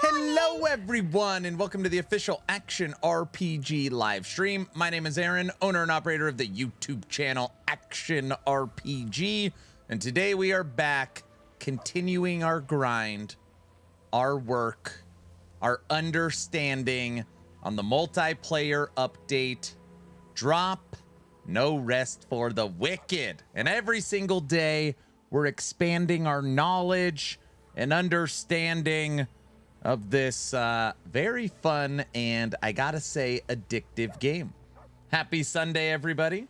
Hello everyone and welcome to the official Action RPG live stream. My name is Aaron, owner and operator of the YouTube channel Action RPG, and today we are back continuing our grind, our work, our understanding on the multiplayer update drop No Rest for the Wicked. And every single day we're expanding our knowledge and understanding of this very fun and, I gotta say, addictive game. Happy Sunday, everybody.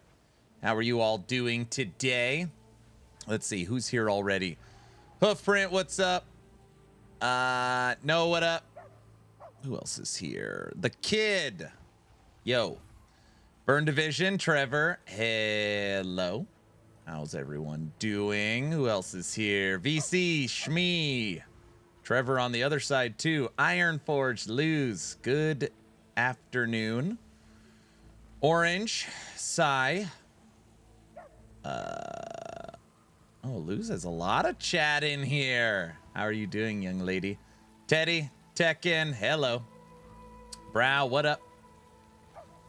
How are you all doing today? Let's see, who's here already? Hoofprint, what's up? No, what up? Who else is here? The Kid. Yo. Burn Division, Trevor. Hello. How's everyone doing? Who else is here? VC, Shmee. Trevor on the other side too. Ironforge, Luz. Good afternoon. Orange, Sai. Oh, Luz has a lot of chat in here. How are you doing, young lady? Teddy, Tekken, hello. Brow, what up?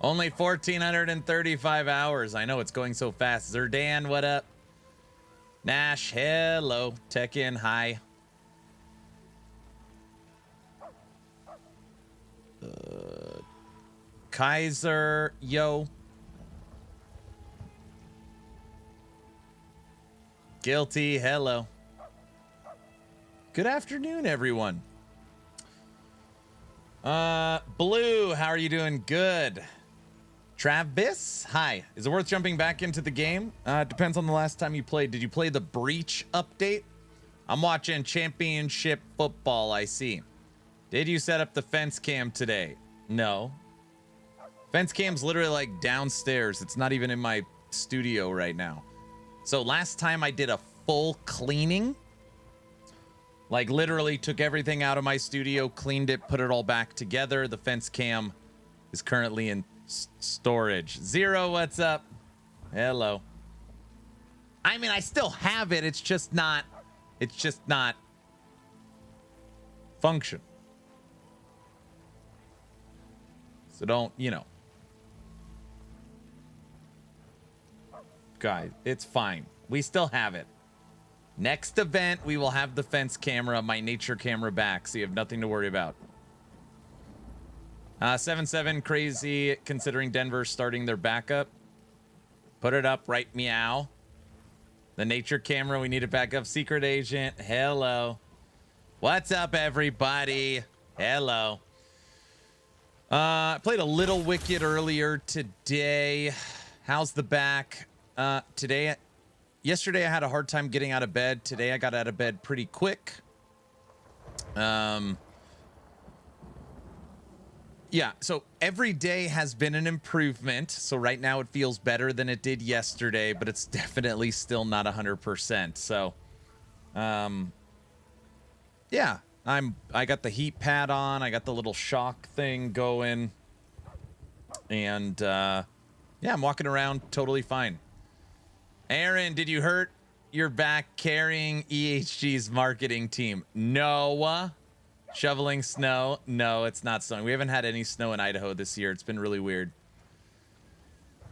Only 1,435 hours. I know it's going so fast. Zerdan, what up? Nash, hello. Tekken, hi. Kaiser, yo. Guilty, hello. Good afternoon, everyone. Blue, how are you doing? Good. Travis, hi. Is it worth jumping back into the game? Depends on the last time you played. Did you play the Breach update? I'm watching championship football, I see. Did you set up the fence cam today? No. Fence cam's literally like downstairs. It's not even in my studio right now. So last time I did a full cleaning, like literally took everything out of my studio, cleaned it, put it all back together. The fence cam is currently in storage. Zero, what's up? Hello. I mean, I still have it. It's just not function. So don't, you know. Guys, it's fine. We still have it. Next event, we will have the fence camera, my nature camera back, so you have nothing to worry about. 7-7 crazy, considering Denver starting their backup. Put it up, right, meow. The nature camera, we need a backup. Secret agent, hello. What's up, everybody? Hello. I played a little Wicked earlier today. How's the back? Yesterday I had a hard time getting out of bed. Today I got out of bed pretty quick. Yeah, so every day has been an improvement. So right now it feels better than it did yesterday, but it's definitely still not 100%. So, yeah, I got the heat pad on. I got the little shock thing going. And, yeah, I'm walking around totally fine. Aaron, did you hurt your back carrying EHG's marketing team? No. Shoveling snow? No, it's not snowing. We haven't had any snow in Idaho this year. It's been really weird.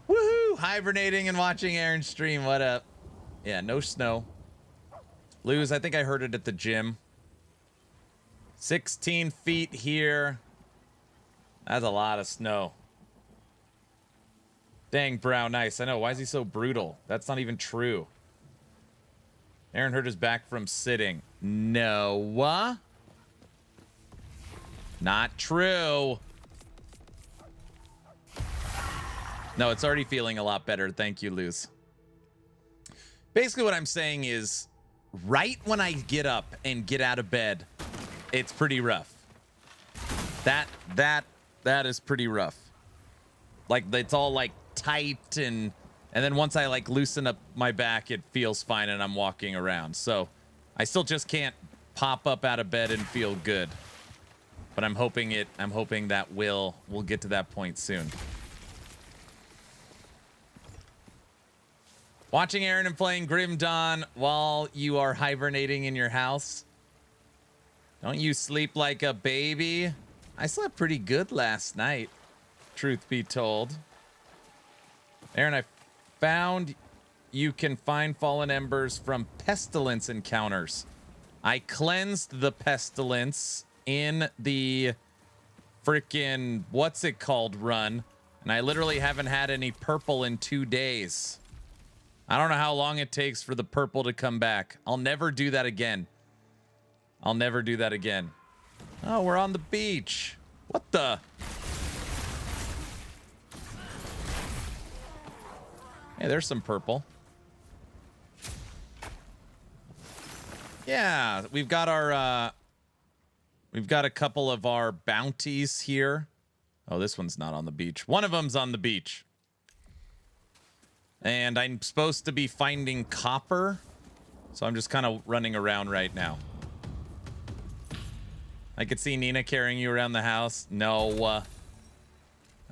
Woohoo! Hibernating and watching Aaron stream. What up? Yeah, no snow. Luz, I think I heard it at the gym. 16 feet here. That's a lot of snow. Dang, Brown, nice. I know. Why is he so brutal? That's not even true. Aaron hurt his back from sitting. No. Not true. No, it's already feeling a lot better. Thank you, Luz. Basically, what I'm saying is, right when I get up and get out of bed, it's pretty rough. That is pretty rough. Like, it's all like tight, and then once I like loosen up my back, it feels fine and I'm walking around. So I still just can't pop up out of bed and feel good, but I'm hoping that we'll get to that point soon. Watching Aaron and playing Grim Dawn while you are hibernating in your house. Don't you sleep like a baby? I slept pretty good last night, truth be told. Aaron, I found you can find fallen embers from pestilence encounters. I cleansed the pestilence in the freaking what's it called run, and I literally haven't had any purple in 2 days. I don't know how long it takes for the purple to come back. I'll never do that again. I'll never do that again. Oh, we're on the beach. What the? Hey, there's some purple. Yeah, we've got our we've got a couple of our bounties here. Oh, this one's not on the beach. One of them's on the beach. And I'm supposed to be finding copper, so I'm just kind of running around right now. I could see Nina carrying you around the house. No.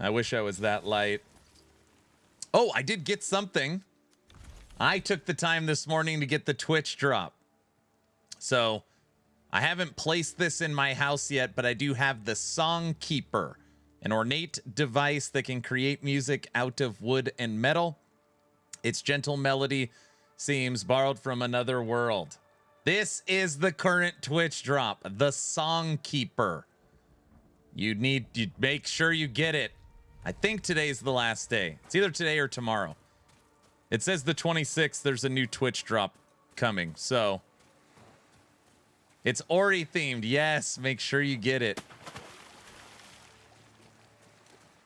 I wish I was that light. Oh, I did get something. I took the time this morning to get the Twitch drop. So, I haven't placed this in my house yet, but I do have the Song Keeper, an ornate device that can create music out of wood and metal. Its gentle melody seems borrowed from another world. This is the current Twitch drop, the Song Keeper. You need to make sure you get it. I think today's the last day. It's either today or tomorrow. It says the 26th, there's a new Twitch drop coming, so... It's Ori themed. Yes, make sure you get it.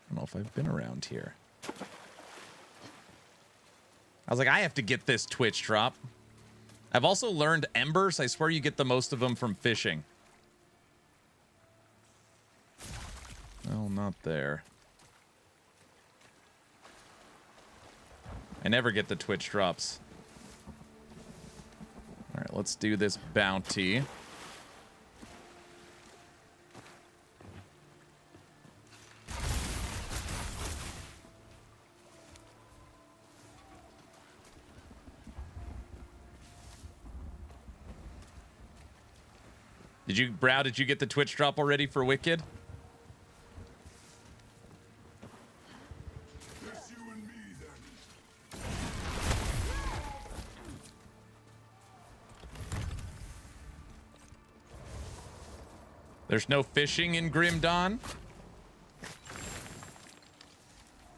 I don't know if I've been around here. I was like, I have to get this Twitch drop. I've also learned embers. I swear you get the most of them from fishing. Well, not there. I never get the Twitch drops. All right, let's do this bounty. Did you get the Twitch drop already for Wicked? There's no fishing in Grim Dawn? Does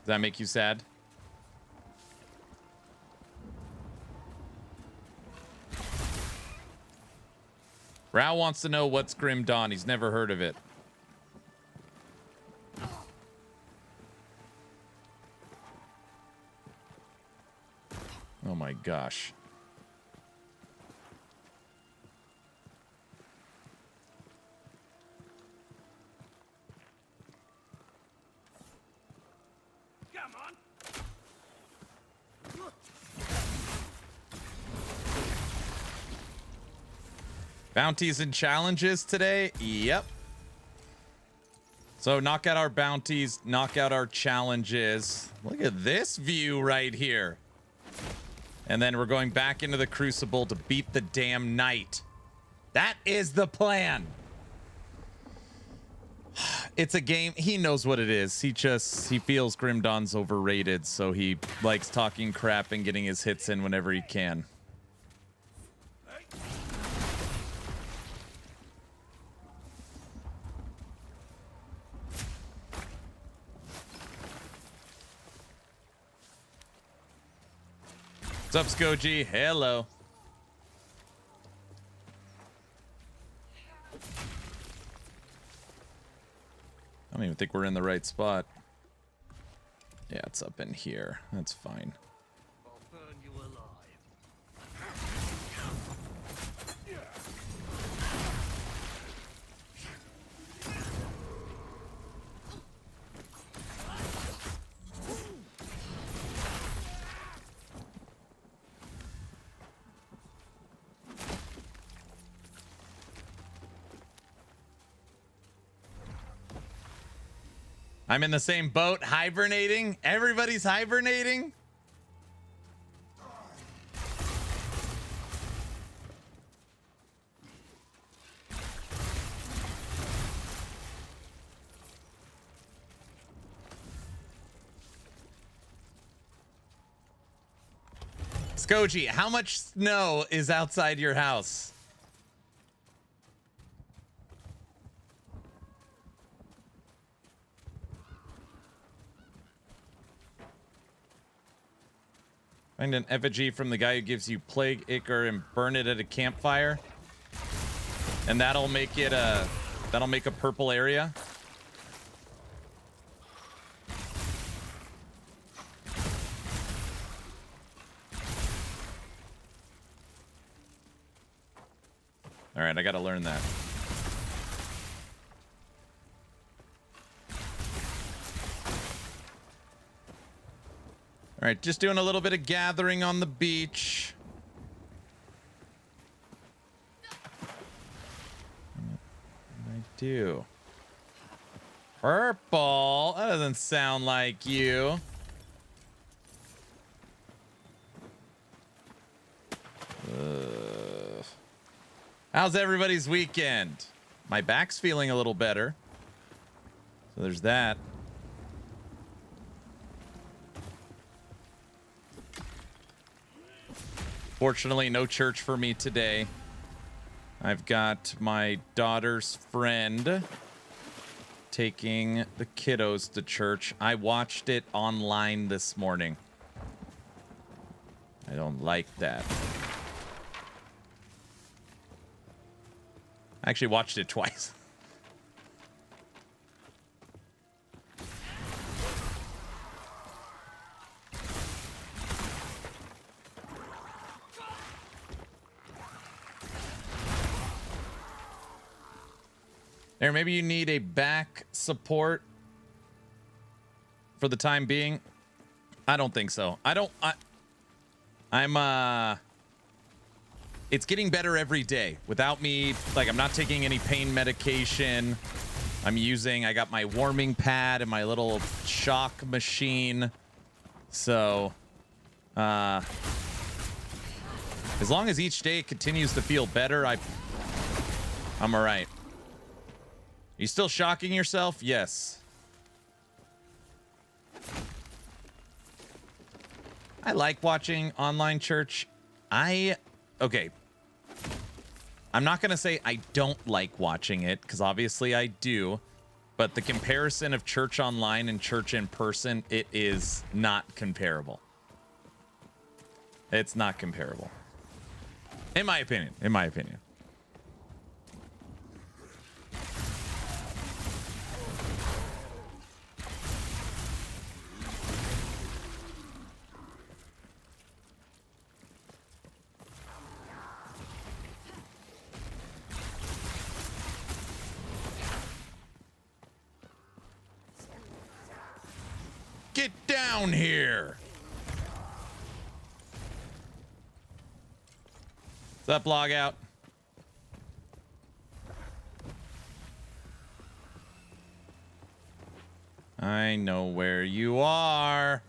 that make you sad? Rao wants to know what's Grim Dawn. He's never heard of it. Oh my gosh. Come on. Bounties and challenges today? Yep. So knock out our bounties, knock out our challenges. Look at this view right here. And then we're going back into the Crucible to beat the damn knight. That is the plan. It's a game. He knows what it is. He feels Grim Dawn's overrated, so he likes talking crap and getting his hits in whenever he can. What's up, Skoji? Hello. I don't even think we're in the right spot. Yeah, it's up in here. That's fine. I'll burn you alive. I'm in the same boat, hibernating. Everybody's hibernating. Skoji, how much snow is outside your house? Find an effigy from the guy who gives you plague ichor and burn it at a campfire. And that'll make it that'll make a purple area. All right, I got to learn that. All right, just doing a little bit of gathering on the beach. I do. Purple. That doesn't sound like you. How's everybody's weekend? My back's feeling a little better. So there's that. Fortunately, no church for me today. I've got my daughter's friend taking the kiddos to church. I watched it online this morning. I don't like that. I actually watched it twice. There, maybe you need a back support for the time being. I don't think so. It's getting better every day without me. Like, I'm not taking any pain medication. I got my warming pad and my little shock machine. So, as long as each day continues to feel better, I'm all right. You still shocking yourself? Yes. I like watching online church. Okay. I'm not going to say I don't like watching it, because obviously I do. But the comparison of church online and church in person, it is not comparable. It's not comparable. In my opinion. In my opinion. Get down here. What's up, log out? I know where you are.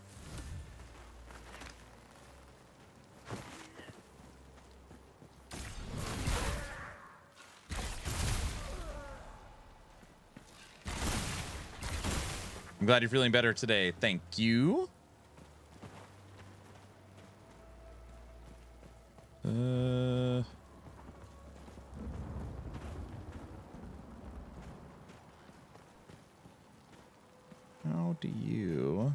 I'm glad you're feeling better today. Thank you. How do you...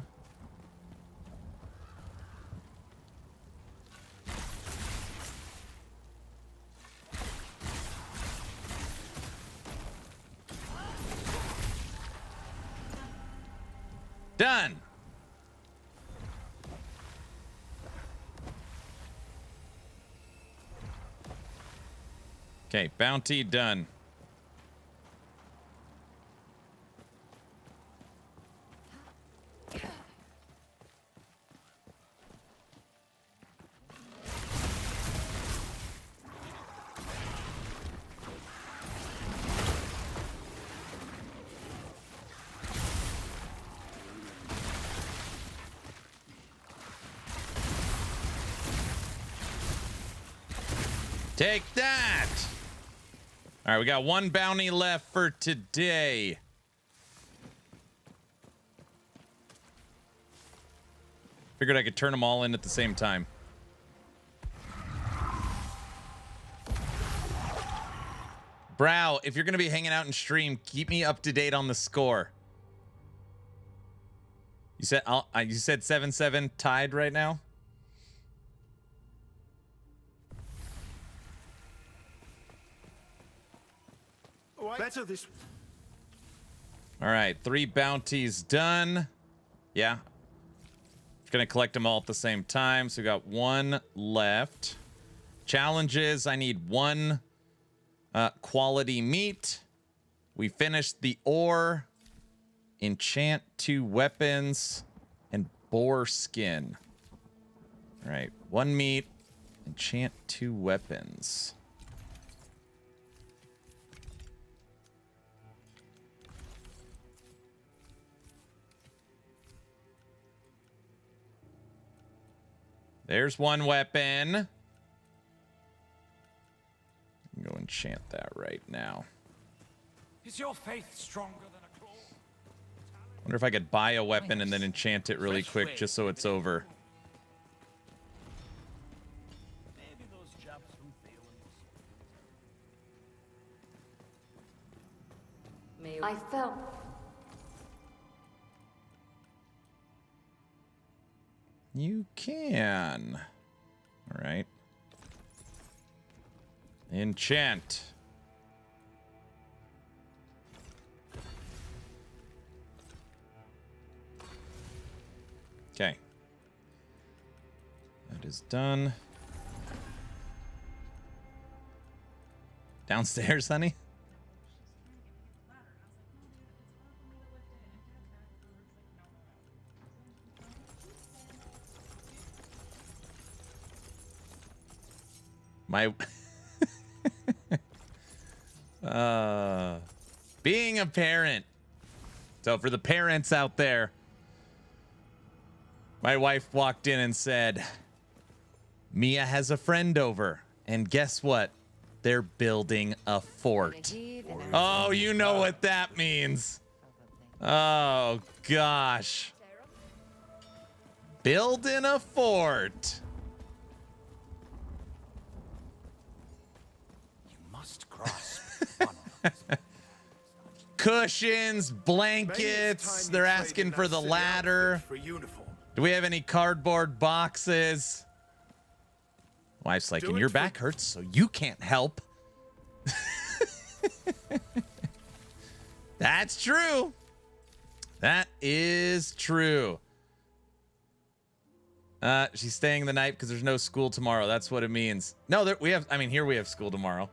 Done. Okay, bounty done. Take that! All right, we got one bounty left for today. Figured I could turn them all in at the same time. Brow, if you're going to be hanging out and stream, keep me up to date on the score. You said 7-7 tied right now? Better this. All right, 3 bounties done. Yeah. Gonna collect them all at the same time. So we got 1 left. Challenges, I need 1 quality meat. We finished the ore. Enchant 2 weapons. And boar skin. All right, 1 meat. Enchant 2 weapons. There's 1 weapon. Go enchant that right now. Is your faith stronger than a claw? Wonder if I could buy a weapon and then enchant it really quick just so it's over. Maybe those jabs from feelings. I felt. You can. All right. Enchant. Okay. That is done. Downstairs, honey? My being a parent. So for the parents out there, my wife walked in and said, Mia has a friend over, and guess what? They're building a fort. Oh, you know what that means. Oh gosh. Building a fort. Cushions, blankets. They're asking for the ladder. Do we have any cardboard boxes? Wife's like, and your back hurts, so you can't help. That's true. That is true. She's staying the night because there's no school tomorrow. That's what it means. No, we have. I mean, here we have school tomorrow.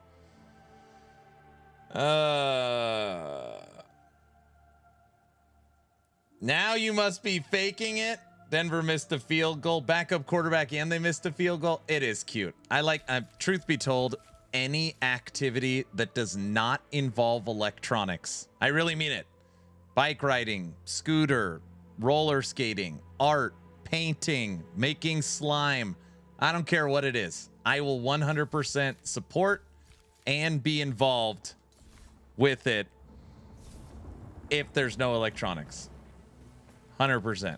Now you must be faking it. Denver missed a field goal. Backup quarterback, and they missed a field goal. It is cute. I like, truth be told, any activity that does not involve electronics. I really mean it. Bike riding, scooter, roller skating, art, painting, making slime. I don't care what it is. I will 100% support and be involved with it if there's no electronics. 100%.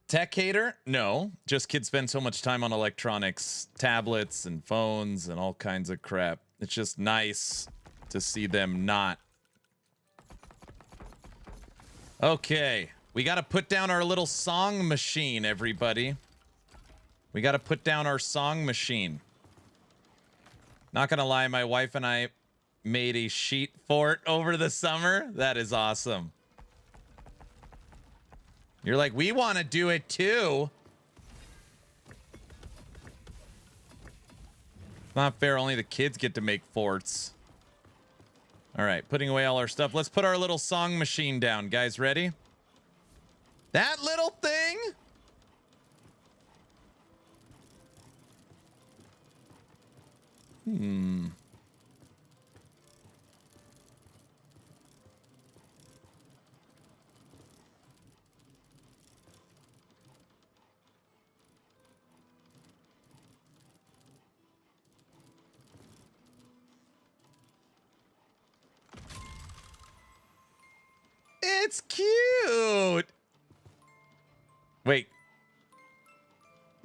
Tech hater? No. Just kids spend so much time on electronics, tablets and phones and all kinds of crap. It's just nice to see them not. Okay. We got to put down our little song machine, everybody. We got to put down our song machine. Not going to lie, my wife and I made a sheet fort over the summer. That is awesome. You're like, we want to do it too. Not fair, only the kids get to make forts. All right, putting away all our stuff. Let's put our little song machine down. Guys, ready? That little thing? It's cute.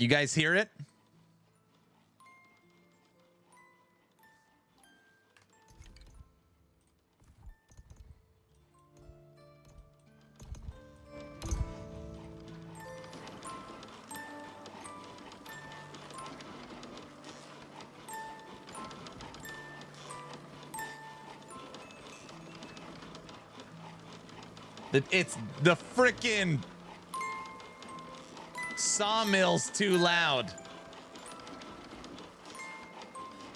You guys hear it? It's the frickin' sawmill's too loud.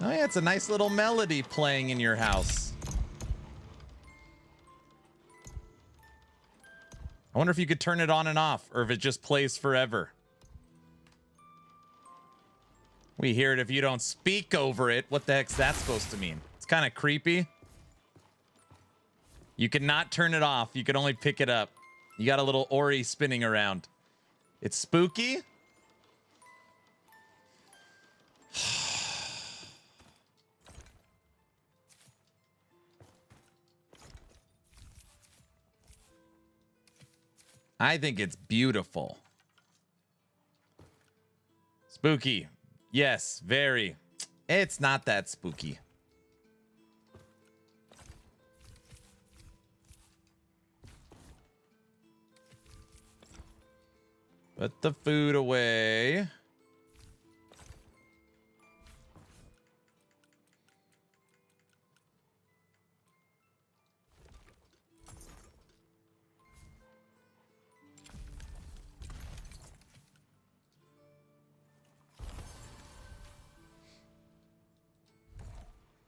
Oh yeah, it's a nice little melody playing in your house. I wonder if you could turn it on and off, or if it just plays forever. We hear it if you don't speak over it. What the heck's that supposed to mean? It's kind of creepy. You cannot turn it off. You can only pick it up. You got a little Ori spinning around. It's spooky. I think it's beautiful. Spooky. Yes, very. It's not that spooky. Put the food away.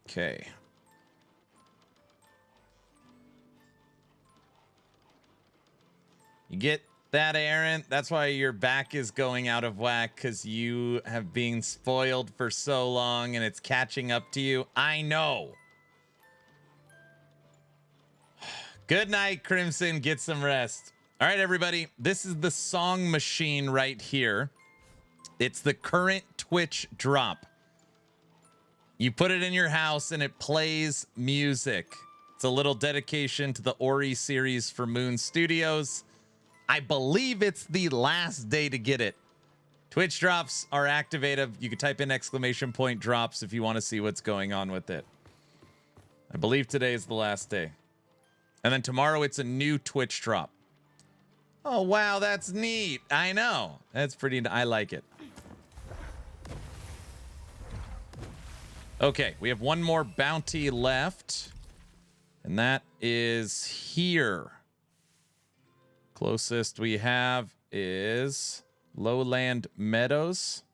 Okay. You get that, Aaron? That's why your back is going out of whack, because you have been spoiled for so long and it's catching up to you. I know. Good night, Crimson. Get some rest. All right, everybody. This is the song machine right here. It's the current Twitch drop. You put it in your house and it plays music. It's a little dedication to the Ori series for Moon Studios. I believe it's the last day to get it. Twitch drops are activated. You can type in !drops if you want to see what's going on with it. I believe today is the last day. And then tomorrow it's a new Twitch drop. Oh, wow, that's neat. I know. That's pretty, I like it. Okay, we have one more bounty left. And that is here. Closest we have is Lowland Meadows.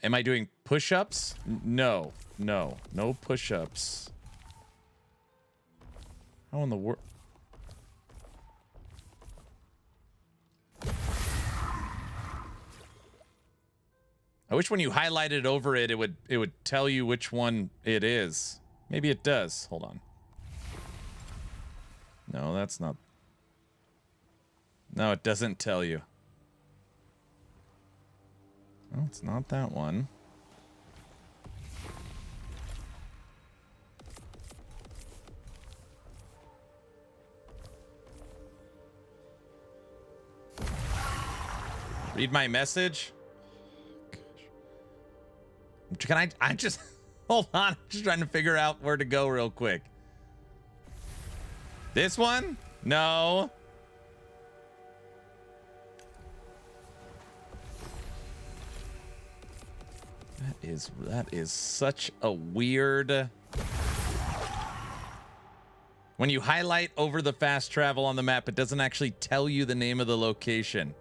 Am I doing push-ups? No push-ups. How in the world? I wish when you highlighted over it, it would tell you which one it is. Maybe it does. Hold on. No, that's not. No, it doesn't tell you. No, it's not that one. Read my message. Can I just hold on? I'm just trying to figure out where to go real quick. This one? No. That is such a weird. When you highlight over the fast travel on the map, it doesn't actually tell you the name of the location.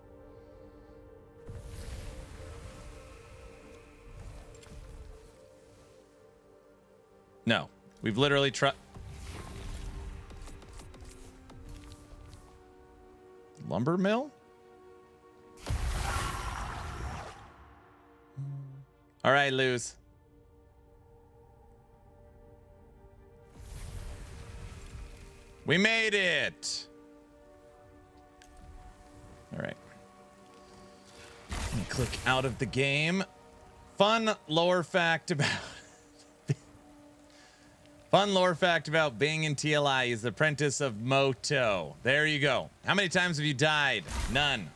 No, we've literally tried. Lumber mill? All right, Luz. We made it. All right. Let me click out of the game. Fun lore fact about Fun lore fact about Bing and TLI is the apprentice of Moto. There you go. How many times have you died? None.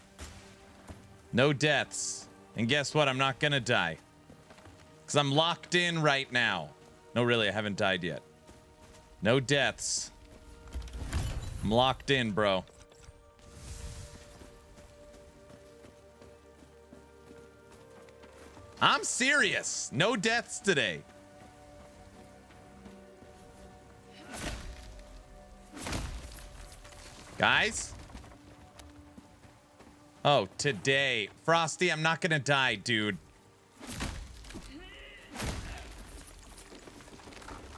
No deaths. And guess what? I'm not gonna die. Because I'm locked in right now. No, really, I haven't died yet. No deaths. I'm locked in, bro. I'm serious. No deaths today. Guys? Oh, today. Frosty, I'm not gonna die, dude.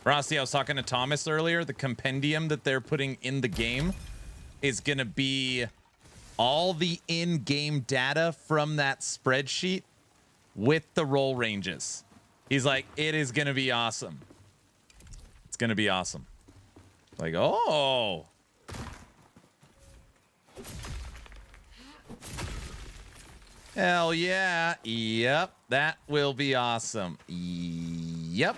Frosty, I was talking to Thomas earlier. The compendium that they're putting in the game is gonna be all the in-game data from that spreadsheet with the roll ranges. He's like, it is gonna be awesome. It's gonna be awesome. Like, oh. Hell yeah. Yep. That will be awesome. Yep.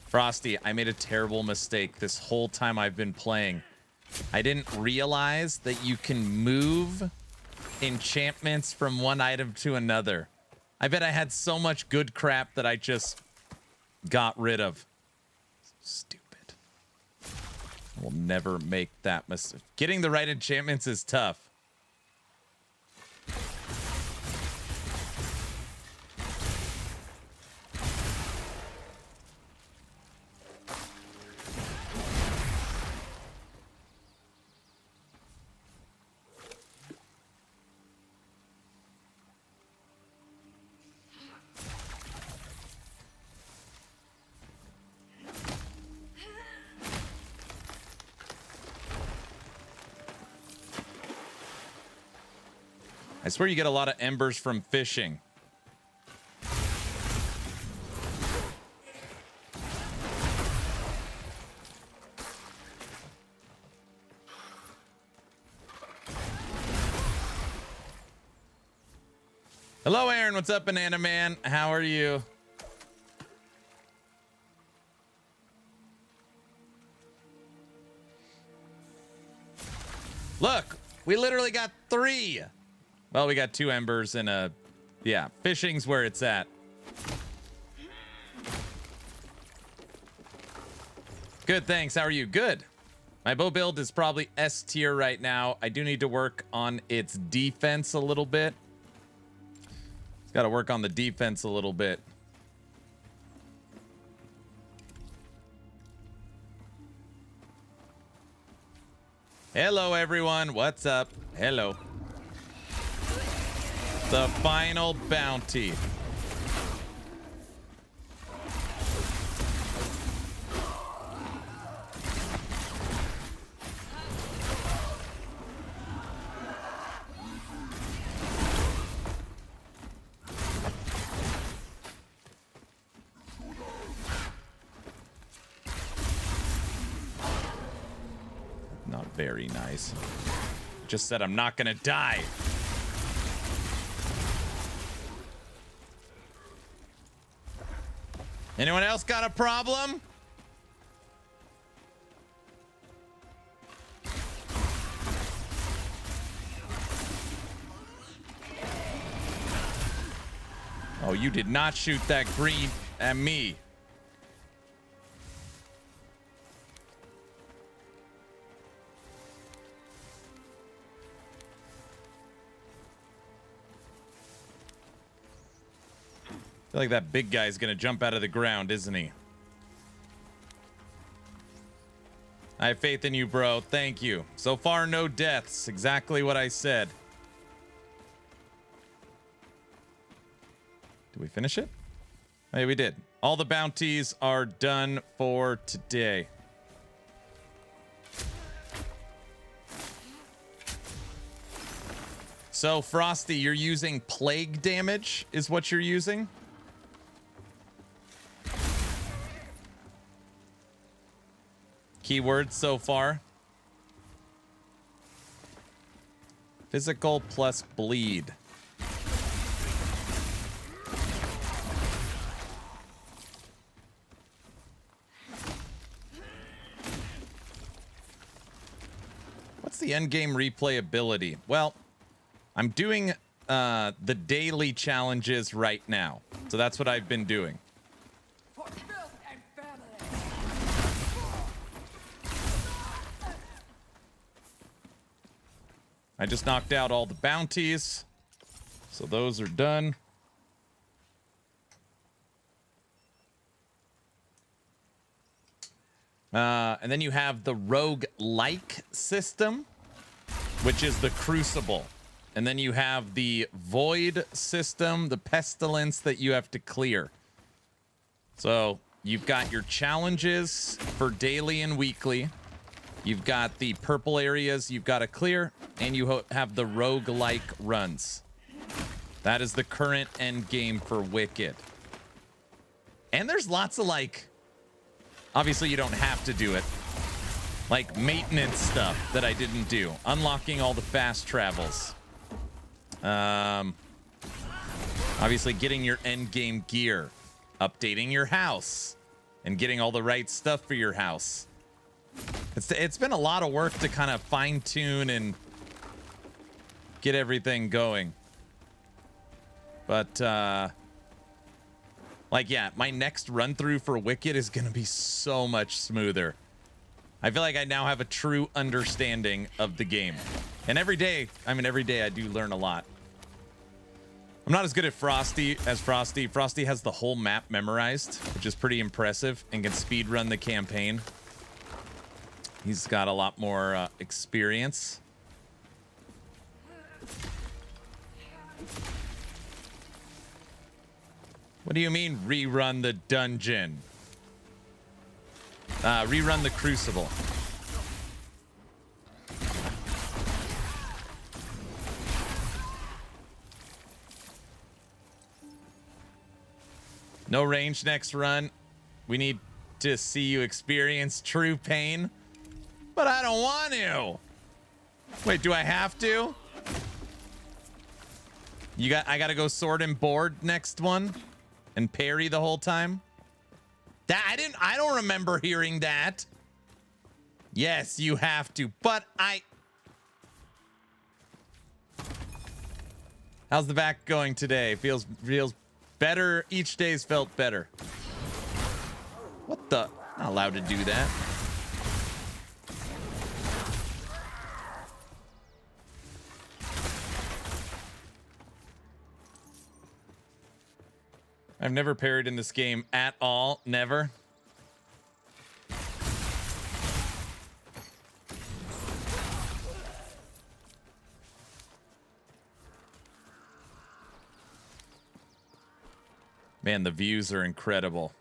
Frosty, I made a terrible mistake this whole time I've been playing. I didn't realize that you can move enchantments from one item to another. I bet I had so much good crap that I just got rid of. Stupid. I will never make that mistake. Getting the right enchantments is tough. I swear you get a lot of embers from fishing. Hello, Aaron. What's up, Banana Man? How are you? Look, we literally got 3. Well, we got 2 embers and a... Yeah, fishing's where it's at. Good, thanks. How are you? Good. My bow build is probably S tier right now. I do need to work on its defense a little bit. It's got to work on the defense a little bit. Hello, everyone. What's up? Hello. The final bounty. Not very nice. Just said I'm not gonna die. Anyone else got a problem? Oh, you did not shoot that green at me. I feel like that big guy's gonna jump out of the ground, isn't he? I have faith in you, bro. Thank you. So far, no deaths. Exactly what I said. Did we finish it? Hey, we did. All the bounties are done for today. So, Frosty, you're using plague damage, is what you're using? Keywords so far. Physical plus bleed. endgame replayability. Well, I'm doing the daily challenges right now. So that's what I've been doing. For filth and family. I just knocked out all the bounties. So those are done. And then you have the rogue-like system, which is the Crucible. And then you have the Void system, the Pestilence that you have to clear. So you've got your challenges for daily and weekly. You've got the purple areas you've got to clear, and you have the rogue-like runs. That is the current end game for Wicked. And there's lots of, like, obviously you don't have to do it, like maintenance stuff that I didn't do. Unlocking all the fast travels. Obviously getting your end game gear, updating your house, and getting all the right stuff for your house. It's been a lot of work to kind of fine tune and get everything going. But like, yeah, my next run through for Wicked is gonna be so much smoother. I feel like I now have a true understanding of the game. And every day I do learn a lot. I'm not as good at Frosty as Frosty. Frosty has the whole map memorized, which is pretty impressive, and can speedrun the campaign. He's got a lot more experience. What do you mean rerun the dungeon? Rerun the Crucible. No range next run. We need to see you experience true pain. But I don't want to. Wait, do I have to? I gotta go sword and board next one and parry the whole time? I don't remember hearing that. Yes, you have to, but how's the back going today? Feels better. Each day's felt better. What the? Not allowed to do that. I've never parried in this game at all. Never. Man, the views are incredible.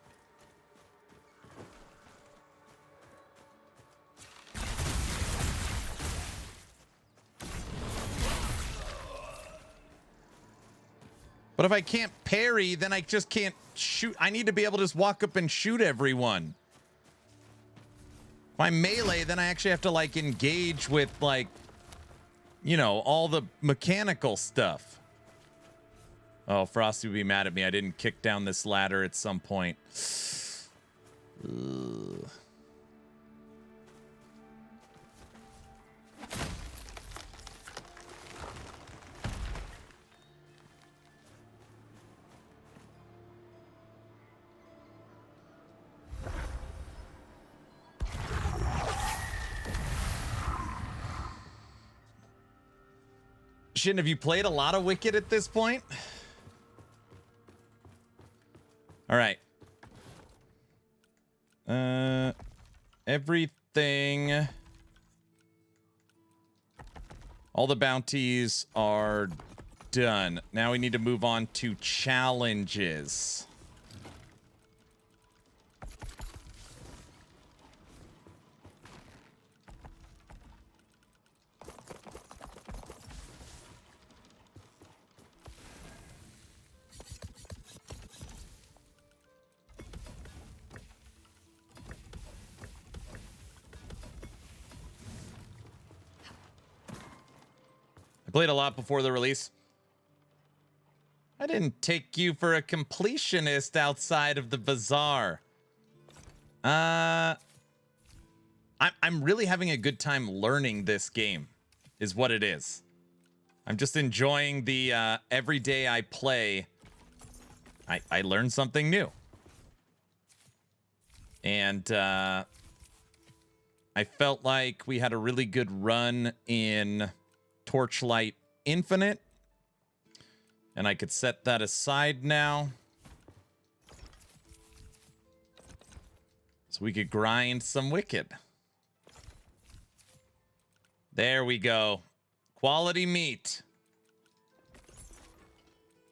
But if I can't parry, then I just can't shoot. I need to be able to just walk up and shoot everyone. If I melee, then I actually have to, like, engage with, like, you know, all the mechanical stuff. Oh, Frosty would be mad at me. I didn't kick down this ladder at some point. Ugh. Shin, have you played a lot of Wicked at this point? All right. Everything. All the bounties are done. Now we need to move on to challenges. Played a lot before the release. I didn't take you for a completionist outside of the bazaar. I'm really having a good time learning this game. is what it is. I'm just enjoying the every day I play, I learn something new. And I felt like we had a really good run in Torchlight Infinite. And I could set that aside now. So we could grind some Wicked. There we go. Quality meat.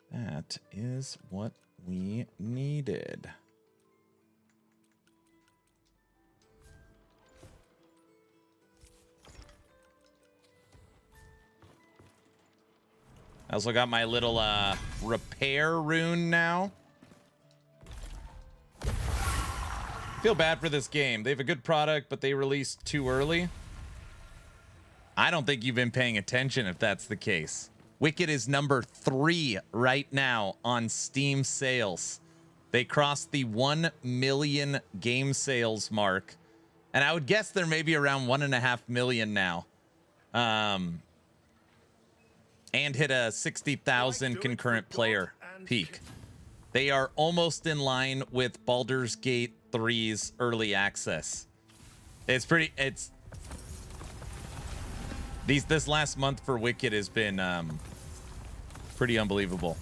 That is what we needed. I also got my little repair rune now. Feel bad for this game. They have a good product, but they released too early. I don't think you've been paying attention if that's the case. Wicked is number 3 right now on Steam sales. They crossed the 1 million game sales mark. And I would guess they're maybe around 1.5 million now. And hit a 60,000 concurrent player peak. They are almost in line with Baldur's Gate 3's early access. It's pretty... This last month for Wicked has been pretty unbelievable.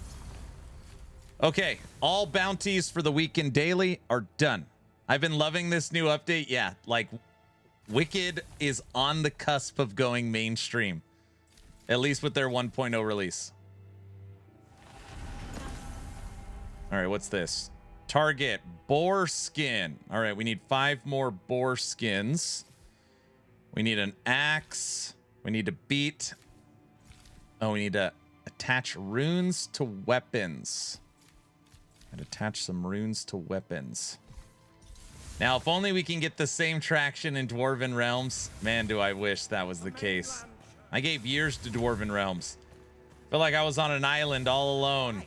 Okay, all bounties for the weekend daily are done. I've been loving this new update. Yeah, like Wicked is on the cusp of going mainstream, at least with their 1.0 release. All right, what's this? Target boar skin. All right, we need 5 more boar skins. We need an axe. We need to beat. Oh, we need to attach runes to weapons. And attach some runes to weapons. Now, if only we can get the same traction in Dwarven Realms. Man, do I wish that was the case. I gave years to Dwarven Realms. Felt like I was on an island all alone.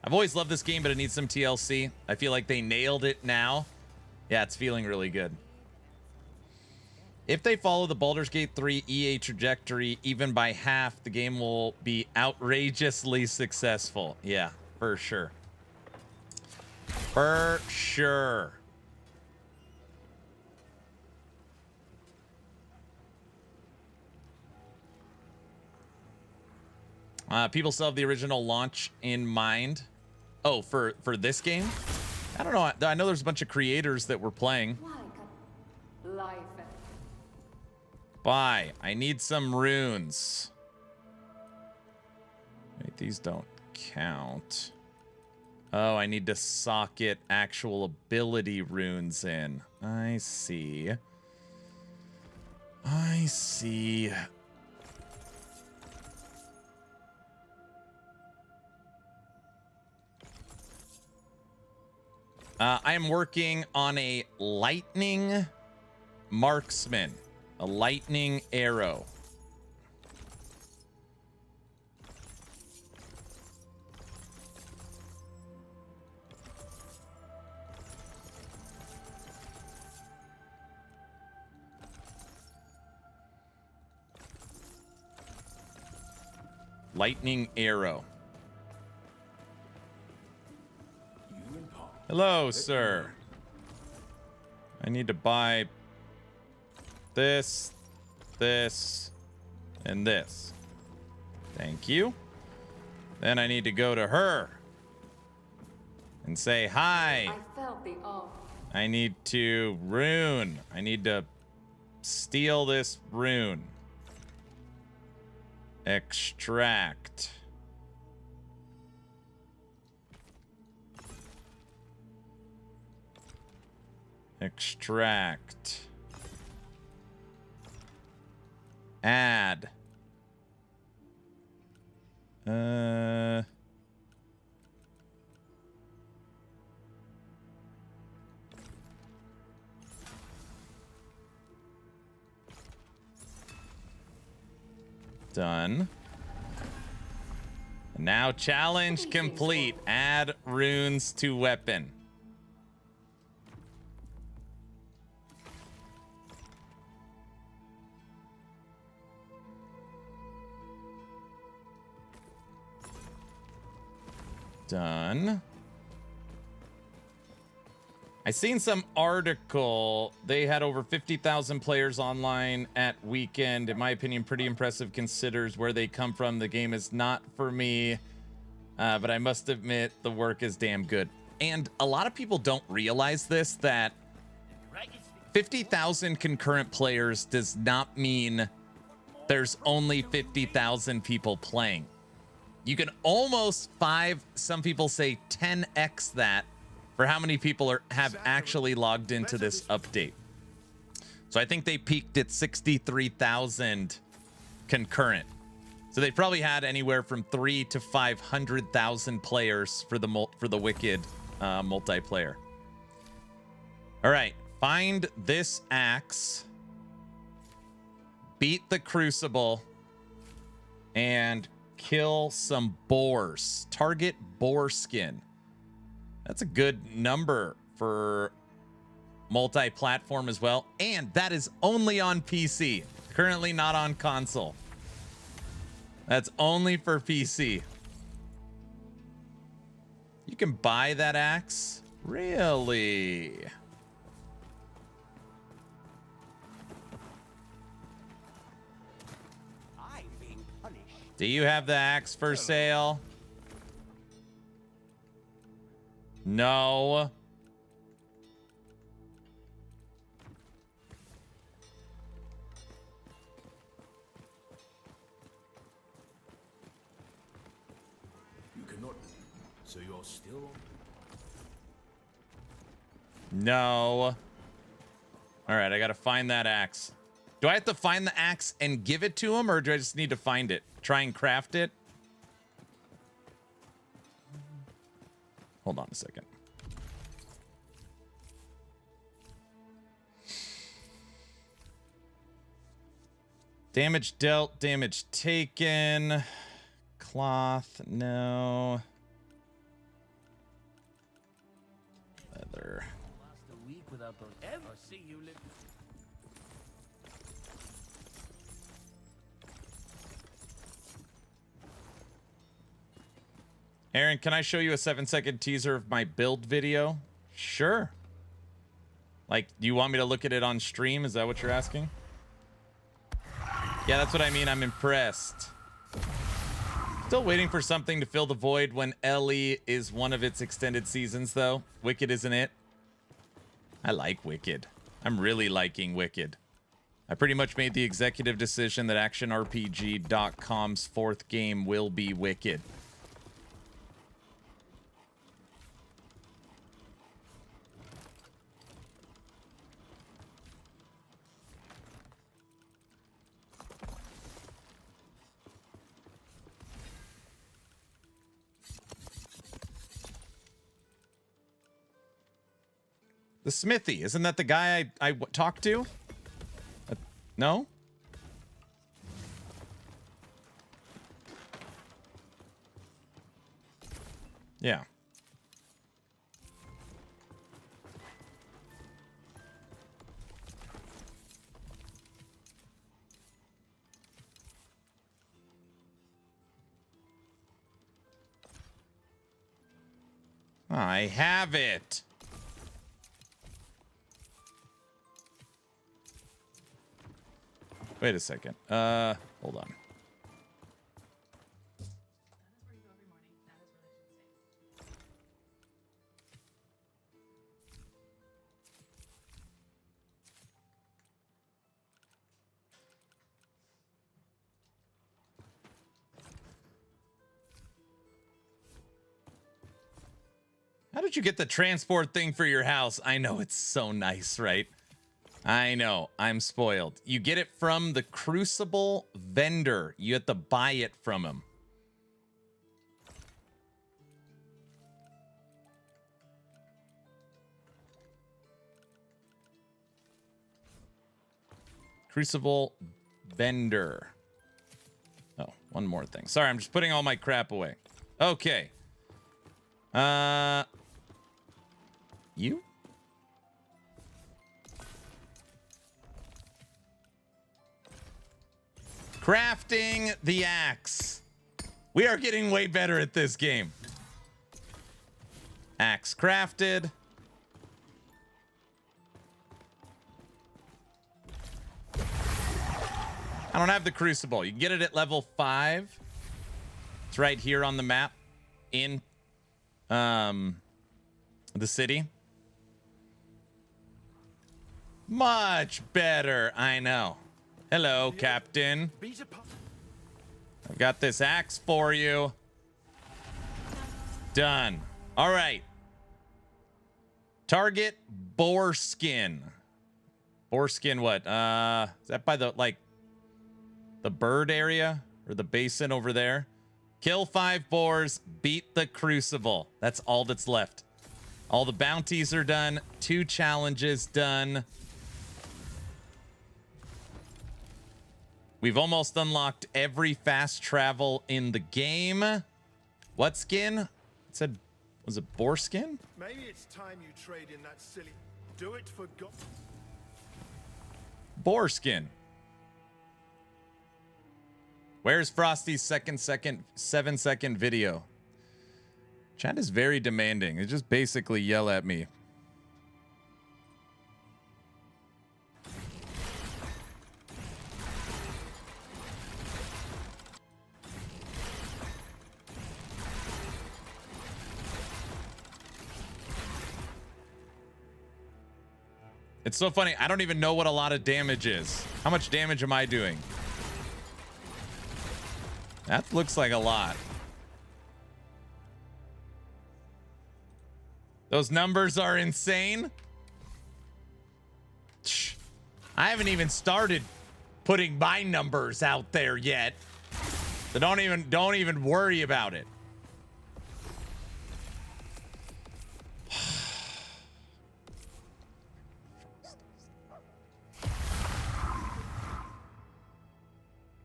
I've always loved this game, but it needs some TLC. I feel like they nailed it now. Yeah, it's feeling really good. If they follow the Baldur's Gate 3 EA trajectory even by half, the game will be outrageously successful. Yeah, for sure. For sure. People still have the original launch in mind. Oh, for this game? I don't know. I know there's a bunch of creators that were playing. Bye. I need some runes. Wait, these don't count. Oh, I need to socket actual ability runes in. I see. I see. I am working on a lightning marksman, a lightning arrow. Lightning arrow. Hello, sir. I need to buy this, and this. Thank you. Then I need to go to her and say hi. I felt the awe. I need to rune. I need to steal this rune. Extract. Extract. Add. Done. Now challenge complete. Add runes to weapon. done. I seen some article. They had over 50,000 players online at weekend. In my opinion, pretty impressive considers where they come from. The game is not for me, but I must admit the work is damn good. And a lot of people don't realize this, that 50,000 concurrent players does not mean there's only 50,000 people playing. You can almost some people say 10x that for how many people have actually logged into this update. So I think they peaked at 63,000 concurrent. So they probably had anywhere from 300,000 to 500,000 players for the Wicked multiplayer. All right, find this axe, beat the Crucible, and kill some boars. Target boar skin. That's a good number for multi-platform as well. And that is only on PC. Currently not on console. That's only for PC. You can buy that axe? Really? I'm being punished. Do you have the axe for sale? No. You cannot. So you're still. No. All right, I gotta find that axe. Do I have to find the axe and give it to him, or do I just need to find it? Try and craft it? Hold on a second. Damage dealt, damage taken. Cloth, no. Leather. Last a week without those. Ever see you live? Aaron, can I show you a 7-second teaser of my build video? Sure. Like, do you want me to look at it on stream? Is that what you're asking? Yeah, that's what I mean. I'm impressed. Still waiting for something to fill the void when Ellie is one of its extended seasons, though. Wicked isn't it? I like Wicked. I'm really liking Wicked. I pretty much made the executive decision that ActionRPG.com's 4th game will be Wicked. The Smithy, isn't that the guy I talked to? No? Yeah. I have it. Wait a second. Hold on. How did you get the transport thing for your house? I know, it's so nice, right? I know, I'm spoiled. You get it from the Crucible vendor. You have to buy it from him. Crucible vendor. Oh, one more thing. Sorry, I'm just putting all my crap away. Okay. You? Crafting the axe. We are getting way better at this game. Axe crafted. I don't have the Crucible. You can get it at level 5. It's right here on the map in the city. Much better. I know. Hello, Captain. I've got this axe for you. Done. All right. Target boar skin. Boar skin what? Is that by the the bird area or the basin over there? Kill 5 boars, beat the Crucible. That's all that's left. All the bounties are done. 2 challenges done. We've almost unlocked every fast travel in the game. What skin? It said, was it boar skin? Maybe it's time you trade in that silly. Do it for God. Boar skin. Where's Frosty's 7-second video? Chat is very demanding. They just basically yell at me. It's so funny. I don't even know what a lot of damage is. How much damage am I doing? That looks like a lot. Those numbers are insane. I haven't even started putting my numbers out there yet. So don't even worry about it.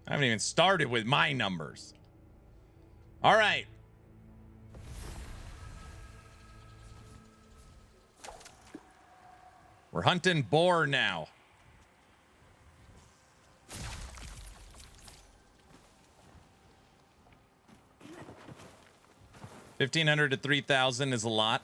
I haven't even started with my numbers. All right. We're hunting boar now. $1,500 to $3,000 is a lot.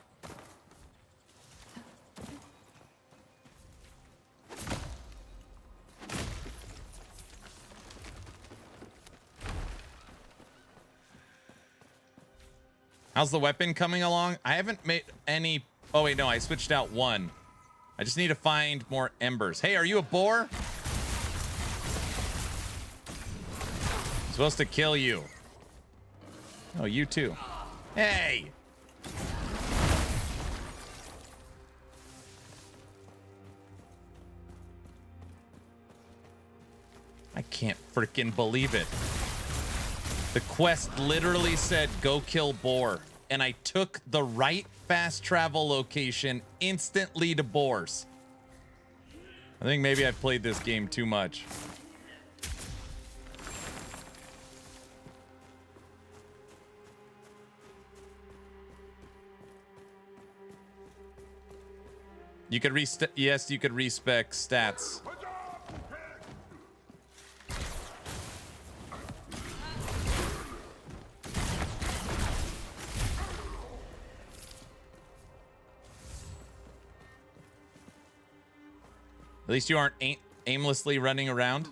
How's the weapon coming along? I haven't made any... Oh, wait, no. I switched out 1. I just need to find more embers. Hey, are you a boar? I'm supposed to kill you. Oh, you too. Hey! I can't freaking believe it. The quest literally said, go kill boar. And I took the right fast travel location instantly to boars. I think maybe I've played this game too much. You could yes, you could respec stats. At least you aren't aimlessly running around.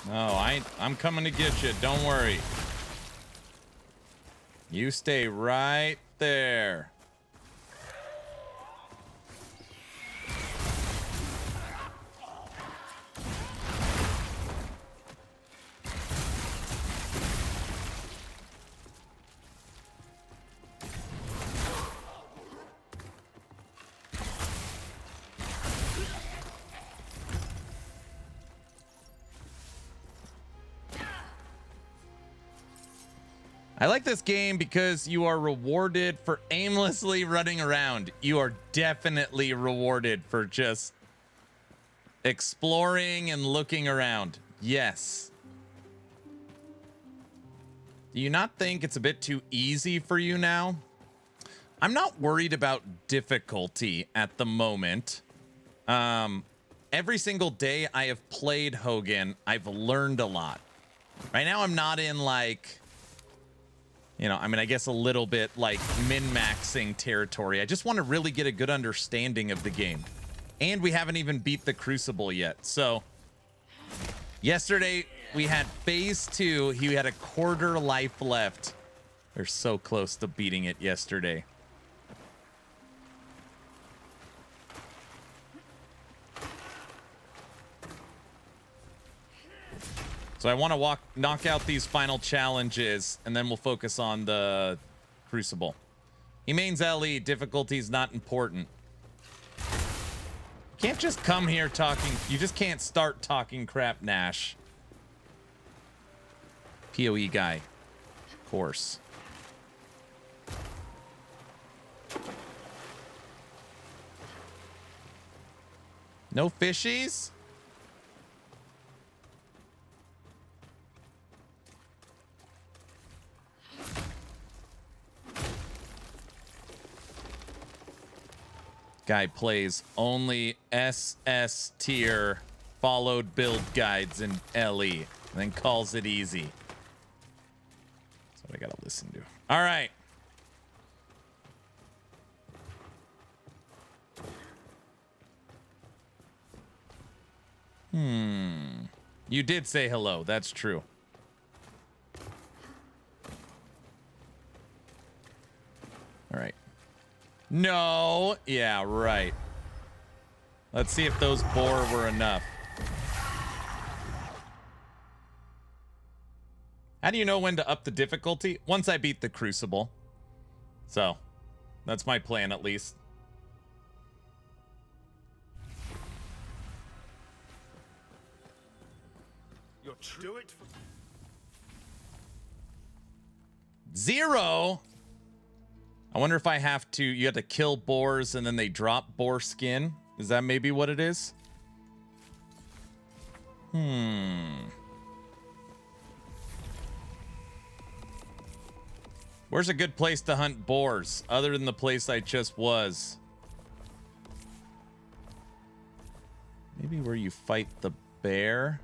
No, I'm coming to get you. Don't worry. You stay right there. I like this game because you are rewarded for aimlessly running around. You are definitely rewarded for just exploring and looking around. Yes. Do you not think it's a bit too easy for you now? I'm not worried about difficulty at the moment. Every single day I have played Hogan, I've learned a lot. Right now I'm not in like, you know, I mean, I guess a little bit like min-maxing territory. I just want to really get a good understanding of the game. And we haven't even beat the Crucible yet. So yesterday we had phase 2. He had a quarter life left. They're so close to beating it yesterday. So I want to knock out these final challenges, and then we'll focus on the Crucible. He mains LE. Difficulty is not important. You can't just come here talking. You just can't start talking crap, Nash. PoE guy. Of course. No fishies? Guy plays only SS tier followed build guides in LE and then calls it easy. That's what I gotta listen to. All right. You did say hello. That's true. All right. No. Yeah, right. Let's see if those boar were enough. How do you know when to up the difficulty? Once I beat the Crucible. So, that's my plan at least. Do it for 0. I wonder if I have to. You have to kill boars and then they drop boar skin. Is that maybe what it is? Where's a good place to hunt boars other than the place I just was? Maybe where you fight the bear.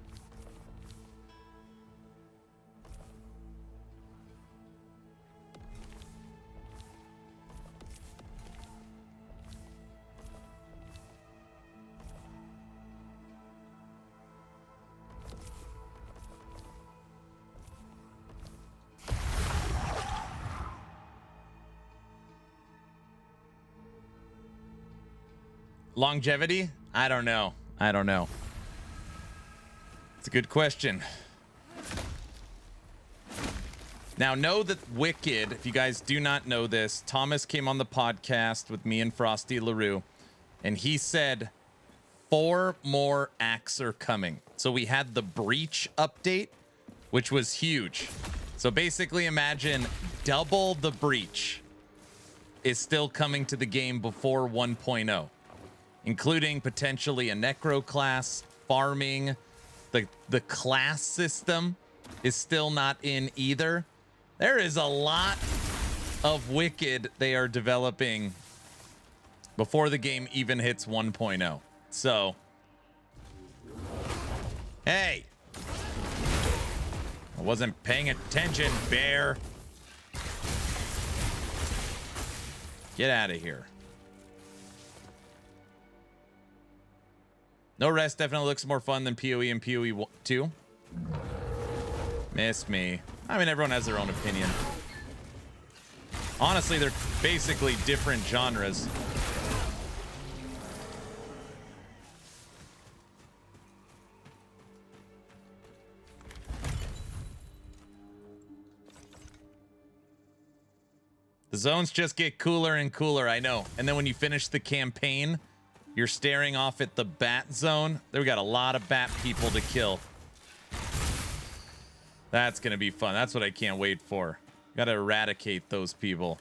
Longevity? I don't know. I don't know. It's a good question. Now, know that Wicked, if you guys do not know this, Thomas came on the podcast with me and Frosty LaRue, and he said 4 more acts are coming. So we had the Breach update, which was huge. So basically imagine double the Breach is still coming to the game before 1.0. Including potentially a necro class, farming. The class system is still not in either. There is a lot of Wicked they are developing before the game even hits 1.0. So, hey, I wasn't paying attention, bear. Get out of here. No Rest definitely looks more fun than PoE and PoE 2. Miss me. I mean, everyone has their own opinion. Honestly, they're basically different genres. The zones just get cooler and cooler, I know. And then when you finish the campaign, you're staring off at the bat zone. We got a lot of bat people to kill. That's going to be fun. That's what I can't wait for. Gotta eradicate those people.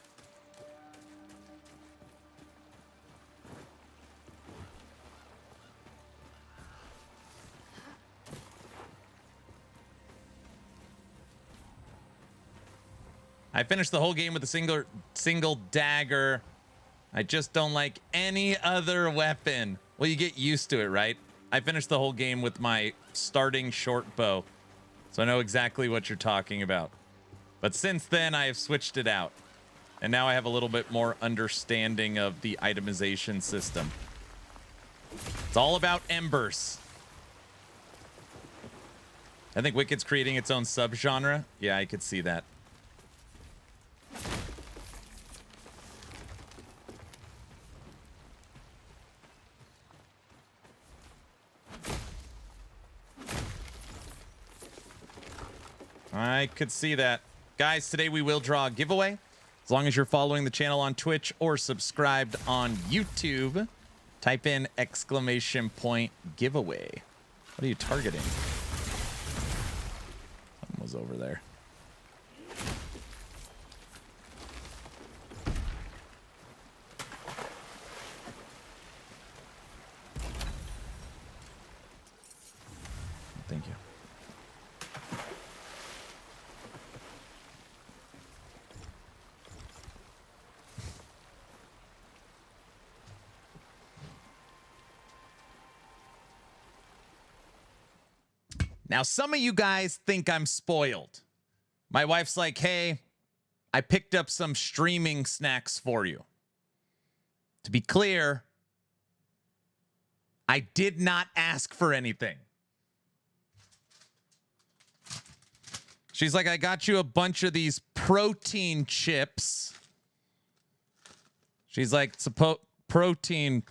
I finished the whole game with a single dagger. I just don't like any other weapon. Well, you get used to it, right? I finished the whole game with my starting short bow, so I know exactly what you're talking about. But since then, I have switched it out. And now I have a little bit more understanding of the itemization system. It's all about embers. I think Wicked's creating its own subgenre. Yeah, I could see that. I could see that. Guys, today we will draw a giveaway. As long as you're following the channel on Twitch or subscribed on YouTube, type in !giveaway. What are you targeting? Something was over there. Thank you. Now, some of you guys think I'm spoiled. My wife's like, hey, I picked up some streaming snacks for you. To be clear, I did not ask for anything. She's like, I got you a bunch of these protein chips. She's like, it's a protein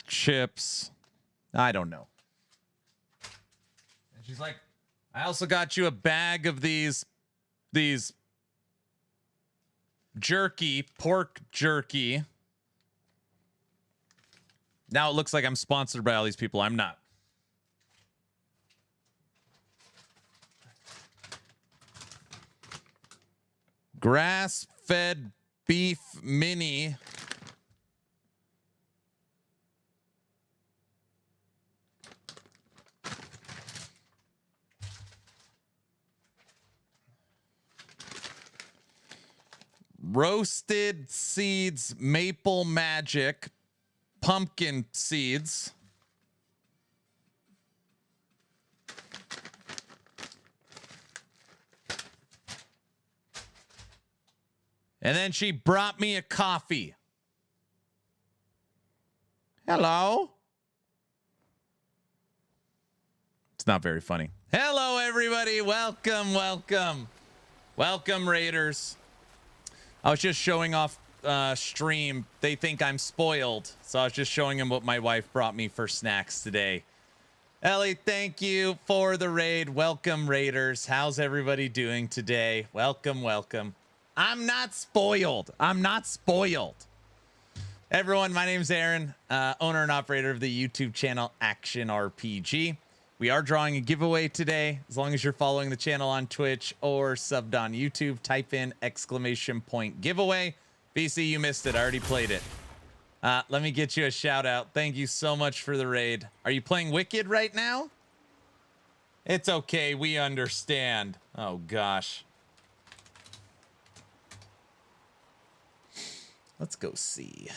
chips. I don't know. She's like, I also got you a bag of these jerky, pork jerky. Now it looks like I'm sponsored by all these people. I'm not. Grass-fed beef mini. Roasted seeds, maple magic, pumpkin seeds. And then she brought me a coffee. Hello. It's not very funny. Hello, everybody. Welcome, welcome. Welcome, Raiders. I was just showing off stream. They think I'm spoiled. So I was just showing them what my wife brought me for snacks today. Ellie, thank you for the raid. Welcome, Raiders. How's everybody doing today? Welcome, welcome. I'm not spoiled. I'm not spoiled. Everyone, my name's Aaron, owner and operator of the YouTube channel Action RPG. We are drawing a giveaway today. As long as you're following the channel on Twitch or subbed on YouTube, type in !giveaway. BC, you missed it. I already played it. Let me get you a shout out. Thank you so much for the raid. Are you playing Wicked right now? It's okay. We understand. Oh, gosh. Let's go see.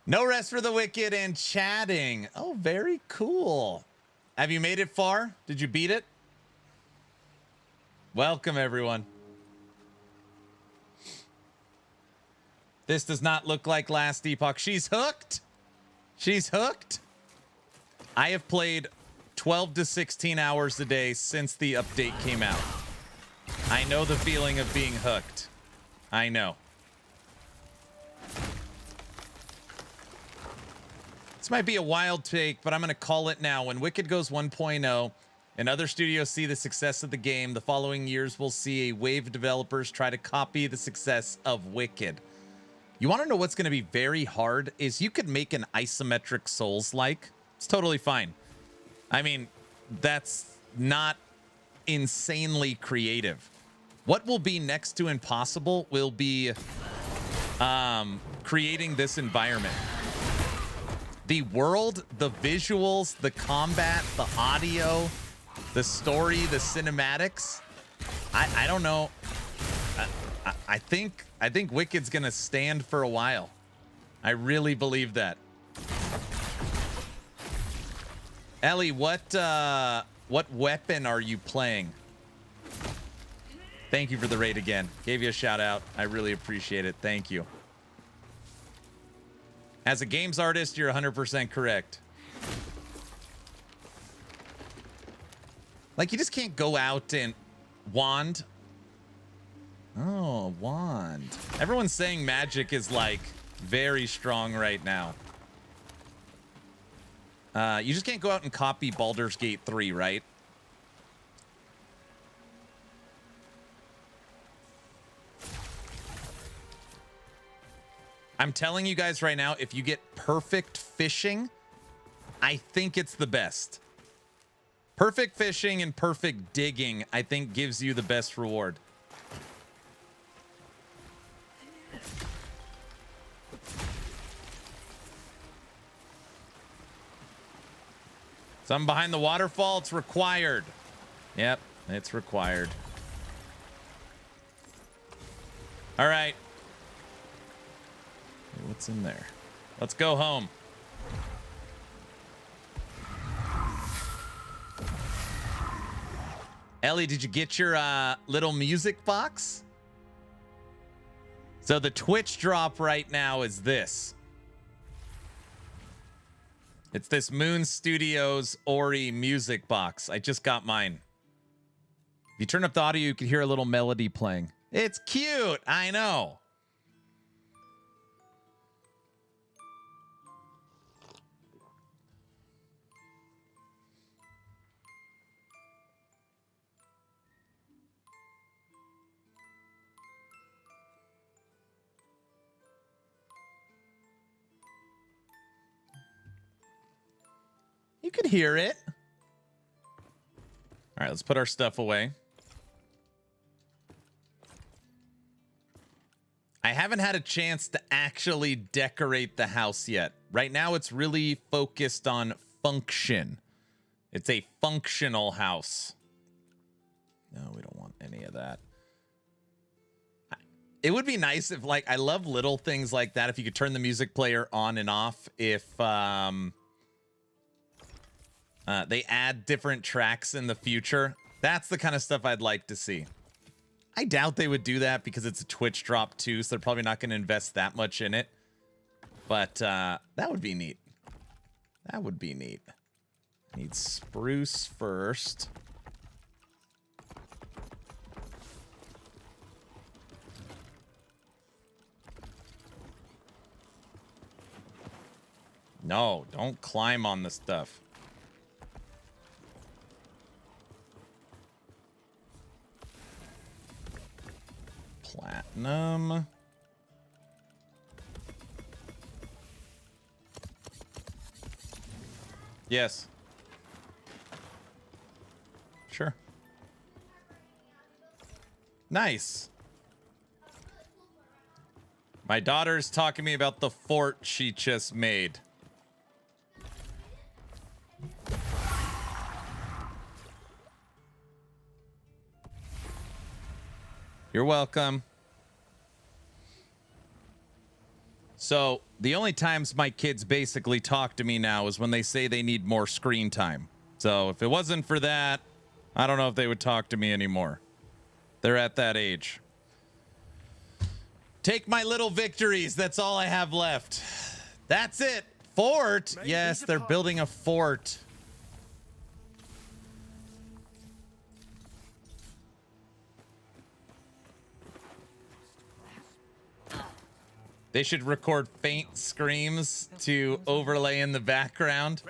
No rest for the wicked and chatting. Oh, very cool. Have you made it far? Did you beat it? Welcome, everyone. This does not look like Last Epoch. She's hooked. She's hooked. I have played 12 to 16 hours a day since the update came out. I know the feeling of being hooked. I know. This might be a wild take, but I'm going to call it now. When Wicked goes 1.0 and other studios see the success of the game, the following years we'll see a wave of developers try to copy the success of Wicked. You want to know what's going to be very hard is you could make an isometric Souls-like. It's totally fine. I mean, that's not insanely creative. What will be next to impossible will be creating this environment. The world, the visuals, the combat, the audio, the story, the cinematics. I don't know. I think Wicked's gonna stand for a while. I really believe that. Ellie, what weapon are you playing? Thank you for the raid again. Gave you a shout out. I really appreciate it. Thank you. As a games artist, you're 100% correct. Like, you just can't go out and wand. Oh, wand. Everyone's saying magic is like very strong right now. You just can't go out and copy Baldur's Gate 3, right? I'm telling you guys right now, if you get perfect fishing, I think it's the best. Perfect fishing and perfect digging, I think, gives you the best reward. Something behind the waterfall, it's required. Yep, it's required. All right. What's in there? Let's go home. Ellie, did you get your little music box? So the Twitch drop right now is this. It's this Moon Studios Ori music box. I just got mine. If you turn up the audio, you can hear a little melody playing. It's cute. I know. You could hear it. All right, let's put our stuff away. I haven't had a chance to actually decorate the house yet. Right now, it's really focused on function. It's a functional house. No, we don't want any of that. It would be nice if, like, I love little things like that. If you could turn the music player on and off. If they add different tracks in the future. That's the kind of stuff I'd like to see. I doubt they would do that because it's a Twitch drop too, so they're probably not going to invest that much in it. But that would be neat. That would be neat. Need spruce first. No, don't climb on the stuff. Platinum. Yes. Sure. Nice. My daughter's talking to me about the fort she just made. You're welcome. So the only times my kids basically talk to me now is when they say they need more screen time. So if it wasn't for that, I don't know if they would talk to me anymore. They're at that age. Take my little victories. That's all I have left. That's it. Fort. Yes, they're building a fort. They should record faint screams to overlay in the background.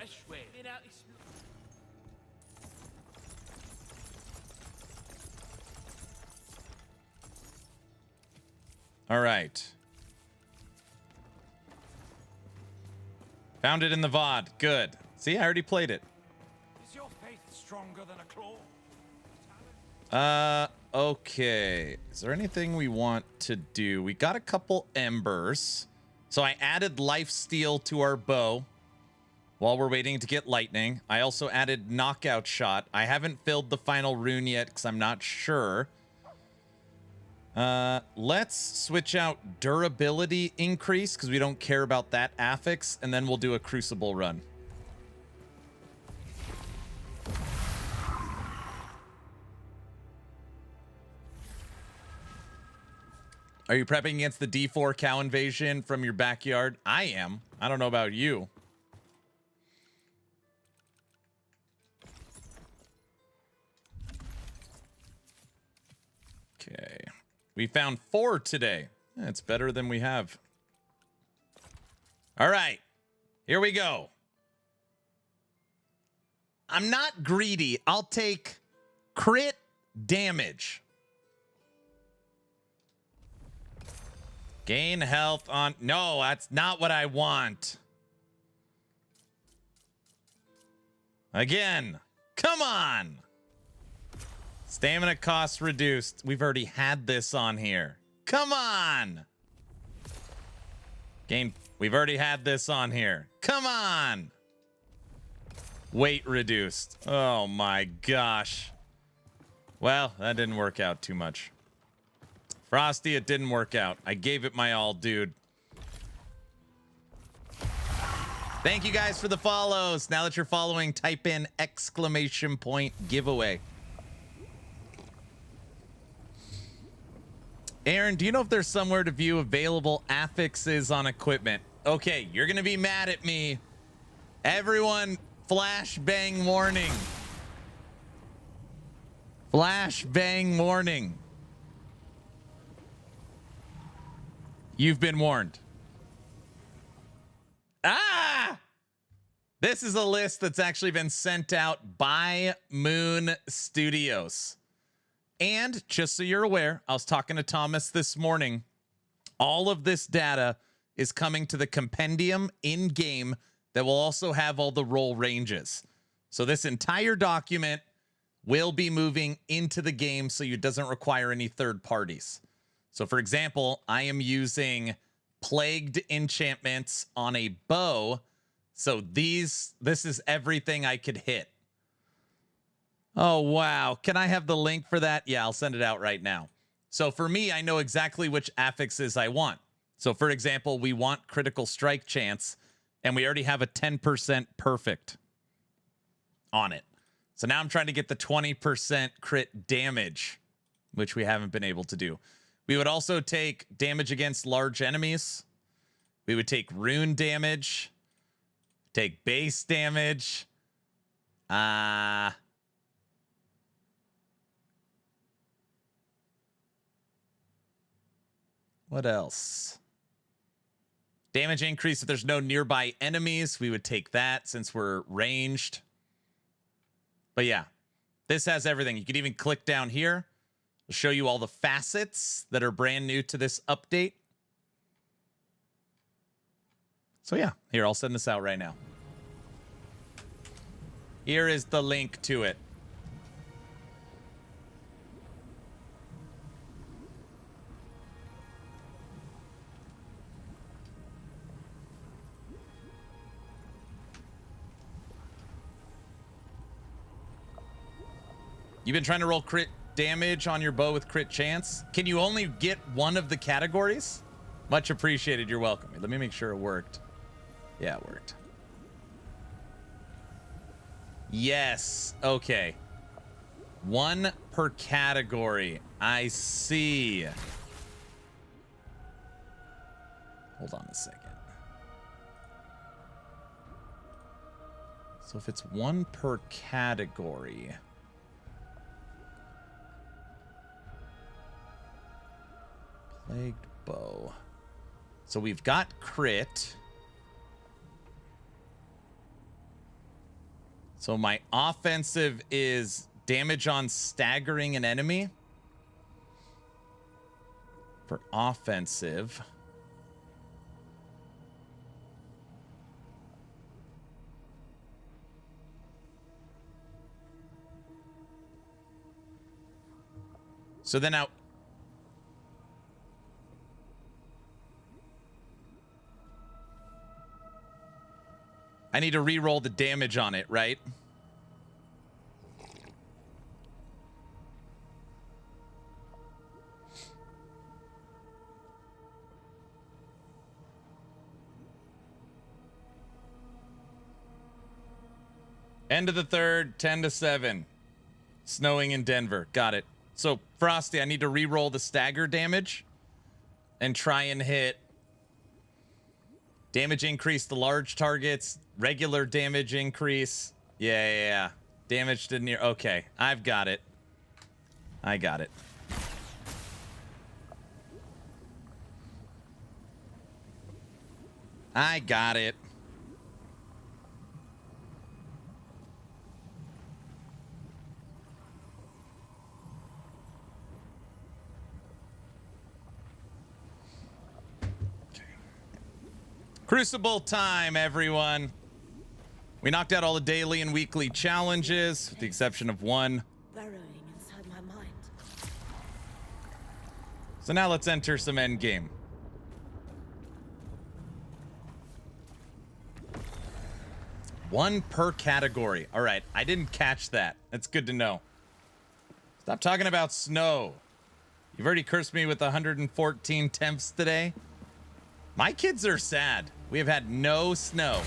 All right. Found it in the VOD. Good. See, I already played it. Is your faith stronger than a claw? Okay. Is there anything we want to do? We got a couple embers. So I added lifesteal to our bow while we're waiting to get lightning. I also added knockout shot. I haven't filled the final rune yet because I'm not sure. Let's switch out durability increase because we don't care about that affix, and then we'll do a crucible run. Are you prepping against the D4 cow invasion from your backyard? I am. I don't know about you. Okay. We found 4 today. That's better than we have. All right. Here we go. I'm not greedy. I'll take crit damage. Gain health on... No, that's not what I want. Again. Come on. Stamina cost reduced. We've already had this on here. Come on. Gain... We've already had this on here. Come on. Weight reduced. Oh my gosh. Well, that didn't work out too much. Frosty, it didn't work out. I gave it my all, dude. Thank you guys for the follows. Now that you're following, type in !giveaway. Aaron, do you know if there's somewhere to view available affixes on equipment? Okay, you're going to be mad at me. Everyone, flashbang warning. Flashbang warning. You've been warned. Ah! This is a list that's actually been sent out by Moon Studios. And just so you're aware, I was talking to Thomas this morning. All of this data is coming to the compendium in game that will also have all the role ranges. So this entire document will be moving into the game so it doesn't require any third parties. So for example, I am using plagued enchantments on a bow. So this is everything I could hit. Oh, wow. Can I have the link for that? Yeah, I'll send it out right now. So for me, I know exactly which affixes I want. So for example, we want critical strike chance, and we already have a 10% perfect on it. So now I'm trying to get the 20% crit damage, which we haven't been able to do. We would also take damage against large enemies. We would take rune damage, take base damage. What else? Damage increase if there's no nearby enemies. We would take that since we're ranged. But yeah, this has everything. You can even click down here. It'll show you all the facets that are brand new to this update. So yeah, here, I'll send this out right now. Here is the link to it. You've been trying to roll crit damage on your bow with crit chance. Can you only get one of the categories? Much appreciated. You're welcome. Let me make sure it worked. Yeah, it worked. Yes. Okay. One per category. I see. Hold on a second. So if it's one per category... Plagued bow. So we've got crit. So my offensive is damage on staggering an enemy. For offensive. So then now... I need to re-roll the damage on it, right? End of the third, 10-7. Snowing in Denver. Got it. So, Frosty, I need to re-roll the stagger damage and try and hit damage increase to large targets, regular damage increase. Yeah. Damage to near. Okay, I've got it. I got it. I got it. Crucible time, everyone. We knocked out all the daily and weekly challenges, with the exception of one. Burrowing inside my mind. So now let's enter some endgame. One per category. All right, I didn't catch that. That's good to know. Stop talking about snow. You've already cursed me with 114 temps today. My kids are sad. We have had no snow.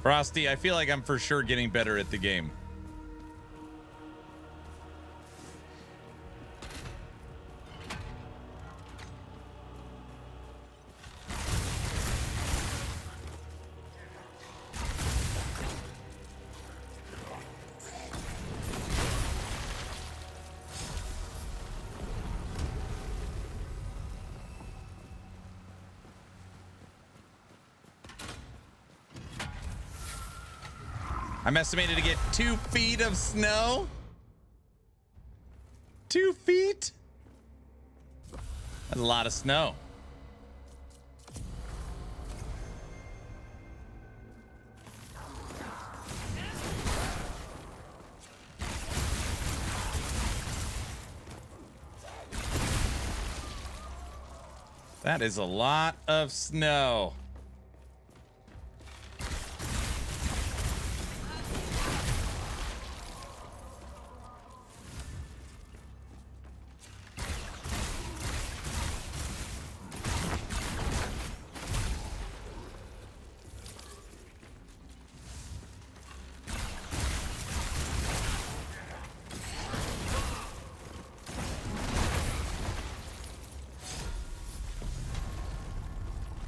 Frosty, I feel like I'm for sure getting better at the game. I'm estimated to get 2 feet of snow. 2 feet? That's a lot of snow. That is a lot of snow.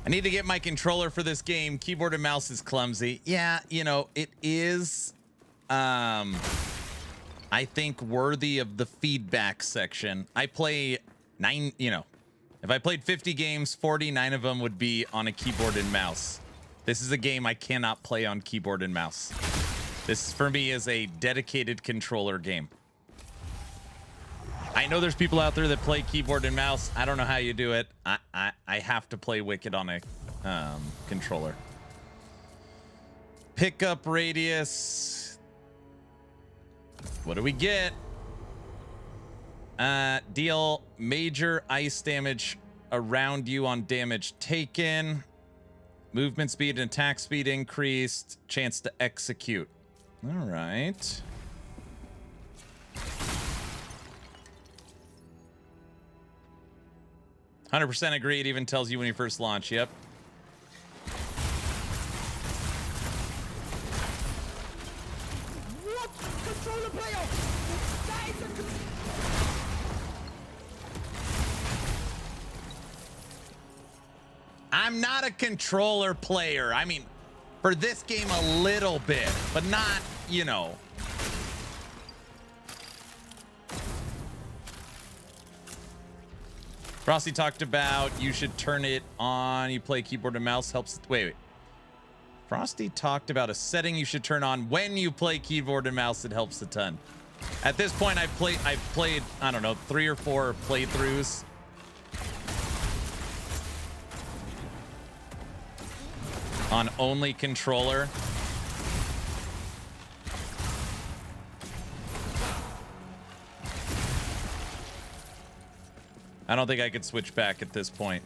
I need to get my controller for this game. Keyboard and mouse is clumsy. Yeah, you know, it is, I think, worthy of the feedback section. I play if I played 50 games, 49 of them would be on a keyboard and mouse. This is a game I cannot play on keyboard and mouse. This, for me, is a dedicated controller game. I know there's people out there that play keyboard and mouse. I don't know how you do it. I have to play Wicked on a controller. Pickup radius. What do we get? Deal major ice damage around you on damage taken. Movement speed and attack speed increased. Chance to execute. All right. %, agree. It even tells you when you first launch. Yep. What? Controller player! That is a I'm not a controller player. I mean, for this game a little bit, but not, you know. Frosty talked about you should turn it on. You play keyboard and mouse helps. Wait. Frosty talked about a setting you should turn on when you play keyboard and mouse. It helps a ton. At this point, I've played, I don't know, 3 or 4 playthroughs. On only controller. I don't think I could switch back at this point.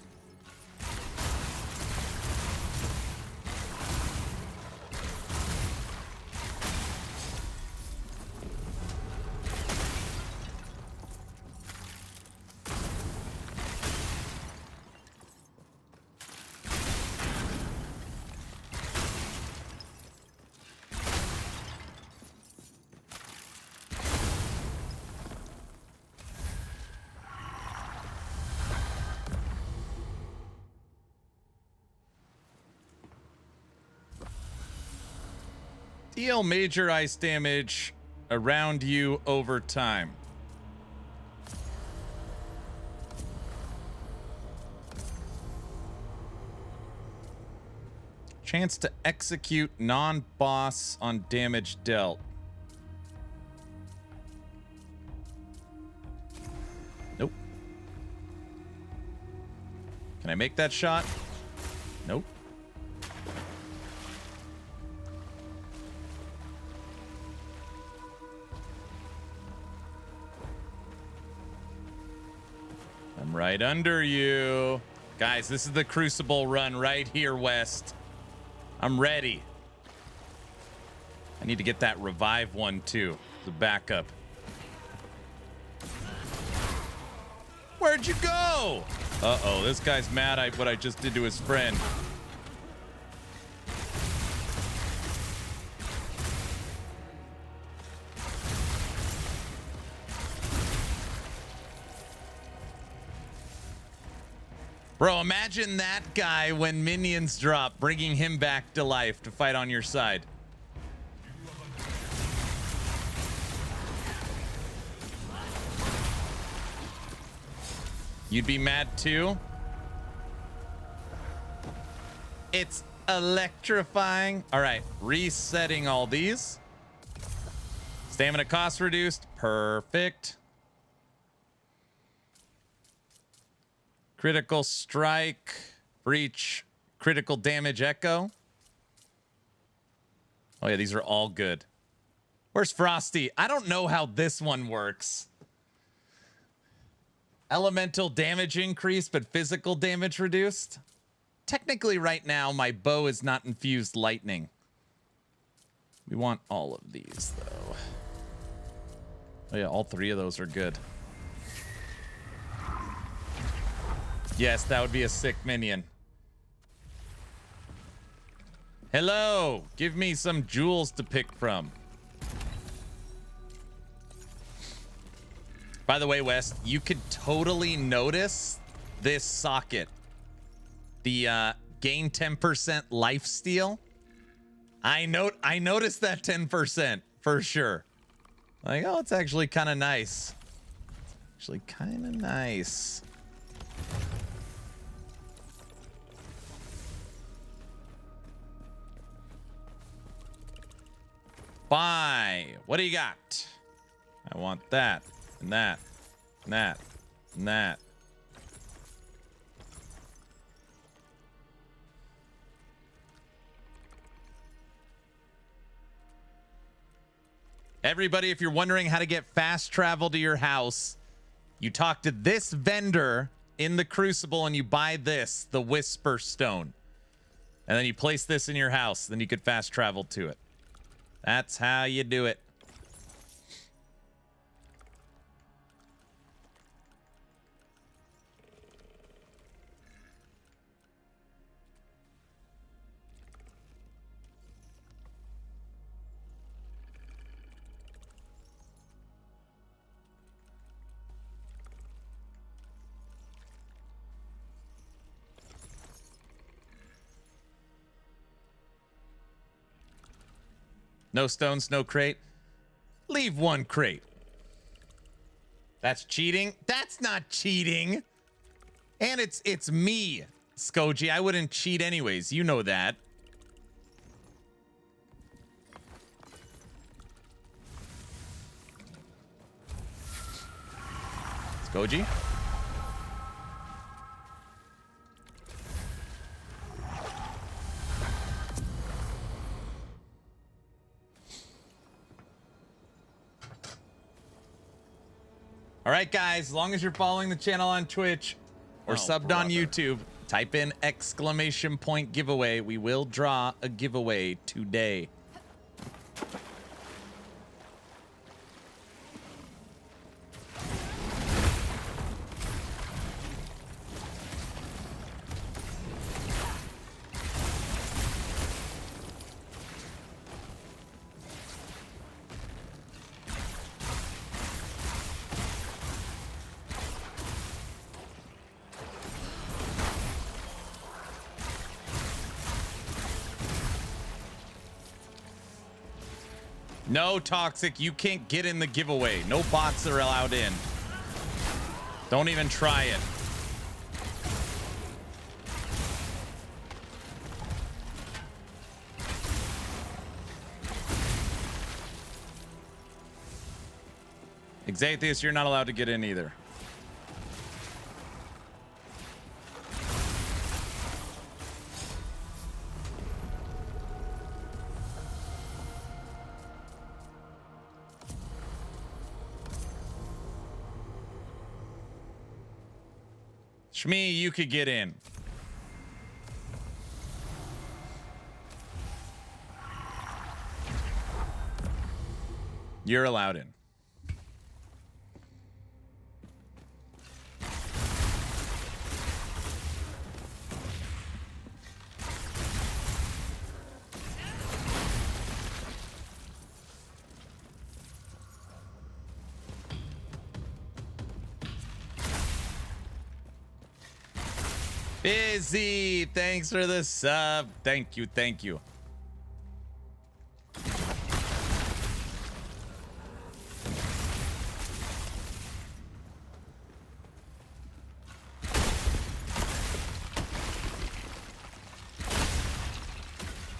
Deal major ice damage around you over time. Chance to execute non-boss on damage dealt. Nope. Can I make that shot? Nope. I'm right under you. Guys, this is the Crucible run right here, West. I'm ready. I need to get that revive one, too. The backup. Where'd you go? Uh-oh, this guy's mad at what I just did to his friend. Bro, imagine that guy when minions drop, bringing him back to life to fight on your side. You'd be mad too? It's electrifying. All right, resetting all these. Stamina cost reduced. Perfect. Critical strike, breach, critical damage echo. Oh yeah, these are all good. Where's Frosty? I don't know how this one works. Elemental damage increase, but physical damage reduced. Technically right now, my bow is not infused lightning. We want all of these though. Oh yeah, all 3 of those are good. Yes, that would be a sick minion. Hello, give me some jewels to pick from. By the way, West, you could totally notice this socket. The gain 10% life steal. I noticed that 10% for sure. Like, oh, it's actually kind of nice. Actually kind of nice. Buy. What do you got? I want that, and that, and that, and that. Everybody, if you're wondering how to get fast travel to your house, you talk to this vendor in the Crucible and you buy this, the Whisper Stone. And then you place this in your house, then you could fast travel to it. That's how you do it. No stones, no crate. Leave 1 crate. That's cheating? That's not cheating. And it's me, Skoji. I wouldn't cheat anyways. You know that. Skoji? All right, guys, as long as you're following the channel on Twitch or subbed on YouTube, type in !giveaway. We will draw a giveaway today. No, Toxic, you can't get in the giveaway. No bots are allowed in. Don't even try it. Exatheus, you're not allowed to get in either. Shmi, you could get in. You're allowed in. Busy, thanks for the sub. Thank you, thank you.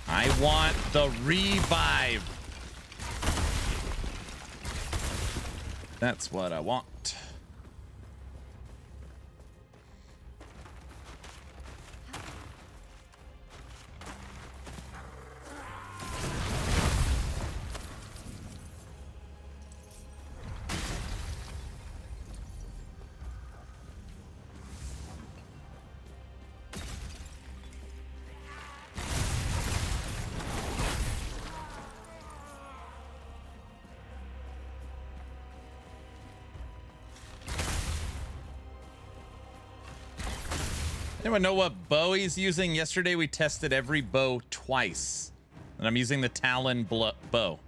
I want the revive. That's what I want. Anyone know what bow he's using? Yesterday we tested every bow twice, and I'm using the Talon bow.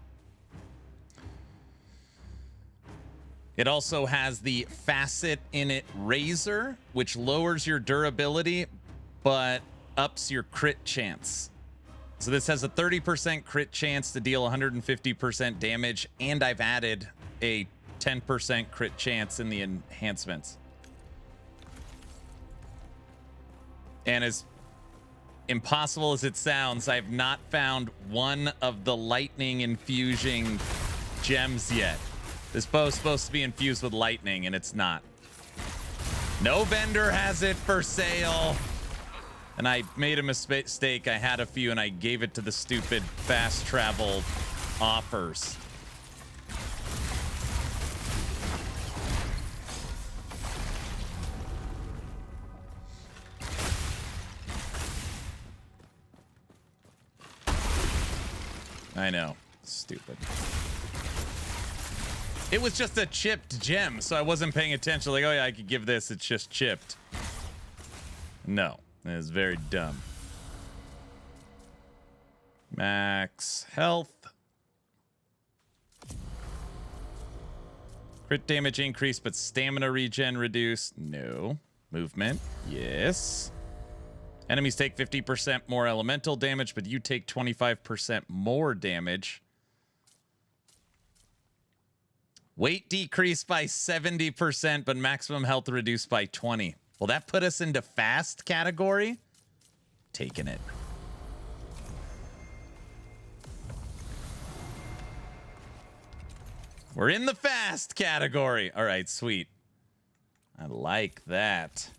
It also has the facet in it razor, which lowers your durability, but ups your crit chance. So this has a 30% crit chance to deal 150% damage, and I've added a 10% crit chance in the enhancements. And as impossible as it sounds, I've not found one of the lightning infusing gems yet. This bow is supposed to be infused with lightning, and it's not. No vendor has it for sale. And I made a mistake. I had a few, and I gave it to the stupid fast travel offers. I know. Stupid. It was just a chipped gem, so I wasn't paying attention. Like, oh yeah, I could give this. It's just chipped. No. It is very dumb. Max health. Crit damage increase, but stamina regen reduced. No. Movement. Yes. Enemies take 50% more elemental damage, but you take 25% more damage. Weight decreased by 70%, but maximum health reduced by 20. Will that put us into fast category? Taking it. We're in the fast category. All right, sweet. I like that.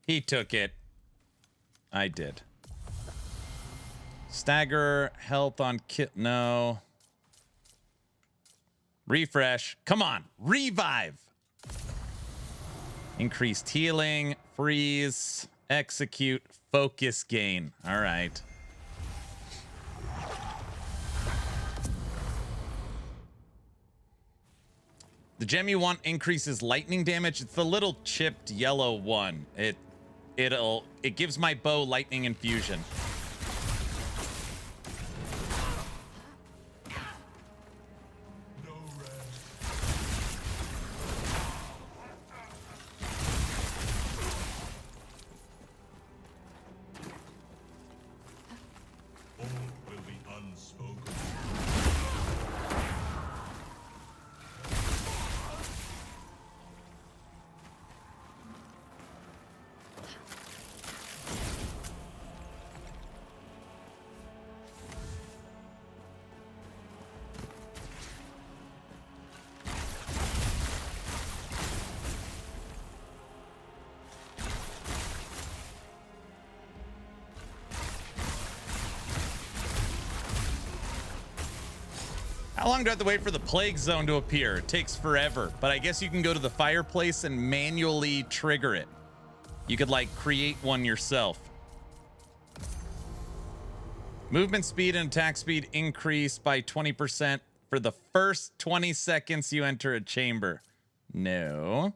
He took it. I did. Stagger, health on kit. No. Refresh. Come on. Revive. Increased healing. Freeze. Execute. Focus gain. All right. The gem you want increases lightning damage. It's the little chipped yellow one. It gives my bow lightning infusion. How long do I have to wait for the plague zone to appear? It takes forever, but I guess you can go to the fireplace and manually trigger it. You could like create one yourself. Movement speed and attack speed increase by 20% for the first 20 seconds you enter a chamber. No.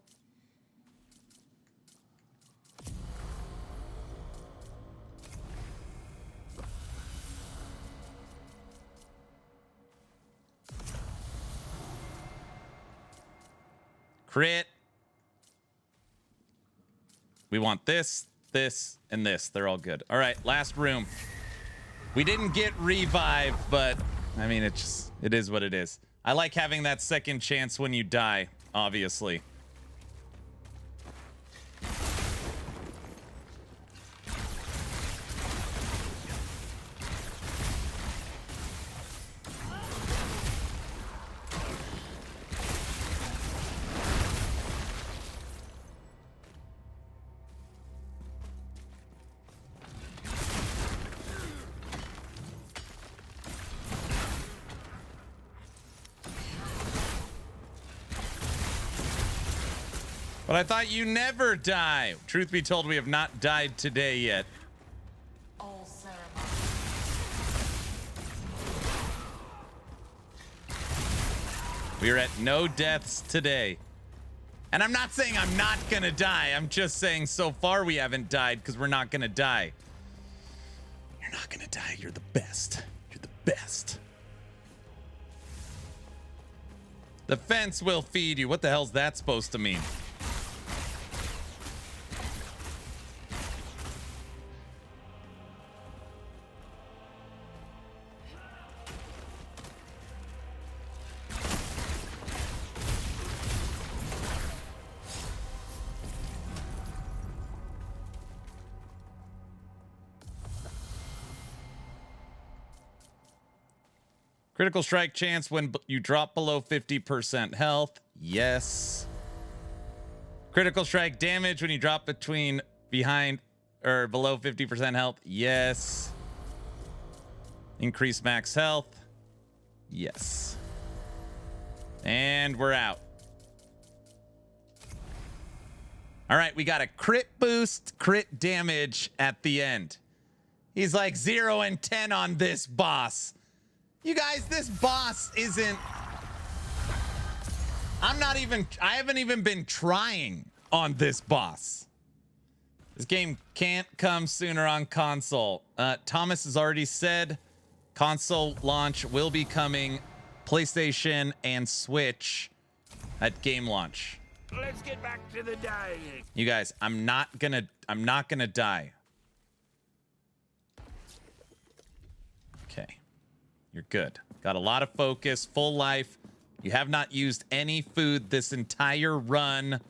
Crit. We want this, this, and this. They're all good. All right, last room. We didn't get revive, but I mean, it is what it is. I like having that second chance when you die, obviously. But I thought you never die. Truth be told, we have not died today yet. All ceremony. We are at no deaths today. And I'm not saying I'm not gonna die. I'm just saying so far we haven't died because we're not gonna die. You're not gonna die. You're the best. You're the best. The fence will feed you. What the hell's that supposed to mean? Critical strike chance when you drop below 50% health. Yes. Critical strike damage when you drop behind or below 50% health. Yes. Increase max health. Yes. And we're out. All right, we got a crit boost, crit damage at the end. He's like 0 and 10 on this boss. You guys, this boss isn't... I haven't even been trying on this boss. This game can't come sooner on console. Thomas has already said console launch will be coming PlayStation and Switch at game launch. Let's get back to the dying. You guys, I'm not gonna die. Okay. You're good. Got a lot of focus, full life. You have not used any food this entire run.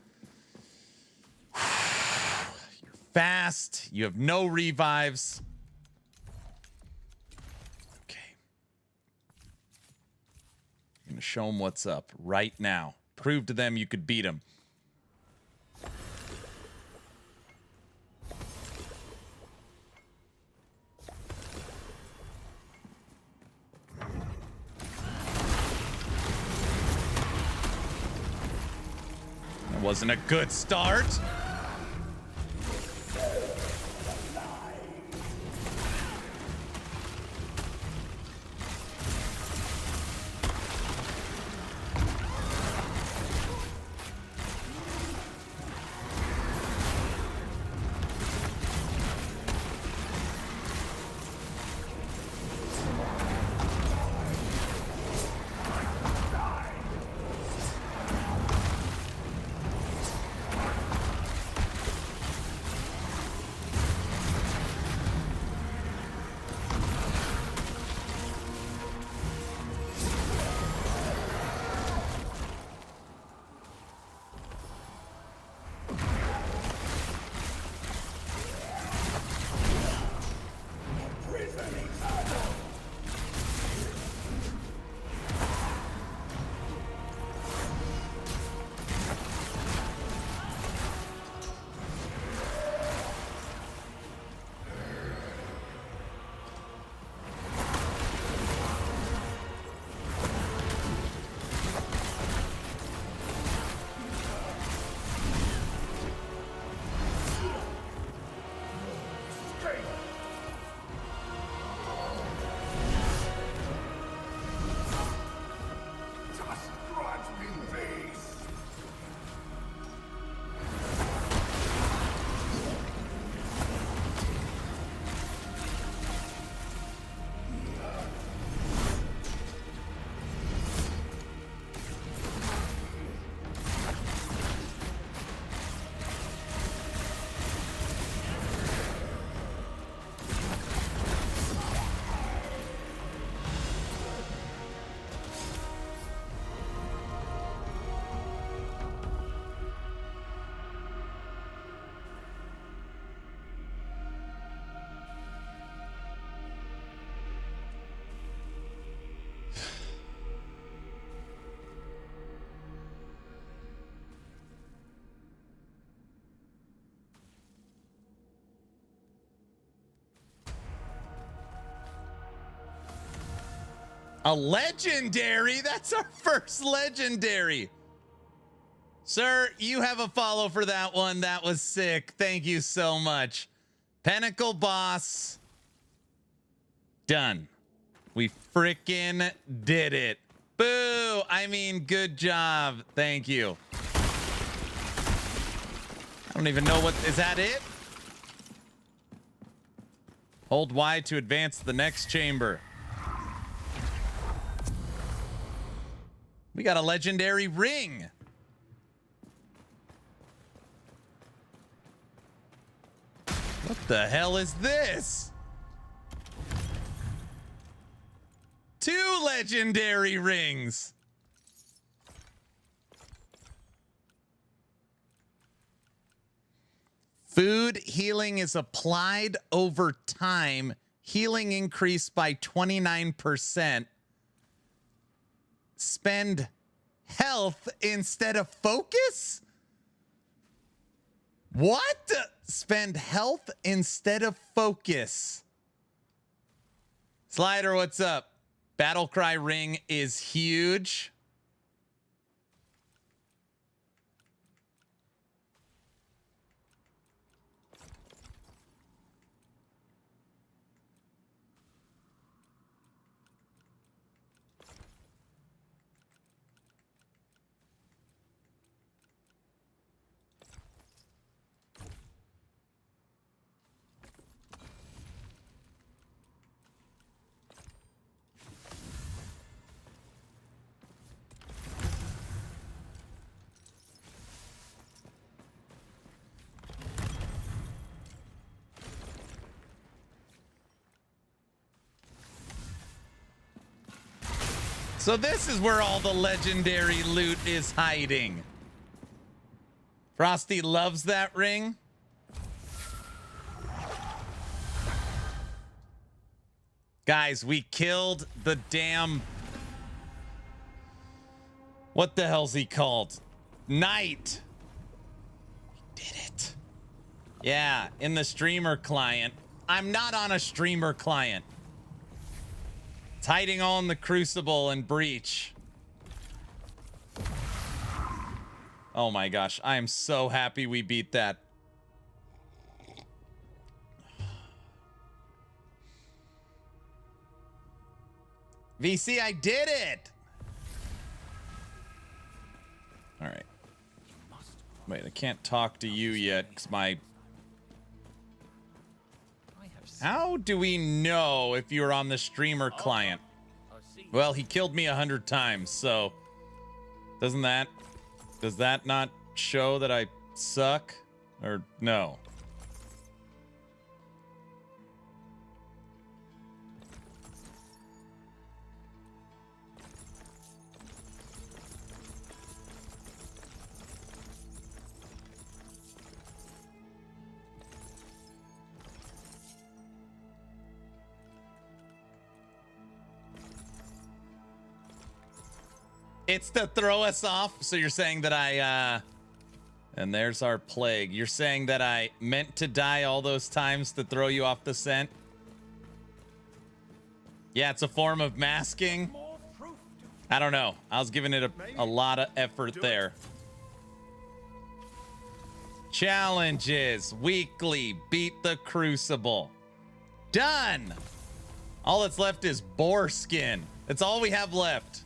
fast. You have no revives. Okay. I'm going to show them what's up right now. Prove to them you could beat them. That wasn't a good start. A legendary? That's our first legendary. Sir, you have a follow for that one. That was sick. Thank you so much. Pinnacle boss. Done. We freaking did it. Boo. I mean, good job. Thank you. I don't even know what... Is that it? Hold Y to advance to the next chamber. We got a legendary ring. What the hell is this? 2 legendary rings. Food healing is applied over time. Healing increased by 29%. Spend health instead of focus? What? Spend health instead of focus. Slider, what's up? Battlecry ring is huge. So this is where all the legendary loot is hiding. Frosty loves that ring. Guys, we killed the damn... What the hell's he called? Knight. We did it. Yeah, in the streamer client. I'm not on a streamer client. It's hiding on the Crucible and Breach. Oh my gosh, I am so happy we beat that. VC, I did it! All right. Wait, I can't talk to you yet because my... How do we know if you're on the streamer client? Well, he killed me 100 times, so... Does that not show that I suck? Or no? It's to throw us off. So you're saying that and there's our plague. You're saying that I meant to die all those times to throw you off the scent? Yeah, it's a form of masking. I don't know. I was giving it a lot of effort there. Challenges. Weekly. Beat the Crucible. Done. All that's left is boar skin. That's all we have left.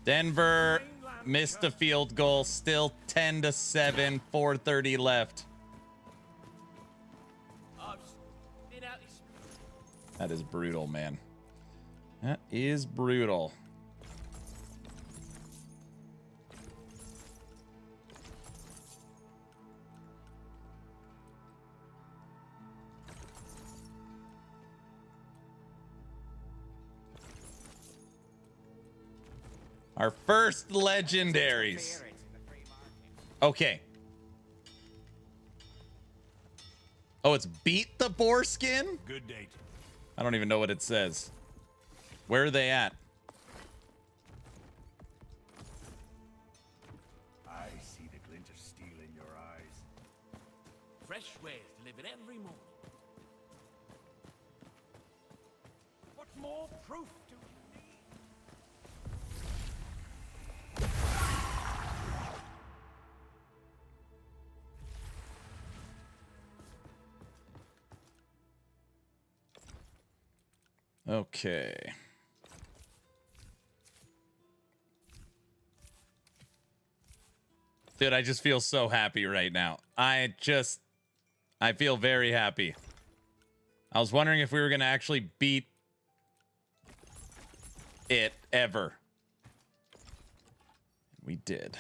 Denver missed a field goal. Still 10-7. 4:30 left. That is brutal, man. That is brutal. Our first legendaries. Okay. Oh, it's beat the boar skin? Good date. I don't even know what it says. Where are they at? I see the glint of steel in your eyes. Fresh ways delivered every morning. What more proof do you need? Okay. Dude, I just feel so happy right now. I feel very happy. I was wondering if we were going to actually beat it ever. We did.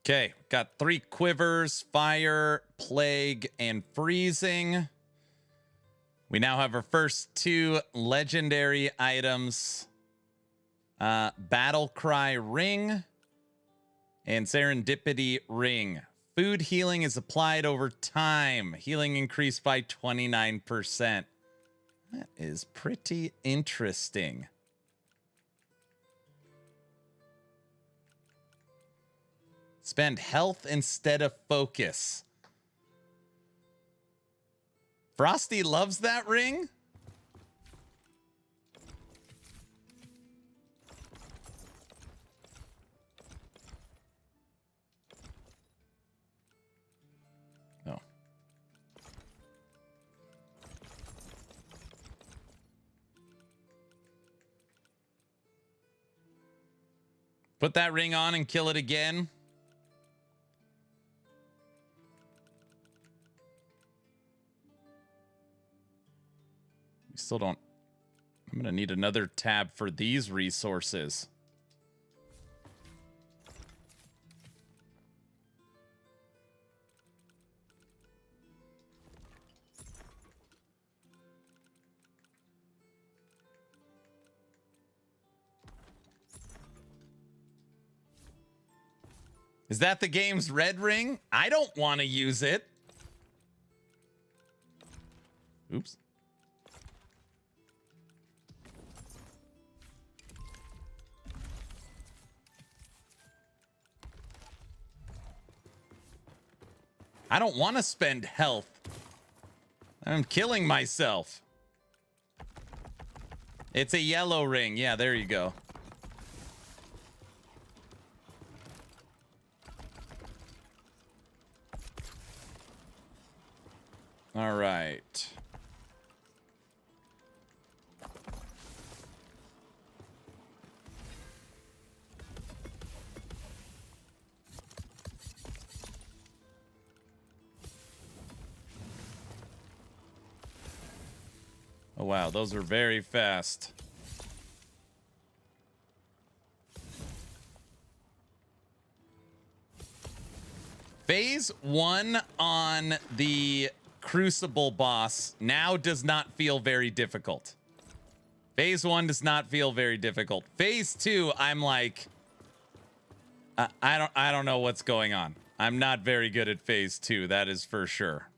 Okay, got 3 quivers, fire, plague, and freezing. We now have our first 2 legendary items. Battle Cry Ring and Serendipity Ring. Food healing is applied over time. Healing increased by 29%. That is pretty interesting. Spend health instead of focus. Frosty loves that ring? Oh. Put that ring on and kill it again. Still don't. I'm gonna need another tab for these resources. Is that the game's red ring? I don't want to use it. Oops. I don't want to spend health. I'm killing myself. It's a yellow ring. Yeah, there you go. All right. Oh, wow. Those are very fast. Phase 1 on the Crucible boss now does not feel very difficult. Phase 1 does not feel very difficult. Phase 2, I'm like, I don't know what's going on. I'm not very good at phase 2, that is for sure.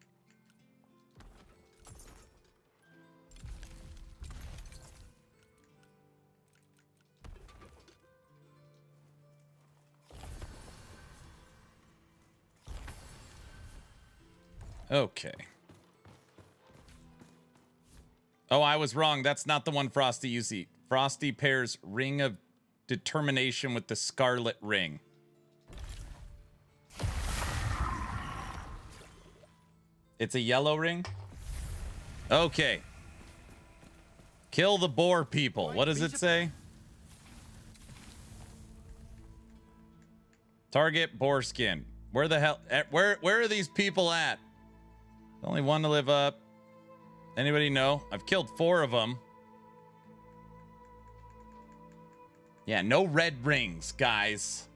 Okay. Oh, I was wrong. That's not the one Frosty you see. Frosty pairs Ring of Determination with the Scarlet Ring. It's a yellow ring? Okay. Kill the boar people. What does it say? Target boar skin. Where the hell? Where are these people at? Only one to live up. Anybody know? I've killed 4 of them. Yeah, no red rings, guys.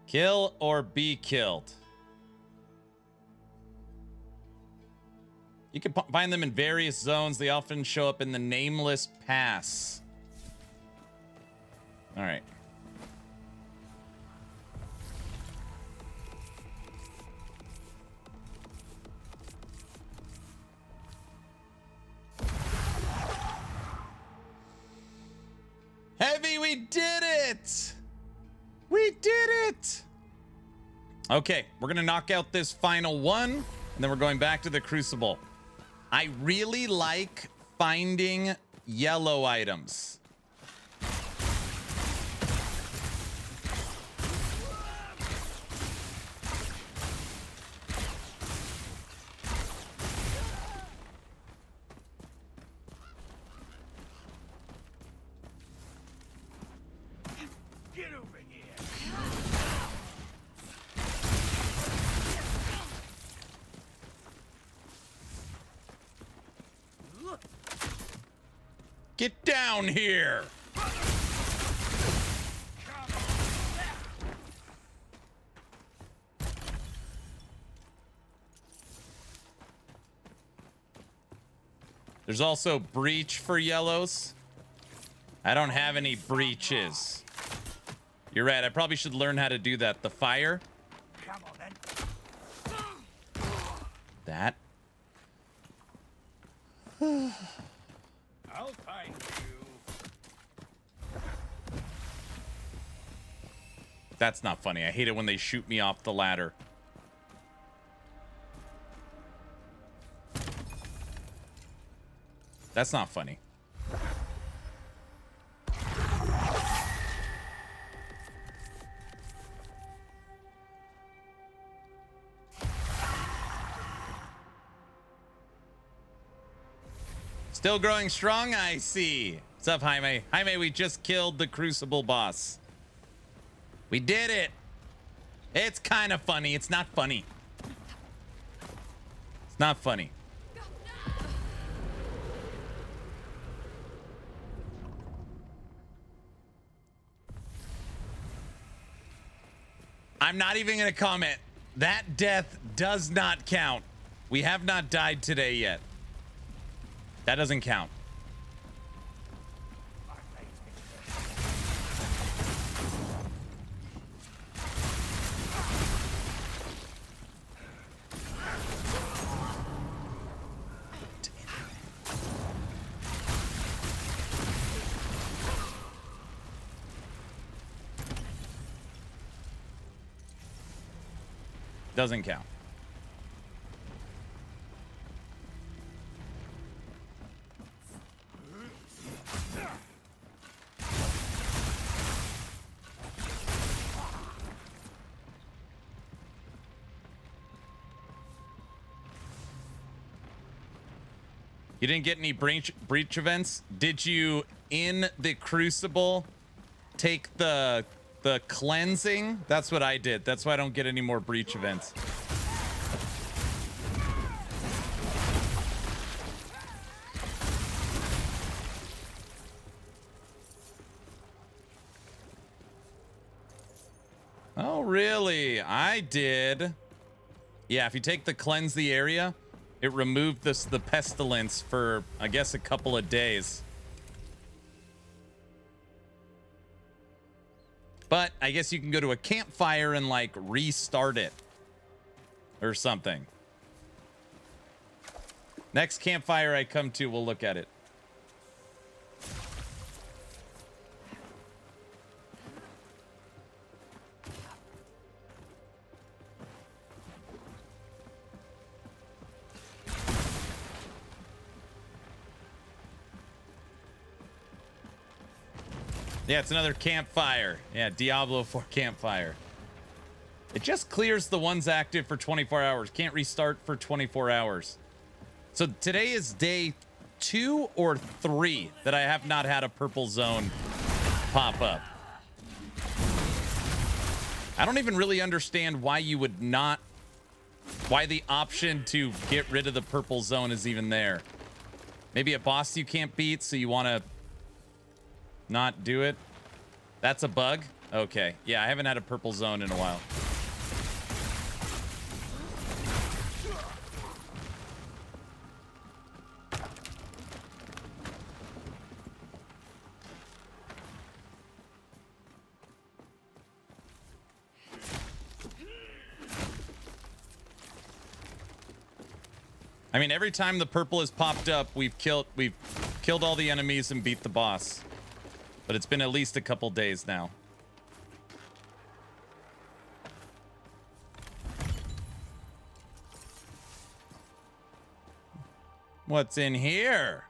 Kill or be killed. You can find them in various zones. They often show up in the Nameless Pass. All right. Heavy, we did it! We did it! Okay, we're gonna knock out this final one, and then we're going back to the Crucible. I really like finding yellow items. Get over here. Get down here! There's also breach for yellows. I don't have any breaches. You're right, I probably should learn how to do that. The fire. Come on then. That. I'll find you. That's not funny. I hate it when they shoot me off the ladder. That's not funny. Still growing strong, I see. What's up, Jaime? Jaime, we just killed the Crucible boss. We did it. It's kind of funny. It's not funny. It's not funny. I'm not even going to comment. That death does not count. We have not died today yet. That doesn't count. Doesn't count. You didn't get any breach events? Did you, in the Crucible, take the cleansing? That's what I did. That's why I don't get any more breach events. Oh, really? I did. Yeah, if you take the cleanse the area, it removed the pestilence for, I guess, a couple of days. But I guess you can go to a campfire and, like, restart it. Or something. Next campfire I come to, we'll look at it. Yeah, it's another campfire. Yeah, Diablo 4 campfire. It just clears the ones active for 24 hours. Can't restart for 24 hours. So today is day 2 or 3 that I have not had a purple zone pop up. I don't even really understand why you would not... Why the option to get rid of the purple zone is even there. Maybe a boss you can't beat, so you want to... not do it. That's a bug? Okay. Yeah, I haven't had a purple zone in a while. I mean, every time the purple has popped up, we've killed all the enemies and beat the boss. But it's been at least a couple days now. What's in here?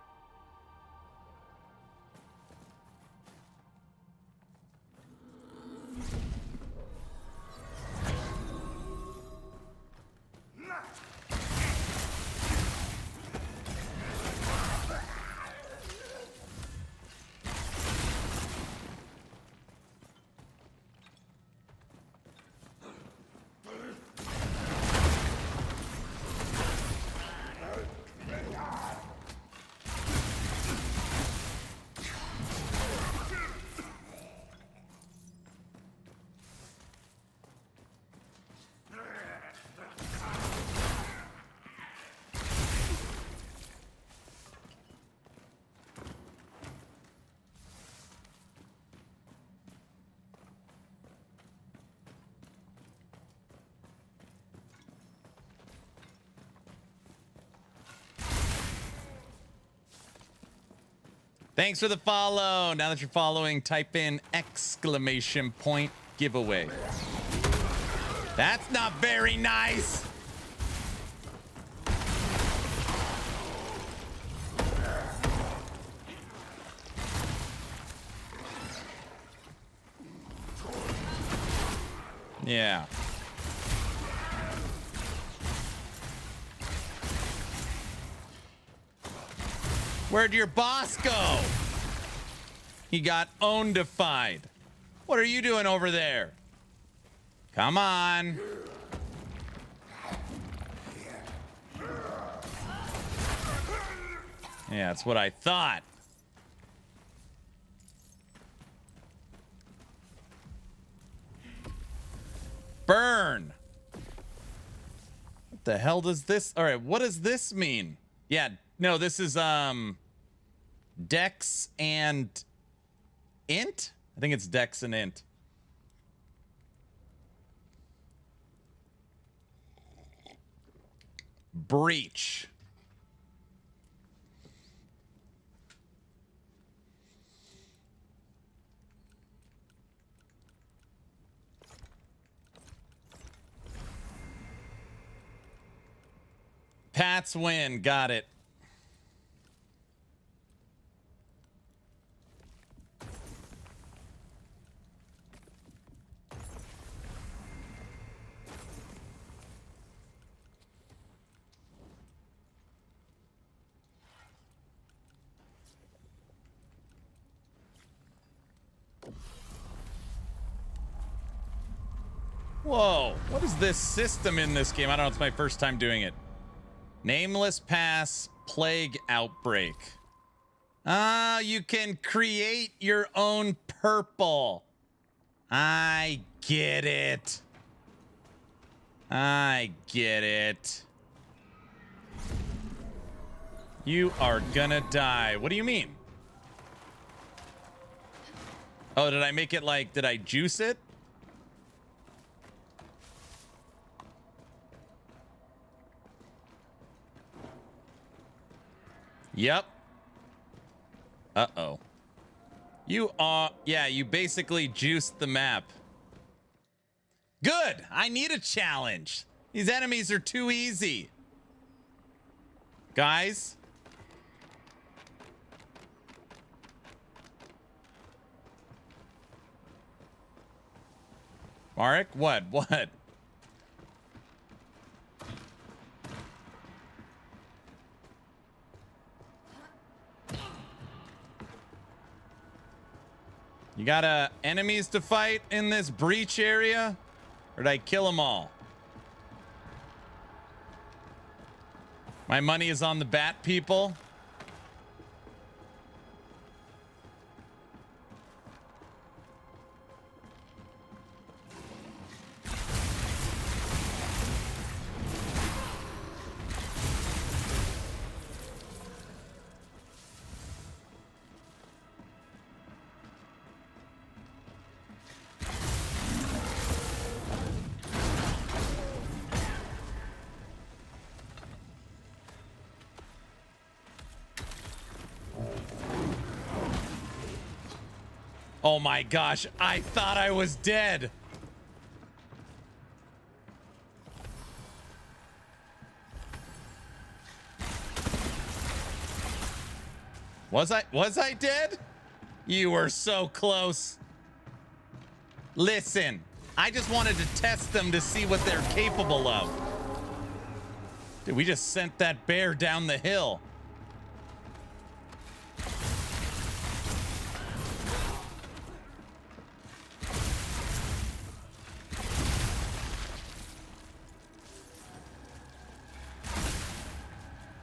Thanks for the follow. Now that you're following, type in !giveaway. That's not very nice. Yeah. Where'd your boss go? He got own-defied. What are you doing over there? Come on. Yeah, that's what I thought. Burn. What the hell does this? All right, what does this mean? Yeah, no, this is Dex and Int? I think it's Dex and Int. Breach. Pats win. Got it. Whoa, what is this system in this game? I don't know, it's my first time doing it. Nameless Pass Plague Outbreak. Ah, you can create your own purple. I get it. I get it. You are gonna die. What do you mean? Oh, did I make it like, did I juice it? Yep. Uh-oh. You are, yeah, you basically juiced the map. Good. I need a challenge. These enemies are too easy. Guys. Marek, what? What? You got enemies to fight in this breach area? Or did I kill them all? My money is on the bat people. Oh my gosh, I thought I was dead. Was I dead? You were so close. Listen, I just wanted to test them to see what they're capable of. Dude, we just sent that bear down the hill.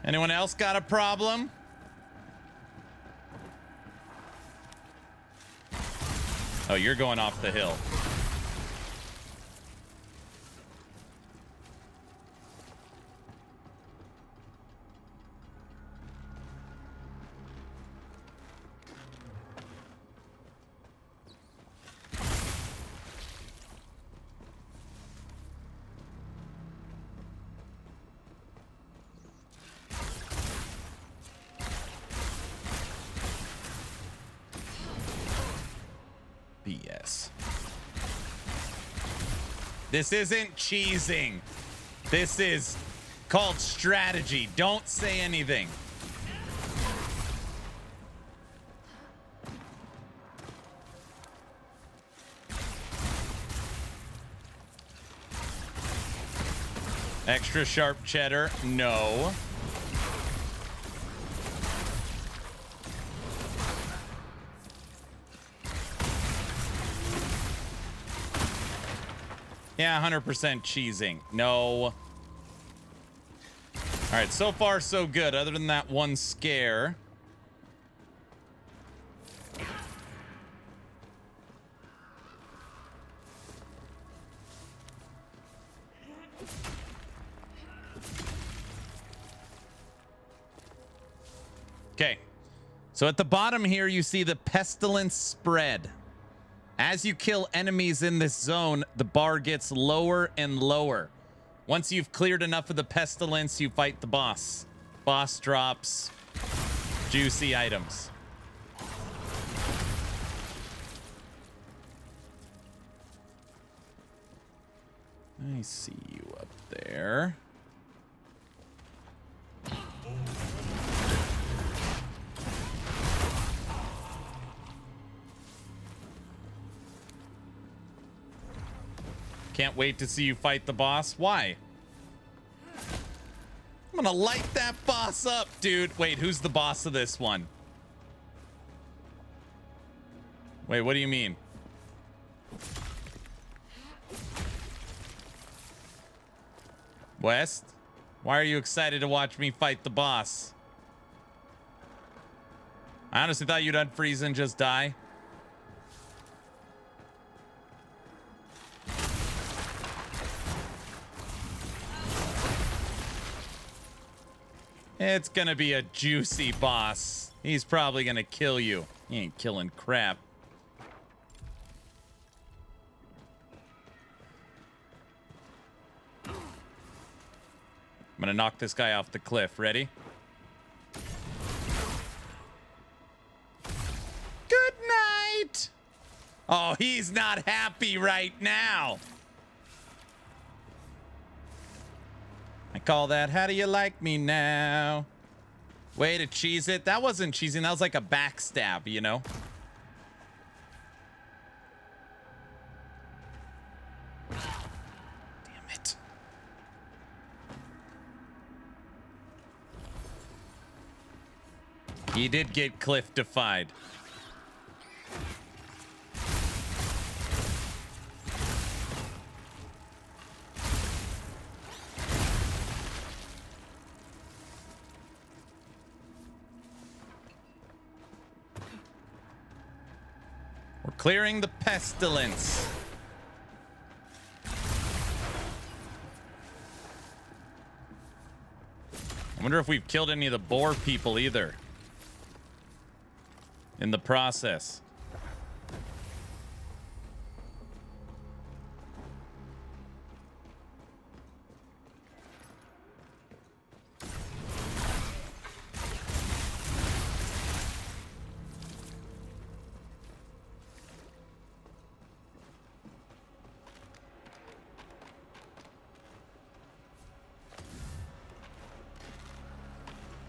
Anyone else got a problem? Oh, you're going off the hill. BS. This isn't cheesing. This is called strategy. Don't say anything. Extra sharp cheddar. No. Yeah, 100% cheesing. No. All right, so far so good, other than that one scare. Okay, so at the bottom here, you see the pestilence spread. As you kill enemies in this zone, the bar gets lower and lower. Once you've cleared enough of the pestilence, you fight the boss. Boss drops juicy items. I see you up there. Can't wait to see you fight the boss. Why? I'm gonna light that boss up, dude. Wait, who's the boss of this one? Wait, what do you mean? West? Why are you excited to watch me fight the boss? I honestly thought you'd unfreeze and just die. It's gonna be a juicy boss. He's probably gonna kill you. He ain't killing crap. I'm gonna knock this guy off the cliff. Ready? Good night. Oh, he's not happy right now. I call that, how do you like me now? Way to cheese it. That wasn't cheesing. That was like a backstab, you know? Damn it. He did get cliff defied. We're clearing the pestilence. I wonder if we've killed any of the boar people either in the process.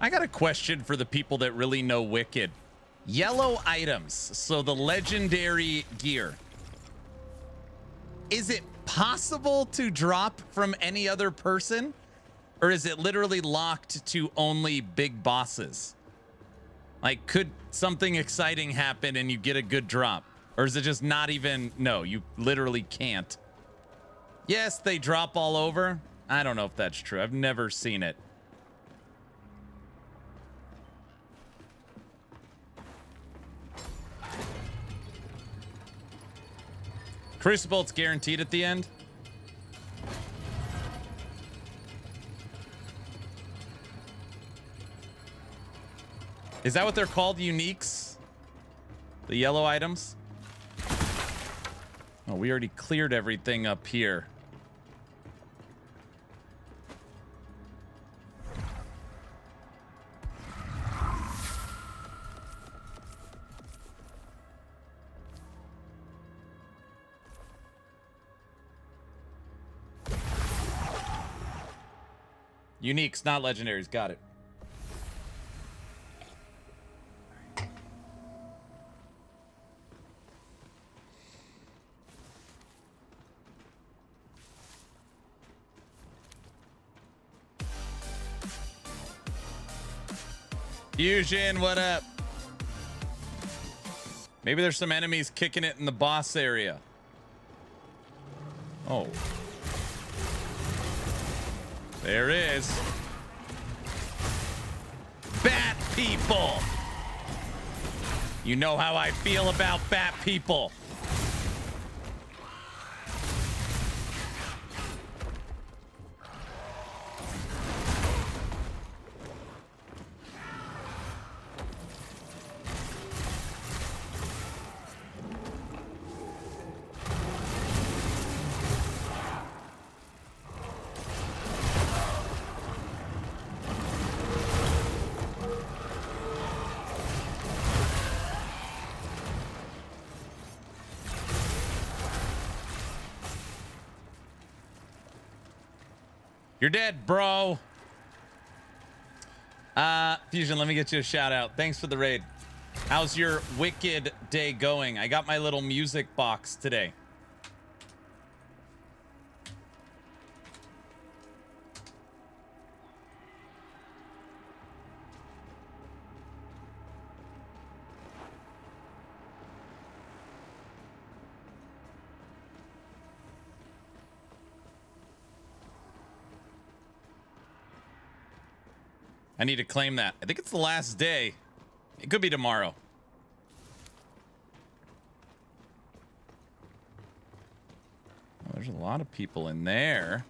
I got a question for the people that really know Wicked. Yellow items, so the legendary gear. Is it possible to drop from any other person? Or is it literally locked to only big bosses? Like, could something exciting happen and you get a good drop? Or is it just not even... No, you literally can't. Yes, they drop all over. I don't know if that's true. I've never seen it. Crucible, it's guaranteed at the end. Is that what they're called? Uniques? The yellow items? Oh, we already cleared everything up here. Uniques, not legendaries. Got it. Fusion, what up? Maybe there's some enemies kicking it in the boss area. Oh. There is. Bat people. You know how I feel about bat people. You're dead, bro. Fusion, let me get you a shout out. Thanks for the raid. How's your Wicked day going? I got my little music box today. I need to claim that. I think it's the last day. It could be tomorrow. Oh, there's a lot of people in there.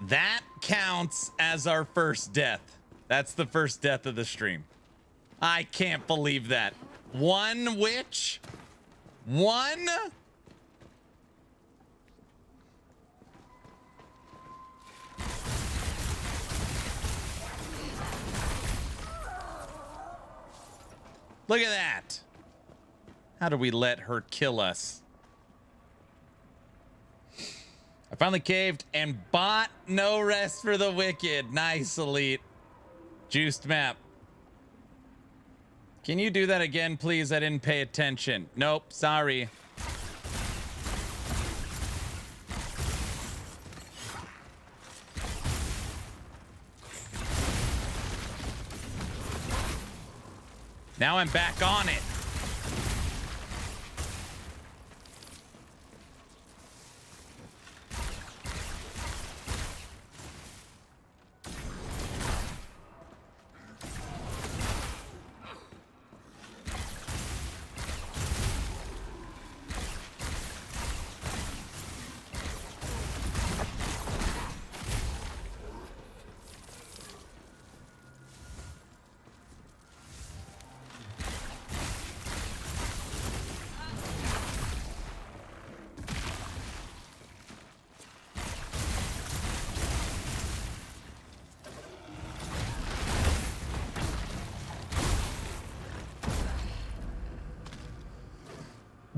That counts as our first death. That's the first death of the stream. I can't believe that. One witch? One? Look at that. How do we let her kill us? I finally caved and bought No Rest for the Wicked. Nice, Elite. Juiced map. Can you do that again, please? I didn't pay attention. Nope, sorry. Now I'm back on it.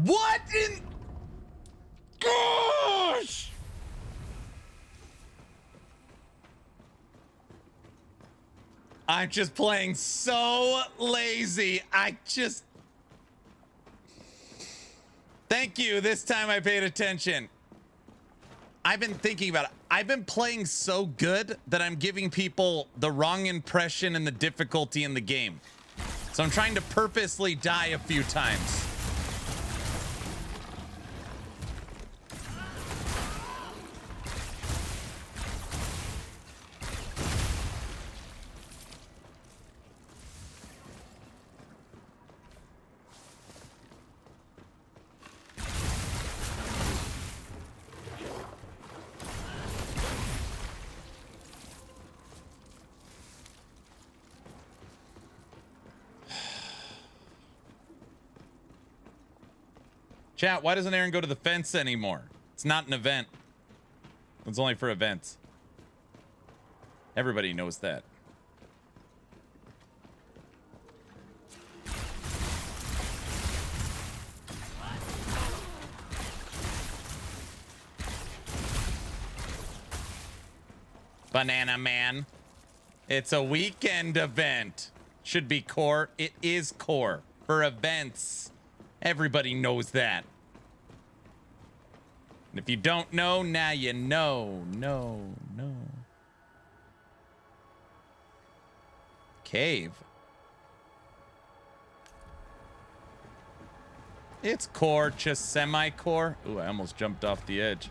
What in... Gosh! I'm just playing so lazy. Thank you. This time I paid attention. I've been thinking about it. I've been playing so good that I'm giving people the wrong impression and the difficulty in the game. So I'm trying to purposely die a few times. Chat, why doesn't Aaron go to the fence anymore? It's not an event. It's only for events. Everybody knows that. Banana Man. It's a weekend event. Should be core. It is core for events. Everybody knows that. And if you don't know, now you know. No. Cave. It's core, just semi-core. Ooh, I almost jumped off the edge.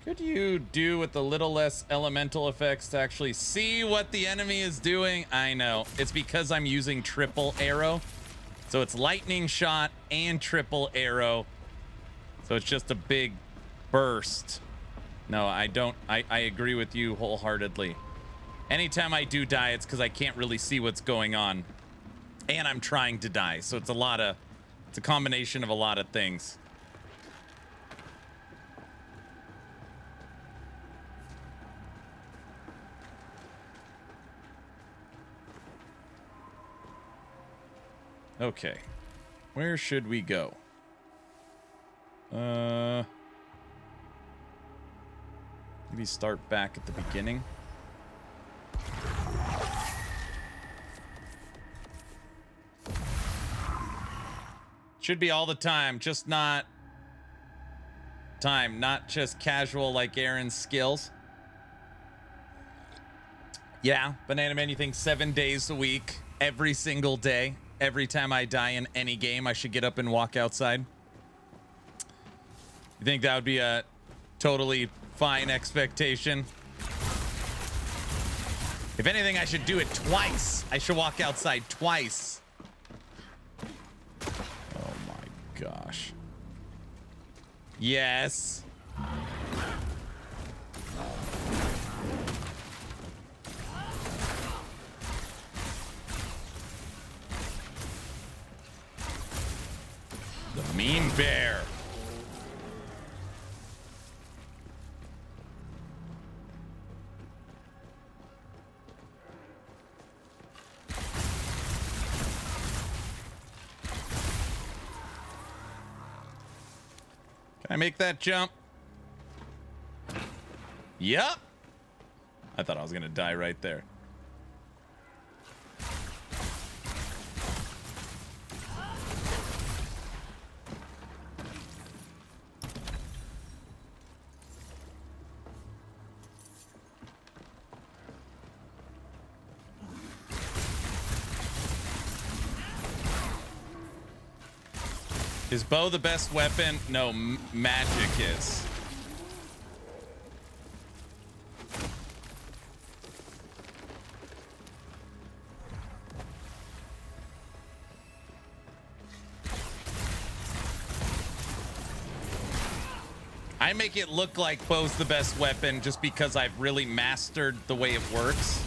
Could you do with a little less elemental effects to actually see what the enemy is doing? I know. It's because I'm using triple arrow. So it's lightning shot and triple arrow. So it's just a big burst. No, I don't. I agree with you wholeheartedly. Anytime I do die, it's because I can't really see what's going on. And I'm trying to die. So it's a combination of a lot of things. Okay, where should we go? Maybe start back at the beginning. Should be all the time, just not time, not just casual like Aaron's skills. Yeah, Banana Man, you think 7 days a week, every single day, every time I die in any game, I should get up and walk outside? You think that would be a totally fine expectation? If anything, I should do it twice. I should walk outside twice. Oh my gosh. Yes. The mean bear. Can I make that jump? Yep. I thought I was gonna die right there. Is bow the best weapon? No, magic is. I make it look like bow's the best weapon just because I've really mastered the way it works.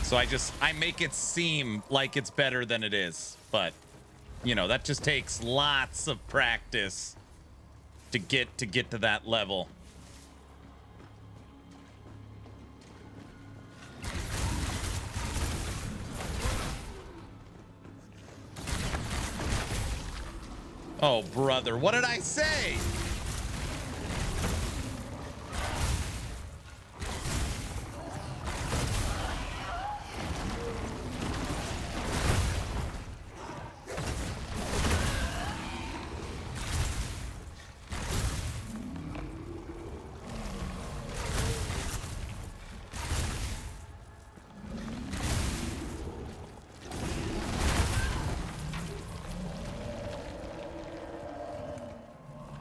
So I make it seem like it's better than it is, but you know, that just takes lots of practice to get to that level. Oh, brother, what did I say?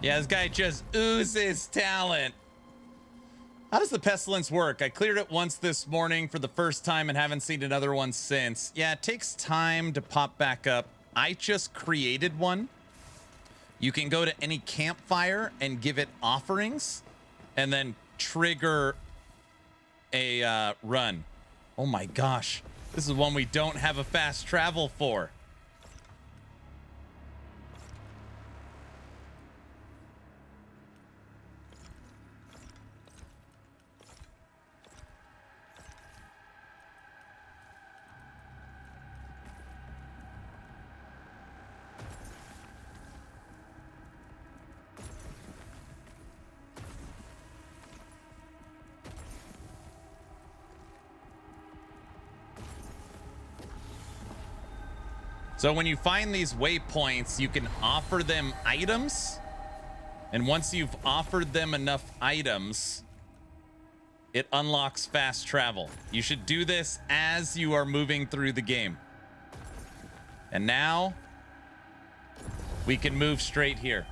Yeah, this guy just oozes talent. How does the pestilence work? I cleared it once this morning for the first time and haven't seen another one since. Yeah, it takes time to pop back up. I just created one. You can go to any campfire and give it offerings and then trigger a run. Oh my gosh. This is one we don't have a fast travel for. So when you find these waypoints, you can offer them items. And once you've offered them enough items, it unlocks fast travel. You should do this as you are moving through the game. And now we can move straight here.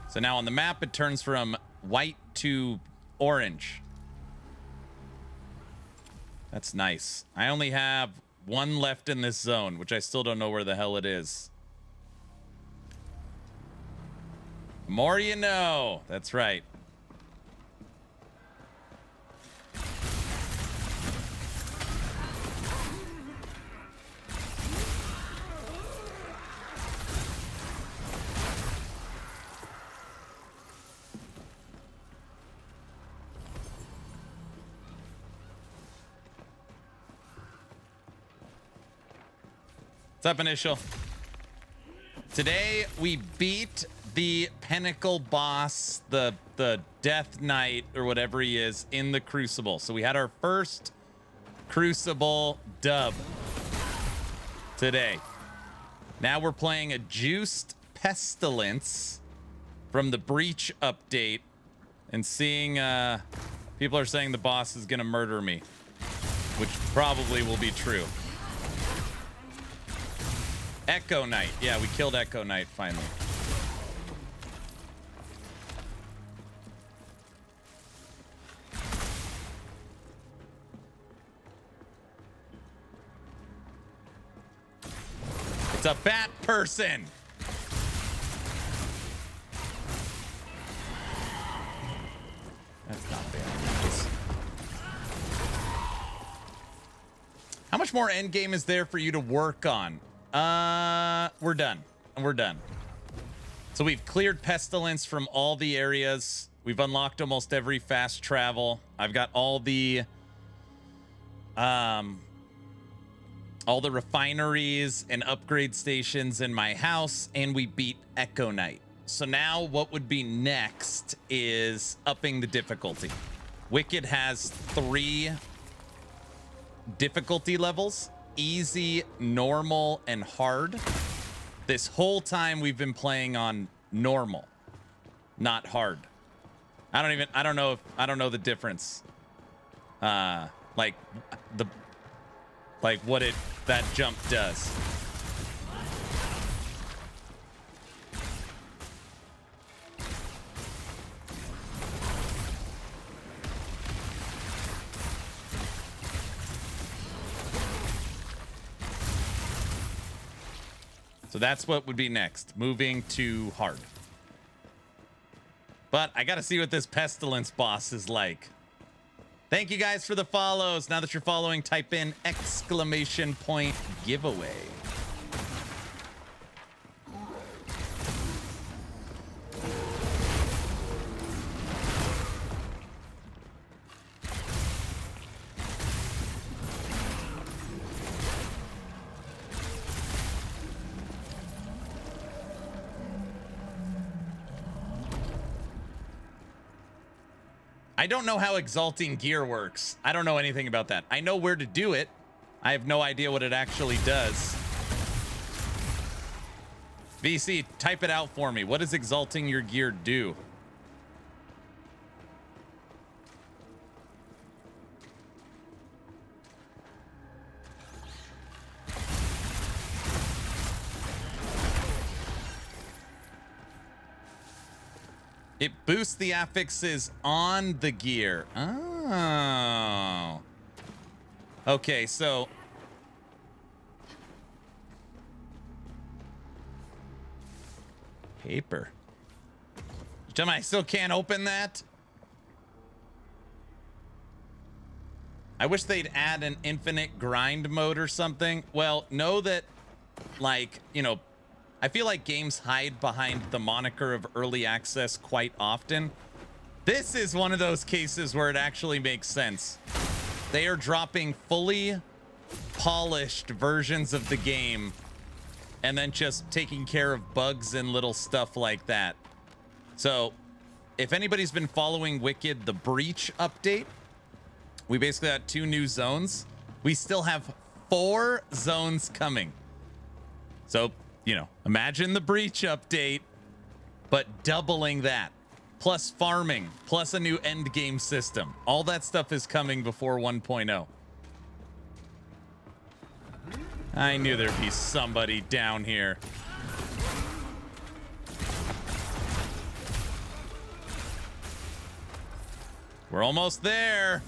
So now on the map, it turns from white to orange. That's nice. I only have one left in this zone, which I still don't know where the hell it is. The more you know. That's right. What's up, Initial? Today we beat the pinnacle boss, the Death Knight or whatever he is in the Crucible. So we had our first Crucible dub today. Now we're playing a juiced Pestilence from the Breach update and seeing people are saying the boss is gonna murder me, which probably will be true. Echo Knight. Yeah, we killed Echo Knight finally. It's a bat person. That's not fair. How much more endgame is there for you to work on? We're done. We're done. So we've cleared Pestilence from all the areas. We've unlocked almost every fast travel. I've got all the refineries and upgrade stations in my house, and we beat Echo Knight. So now what would be next is upping the difficulty. Wicked has 3 difficulty levels: easy, normal, and hard. This whole time we've been playing on normal, not hard. I don't know the difference. Like what that jump does. So that's what would be next, moving to hard. But I gotta see what this Pestilence boss is like. Thank you guys for the follows. Now that you're following, type in !giveaway. I don't know how exalting gear works. I don't know anything about that. I know where to do it. I have no idea what it actually does. VC, type it out for me. What does exalting your gear do? It boosts the affixes on the gear. Oh. Okay, so paper. Tell me I still can't open that? I wish they'd add an infinite grind mode or something. Well, know that, like, you know, I feel like games hide behind the moniker of early access quite often. This is one of those cases where it actually makes sense. They are dropping fully polished versions of the game and then just taking care of bugs and little stuff like that. So if anybody's been following Wicked, the Breach update, we basically got 2 new zones. We still have 4 zones coming. So, you know, imagine the Breach update, but doubling that, plus farming, plus a new end game system. All that stuff is coming before 1.0. I knew there'd be somebody down here. We're almost there.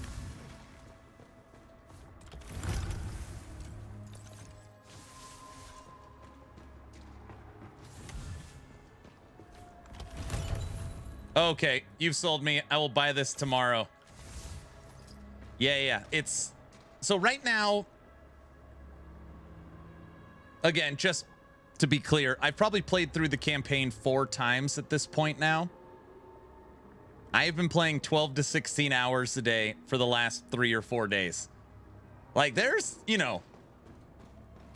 Okay, you've sold me. I will buy this tomorrow. Yeah. It's so right now. Again, just to be clear, I've probably played through the campaign 4 times at this point now. I have been playing 12 to 16 hours a day for the last 3 or 4 days. Like, there's, you know,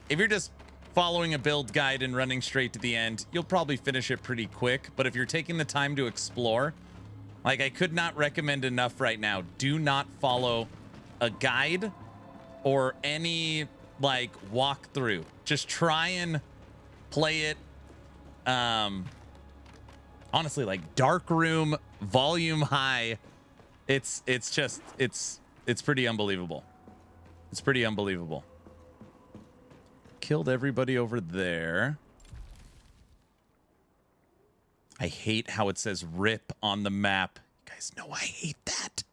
if you're just following a build guide and running straight to the end, you'll probably finish it pretty quick. But if you're taking the time to explore, like, I could not recommend enough right now. Do not follow a guide or any, like, walkthrough. Just try and play it, honestly, like, dark room, volume high. It's pretty unbelievable. It's pretty unbelievable. Killed everybody over there. I hate how it says RIP on the map. You guys know I hate that.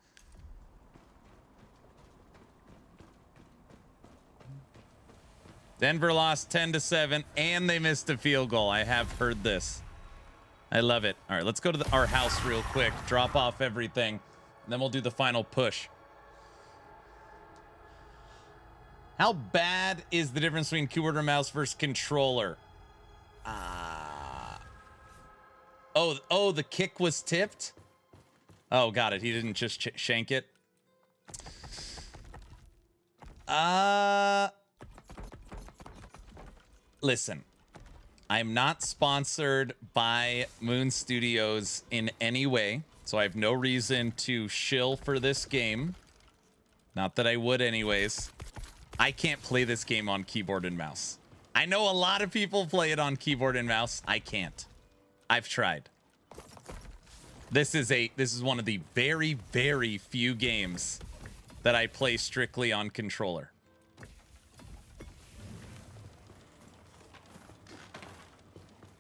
Denver lost 10-7, and they missed a field goal. I have heard this. I love it. All right, let's go to our house real quick. Drop off everything, and then we'll do the final push. How bad is the difference between keyboard and mouse versus controller? Oh, the kick was tipped? Oh, got it. He didn't just shank it. Listen, I'm not sponsored by Moon Studios in any way, so I have no reason to shill for this game. Not that I would anyways. I can't play this game on keyboard and mouse. I know a lot of people play it on keyboard and mouse. I can't. I've tried. This is one of the very, very few games that I play strictly on controller.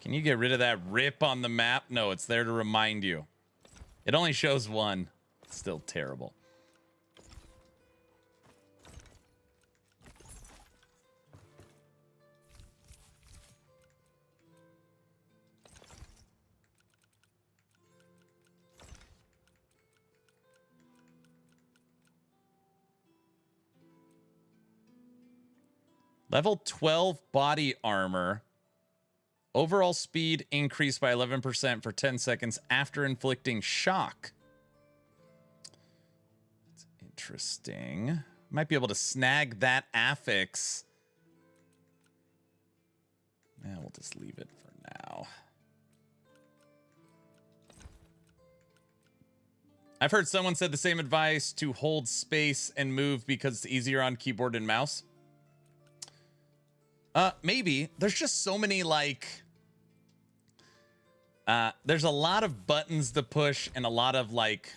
Can you get rid of that rip on the map? No, it's there to remind you. It only shows one. It's still terrible. Level 12 body armor. Overall speed increased by 11% for 10 seconds after inflicting shock. That's interesting. Might be able to snag that affix. Yeah, we'll just leave it for now. I've heard someone said the same advice to hold space and move because it's easier on keyboard and mouse. Maybe. There's just so many, like... there's a lot of buttons to push and a lot of, like...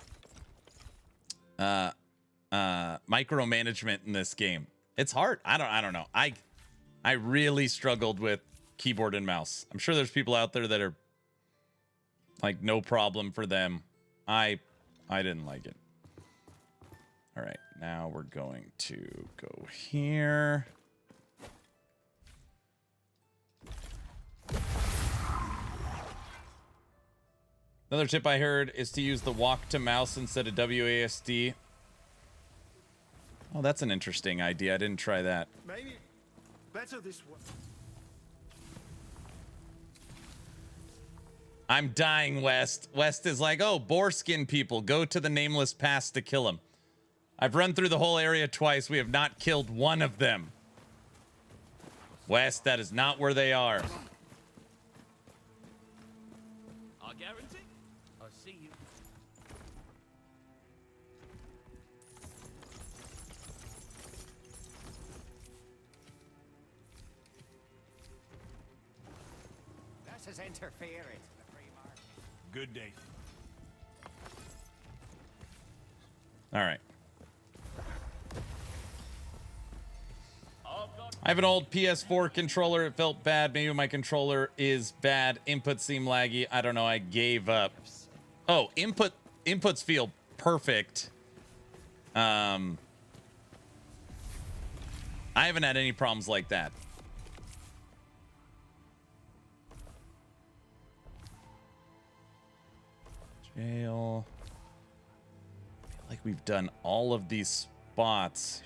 micromanagement in this game. It's hard. I don't know. I really struggled with keyboard and mouse. I'm sure there's people out there that are, like, no problem for them. I didn't like it. All right. Now we're going to go here. Another tip I heard is to use the walk to mouse instead of WASD. Oh, that's an interesting idea. I didn't try that. Maybe better this way. I'm dying, West. West is like, oh, boar skin people. Go to the nameless pass to kill them. I've run through the whole area twice. We have not killed one of them. West, that is not where they are. I guarantee. I'll see you. This is interference with the free market. Good day. All right. I have an old PS4 controller. It felt bad. Maybe my controller is bad. Inputs seem laggy. I don't know. I gave up. Oh, inputs feel perfect. I haven't had any problems like that. Jail. I feel like we've done all of these spots.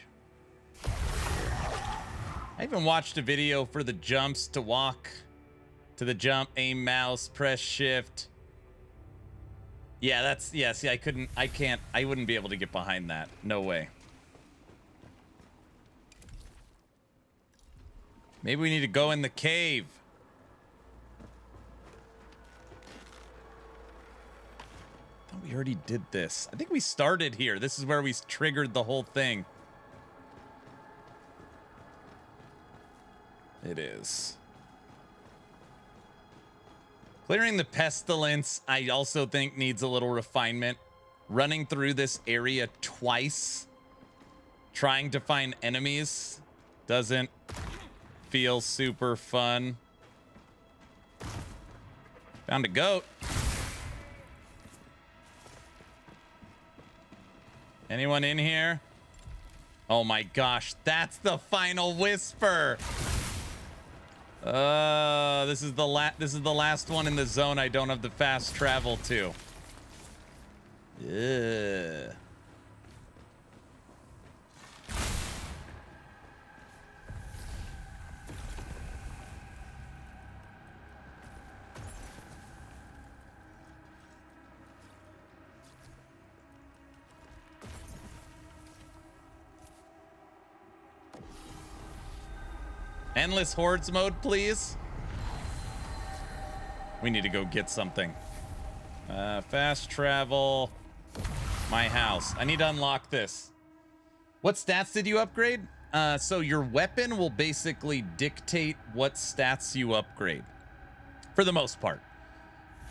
I even watched a video for the jumps to walk to the jump, aim mouse, press shift. Yeah, that's, yeah, see, I wouldn't be able to get behind that. No way. Maybe we need to go in the cave. I thought we already did this. I think we started here. This is where we triggered the whole thing. It is. Clearing the pestilence, I also think needs a little refinement. Running through this area twice, trying to find enemies, doesn't feel super fun. Found a goat. Anyone in here? Oh my gosh, that's the final whisper. This is the last one in the zone I don't have the fast travel to. Yeah. Endless hordes mode, please. We need to go get something. Fast travel. My house. I need to unlock this. What stats did you upgrade? So your weapon will basically dictate what stats you upgrade. For the most part.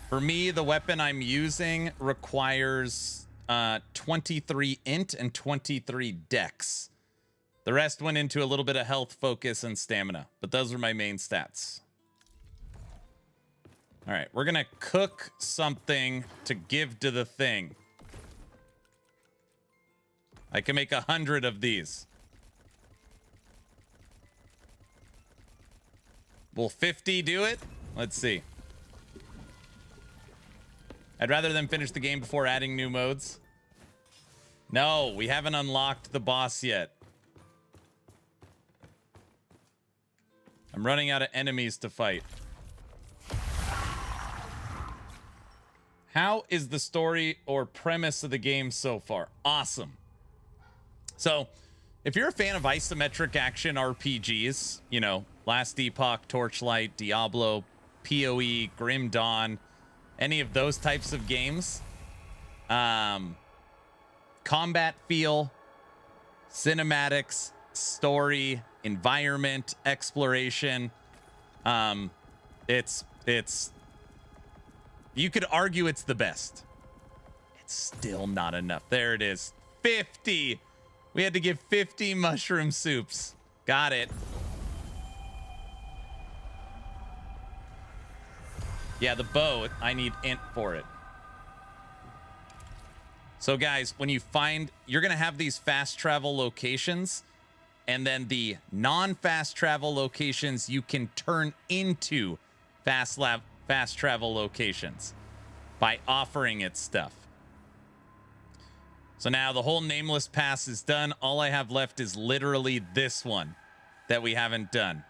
For me, the weapon I'm using requires 23 int and 23 dex. The rest went into a little bit of health, focus, and stamina. But those are my main stats. All right, we're going to cook something to give to the thing. I can make 100 of these. Will 50 do it? Let's see. I'd rather them finish the game before adding new modes. No, we haven't unlocked the boss yet. I'm running out of enemies to fight. How is the story or premise of the game so far? Awesome. So, if you're a fan of isometric action RPGs, you know, Last Epoch, Torchlight, Diablo, PoE, Grim Dawn, any of those types of games, combat feel, cinematics, story, environment, exploration, it's you could argue it's the best. It's still not enough. There it is. 50. We had to give 50 mushroom soups. Got it. Yeah, the bow, I need int for it. So guys, when you find, you're going to have these fast travel locations, and then the non-fast travel locations you can turn into fast travel locations by offering it stuff. So now the whole nameless pass is done. All I have left is literally this one that we haven't done.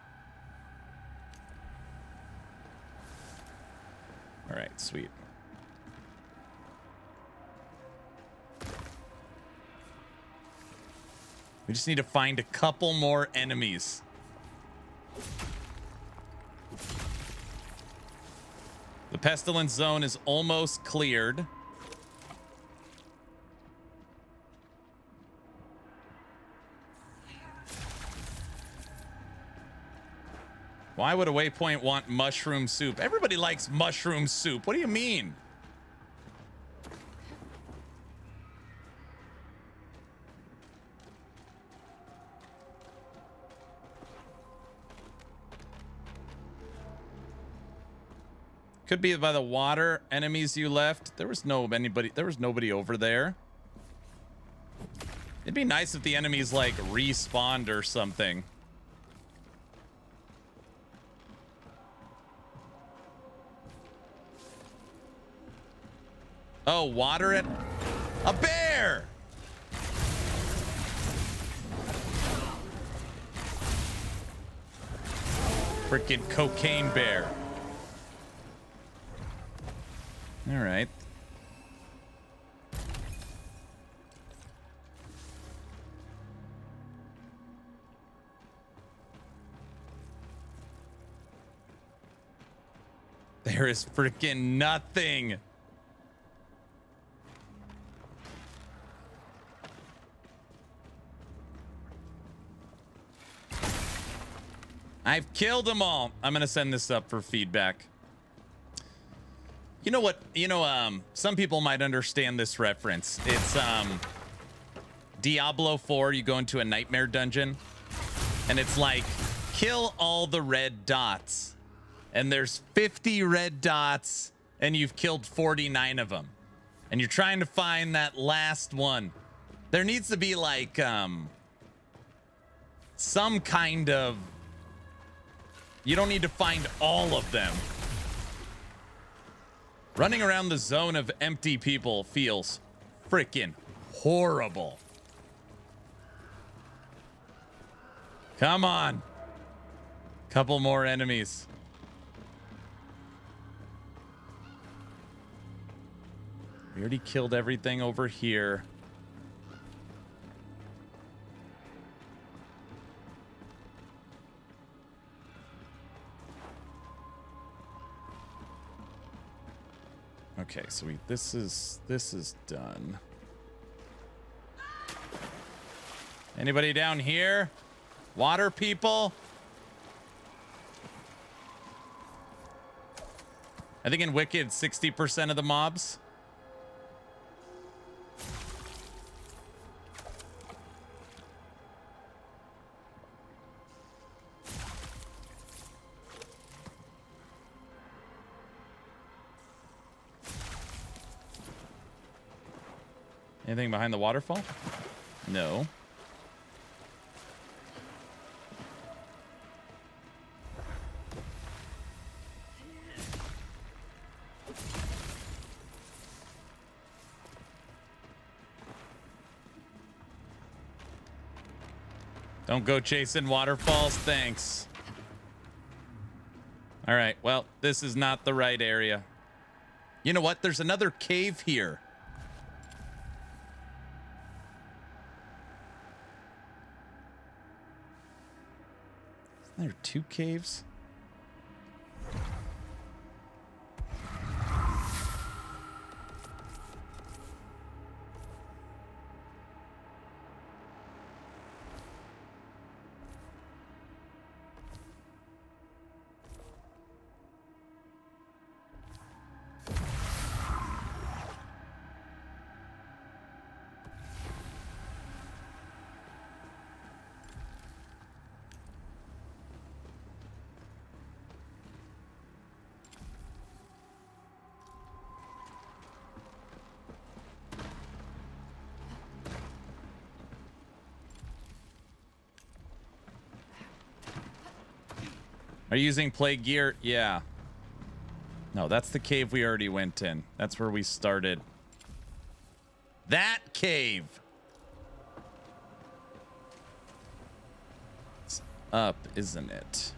All right, sweet. We just need to find a couple more enemies. The pestilence zone is almost cleared. Why would a waypoint want mushroom soup? Everybody likes mushroom soup. What do you mean? Could be by the water enemies you left. There was nobody over there. It'd be nice if the enemies like respawned or something. Oh, water it. A bear. Freaking cocaine bear. All right. There is freaking nothing. I've killed them all. I'm gonna send this up for feedback. You know what? Some people might understand this reference. It's Diablo 4. You go into a nightmare dungeon, and it's like, kill all the red dots. And there's 50 red dots, and you've killed 49 of them. And you're trying to find that last one. There needs to be like some kind of... You don't need to find all of them. Running around the zone of empty people feels freaking horrible. Come on. Couple more enemies. We already killed everything over here. Okay, so this is done. Anybody down here? Water people? I think in Wicked, 60% of the mobs. Anything behind the waterfall? No. Don't go chasing waterfalls, thanks. All right, well, this is not the right area. You know what? There's another cave here. Isn't there 2 caves? Are you using plague gear? Yeah. No, that's the cave we already went in. That's where we started. That cave. It's up, isn't it?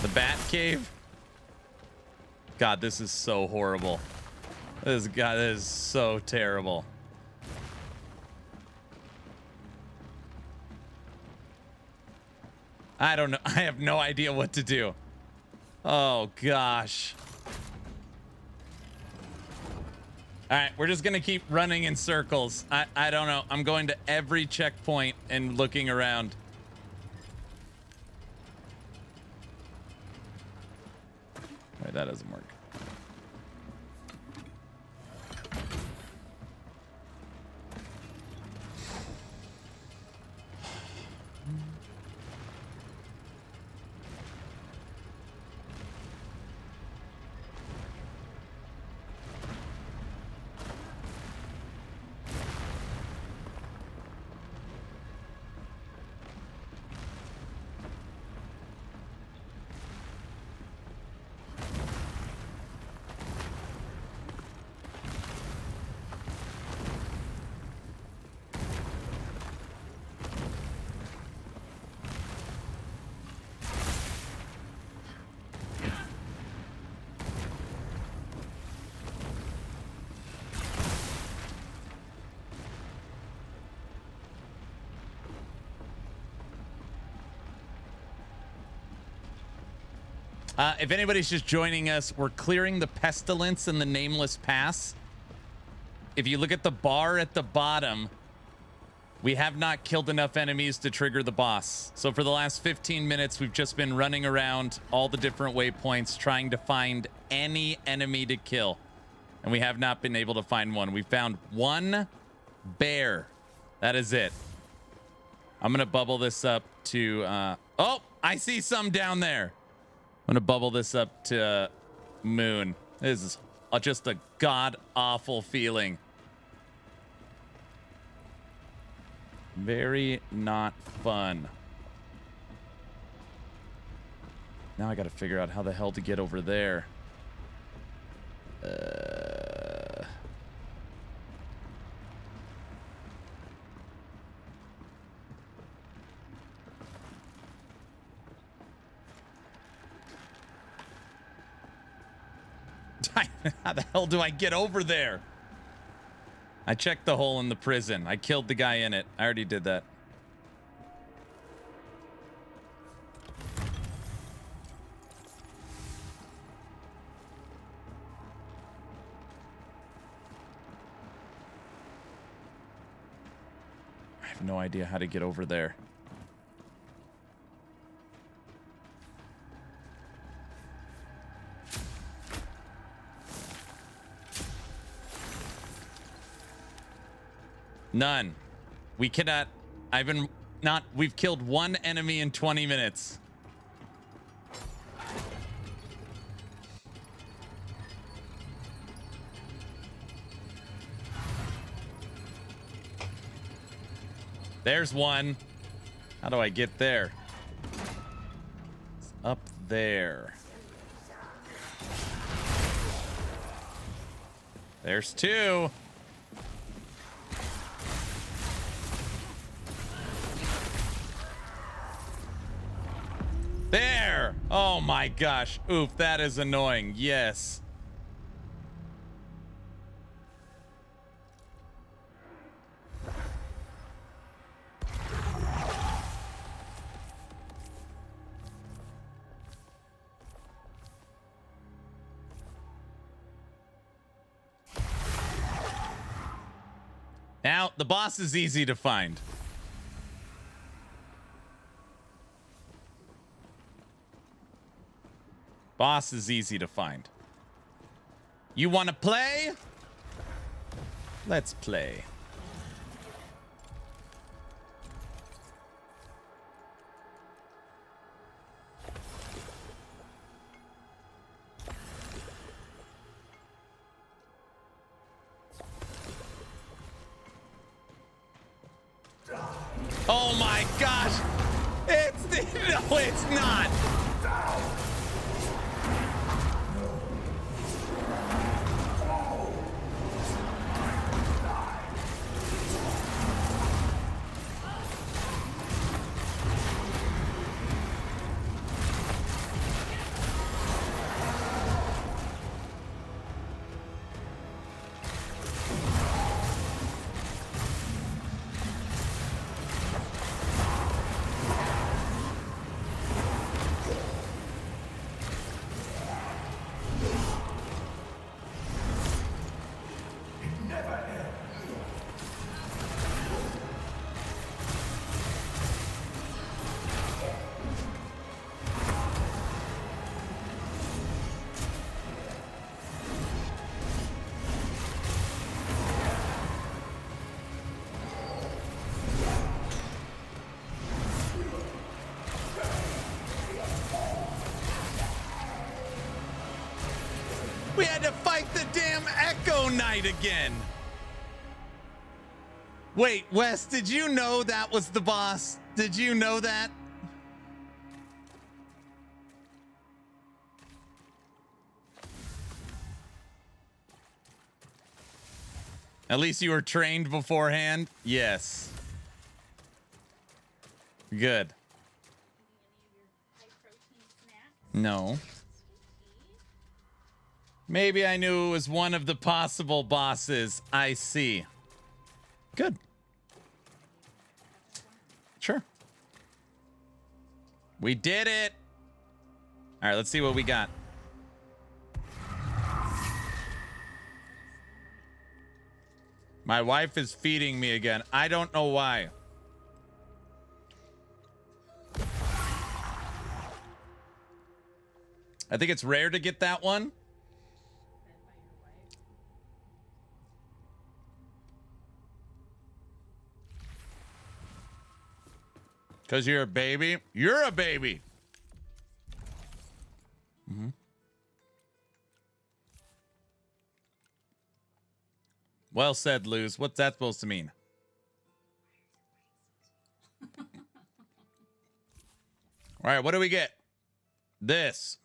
The bat cave? God, this is so horrible. This is so terrible. I don't know. I have no idea what to do. Oh, gosh. All right, we're just going to keep running in circles. I don't know. I'm going to every checkpoint and looking around. Wait, that doesn't work. If anybody's just joining us, we're clearing the pestilence in the nameless pass. If you look at the bar at the bottom, we have not killed enough enemies to trigger the boss. So for the last 15 minutes, we've just been running around all the different waypoints trying to find any enemy to kill. And we have not been able to find one. We found one bear. That is it. I'm going to bubble this up to... oh, I see some down there. I'm going to bubble this up to Moon. This is just a god-awful feeling. Very not fun. Now I got to figure out how the hell to get over there. How the hell do I get over there? I checked the hole in the prison. I killed the guy in it. I already did that. I have no idea how to get over there. None. We cannot. We've killed one enemy in 20 minutes. There's one. How do I get there? It's up there. There's two. There! Oh my gosh. Oof, that is annoying. Yes. Now, the boss is easy to find. Boss is easy to find. You want to play? Let's play. Oh my gosh! No, it's not! We had to fight the damn Echo Knight again. Wait, Wes, did you know that was the boss? Did you know that? At least you were trained beforehand? Yes. Good. No. Maybe I knew it was one of the possible bosses. I see. Good. Sure. We did it. All right, let's see what we got. My wife is feeding me again. I don't know why. I think it's rare to get that one. Because you're a baby? You're a baby. Mm-hmm. Well said, Luz. What's that supposed to mean? All right, what do we get? This.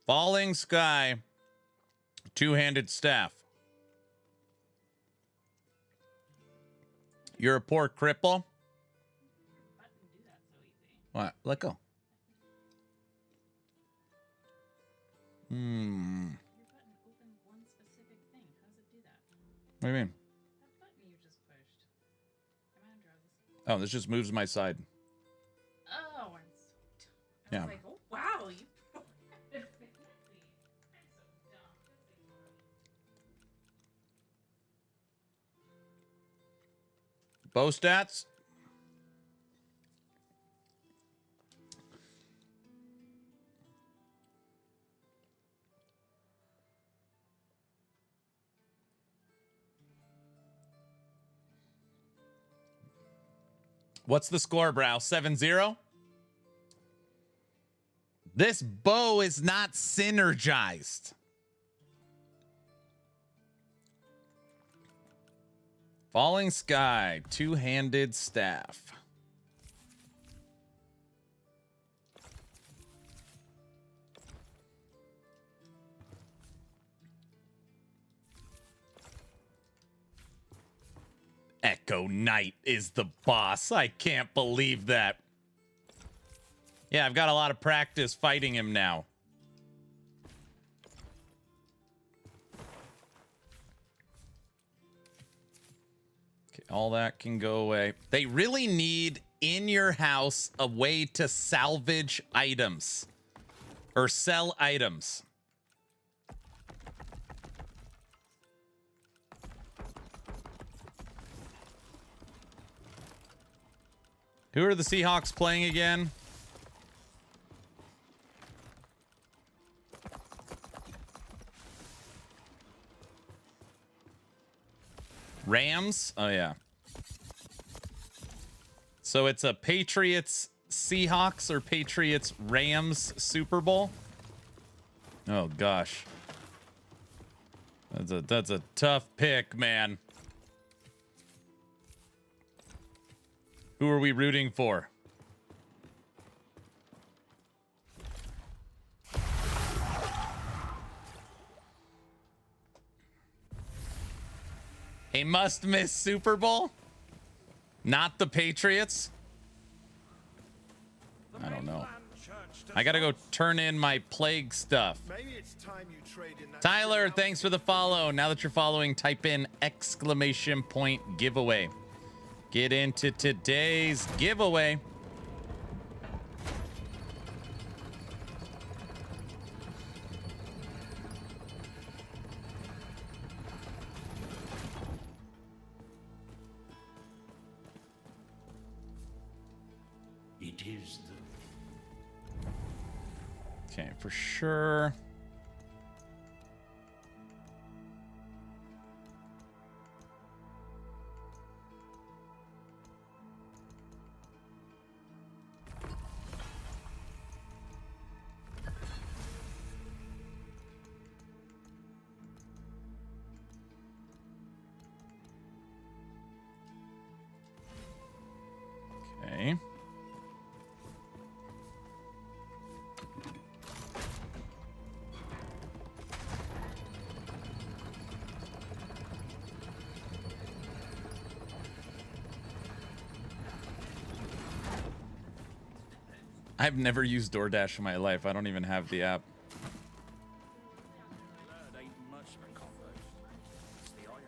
Falling Sky. Two-handed staff. You're a poor cripple. What? Let go. Hmm. What do you mean? Oh, this just moves my side. Oh, I'm so Yeah. I was like, oh wow, you. Bow stats. What's the score, Brow? 7-0? This bow is not synergized. Falling Sky, two-handed staff. Echo Knight is the boss. I can't believe that. Yeah, I've got a lot of practice fighting him now. Okay, all that can go away. They really need in your house a way to salvage items or sell items. Who are the Seahawks playing again? Rams? Oh, yeah. So it's a Patriots Seahawks or Patriots Rams Super Bowl? Oh, gosh. That's a tough pick, man. Who are we rooting for? A must-miss Super Bowl? Not the Patriots? I don't know. I gotta go turn in my plague stuff. Maybe it's time you trade in that. Tyler, thanks for the follow. Now that you're following, type in !point giveaway. Get into today's giveaway. It is the Okay, for sure. Okay. I've never used DoorDash in my life. I don't even have the app. That ain't much of a combo. It's the iron.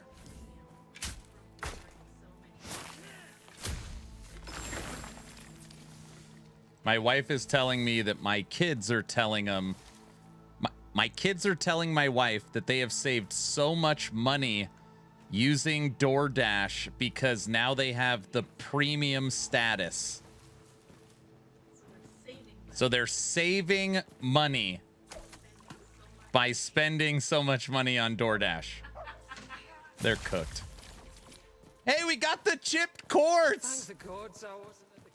My wife is telling me that my kids are telling them. My kids are telling my wife that they have saved so much money using DoorDash because now they have the premium status. So they're saving money by spending so much money on DoorDash. They're cooked. Hey, we got the chipped quartz. Thanks the gods, I wasn't at the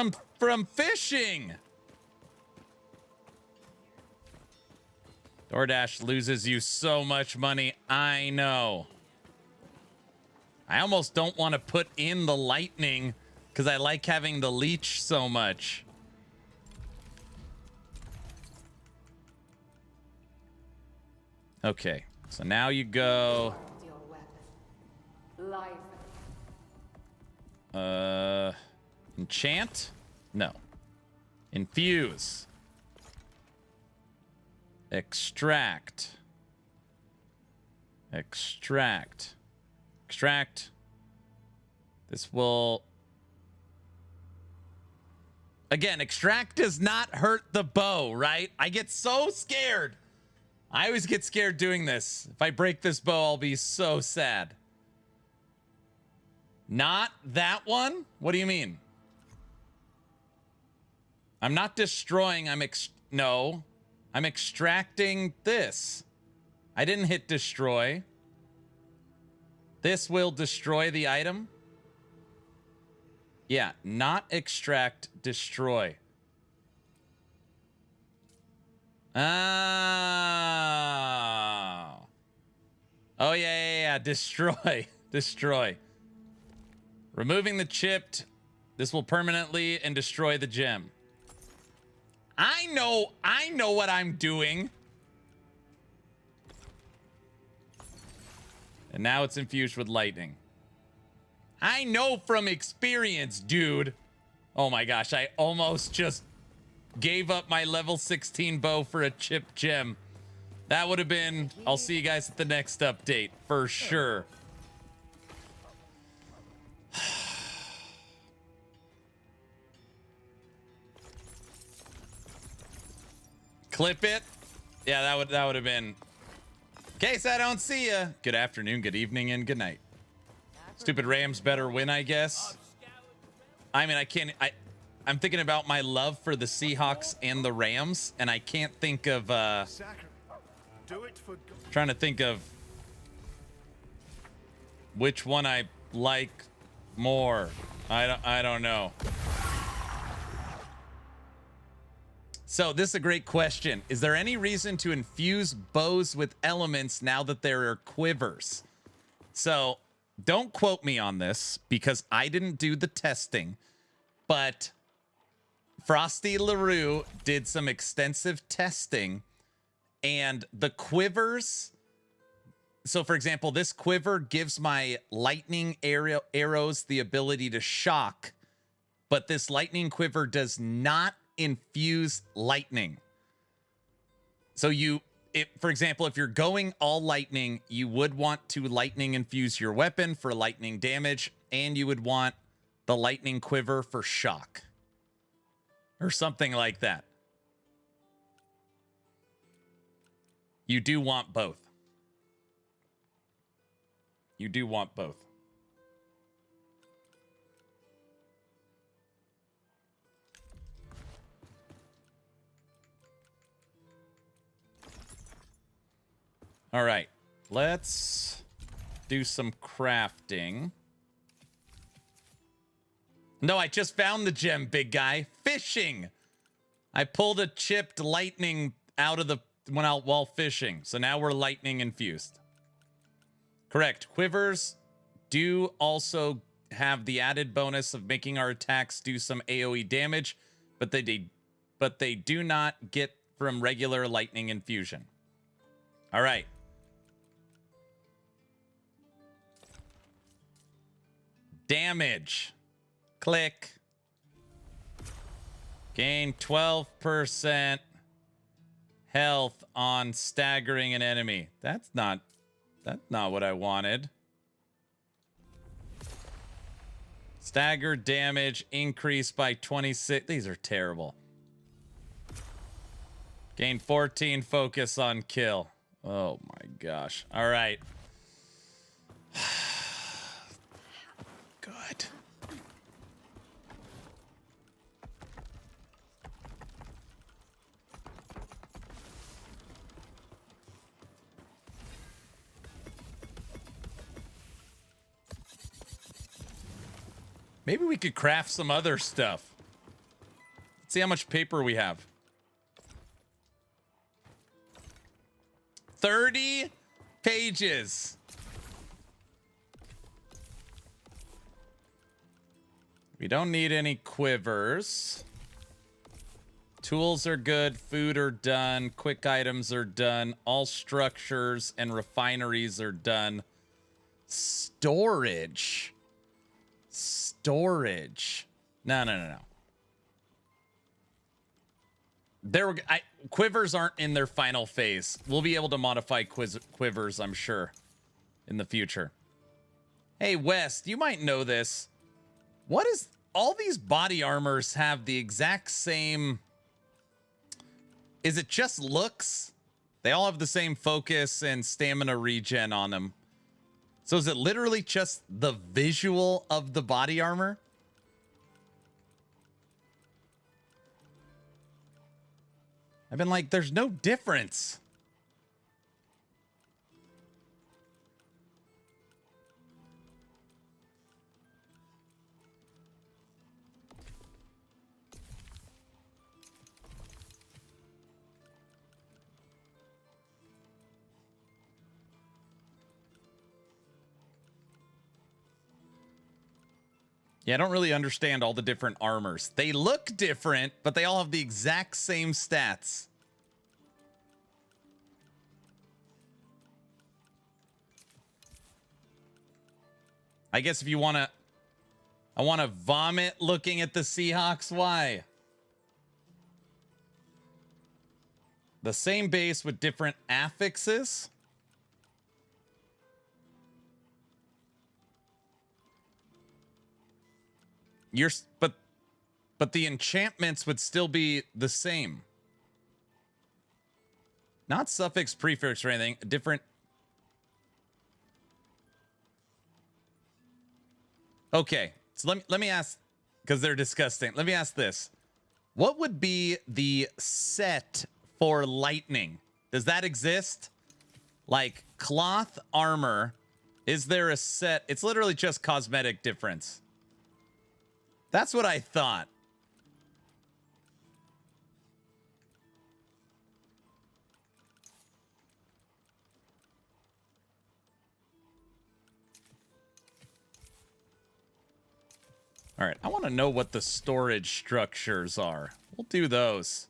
gate. From fishing. DoorDash loses you so much money. I know. I almost don't want to put in the lightning because I like having the leech so much. Okay, so now you go. Enchant? No. Infuse. Extract. Extract. Extract. This will... Again, extract does not hurt the bow, right? I get so scared. I always get scared doing this. If I break this bow, I'll be so sad. Not that one? What do you mean? I'm not destroying. No. I'm extracting this. I didn't hit destroy. This will destroy the item. Yeah, not extract, destroy. Oh. Oh, yeah. Destroy. Destroy. Removing the chipped. This will permanently and destroy the gem. I know what I'm doing. And now it's infused with lightning. I know from experience, dude. Oh my gosh, I almost just gave up my level 16 bow for a chipped gem. That would have been... I'll see you guys at the next update, for sure. Clip it. Yeah, that would have been... In case I don't see ya. Good afternoon, good evening, and good night. Stupid Rams better win, I guess. I mean, I'm thinking about my love for the Seahawks and the Rams, and I can't think of trying to think of which one I like more. I don't know. So this is a great question. Is there any reason to infuse bows with elements now that there are quivers? So don't quote me on this because I didn't do the testing, but Frosty LaRue did some extensive testing and the quivers. So for example, this quiver gives my lightning arrows the ability to shock, but this lightning quiver does not infuse lightning. So for example, if you're going all lightning, you would want to lightning infuse your weapon for lightning damage, and you would want the lightning quiver for shock or something like that. You do want both. You do want both. All right, let's do some crafting. No, I just found the gem, big guy. Fishing. I pulled a chipped lightning out of the while fishing. So now we're lightning infused. Correct. Quivers do also have the added bonus of making our attacks do some AoE damage, but they do not get from regular lightning infusion. All right. Damage. Click. Gain 12% health on staggering an enemy. That's not what I wanted. Stagger damage increased by 26. These are terrible. Gain 14 focus on kill. Oh my gosh. All right. Good. Maybe we could craft some other stuff. Let's see how much paper we have. 30 pages. We don't need any quivers. Tools are good. Food are done. Quick items are done. All structures and refineries are done. Storage. Storage. No. Quivers aren't in their final phase. We'll be able to modify quivers, I'm sure, in the future. Hey, West, you might know this. What is... All these body armors have the exact same... Is it just looks? They all have the same focus and stamina regen on them. So is it literally just the visual of the body armor? I've been like, there's no difference. Yeah, I don't really understand all the different armors. They look different, but they all have the exact same stats. I guess if you want to... I want to vomit looking at the Seahawks. Why? The same base with different affixes? But the enchantments would still be the same. Not suffix, prefix, or anything. Different. Okay, so let me ask, because they're disgusting. Let me ask this: what would be the set for lightning? Does that exist? Like cloth armor? Is there a set? It's literally just cosmetic difference. That's what I thought. All right, I want to know what the storage structures are. We'll do those.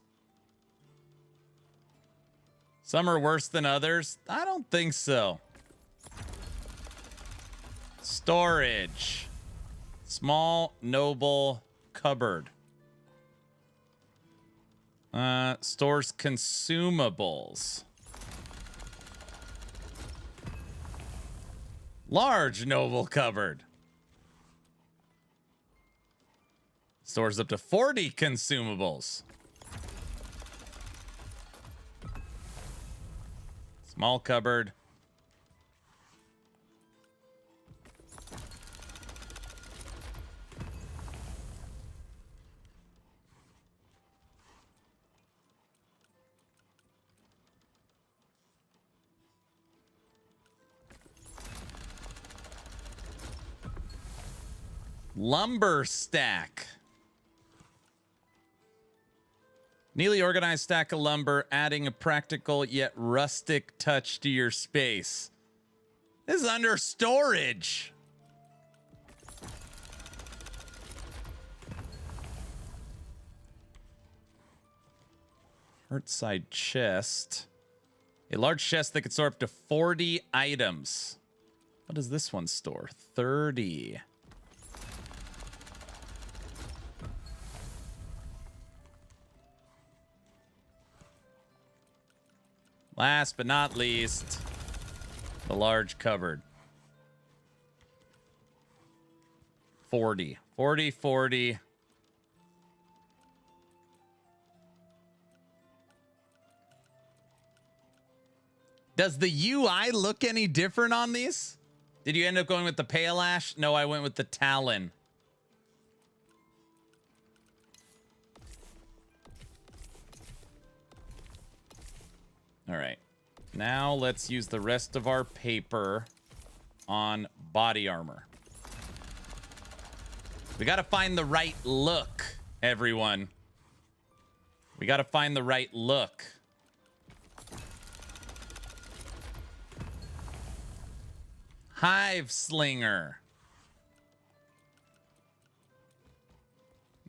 Some are worse than others. I don't think so. Storage. Small, noble cupboard. Stores consumables. Large, noble cupboard. Stores up to 40 consumables. Small cupboard. Lumber stack. Neatly organized stack of lumber, adding a practical yet rustic touch to your space. This is under storage. Hurt side chest. A large chest that can store up to 40 items. What does this one store? 30. Last but not least, the large cupboard. 40. 40, 40. Does the UI look any different on these? Did you end up going with the Pale Ash? No, I went with the Talon. All right. Now let's use the rest of our paper on body armor. We got to find the right look, everyone. We got to find the right look. Hive Slinger.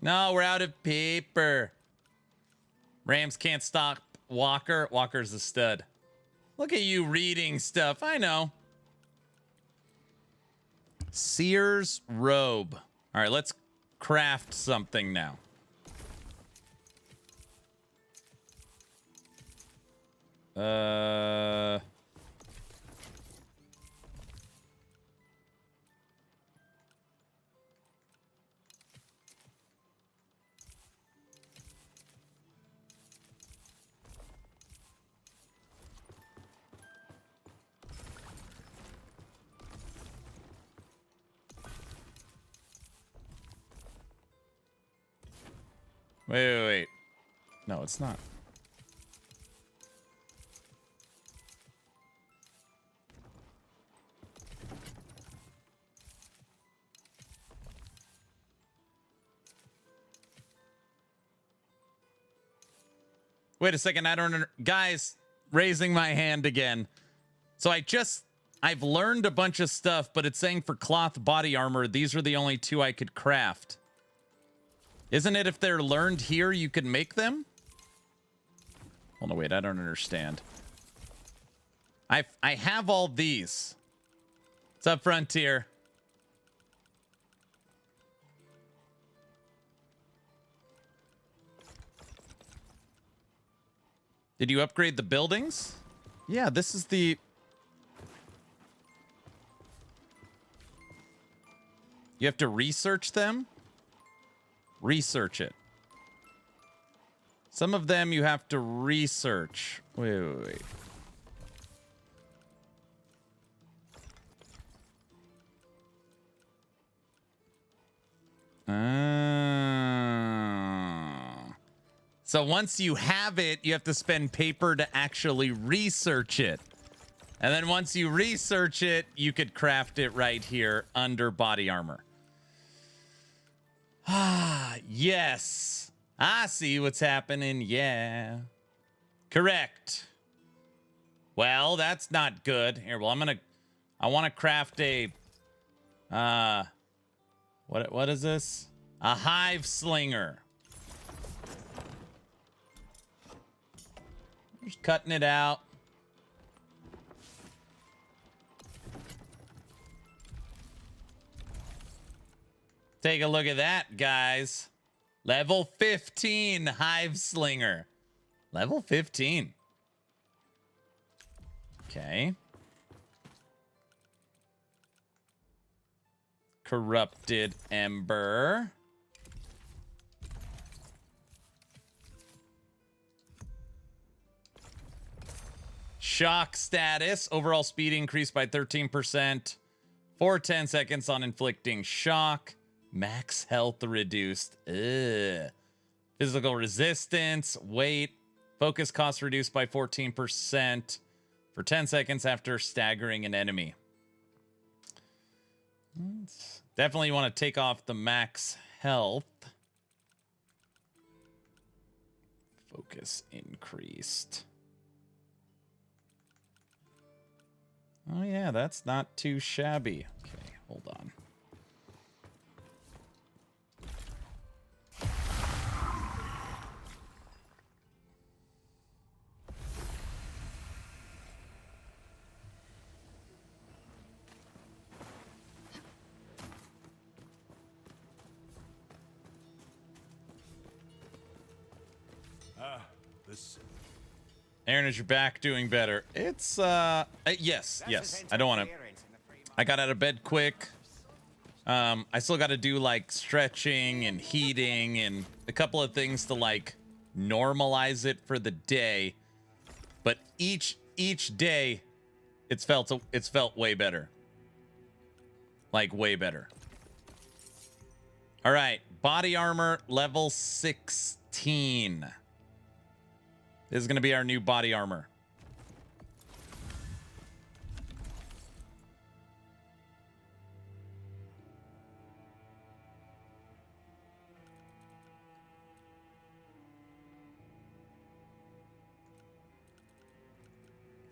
No, we're out of paper. Rams can't stop Walker. Walker's a stud. Look at you reading stuff. I know. Seer's robe. All right, let's craft something now. Wait. No, it's not. Wait a second, I don't... Guys, raising my hand again. So I've learned a bunch of stuff, but it's saying for cloth body armor, these are the only two I could craft. Isn't it if they're learned here, you can make them? Oh, no, wait, I don't understand. I have all these. What's up, Frontier? Did you upgrade the buildings? Yeah, this is the... You have to research them? Research it. Some of them you have to research. Wait. So once you have it, you have to spend paper to actually research it. And then once you research it, you could craft it right here under body armor. Ah, yes. I see what's happening. Yeah. Correct. Well, that's not good. Here, well, I want to craft a what is this? A hive slinger. Just cutting it out. Take a look at that, guys. Level 15 Hive Slinger. Level 15. Okay. Corrupted Ember. Shock status. Overall speed increased by 13% for 10 seconds on inflicting shock. Max health reduced. Ugh. Physical resistance. Weight. Focus cost reduced by 14% for 10 seconds after staggering an enemy. Definitely want to take off the max health. Focus increased. Oh yeah, that's not too shabby. Okay, hold on. Aaron, is your back doing better? It's yes. I don't want to. I got out of bed quick. I still got to do like stretching and heating and a couple of things to like normalize it for the day. But each day, it's felt way better. Like way better. All right, body armor level 16. This is gonna be our new body armor.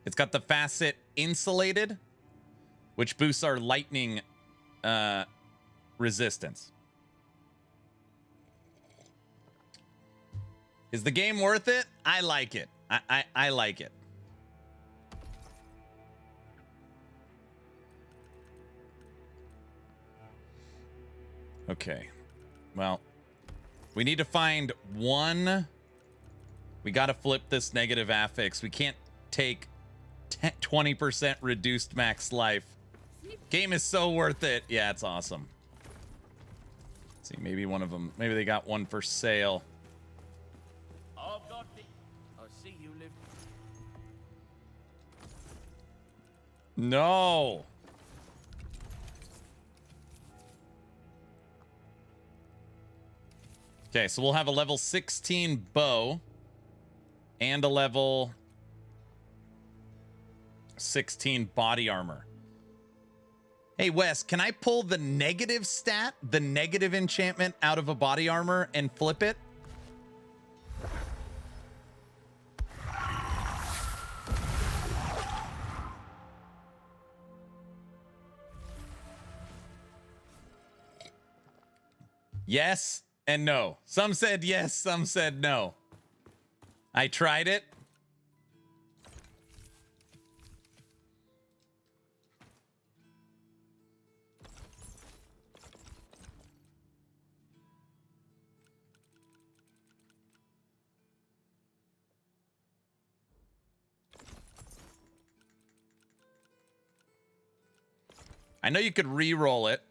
It's got the facet insulated, which boosts our lightning resistance. Is the game worth it? I like it. I like it. Okay. Well, we need to find one. We got to flip this negative affix. We can't take 20% reduced max life. Game is so worth it. Yeah, it's awesome. Let's see, maybe one of them. Maybe they got one for sale. I see you live. No. Okay, so we'll have a level 16 bow and a level 16 body armor. Hey, Wes, can I pull the negative stat, the negative enchantment out of a body armor and flip it? Yes and no. Some said yes, some said no. I tried it. I know you could re-roll it.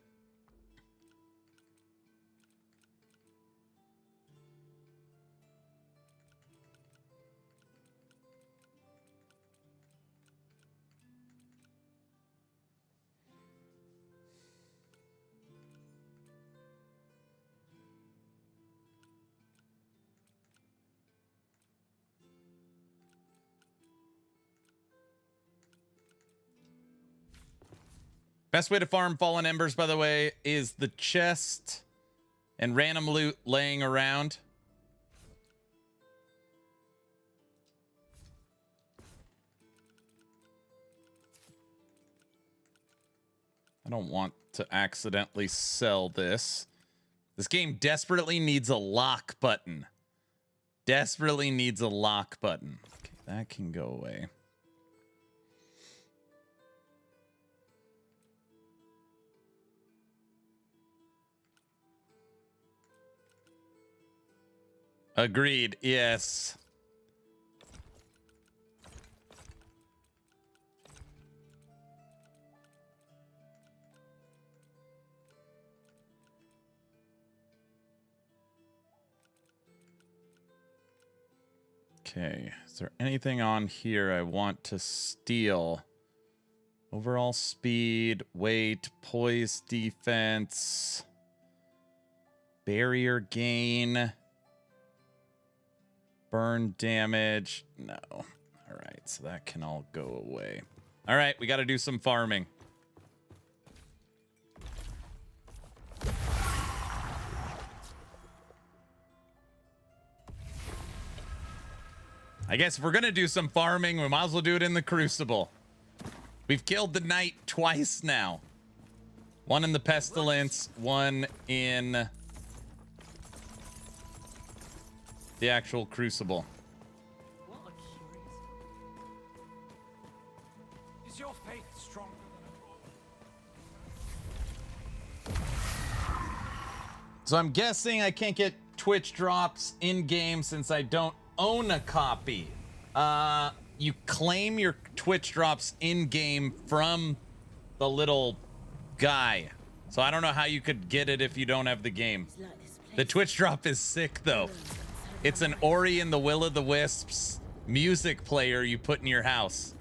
Best way to farm fallen embers, by the way, is the chest and random loot laying around. I don't want to accidentally sell this. This game desperately needs a lock button. Desperately needs a lock button. Okay, that can go away. Agreed, yes. Okay, is there anything on here I want to steal? Overall speed, weight, poise defense, barrier gain. Burn damage. No. All right, so that can all go away. All right, we got to do some farming. I guess if we're going to do some farming, we might as well do it in the Crucible. We've killed the Knight twice now. One in the Pestilence, one in the actual Crucible. What a curious. Is your faith stronger than a claw? So I'm guessing I can't get Twitch drops in game since I don't own a copy. You claim your Twitch drops in game from the little guy So I don't know how you could get it if you don't have the game. Like this The place Twitch drop is sick though. It's an Ori and the Will of the Wisps music player you put in your house.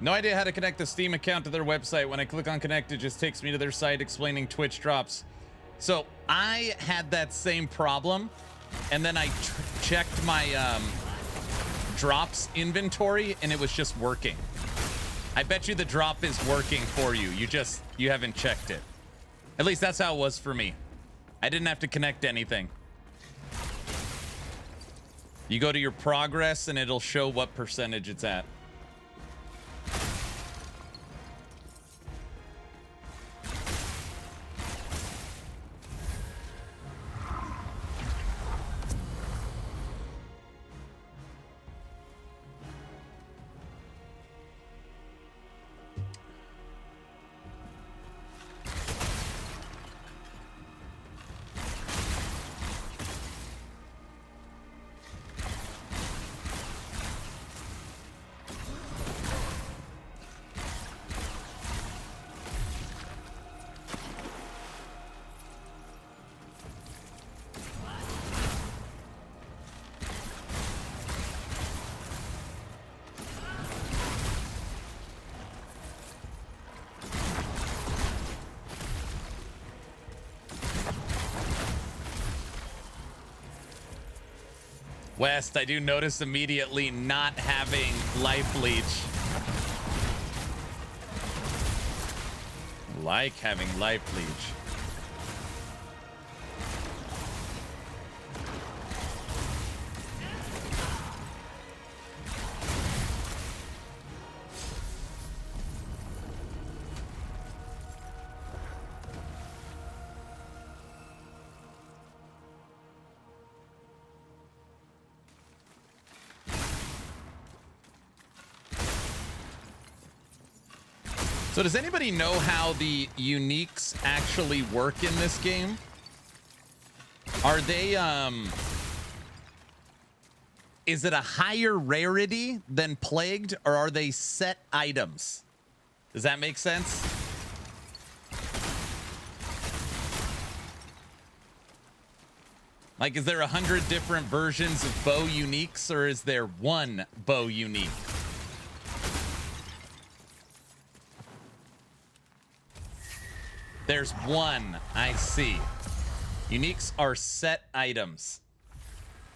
No idea how to connect the Steam account to their website. When I click on connect, it just takes me to their site explaining Twitch drops. So I had that same problem, and then I checked my drops inventory, and it was just working. I bet you the drop is working for you. You haven't checked it. At least that's how it was for me. I didn't have to connect anything. You go to your progress, and it'll show what percentage it's at. West, I do notice immediately not having life leech. Like having life leech. So does anybody know how the uniques actually work in this game? Are they, is it a higher rarity than plagued, or are they set items? Does that make sense? Like, is there 100 different versions of bow uniques, or is there one bow unique? There's one. I see. Uniques are set items.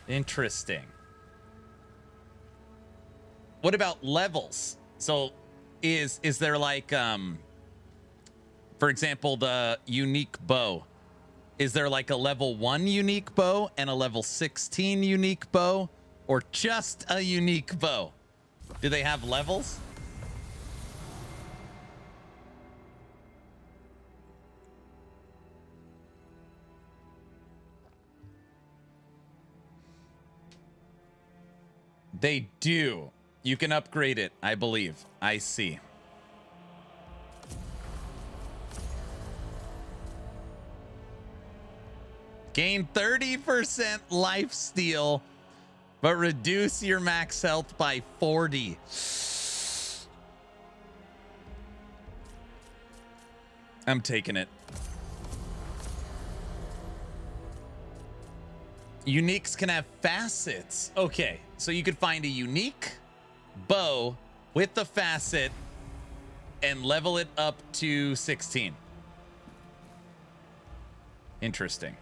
Interesting. What about levels? So is there like for example, the unique bow? Is there like a level 1 unique bow and a level 16 unique bow, or just a unique bow? Do they have levels? They do. You can upgrade it, I believe. I see. Gain 30% life steal, but reduce your max health by 40. I'm taking it. Uniques can have facets. Okay, so you could find a unique bow with the facet and level it up to 16. Interesting.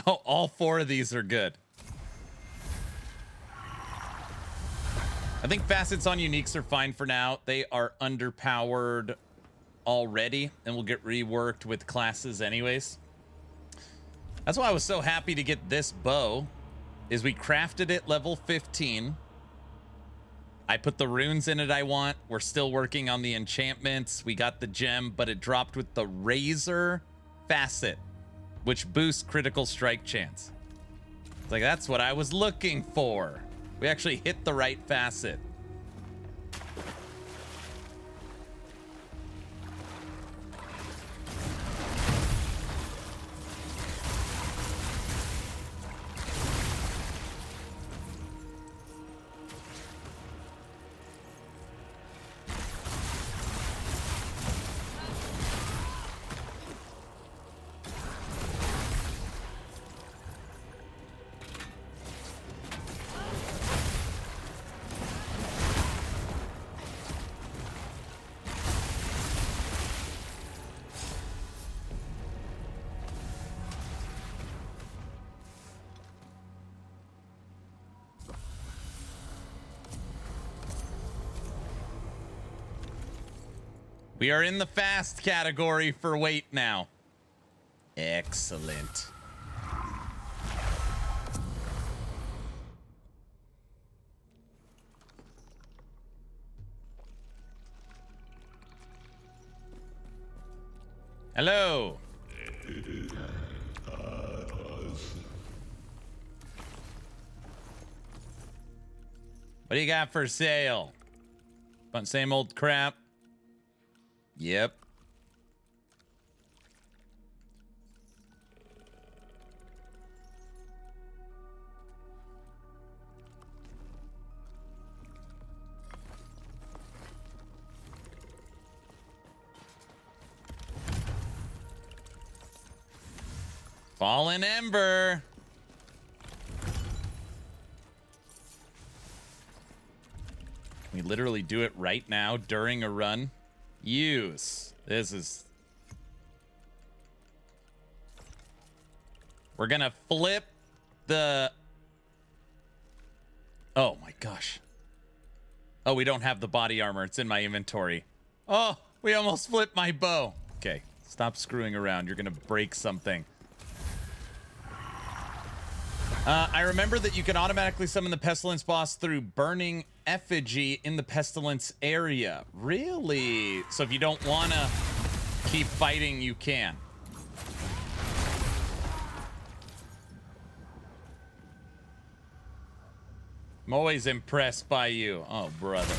Oh, all 4 of these are good. I think facets on uniques are fine for now. They are underpowered already and will get reworked with classes anyways. That's why I was so happy to get this bow, is we crafted it level 15. I put the runes in it I want. We're still working on the enchantments. We got the gem, but it dropped with the razor facet, which boosts critical strike chance. It's like, that's what I was looking for. We actually hit the right facet. We are in the fast category for weight now. Excellent. Hello. What do you got for sale? Want same old crap? Yep. Fallen Ember. Can we literally do it right now during a run? Use. This is... We're gonna flip the... Oh my gosh. Oh, we don't have the body armor. It's in my inventory. Oh, we almost flipped my bow. Okay, stop screwing around. You're gonna break something. I remember that you can automatically summon the Pestilence boss through burning effigy in the Pestilence area. Really? So if you don't want to keep fighting, you can. I'm always impressed by you. Oh, brother.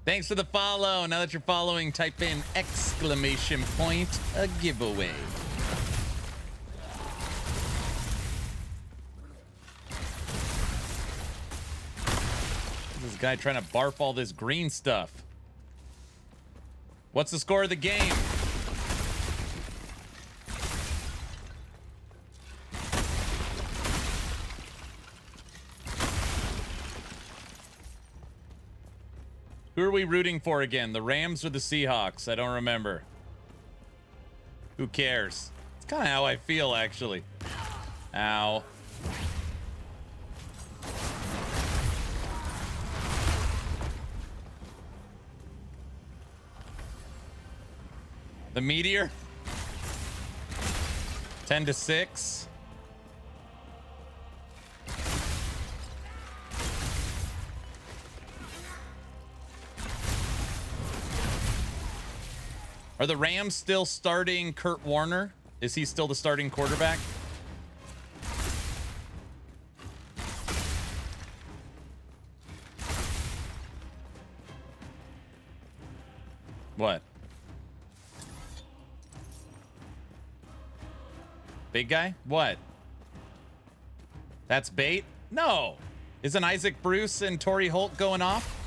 Thanks for the follow. Now that you're following, type in exclamation point, a giveaway. This guy trying to barf all this green stuff. What's the score of the game? Who are we rooting for again? The Rams or the Seahawks? I don't remember. Who cares? It's kind of how I feel, actually. Ow. The meteor? 10-6. Are the Rams still starting Kurt Warner? Is he still the starting quarterback? What? Big guy? What? That's bait? No. Isn't Isaac Bruce and Torrey Holt going off?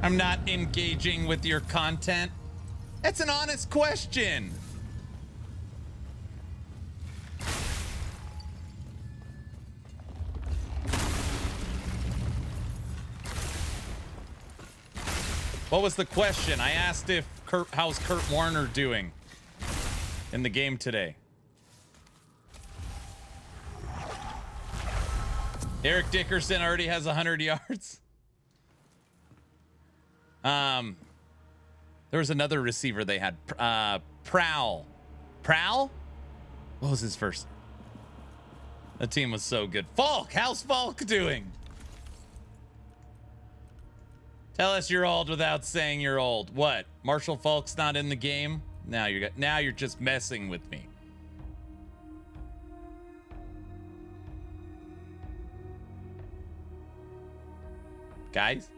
I'm not engaging with your content. That's an honest question. What was the question? I asked if how's Kurt Warner doing in the game today? Eric Dickerson already has 100 yards. There was another receiver they had. Prowl. Prowl? What was his first? The team was so good. Falk, how's Falk doing? Tell us you're old without saying you're old. What? Marshall Falk's not in the game? Now you're just messing with me. Guys?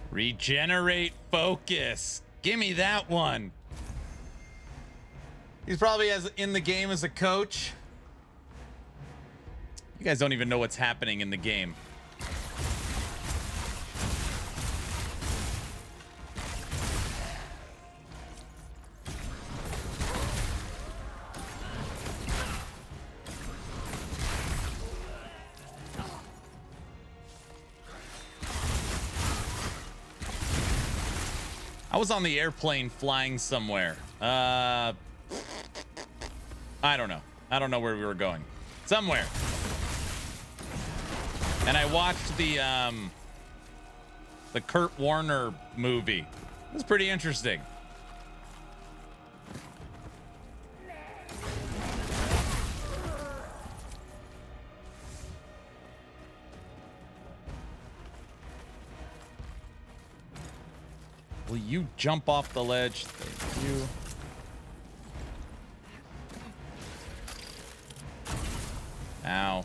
Regenerate focus. Give me that one. He's probably in the game as a coach. You guys don't even know what's happening in the game. I was on the airplane flying somewhere. I don't know. I don't know where we were going. Somewhere. And I watched the Kurt Warner movie. It was pretty interesting. Will you jump off the ledge? Thank you. Ow.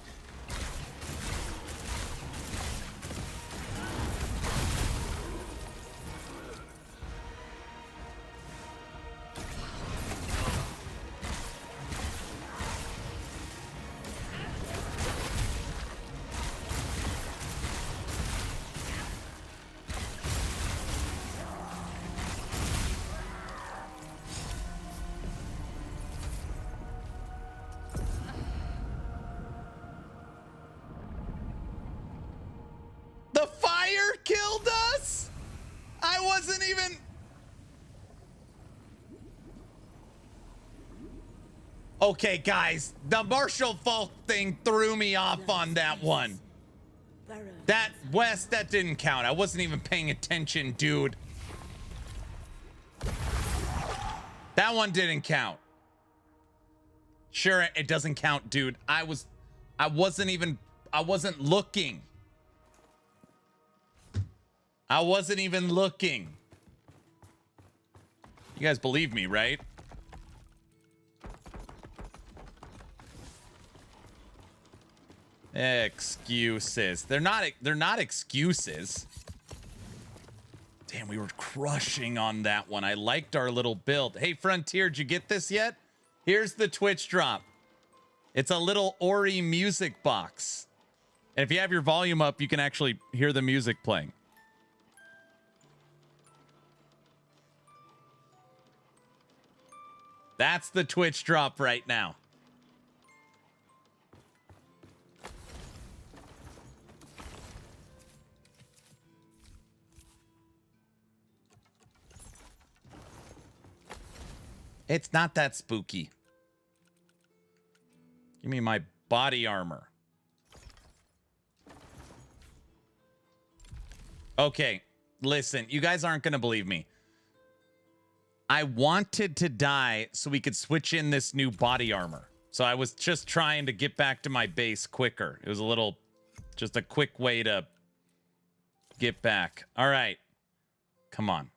Okay, guys, the martial folk thing threw me off on that one. That, West, that didn't count. I wasn't even paying attention, dude. That one didn't count. Sure, it doesn't count, dude. I wasn't looking. I wasn't even looking. You guys believe me, right? Excuses. They're not excuses. Damn, we were crushing on that one. I liked our little build. Hey, Frontier, did you get this yet? Here's the Twitch drop. It's a little Ori music box. And if you have your volume up, you can actually hear the music playing. That's the Twitch drop right now. It's not that spooky. Give me my body armor. Okay, listen, you guys aren't going to believe me. I wanted to die so we could switch in this new body armor. So I was just trying to get back to my base quicker. It was a little, just a quick way to get back. All right. Come on.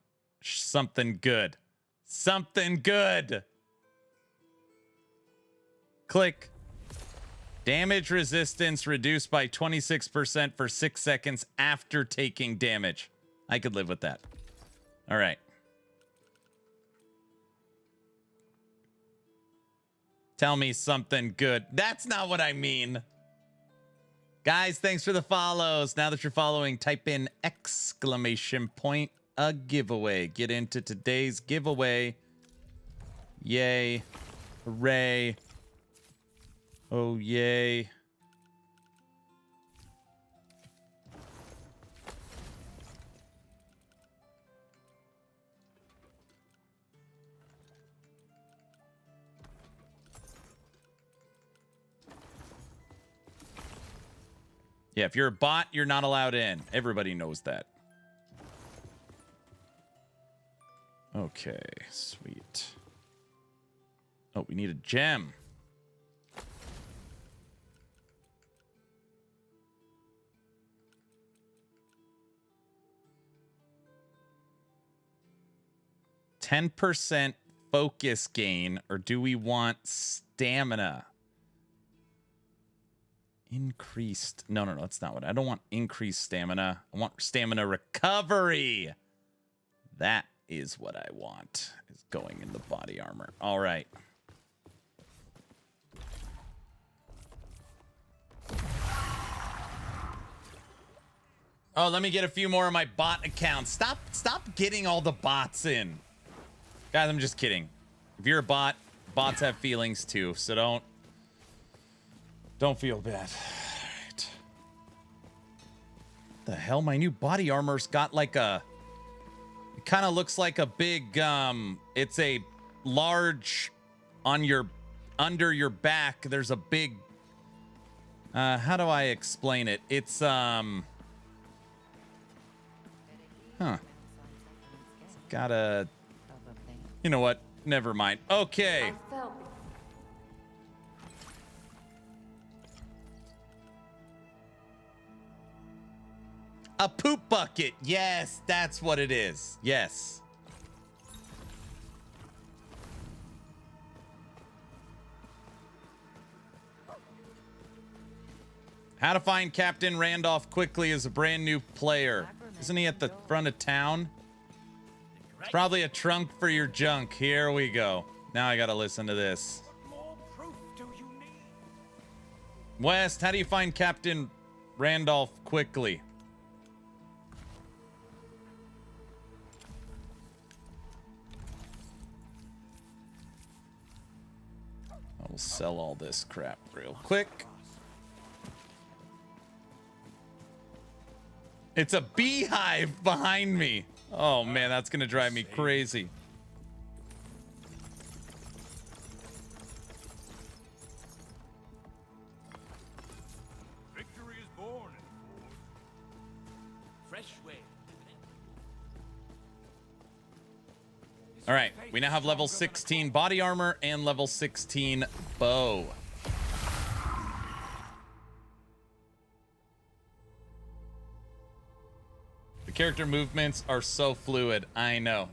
Something good. Something good. Click. Damage resistance reduced by 26% for 6 seconds after taking damage. I could live with that. All right. Tell me something good. That's not what I mean. Guys, thanks for the follows. Now that you're following, type in exclamation point a giveaway. Get into today's giveaway. Yay. Hooray. Oh, yay. Yeah, if you're a bot, you're not allowed in. Everybody knows that. Okay, sweet. Oh, we need a gem. %, focus gain, or do we want stamina? Increased. No, that's not what I don't want. Increased stamina. I want stamina recovery. That is what I want. Is going in the body armor. All right. Oh, let me get a few more of my bot accounts. Stop getting all the bots in. Guys, I'm just kidding. If you're a bot, bots have feelings too, so don't feel bad. Right. The hell, my new body armor's got like a, it kind of looks like a big it's a large on your, under your back, there's a big how do I explain it? It's it's got a, you know what? Never mind. Okay. A poop bucket. Yes, that's what it is. Yes. How to find Captain Randolph quickly as a brand new player. Isn't he at the front of town? It's probably a trunk for your junk. Here we go. Now I gotta listen to this. What more proof do you need? West, how do you find Captain Randolph quickly? I will sell all this crap real quick. It's a beehive behind me. Oh man, that's gonna drive me crazy. All right, we now have level 16 body armor and level 16 bow. The character movements are so fluid. I know.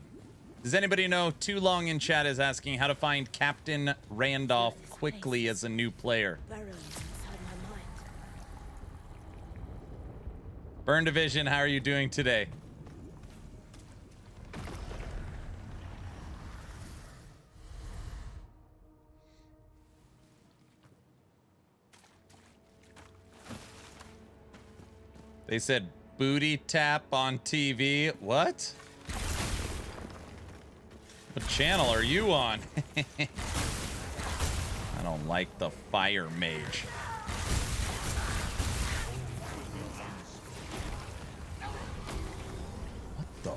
Does anybody know? Too Long in chat is asking how to find Captain Randolph quickly as a new player. Burrowing inside my mind. Burn Division, how are you doing today? They said booty tap on TV. What? What channel are you on? I don't like the fire mage. What the?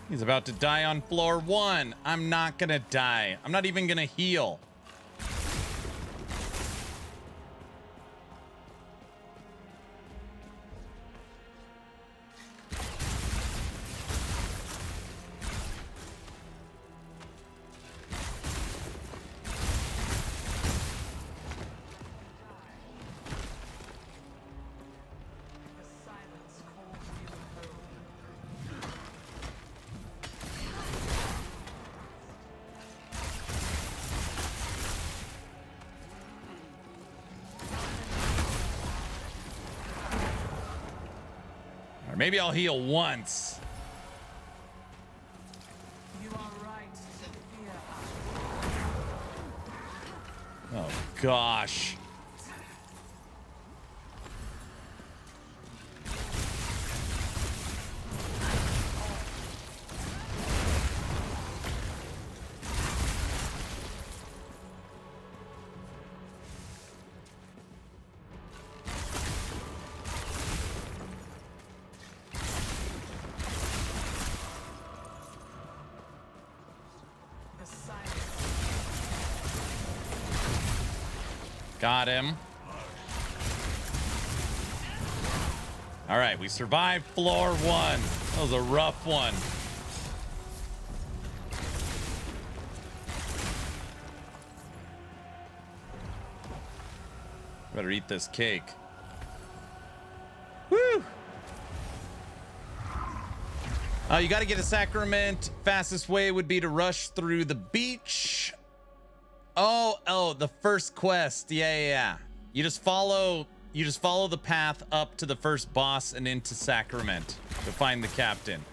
He's about to die on floor 1. I'm not gonna die. I'm not even gonna heal. Maybe I'll heal once. You are right to fear us. Oh, gosh. Got him. All right, we survived floor 1. That was a rough one. Better eat this cake. Woo! You got to get a sacrament. Fastest way would be to rush through the beach. Oh, the first quest. Yeah. You just follow the path up to the first boss and into Sacrament to find the captain.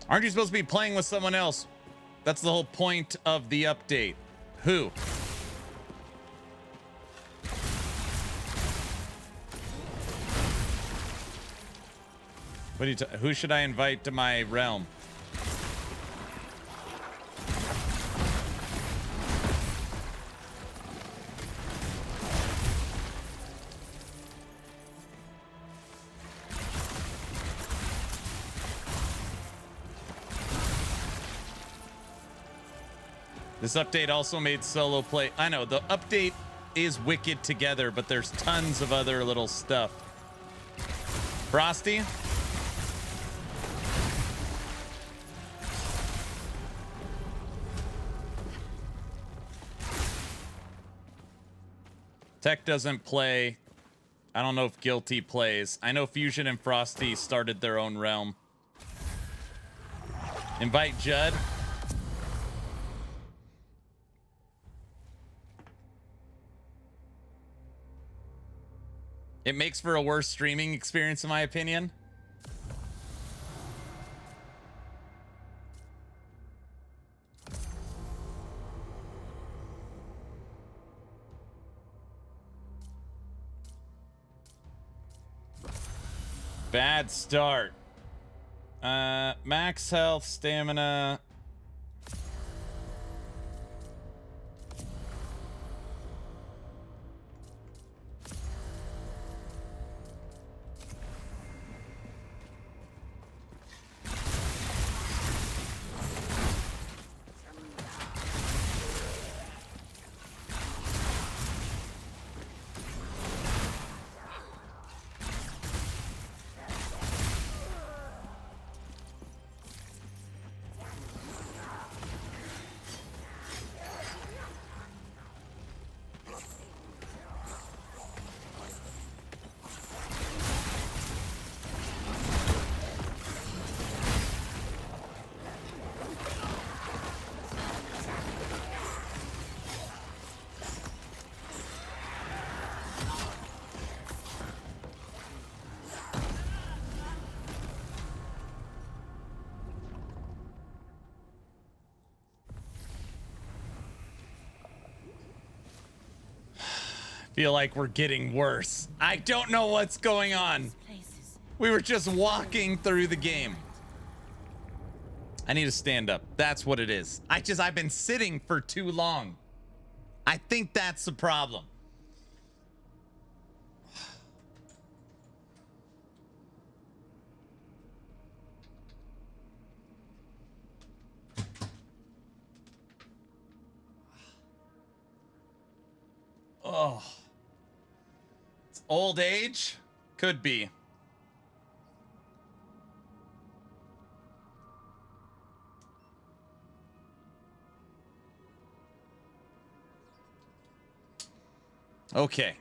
Aren't you supposed to be playing with someone else? That's the whole point of the update. Who? Who should I invite to my realm? This update also made solo play. I know the update is wicked together, but there's tons of other little stuff. Frosty? Tech doesn't play. I don't know if Guilty plays. I know Fusion and Frosty started their own realm. Invite Judd. It makes for a worse streaming experience, in my opinion. Bad start. Max health, stamina. Feel like we're getting worse. I don't know what's going on. We were just walking through the game. I need to stand up. That's what it is. I've been sitting for too long. I think that's the problem. Oh. It's old age? Could be. Okay.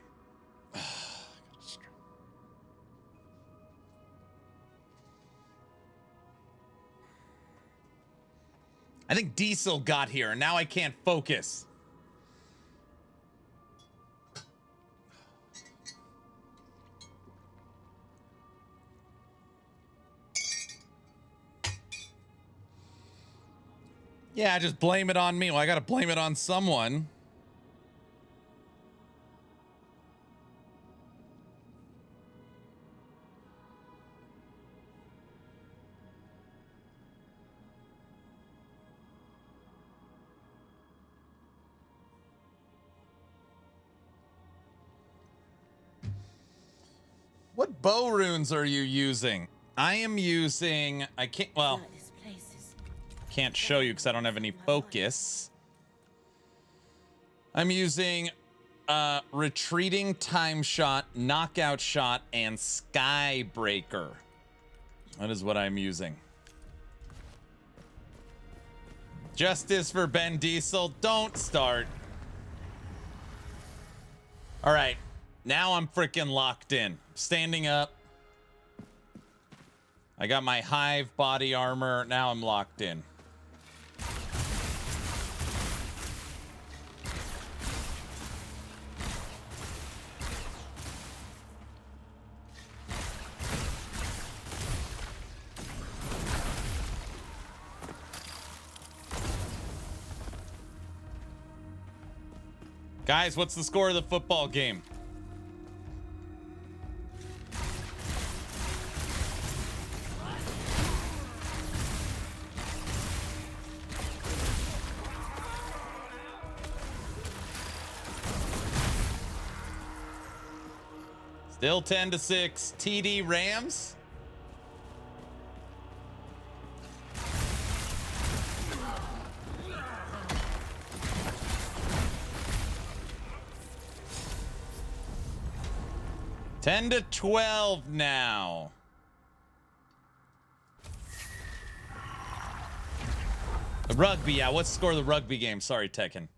I think Diesel got here, and now I can't focus. Yeah, just blame it on me. Well, I gotta blame it on someone. What bow runes are you using? I am using, I can't, well, can't show you because I don't have any focus. I'm using retreating time shot, knockout shot, and skybreaker. That is what I'm using. Justice for Ben Diesel. Don't start. All right. Now I'm freaking locked in. Standing up. I got my hive body armor. Now I'm locked in. Guys, what's the score of the football game? Still 10-6. TD Rams. Ten to 12 now. The rugby, yeah. What's the score of the rugby game? Sorry, Tekken.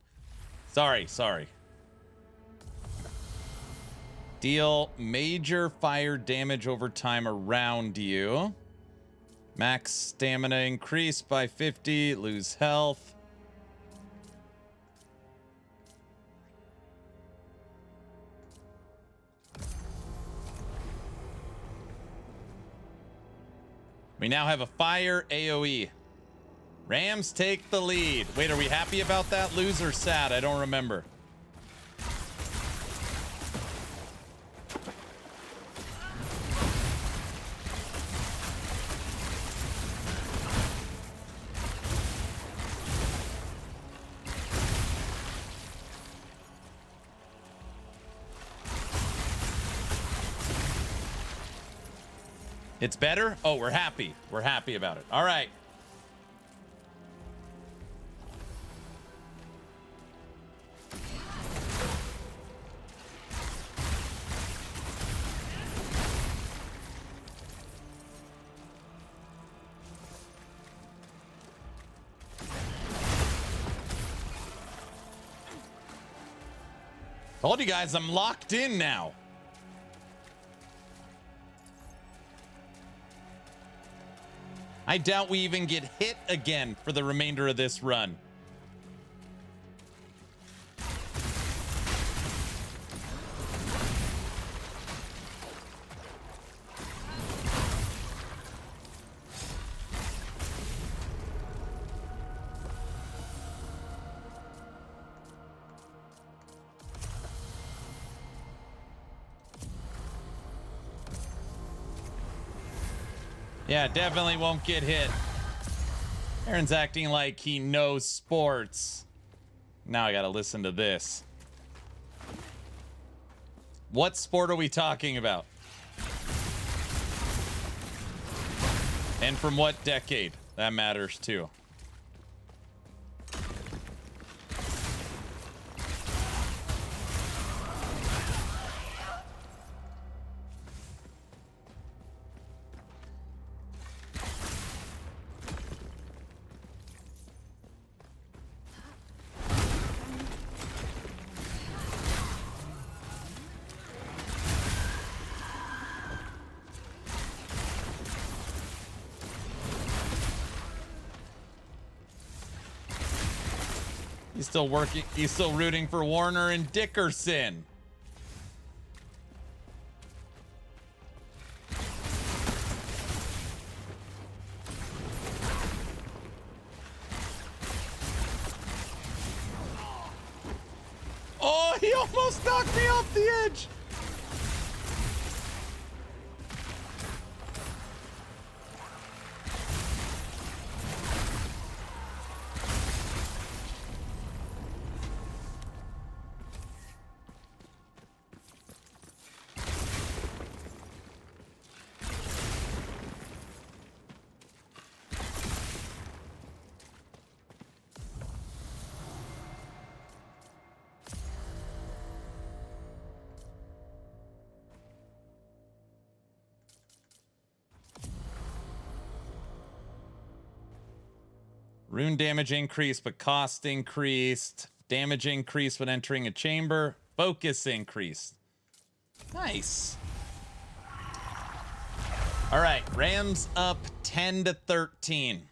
Sorry. Deal major fire damage over time around you. Max stamina increased by 50. Lose health. We now have a fire AoE. Rams take the lead. Wait, are we happy about that? Lose or sad? I don't remember. It's better? Oh, we're happy. We're happy about it. All right. Told you guys I'm locked in now. I doubt we even get hit again for the remainder of this run. Yeah, definitely won't get hit. Aaron's acting like he knows sports. Now I gotta listen to this. What sport are we talking about? And from what decade? That matters too. He's still working. He's still rooting for Warner and Dickerson. Oh, he almost knocked me off the edge. Rune damage increased, but cost increased. Damage increased when entering a chamber. Focus increased. Nice. All right, Rams up 10-13.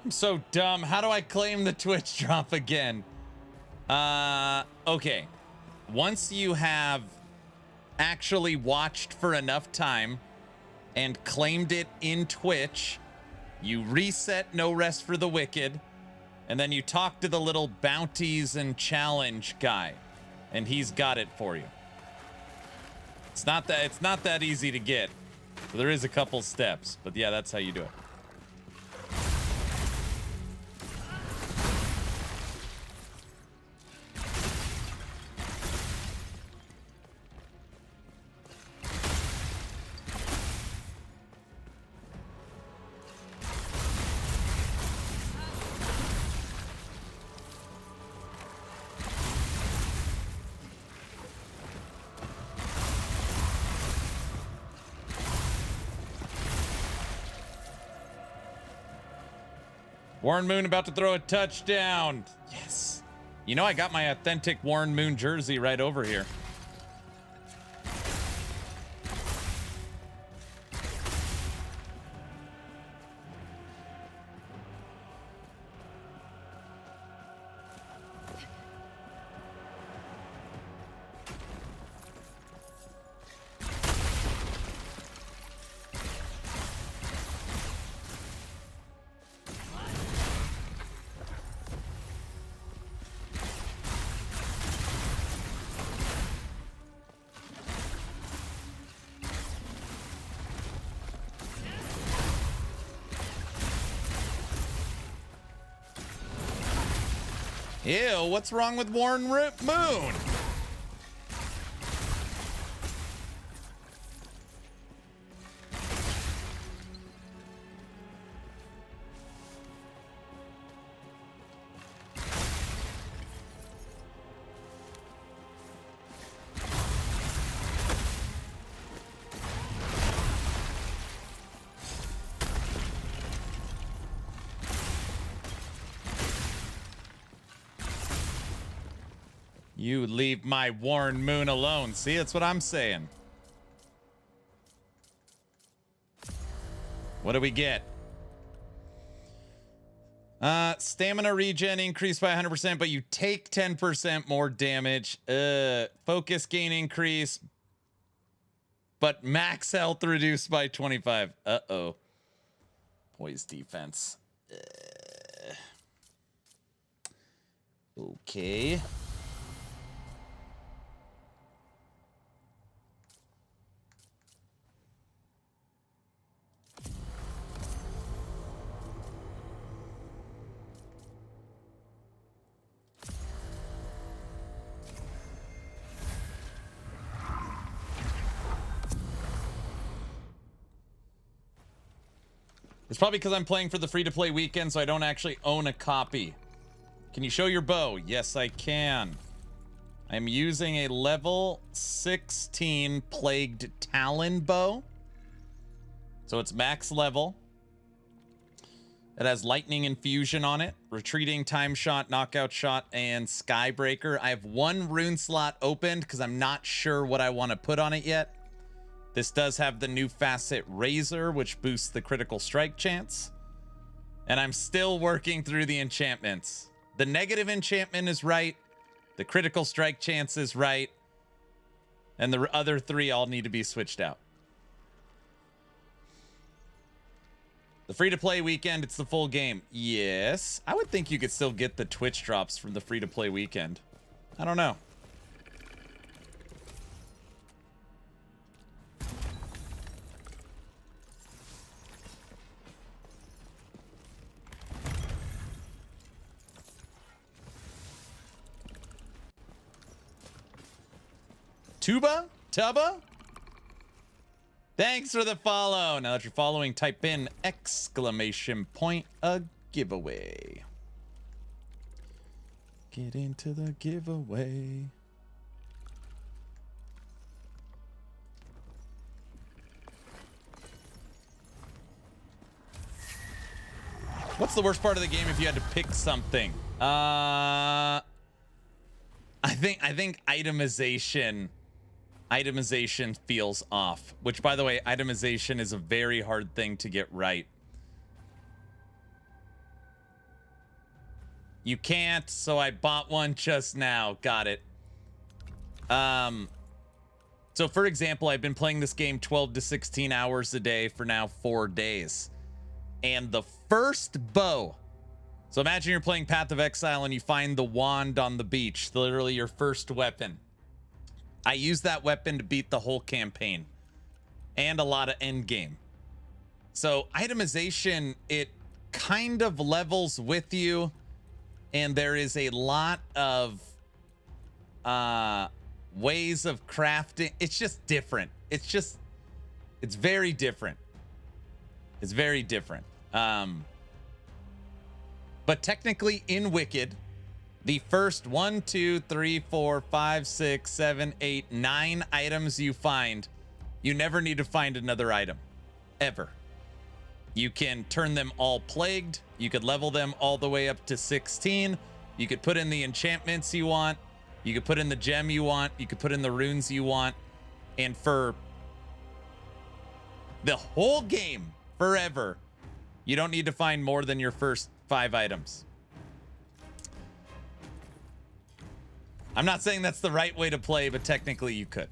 I'm so dumb. How do I claim the Twitch drop again? Okay. Once you have actually watched for enough time and claimed it in Twitch, you reset No Rest for the Wicked, and then you talk to the little bounties and challenge guy, and he's got it for you. It's not that easy to get. So there is a couple steps, but yeah, that's how you do it. Warren Moon about to throw a touchdown. Yes. You know, I got my authentic Warren Moon jersey right over here. Ew, what's wrong with Warren Moon? You leave my Warren Moon alone. See, that's what I'm saying. What do we get? Stamina regen increased by 100%, but you take 10% more damage. Focus gain increase, but max health reduced by 25. Uh-oh. Poise defense. Okay. It's probably because I'm playing for the free-to-play weekend, so I don't actually own a copy. Can you show your bow? Yes, I can. I'm using a level 16 Plagued Talon bow. So it's max level. It has lightning infusion on it, retreating time shot, knockout shot, and skybreaker. I have one rune slot opened because I'm not sure what I want to put on it yet. This does have the new facet Razor, which boosts the critical strike chance. And I'm still working through the enchantments. The negative enchantment is right. The critical strike chance is right. And the other three all need to be switched out. The free-to-play weekend, it's the full game. Yes. I would think you could still get the Twitch drops from the free-to-play weekend. I don't know. Tuba? Thanks for the follow. Now that you're following, type in exclamation point a giveaway. Get into the giveaway. What's the worst part of the game if you had to pick something? I think itemization feels off, which, by the way, itemization is a very hard thing to get right. You can't, so I bought one just now. Got it. So for example, I've been playing this game 12 to 16 hours a day for now 4 days. And the first bow, so imagine you're playing Path of Exile and you find the wand on the beach, literally your first weapon. I used that weapon to beat the whole campaign and a lot of endgame. So itemization, it kind of levels with you, and there is a lot of ways of crafting. It's just different. It's very different. It's very different. But technically in Wicked, the first 1, 2, 3, 4, 5, 6, 7, 8, 9 items you find, you never need to find another item. Ever. You can turn them all plagued. You could level them all the way up to 16. You could put in the enchantments you want. You could put in the gem you want. You could put in the runes you want. And for the whole game, forever, you don't need to find more than your first 5 items. I'm not saying that's the right way to play, but technically you could.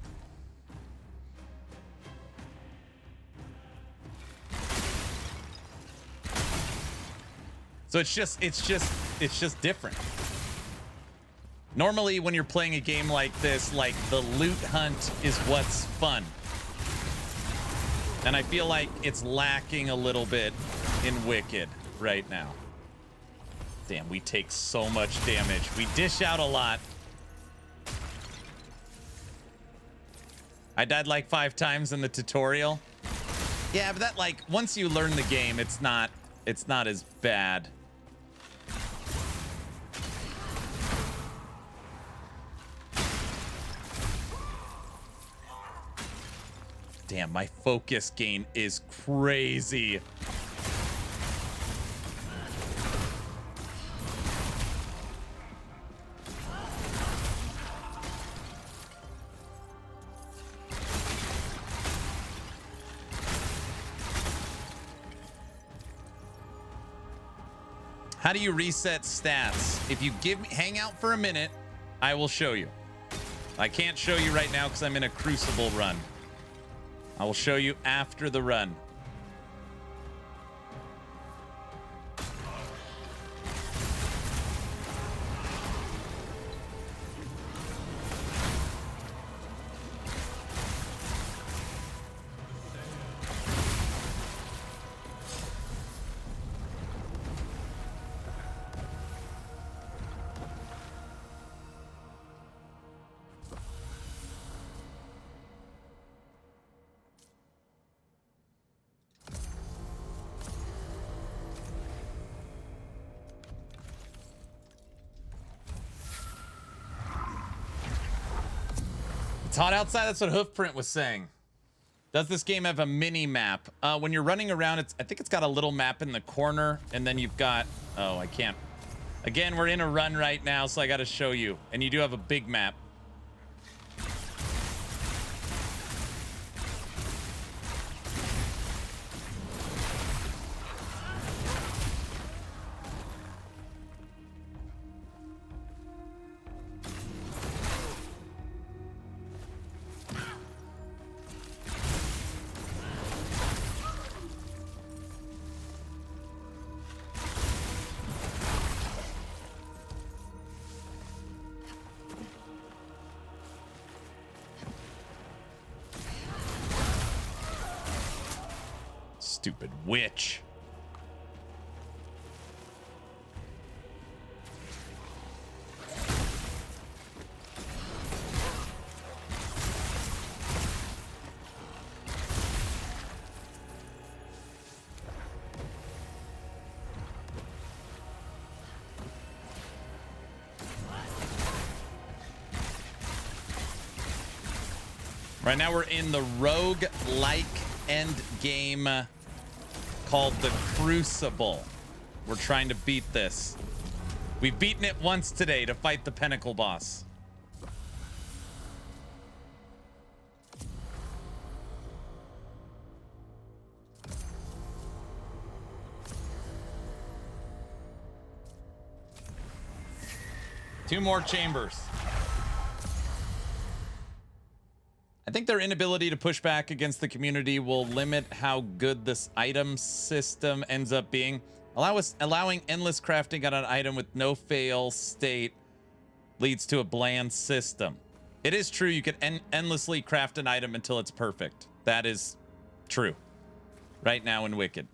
So it's just different. Normally when you're playing a game like this, like the loot hunt is what's fun. And I feel like it's lacking a little bit in Wicked right now. Damn, we take so much damage. We dish out a lot. I died like 5 times in the tutorial. Yeah, but that, like, once you learn the game, it's not as bad. Damn, my focus gain is crazy. How do you reset stats? If you hang out for a minute, I will show you. I can't show you right now because I'm in a Crucible run. I will show you after the run. It's hot outside. That's what Hoofprint was saying. Does this game have a mini map? When you're running around, I think it's got a little map in the corner, and then you've got... Oh, I can't. Again, we're in a run right now, so I got to show you. And you do have a big map. Stupid witch. Right now we're in the rogue-like endgame called the Crucible. We're trying to beat this. We've beaten it once today to fight the Pinnacle boss. Two more chambers. I think their inability to push back against the community will limit how good this item system ends up being. Allowing endless crafting on an item with no fail state leads to a bland system. It is true you can endlessly craft an item until it's perfect. That is true. Right now in Wicked.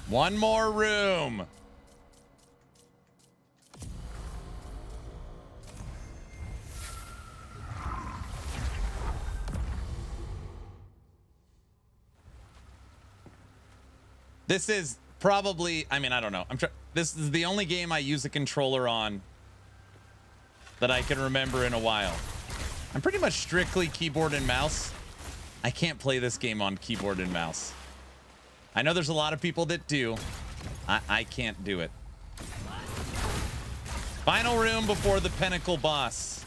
One more room. This is probably, I mean, I don't know. This is the only game I use a controller on that I can remember in a while. I'm pretty much strictly keyboard and mouse. I can't play this game on keyboard and mouse. I know there's a lot of people that do. I can't do it. Final room before the pinnacle boss.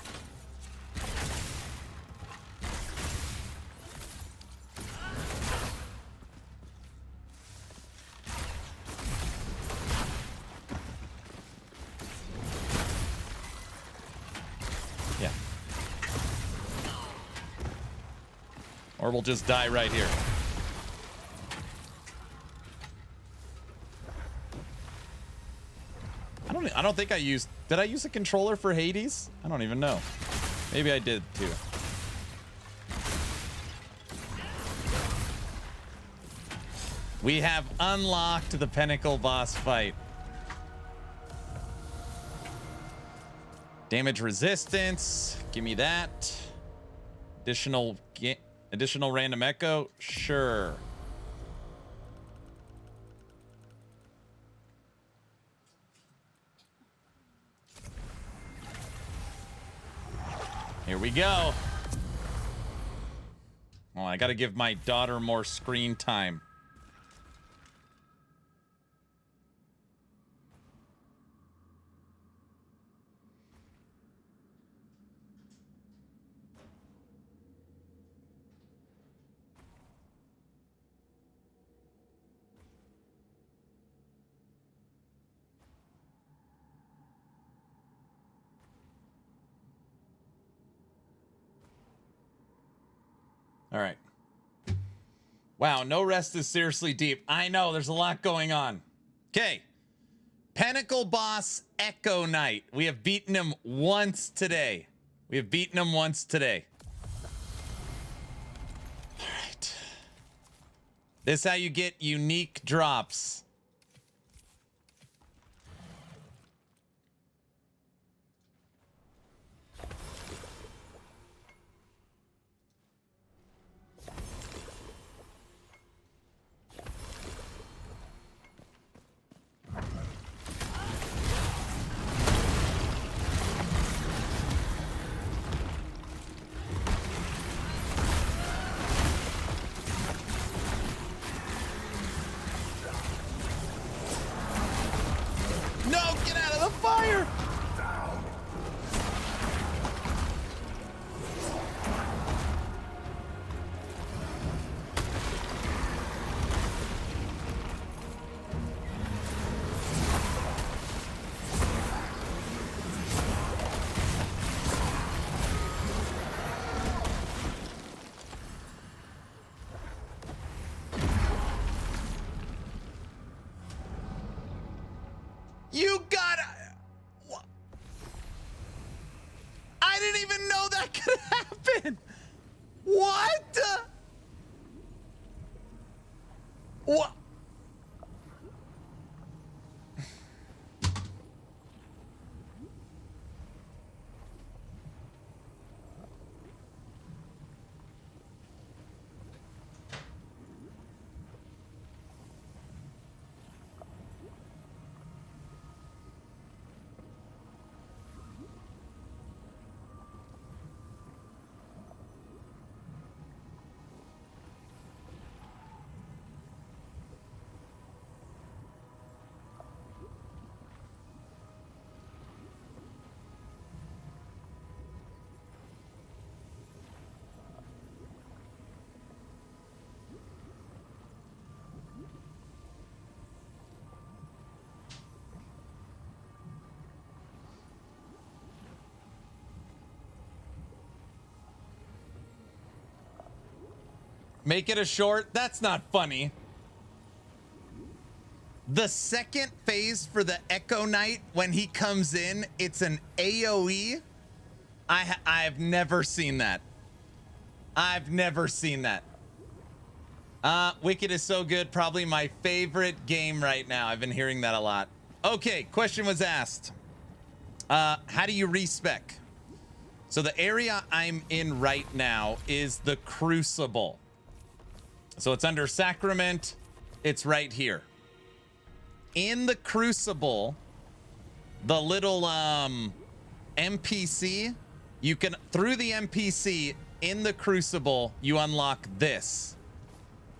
Yeah. Or we'll just die right here. I don't think I used... Did I use a controller for Hades? I don't even know. Maybe I did too. We have unlocked the pinnacle boss fight. Damage resistance. Give me that. Additional random echo. Sure. Here we go. Oh, I gotta give my daughter more screen time. All right. Wow, no rest is seriously deep. I know, there's a lot going on. Okay. Pinnacle boss Echo Knight. We have beaten him once today. All right. This is how you get unique drops. No, get out of the fire! You gotta... What? I didn't even know that could happen. What? What? Make it a short? That's not funny. The second phase for the Echo Knight, when he comes in, it's an AoE. I've never seen that. I've never seen that. Wicked is so good. Probably my favorite game right now. I've been hearing that a lot. Okay, question was asked. How do you respec? So the area I'm in right now is the Crucible. So it's under Sacrament. It's right here. In the Crucible, the little NPC, you can, through the NPC in the Crucible, you unlock this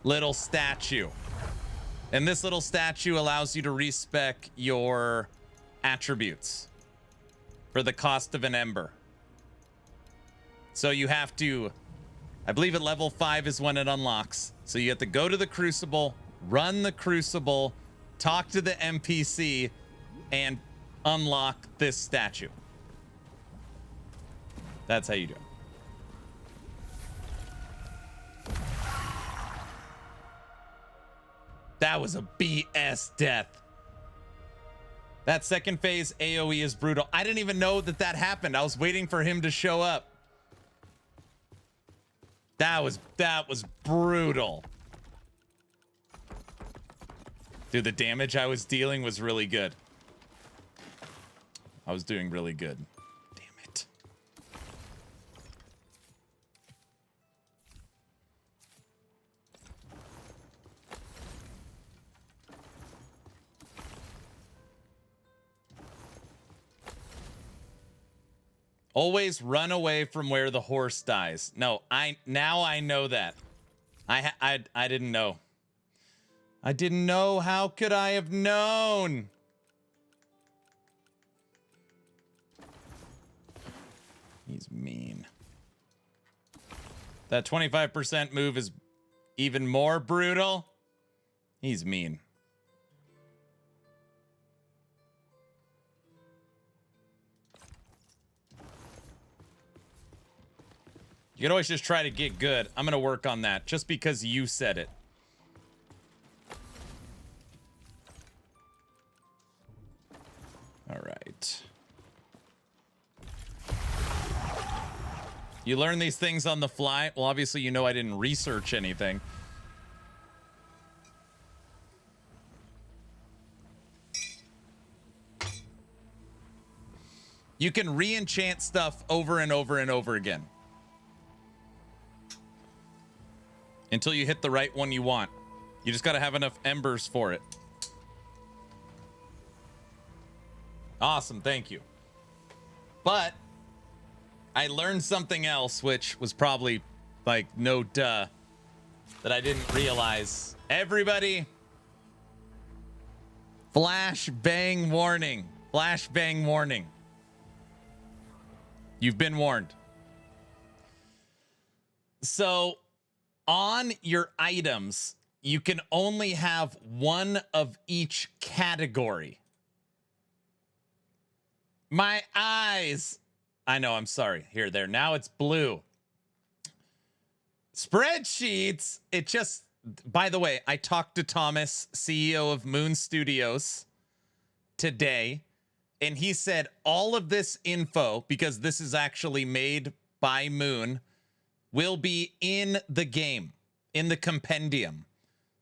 little statue. And this little statue allows you to respec your attributes for the cost of an ember. So you have to, I believe at level 5 is when it unlocks. So you have to go to the Crucible, run the Crucible, talk to the NPC, and unlock this statue. That's how you do it. That was a BS death. That second phase AoE is brutal. I didn't even know that that happened. I was waiting for him to show up. That was brutal. Dude, the damage I was dealing was really good. I was doing really good. Damn it. Always run away from where the horse dies. No, now I know that. I didn't know. I didn't know. How could I have known? He's mean. That 25% move is even more brutal. He's mean. You can always just try to get good. I'm going to work on that just because you said it. All right. You learn these things on the fly. Well, obviously, you know I didn't research anything. You can re-enchant stuff over and over and over again. Until you hit the right one you want. You just got to have enough embers for it. Awesome, thank you. But I learned something else, which was probably like no duh, that I didn't realize. Everybody, flash bang warning. Flash bang warning. You've been warned. So on your items, you can only have one of each category. My eyes. I know, I'm sorry. Here, there. Now it's blue. Spreadsheets. It just, by the way, I talked to Thomas, CEO of Moon Studios, today, and he said all of this info, because this is actually made by Moon, will be in the game, in the compendium.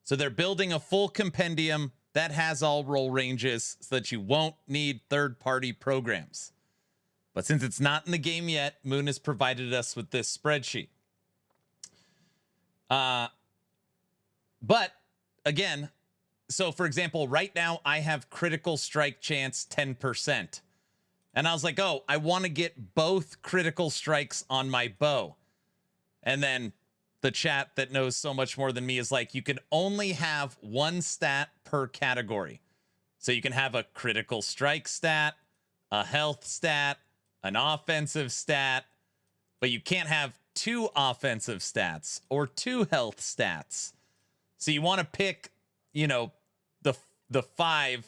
So they're building a full compendium that has all role ranges so that you won't need third-party programs. But since it's not in the game yet, Moon has provided us with this spreadsheet. But again, so for example, right now I have critical strike chance 10%. And I was like, oh, I want to get both critical strikes on my bow. And then the chat that knows so much more than me is like, you can only have one stat per category. So you can have a critical strike stat, a health stat, an offensive stat, but you can't have two offensive stats or two health stats. So you want to pick, you know, the 5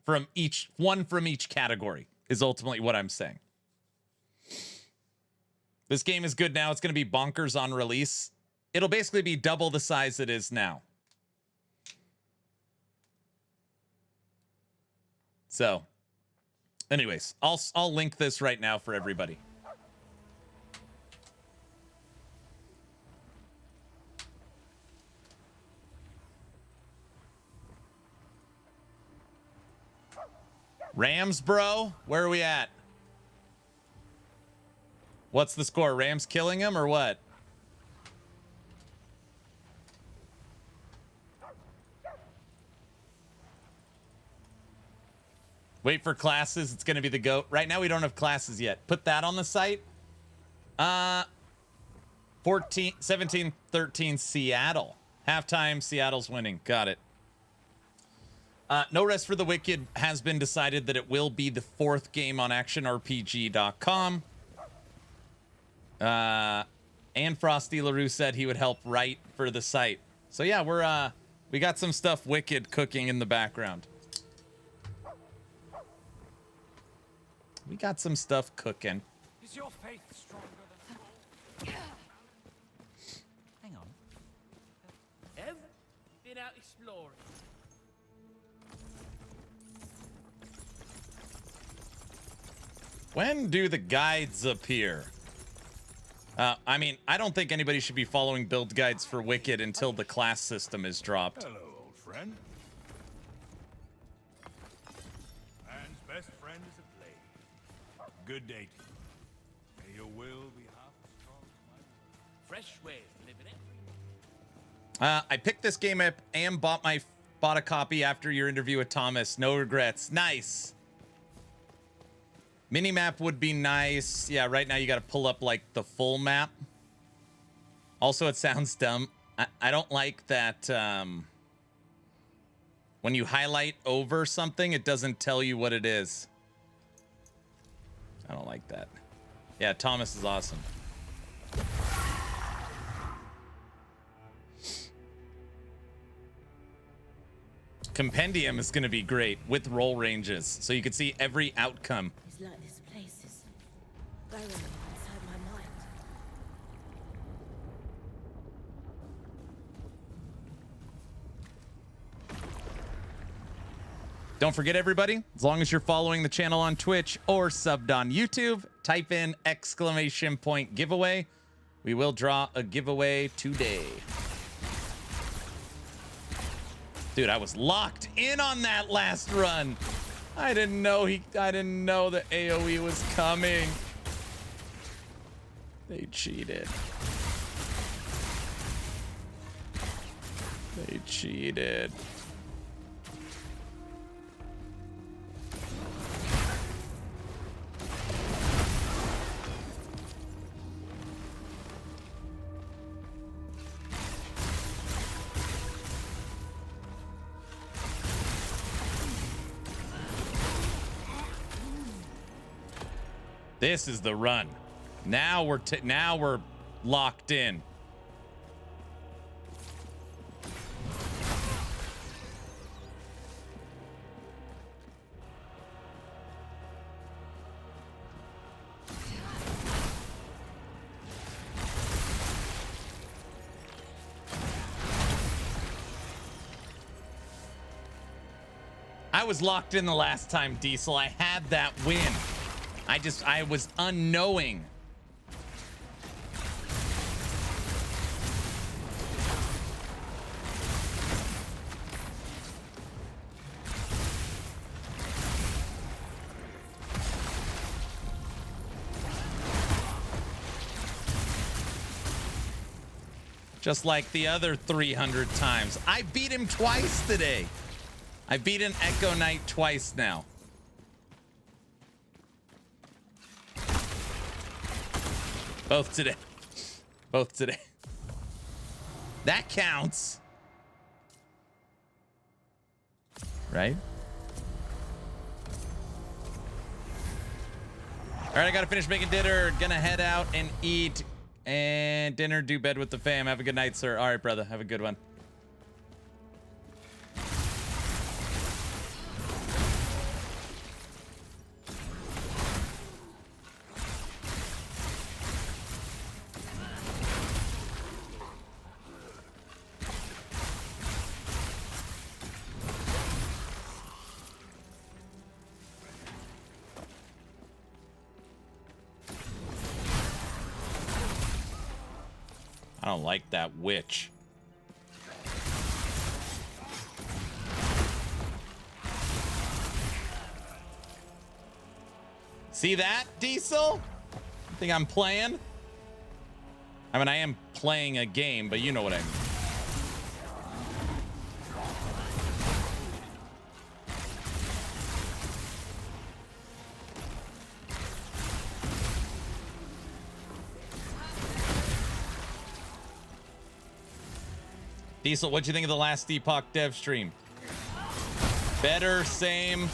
from each, one from each category is ultimately what I'm saying. This game is good now. It's going to be bonkers on release. It'll basically be double the size it is now. So, anyways, I'll link this right now for everybody. Rams, bro? Where are we at? What's the score? Rams killing him or what? Wait for classes. It's going to be the GOAT. Right now, we don't have classes yet. Put that on the site. 17-13 Seattle. Halftime, Seattle's winning. Got it. No Rest for the Wicked has been decided that it will be the 4th game on actionrpg.com. And Frosty LaRue said he would help write for the site. So yeah, we got some stuff wicked cooking in the background. We got some stuff cooking. Is your faith stronger than Hang on. Ev? Been out exploring. When do the guides appear? I mean, I don't think anybody should be following build guides for Wicked until the class system is dropped. Hello, old friend. Man's best friend is a blade. Good day to you. May your will be half as strong as my will. Fresh way of living it. I picked this game up and bought a copy after your interview with Thomas. No regrets. Nice. Minimap would be nice. Yeah, right now you got to pull up like the full map. Also, it sounds dumb. I don't like that when you highlight over something, it doesn't tell you what it is. I don't like that. Yeah, Thomas is awesome. Compendium is going to be great with roll ranges, so you can see every outcome. It's like this place is burrowing inside my mind. Don't forget, everybody, as long as you're following the channel on Twitch or subbed on YouTube, type in !giveaway. We will draw a giveaway today. Dude, I was locked in on that last run. I didn't know the AoE was coming. They cheated. They cheated. This is the run. Now we're locked in. I was locked in the last time, Diesel. I had that win. I was unknowing. Just like the other 300 times. I beat him twice today. I beat an Echo Knight twice now. Both today. Both today. That counts. Right? All right, I gotta finish making dinner. Gonna head out and eat. And dinner, do bed with the fam. Have a good night, sir. All right, brother. Have a good one. I don't like that witch. See that, Diesel? Think I'm playing? I mean, I am playing a game, but you know what I mean. Diesel, what'd you think of the last Epoch dev stream? Better, same?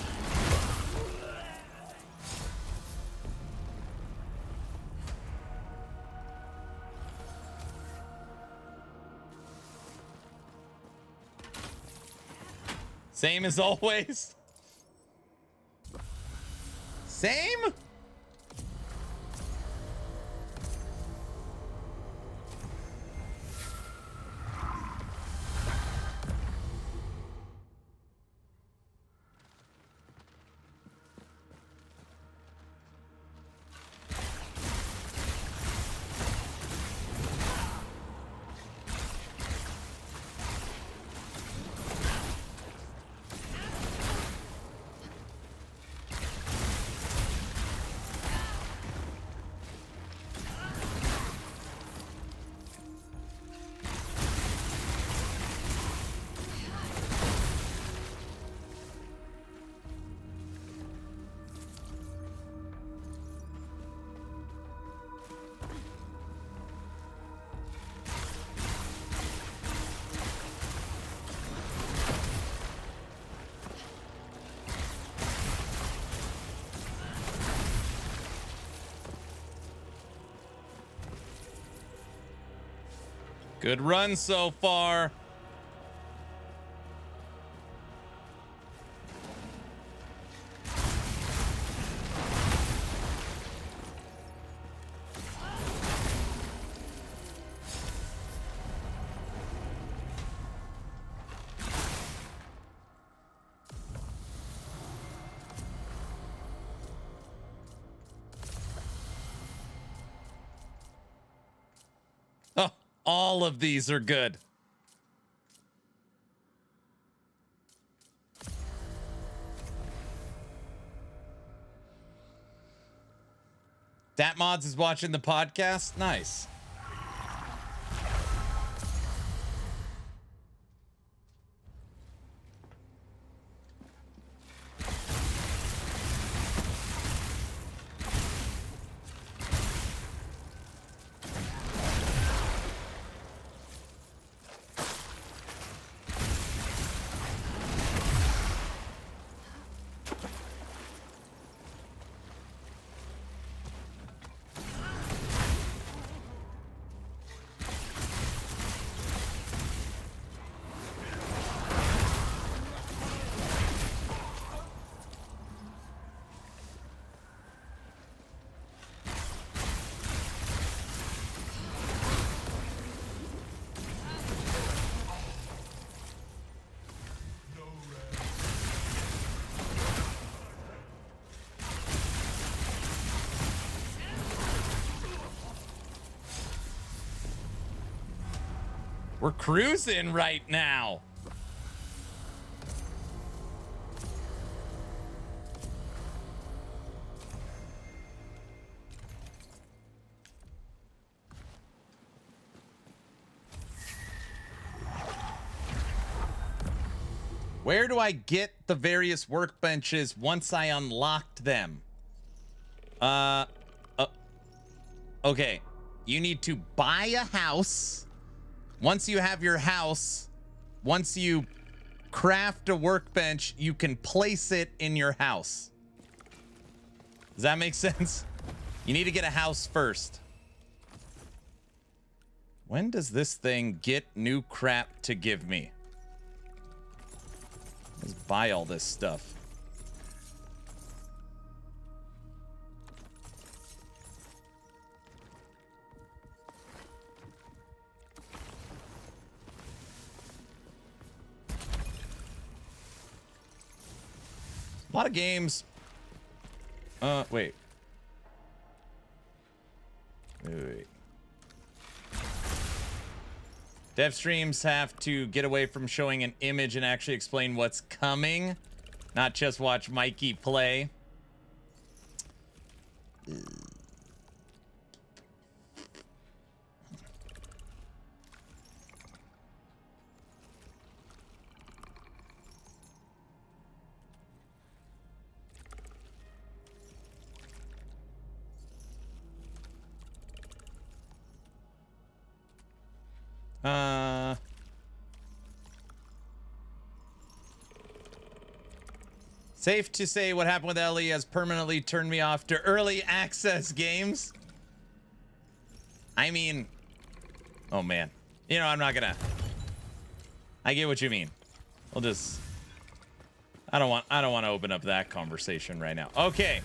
Same as always? Same? Good run so far. Oh, all of these are good. Dat Mods is watching the podcast. Nice. We're cruising right now. Where do I get the various workbenches once I unlocked them? Okay. You need to buy a house. Once you have your house, once you craft a workbench, you can place it in your house. Does that make sense? You need to get a house first. When does this thing get new crap to give me? Let's buy all this stuff. A lot of games. Wait. Dev streams have to get away from showing an image and actually explain what's coming, not just watch Mikey play. Safe to say what happened with Ellie has permanently turned me off to early access games. I mean, oh man. You know, I'm not gonna. I get what you mean. We'll just. I don't want to open up that conversation right now. Okay.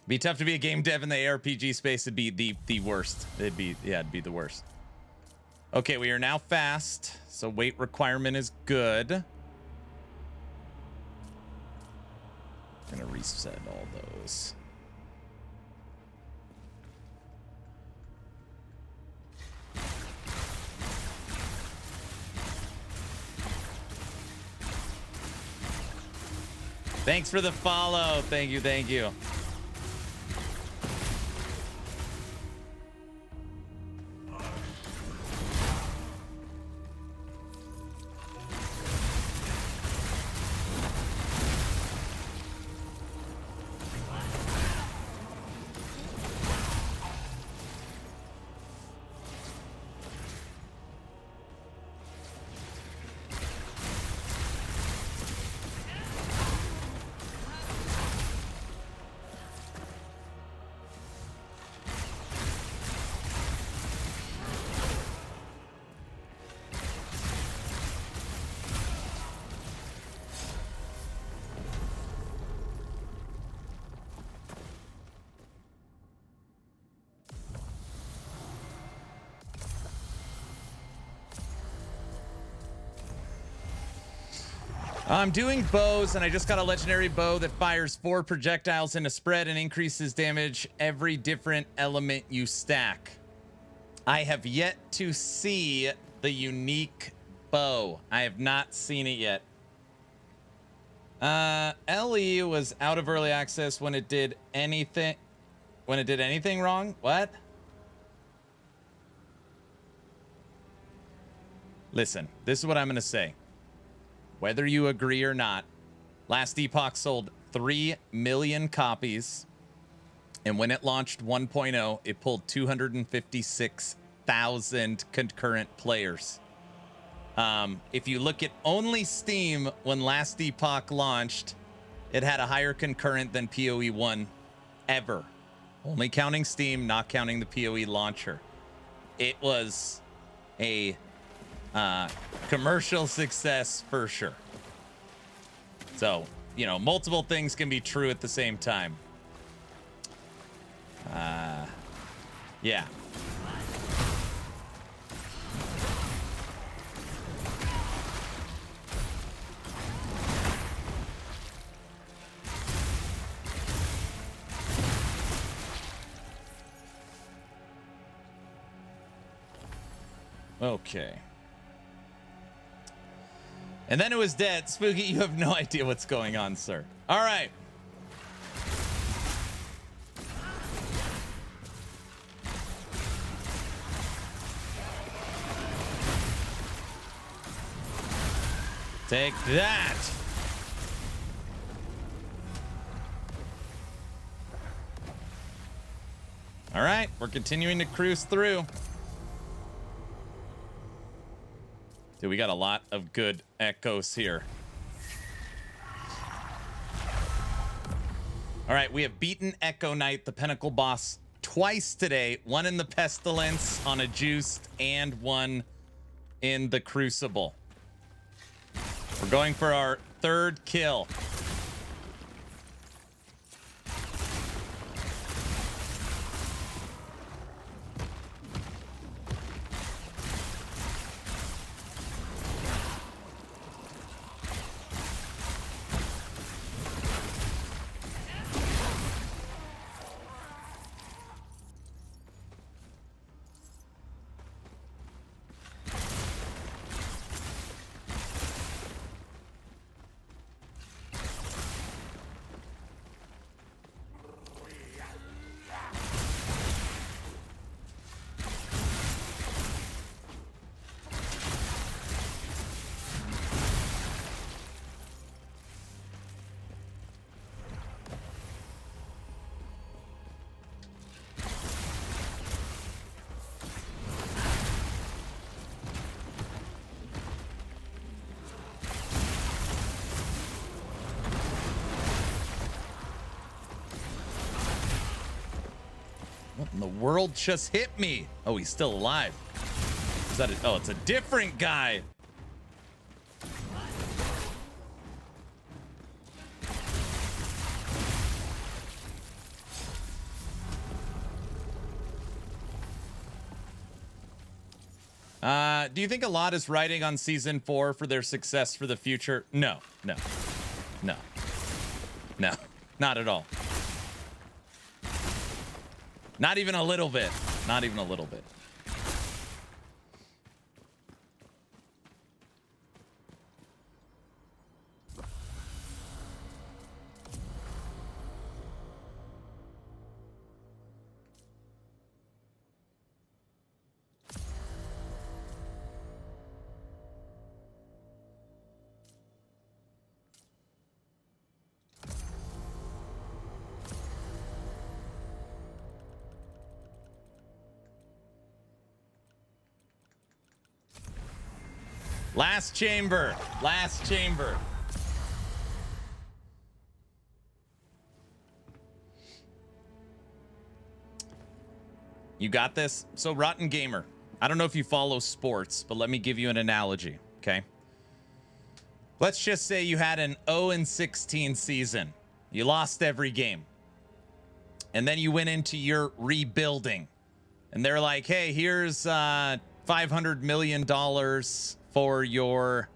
Be tough to be a game dev in the ARPG space. It'd be the worst. It'd be the worst. Okay, we are now fast, so weight requirement is good. I'm gonna reset all those. Thanks for the follow. Thank you, thank you. I'm doing bows, and I just got a legendary bow that fires 4 projectiles in a spread and increases damage every different element you stack. I have yet to see the unique bow. I have not seen it yet. LE was out of early access when it did anything. When it did anything wrong? What? Listen, this is what I'm going to say. Whether you agree or not, Last Epoch sold 3 million copies. And when it launched 1.0, it pulled 256,000 concurrent players. If you look at only Steam when Last Epoch launched, it had a higher concurrent than PoE 1 ever. Only counting Steam, not counting the PoE launcher. It was a commercial success for sure. So, you know, multiple things can be true at the same time. Yeah. Okay. And then it was dead. Spooky, you have no idea what's going on, sir. All right. Take that. All right, we're continuing to cruise through. Dude, we got a lot of good echoes here. All right, we have beaten Echo Knight, the Pinnacle boss, twice today. One in the Pestilence on a Juiced and one in the Crucible. We're going for our 3rd kill. world just hit me. Oh, he's still alive. Is that oh, it's a different guy. Do you think a lot is riding on season 4 for their success for the future? No, no, no, no, not at all. Not even a little bit. Not even a little bit. Last chamber. Last chamber. You got this? So, Rotten Gamer, I don't know if you follow sports, but let me give you an analogy, okay? Let's just say you had an 0-16 season. You lost every game. And then you went into your rebuilding. And they're like, hey, here's $500 million for your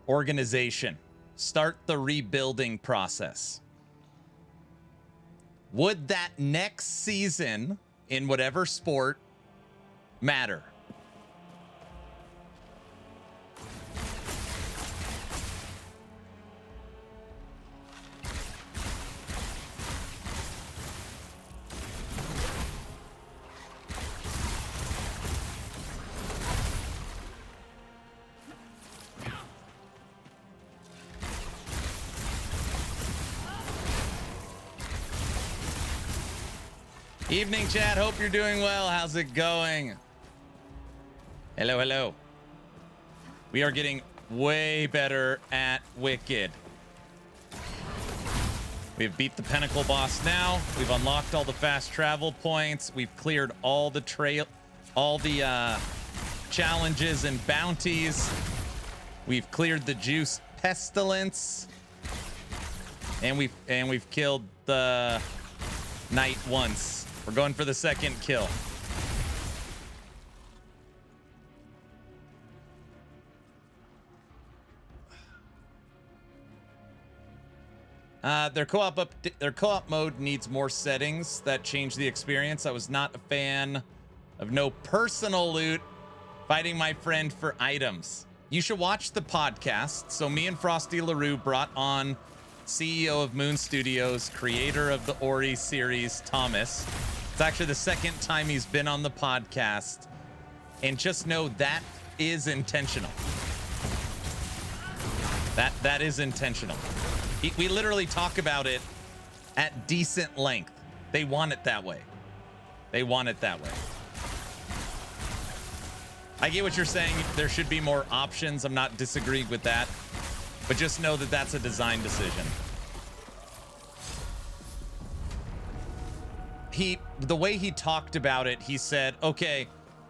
organization. Start the rebuilding process. Would that next season in whatever sport matter? Evening, chat. Hope you're doing well. How's it going? Hello, hello. We are getting way better at Wicked. We've beat the Pinnacle boss now. We've unlocked all the fast travel points. We've cleared all the challenges and bounties. We've cleared the juice pestilence. And we've killed the knight once. We're going for the second kill. Their co-op mode needs more settings that change the experience. I was not a fan of no personal loot, fighting my friend for items. You should watch the podcast. So me and Frosty LaRue brought on CEO of Moon Studios, creator of the Ori series, Thomas. It's actually the second time he's been on the podcast. And just know that is intentional. That is intentional. We literally talk about it at decent length. They want it that way. They want it that way. I get what you're saying. There should be more options. I'm not disagreeing with that. But just know that that's a design decision. The way he talked about it, he said, okay,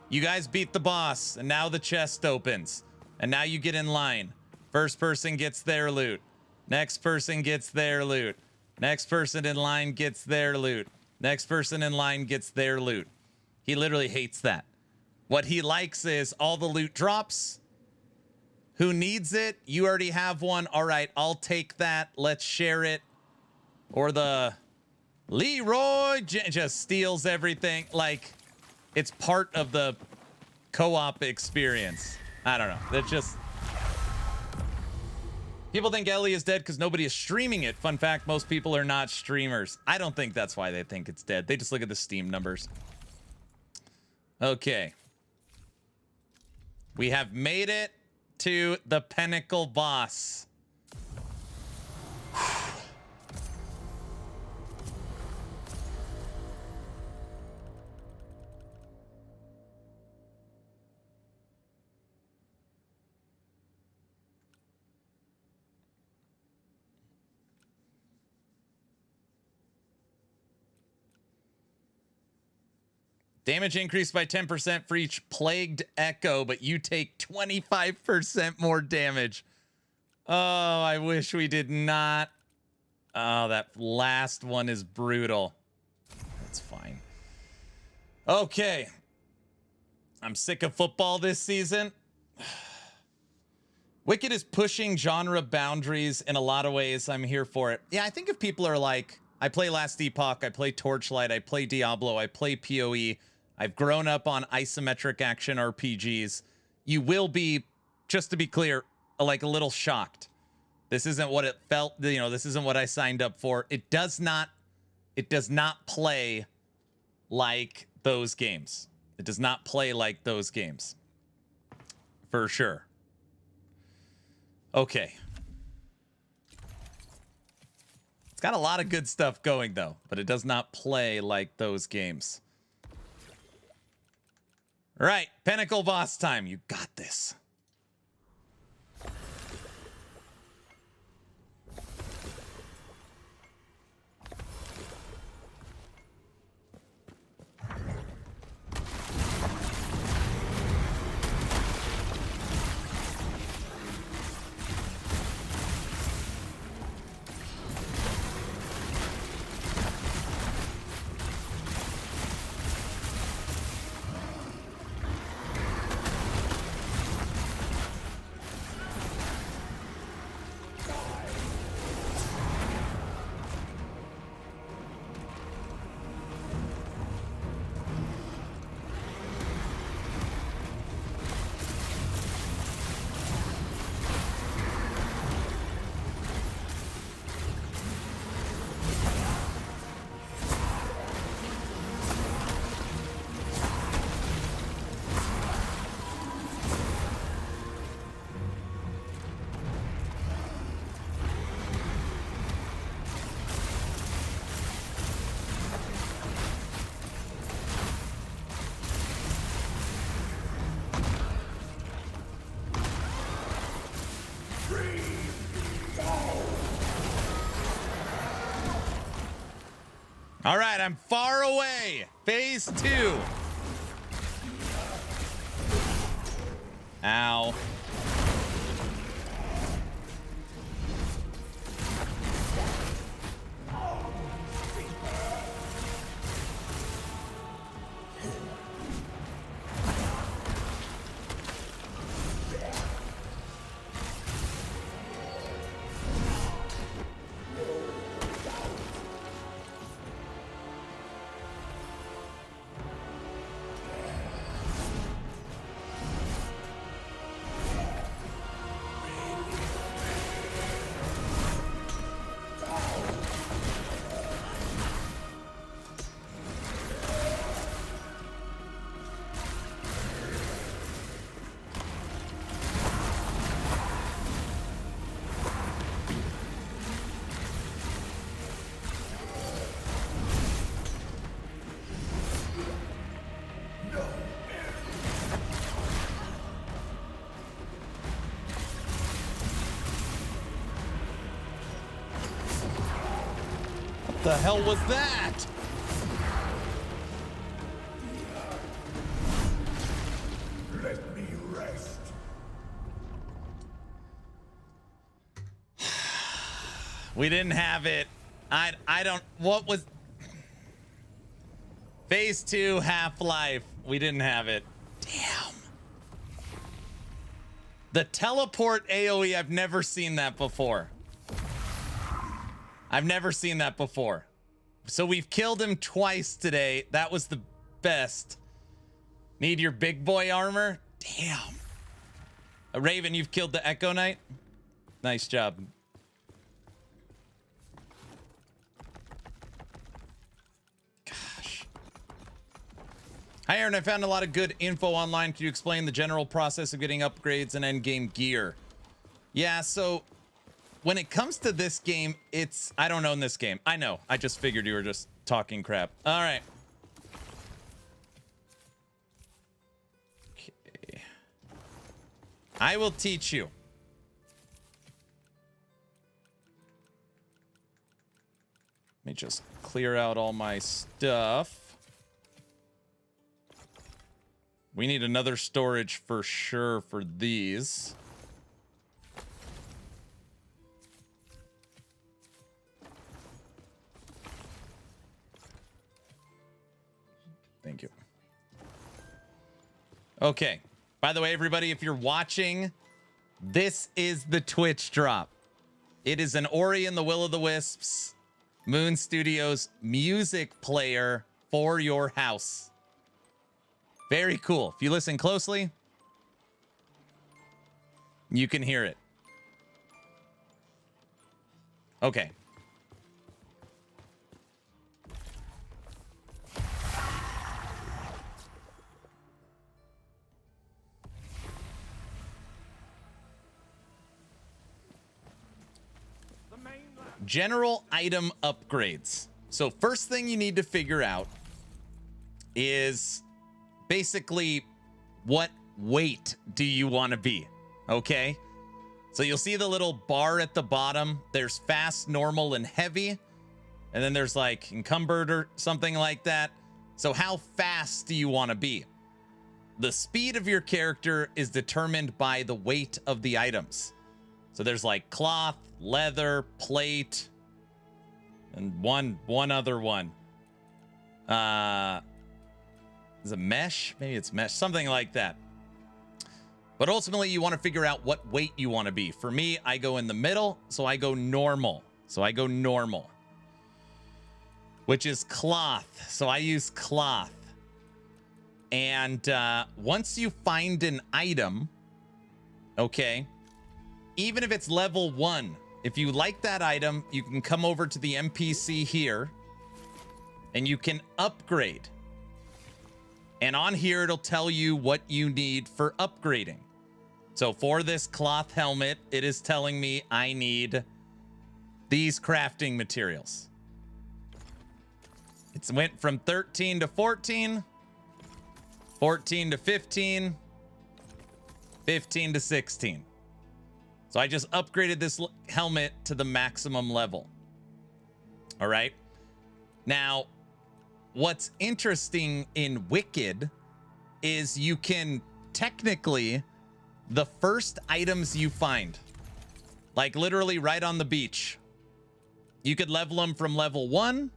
you guys beat the boss, and now the chest opens. And now you get in line. First person gets their loot. Next person gets their loot. Next person in line gets their loot. Next person in line gets their loot. He literally hates that. What he likes is all the loot drops. Who needs it? You already have one. All right, I'll take that. Let's share it. Or the Leroy just steals everything. Like, it's part of the co-op experience. I don't know. That's just... People think Ellie is dead because nobody is streaming it. Fun fact, most people are not streamers. I don't think that's why they think it's dead. They just look at the Steam numbers. Okay. We have made it to the Pinnacle boss. Damage increased by 10% for each plagued echo, but you take 25% more damage. Oh, I wish we did not. Oh, that last one is brutal. That's fine. Okay. I'm sick of football this season. Wicked is pushing genre boundaries in a lot of ways. I'm here for it. Yeah, I think if people are like, I play Last Epoch, I play Torchlight, I play Diablo, I play PoE, I've grown up on isometric action RPGs, you will be, just to be clear, like a little shocked. This isn't what it felt, you know, this isn't what I signed up for. It does not play like those games. It does not play like those games. For sure. Okay. It's got a lot of good stuff going, though, but it does not play like those games. All right, Pinnacle boss time. You got this. All right, I'm far away. Phase 2. Ow. The hell was that? Let me rest. We didn't have it. I don't, what was Phase 2 Half-Life? We didn't have it. Damn. The teleport AoE, I've never seen that before. I've never seen that before. So we've killed him twice today. That was the best. Need your big boy armor? Damn. Raven, you've killed the Echo Knight? Nice job. Gosh. Hi, Aaron. I found a lot of good info online. Can you explain the general process of getting upgrades and endgame gear? Yeah, so when it comes to this game, it's, I don't own this game. I know. I just figured you were just talking crap. All right. Okay. I will teach you. Let me just clear out all my stuff. We need another storage for sure for these. Thank you. Okay. By the way, everybody, if you're watching, this is the Twitch drop. It is an Ori and the Will of the Wisps Moon Studios music player for your house. Very cool. If you listen closely, you can hear it. Okay. General item upgrades. So first thing you need to figure out is basically what weight do you want to be, okay? So you'll see the little bar at the bottom. There's fast, normal, and heavy. And then there's like encumbered or something like that. So how fast do you want to be? The speed of your character is determined by the weight of the items. So there's like cloth, leather, plate, and one other one. Is it mesh? Maybe it's mesh, something like that. But ultimately, you want to figure out what weight you want to be. For me, I go in the middle, so I go normal. Which is cloth. So I use cloth. And once you find an item, okay, even if it's level 1, if you like that item, you can come over to the NPC here and you can upgrade. And on here, it'll tell you what you need for upgrading. So for this cloth helmet, it is telling me I need these crafting materials. It went from 13 to 14, 14 to 15, 15 to 16. So I just upgraded this helmet to the maximum level. All right. Now, what's interesting in Wicked is you can technically, the first items you find, like literally right on the beach, you could level them from level 1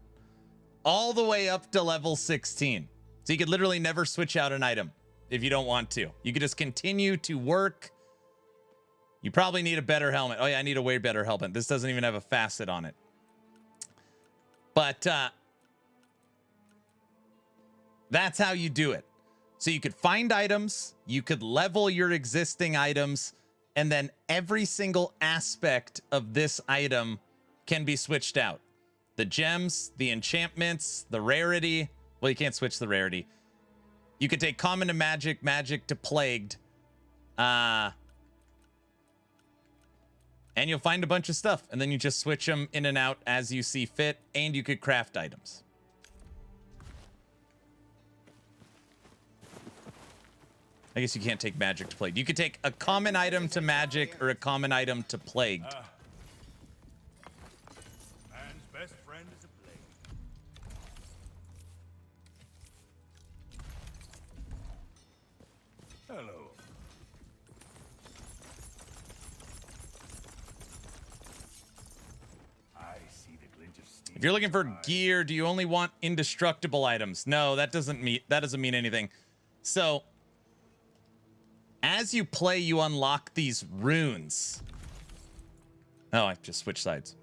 all the way up to level 16. So you could literally never switch out an item if you don't want to. You could just continue to work. You probably need a better helmet. Oh yeah, I need a way better helmet. This doesn't even have a facet on it. But that's how you do it. So you could find items, you could level your existing items, and then every single aspect of this item can be switched out. The gems, the enchantments, the rarity. Well, you can't switch the rarity. You could take common to magic, magic to plagued. And you'll find a bunch of stuff, and then you just switch them in and out as you see fit, and you could craft items. I guess you can't take magic to plagued. You could take a common item to magic or a common item to plagued. Man's best friend is a blade. Hello. I see the glint of steel. If you're looking for gear, do you only want indestructible items? No, that doesn't mean anything. So as you play, you unlock these runes. Oh, I just switched sides.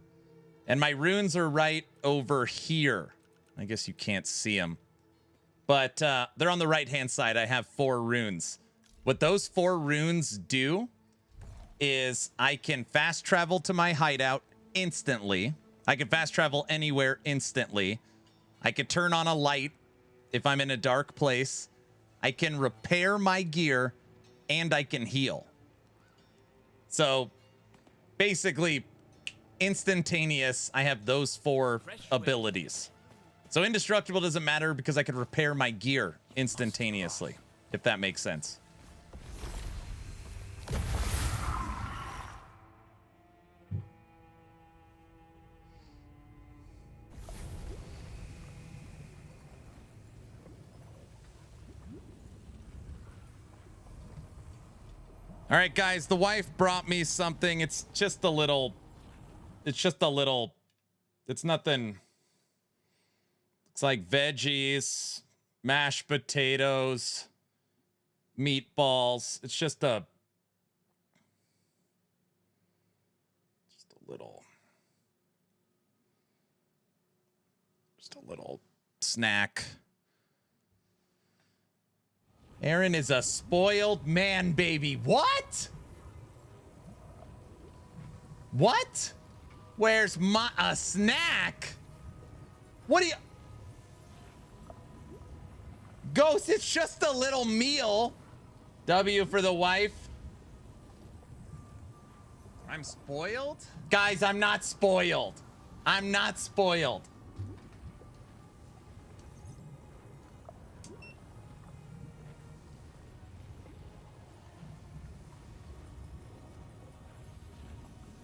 And my runes are right over here. I guess you can't see them. But they're on the right-hand side. I have 4 runes. What those 4 runes do is I can fast travel to my hideout instantly. I can fast travel anywhere instantly. I can turn on a light if I'm in a dark place. I can repair my gear, and I can heal. So basically instantaneous. I have those 4 abilities. So indestructible doesn't matter because I can repair my gear instantaneously, if that makes sense. All right, guys, the wife brought me something. It's just a little, it's nothing. It's like veggies, mashed potatoes, meatballs. It's just a little snack. Aaron is a spoiled man, baby. What? What? Where's a snack? What do you... Ghost, it's just a little meal. W for the wife. I'm spoiled? Guys, I'm not spoiled. I'm not spoiled.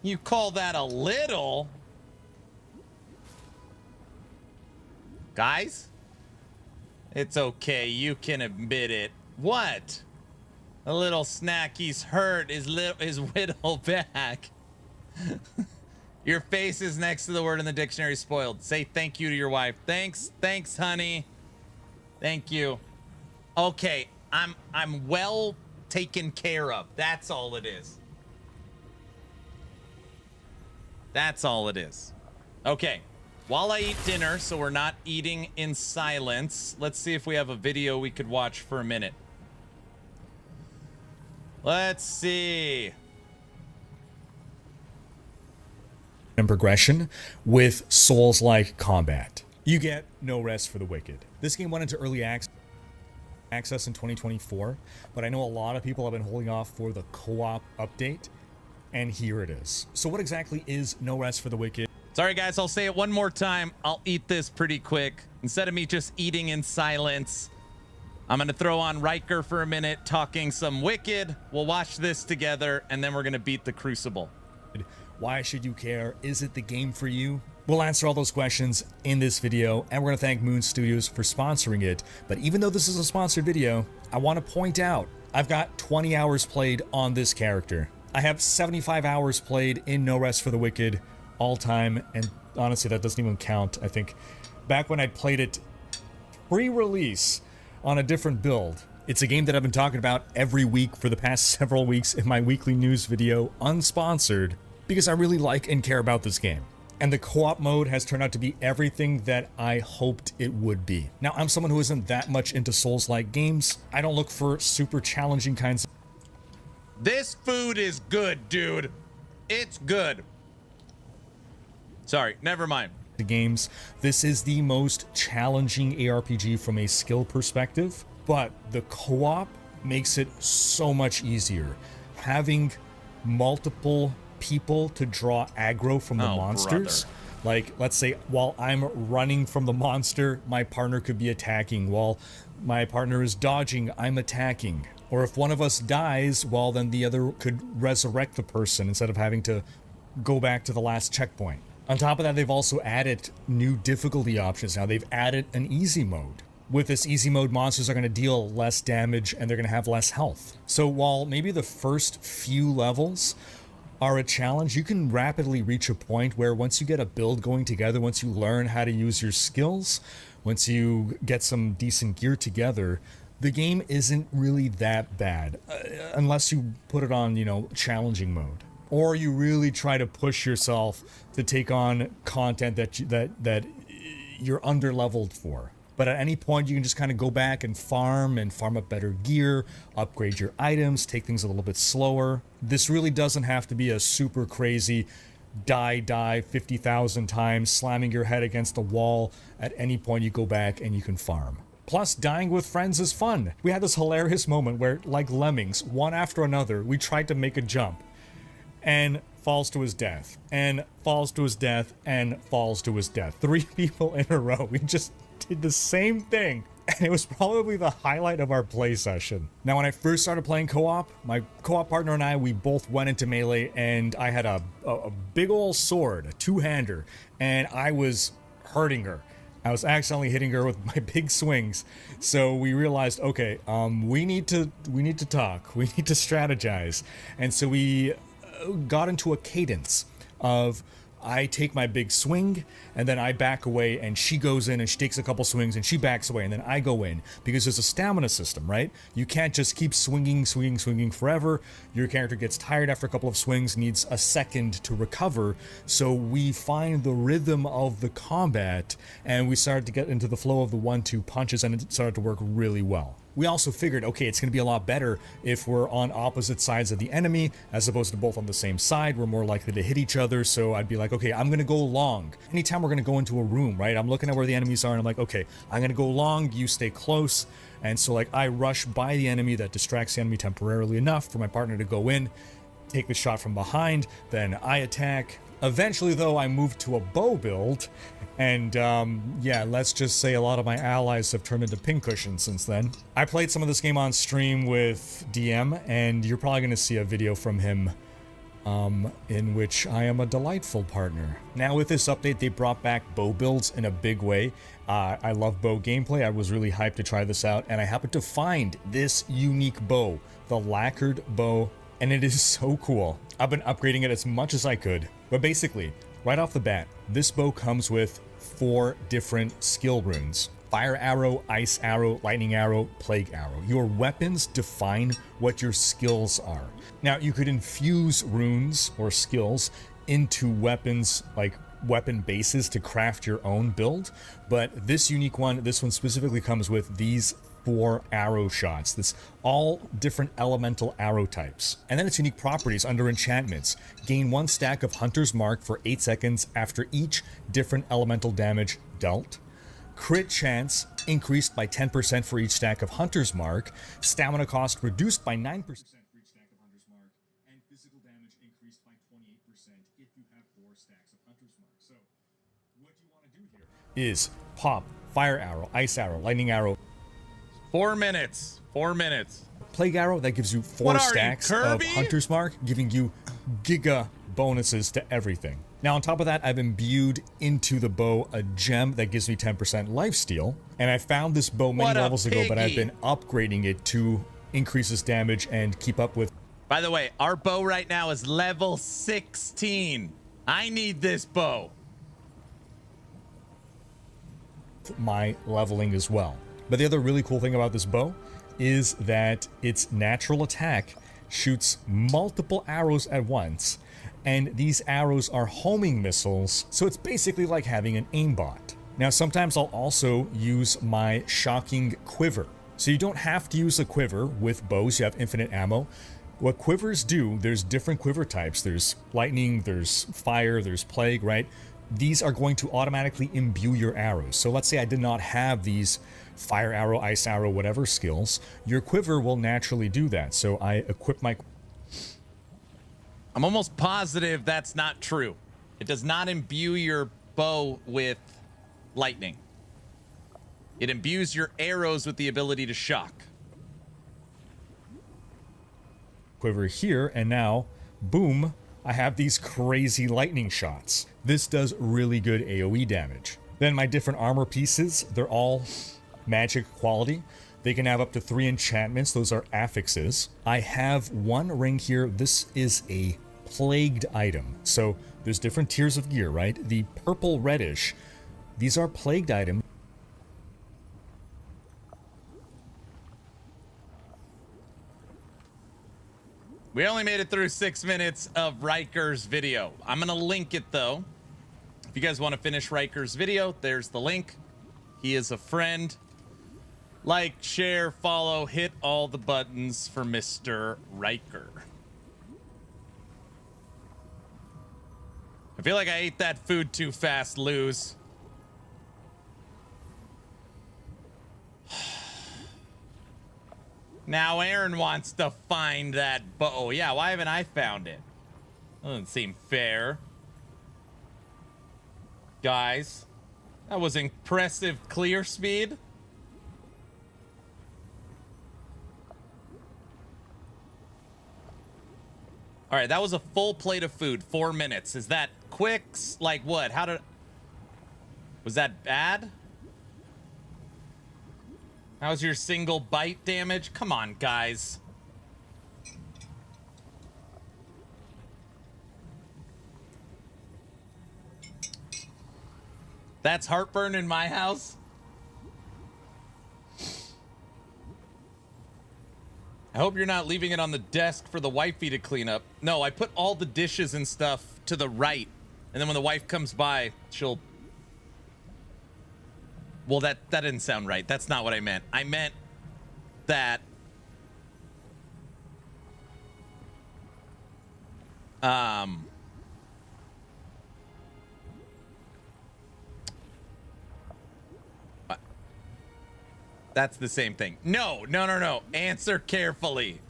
You call that a little? Guys? It's okay. You can admit it. What? A little snack. He's hurt. His whittle back. Your face is next to the word in the dictionary spoiled. Say thank you to your wife. Thanks. Thanks, honey. Thank you. Okay. I'm well taken care of. That's all it is. That's all it is. Okay. While I eat dinner, so we're not eating in silence, let's see if we have a video we could watch for a minute. Let's see. And progression with Souls-like combat. You get no rest for the wicked. This game went into early access in 2024, but I know a lot of people have been holding off for the co-op update, and here it is. So what exactly is No Rest for the Wicked? Sorry, guys, I'll say it one more time. I'll eat this pretty quick. Instead of me just eating in silence, I'm going to throw on Riker for a minute, talking some Wicked. We'll watch this together, and then we're going to beat the Crucible. Why should you care? Is it the game for you? We'll answer all those questions in this video, and we're going to thank Moon Studios for sponsoring it. But even though this is a sponsored video, I want to point out, I've got 20 hours played on this character. I have 75 hours played in No Rest for the Wicked all time, and honestly, that doesn't even count. I think back when I played it pre-release on a different build. It's a game that I've been talking about every week for the past several weeks in my weekly news video, unsponsored, because I really like and care about this game. And the co-op mode has turned out to be everything that I hoped it would be. Now, I'm someone who isn't that much into Souls-like games. I don't look for super challenging kinds of... This food is good, dude. It's good. Sorry, never mind. The games. This is the most challenging ARPG from a skill perspective, but the co-op makes it so much easier. Having multiple people to draw aggro from the monsters. Brother. Like, let's say while I'm running from the monster, my partner could be attacking. While my partner is dodging, I'm attacking. Or if one of us dies, well, then the other could resurrect the person instead of having to go back to the last checkpoint. On top of that, they've also added new difficulty options. Now, they've added an easy mode. With this easy mode, monsters are going to deal less damage and they're going to have less health. So while maybe the first few levels are a challenge, you can rapidly reach a point where once you get a build going together, once you learn how to use your skills, once you get some decent gear together, the game isn't really that bad, unless you put it on, challenging mode. Or you really try to push yourself to take on content that you're under-leveled for. But at any point, you can just kind of go back and farm up better gear, upgrade your items, take things a little bit slower. This really doesn't have to be a super crazy die 50,000 times, slamming your head against the wall. At any point, you go back and you can farm. Plus, dying with friends is fun. We had this hilarious moment where, like lemmings, one after another, we tried to make a jump. And falls to his death, and falls to his death, and falls to his death. 3 people in a row. We just did the same thing, and it was probably the highlight of our play session. Now, when I first started playing co-op, my co-op partner and I, we both went into melee, and I had a big old sword, a 2-hander, and I was hurting her. I was accidentally hitting her with my big swings. So we realized, okay, we need to talk. We need to strategize. And so we got into a cadence of I take my big swing and then I back away and she goes in and she takes a couple swings and she backs away and then I go in, because there's a stamina system, right? You can't just keep swinging forever. Your character gets tired after a couple of swings, needs a second to recover. So we find the rhythm of the combat and we started to get into the flow of the 1-2 punches, and it started to work really well. We also figured, okay, it's going to be a lot better if we're on opposite sides of the enemy as opposed to both on the same side. We're more likely to hit each other. So I'd be like, okay, I'm going to go long. Anytime we're going to go into a room, right? I'm looking at where the enemies are and I'm like, okay, I'm going to go long. You stay close. And so like I rush by the enemy that distracts the enemy temporarily enough for my partner to go in, take the shot from behind. Then I attack. Eventually, though, I moved to a bow build, and yeah, let's just say a lot of my allies have turned into pincushions since then. I played some of this game on stream with DM, and you're probably going to see a video from him in which I am a delightful partner. Now, with this update, they brought back bow builds in a big way. I love bow gameplay. I was really hyped to try this out, and I happened to find this unique bow, the lacquered bow, and it is so cool. I've been upgrading it as much as I could. But basically, right off the bat, this bow comes with 4 different skill runes. Fire arrow, ice arrow, lightning arrow, plague arrow. Your weapons define what your skills are. Now, you could infuse runes or skills into weapons, like weapon bases, to craft your own build. But this unique one, this one specifically comes with these 4 arrow shots. That's all different elemental arrow types. And then its unique properties under enchantments. Gain 1 stack of Hunter's Mark for 8 seconds after each different elemental damage dealt. Crit chance increased by 10% for each stack of Hunter's Mark. Stamina cost reduced by 9% for each stack of Hunter's Mark. And physical damage increased by 28% if you have 4 stacks of Hunter's Mark. So, what you want to do here is pop fire arrow, ice arrow, lightning arrow. 4 minutes. 4 minutes. Plague arrow, that gives you 4 stacks of Hunter's Mark, giving you giga bonuses to everything. Now, on top of that, I've imbued into the bow a gem that gives me 10% lifesteal. And I found this bow many levels ago, but I've been upgrading it to increase its damage and keep up with. By the way, our bow right now is level 16. I need this bow. My leveling as well. But the other really cool thing about this bow is that its natural attack shoots multiple arrows at once, and these arrows are homing missiles, so it's basically like having an aimbot. Now, sometimes I'll also use my shocking quiver. So you don't have to use a quiver with bows, you have infinite ammo. What quivers do, there's different quiver types. There's lightning, there's fire, there's plague, right? These are going to automatically imbue your arrows. So let's say I did not have these fire arrow, ice arrow, whatever skills. Your quiver will naturally do that. So I equip my... I'm almost positive that's not true. It does not imbue your bow with lightning. It imbues your arrows with the ability to shock. Quiver here, and now, boom, I have these crazy lightning shots. This does really good AoE damage. Then my different armor pieces, they're all magic quality. They can have up to 3 enchantments. Those are affixes. I have 1 ring here. This is a plagued item. So there's different tiers of gear, right? The purple reddish, these are plagued items. We only made it through 6 minutes of Riker's video. I'm gonna link it though. If you guys want to finish Riker's video, there's the link. He is a friend. Like, share, follow, hit all the buttons for Mr. Riker. I feel like I ate that food too fast, Luz. Now Aaron wants to find that bow. Oh, yeah, why haven't I found it? Doesn't seem fair. Guys, that was impressive clear speed. All right, that was a full plate of food, 4 minutes. Is that quick? Like what? How did... Was that bad? How's your single bite damage? Come on, guys. That's heartburn in my house. I hope you're not leaving it on the desk for the wifey to clean up. No, I put all the dishes and stuff to the right. And then when the wife comes by, she'll... Well, that didn't sound right. That's not what I meant. I meant that... That's the same thing. No. Answer carefully.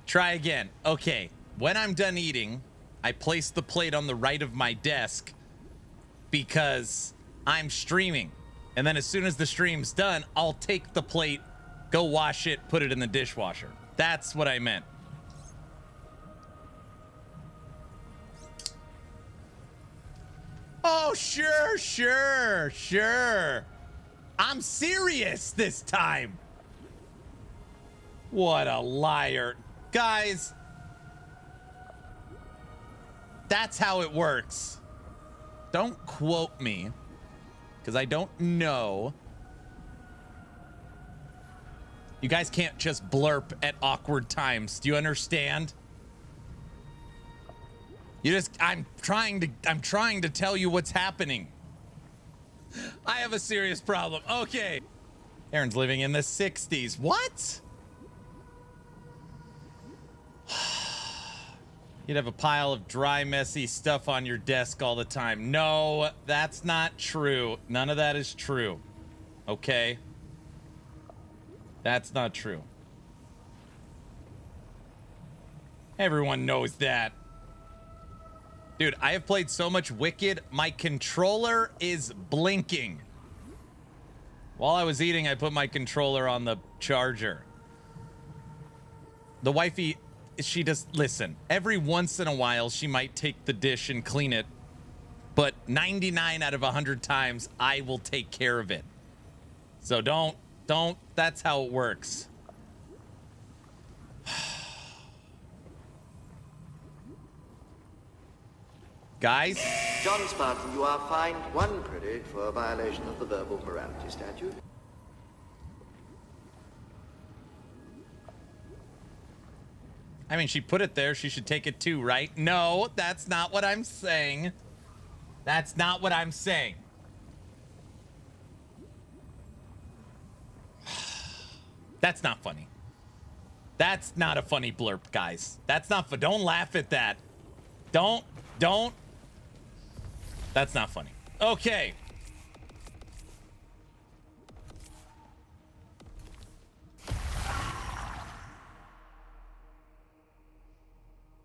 Try again. Okay. When I'm done eating, I place the plate on the right of my desk because I'm streaming. And then as soon as the stream's done, I'll take the plate, go wash it, put it in the dishwasher. That's what I meant. Oh, sure. I'm serious this time. What a liar. Guys, that's how it works. Don't quote me, because I don't know. You guys can't just blurp at awkward times. Do you understand? I'm trying to tell you what's happening. I have a serious problem. Okay. Aaron's living in the 60s. What? You'd have a pile of dry, messy stuff on your desk all the time. No, that's not true. None of that is true. Okay? That's not true. Everyone knows that. Dude, I have played so much Wicked, my controller is blinking. While I was eating, I put my controller on the charger. The wifey, she just, listen, every once in a while, she might take the dish and clean it. But 99 out of 100 times, I will take care of it. So don't, that's how it works. Guys? John Spartan, you are fined 1 credit for a violation of the verbal morality statute. I mean, she put it there. She should take it too, right? No, that's not what I'm saying. That's not what I'm saying. That's not funny. That's not a funny blurb, guys. That's not fun. Don't laugh at that. Don't. That's not funny. Okay.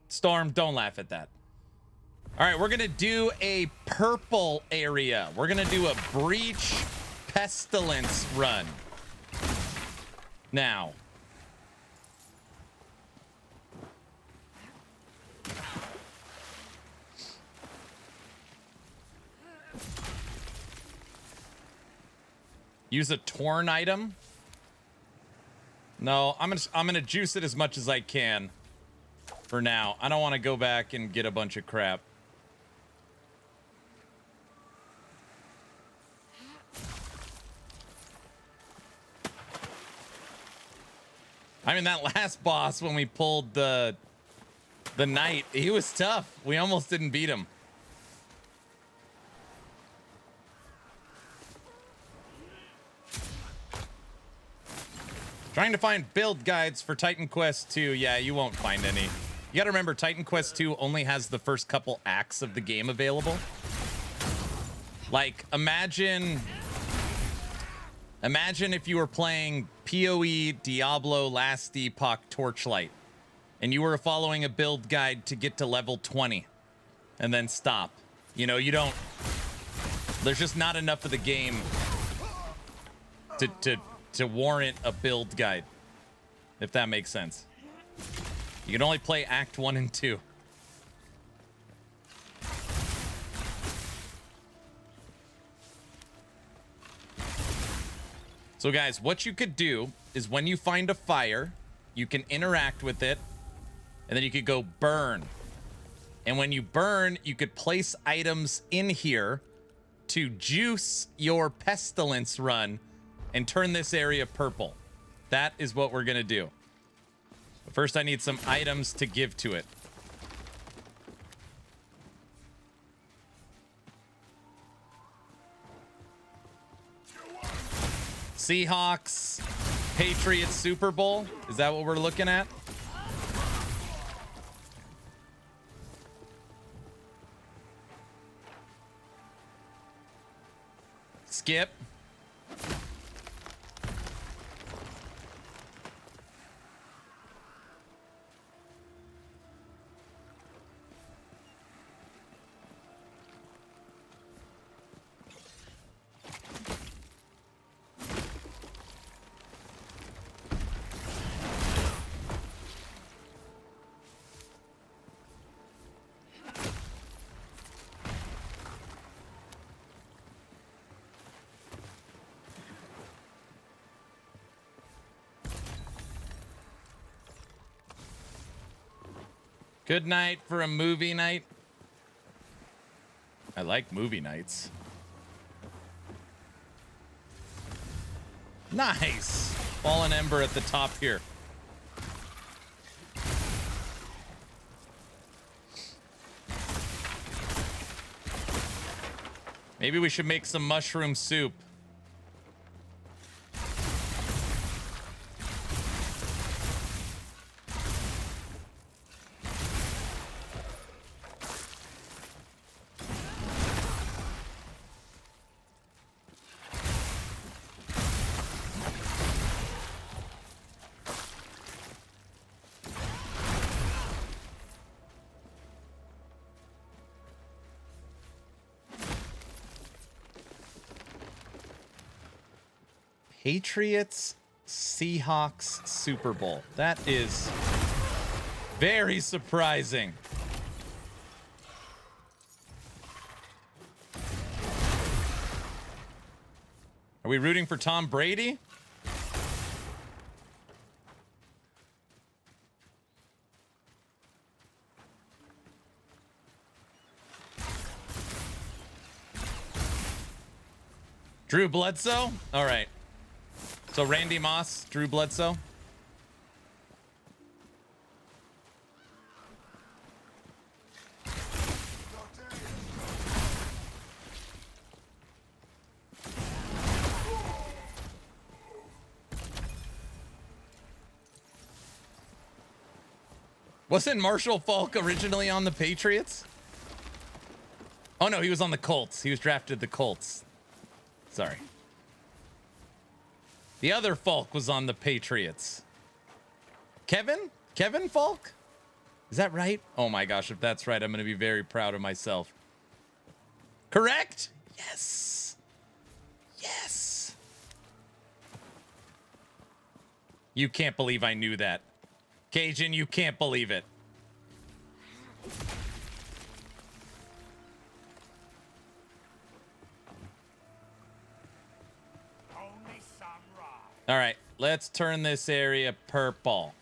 Storm, don't laugh at that. All right, we're going to do a purple area. We're going to do a breach pestilence run. Now. Use a torn item. No, I'm gonna juice it as much as I can for now. I don't want to go back and get a bunch of crap. I mean, that last boss when we pulled the knight, he was tough. We almost didn't beat him. Trying to find build guides for Titan Quest 2. Yeah, you won't find any. You gotta remember, Titan Quest 2 only has the first couple acts of the game available. Like, imagine if you were playing PoE, Diablo, Last Epoch, Torchlight, and you were following a build guide to get to level 20, and then stop. You know, you don't... There's just not enough of the game to warrant a build guide, if that makes sense. You can only play Act 1 and 2. So guys, what you could do is when you find a fire, you can interact with it, and then you could go burn. And when you burn, you could place items in here to juice your pestilence run and turn this area purple. That is what we're gonna do. But first, I need some items to give to it. Seahawks, Patriots Super Bowl. Is that what we're looking at? Skip. Good night for a movie night. I like movie nights. Nice. Fallen Ember at the top here. Maybe we should make some mushroom soup. Patriots Seahawks Super Bowl. That is very surprising. Are we rooting for Tom Brady? Drew Bledsoe? All right. So Randy Moss, Drew Bledsoe. Wasn't Marshall Faulk originally on the Patriots? Oh no, he was on the Colts. He was drafted the Colts. Sorry. The other Falk was on the Patriots. Kevin? Kevin Falk? Is that right? Oh my gosh, if that's right, I'm going to be very proud of myself. Correct? Yes. Yes. You can't believe I knew that. Cajun, you can't believe it. All right, let's turn this area purple.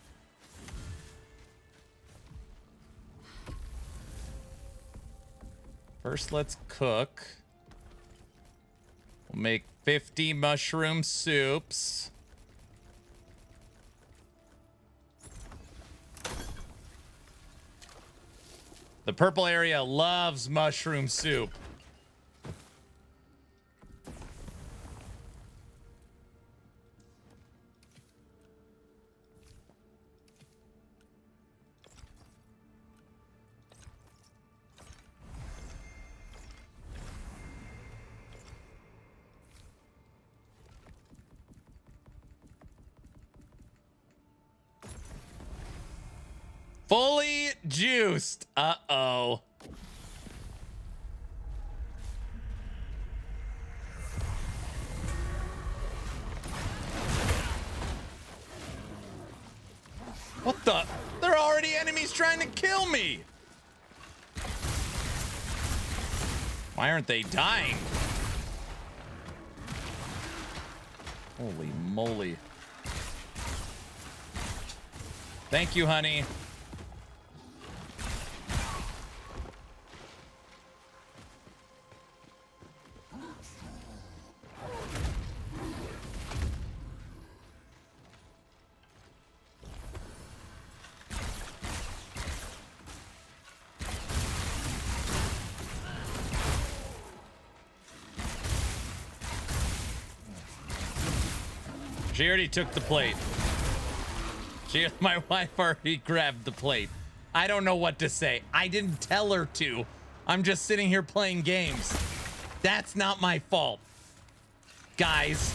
First, let's cook. We'll make 50 mushroom soups. The purple area loves mushroom soup. Fully juiced. Uh-oh. What the? There are already enemies trying to kill me. Why aren't they dying? Holy moly. Thank you, honey. She already took the plate. My wife already grabbed the plate. I don't know what to say. I didn't tell her to. I'm just sitting here playing games. That's not my fault, guys.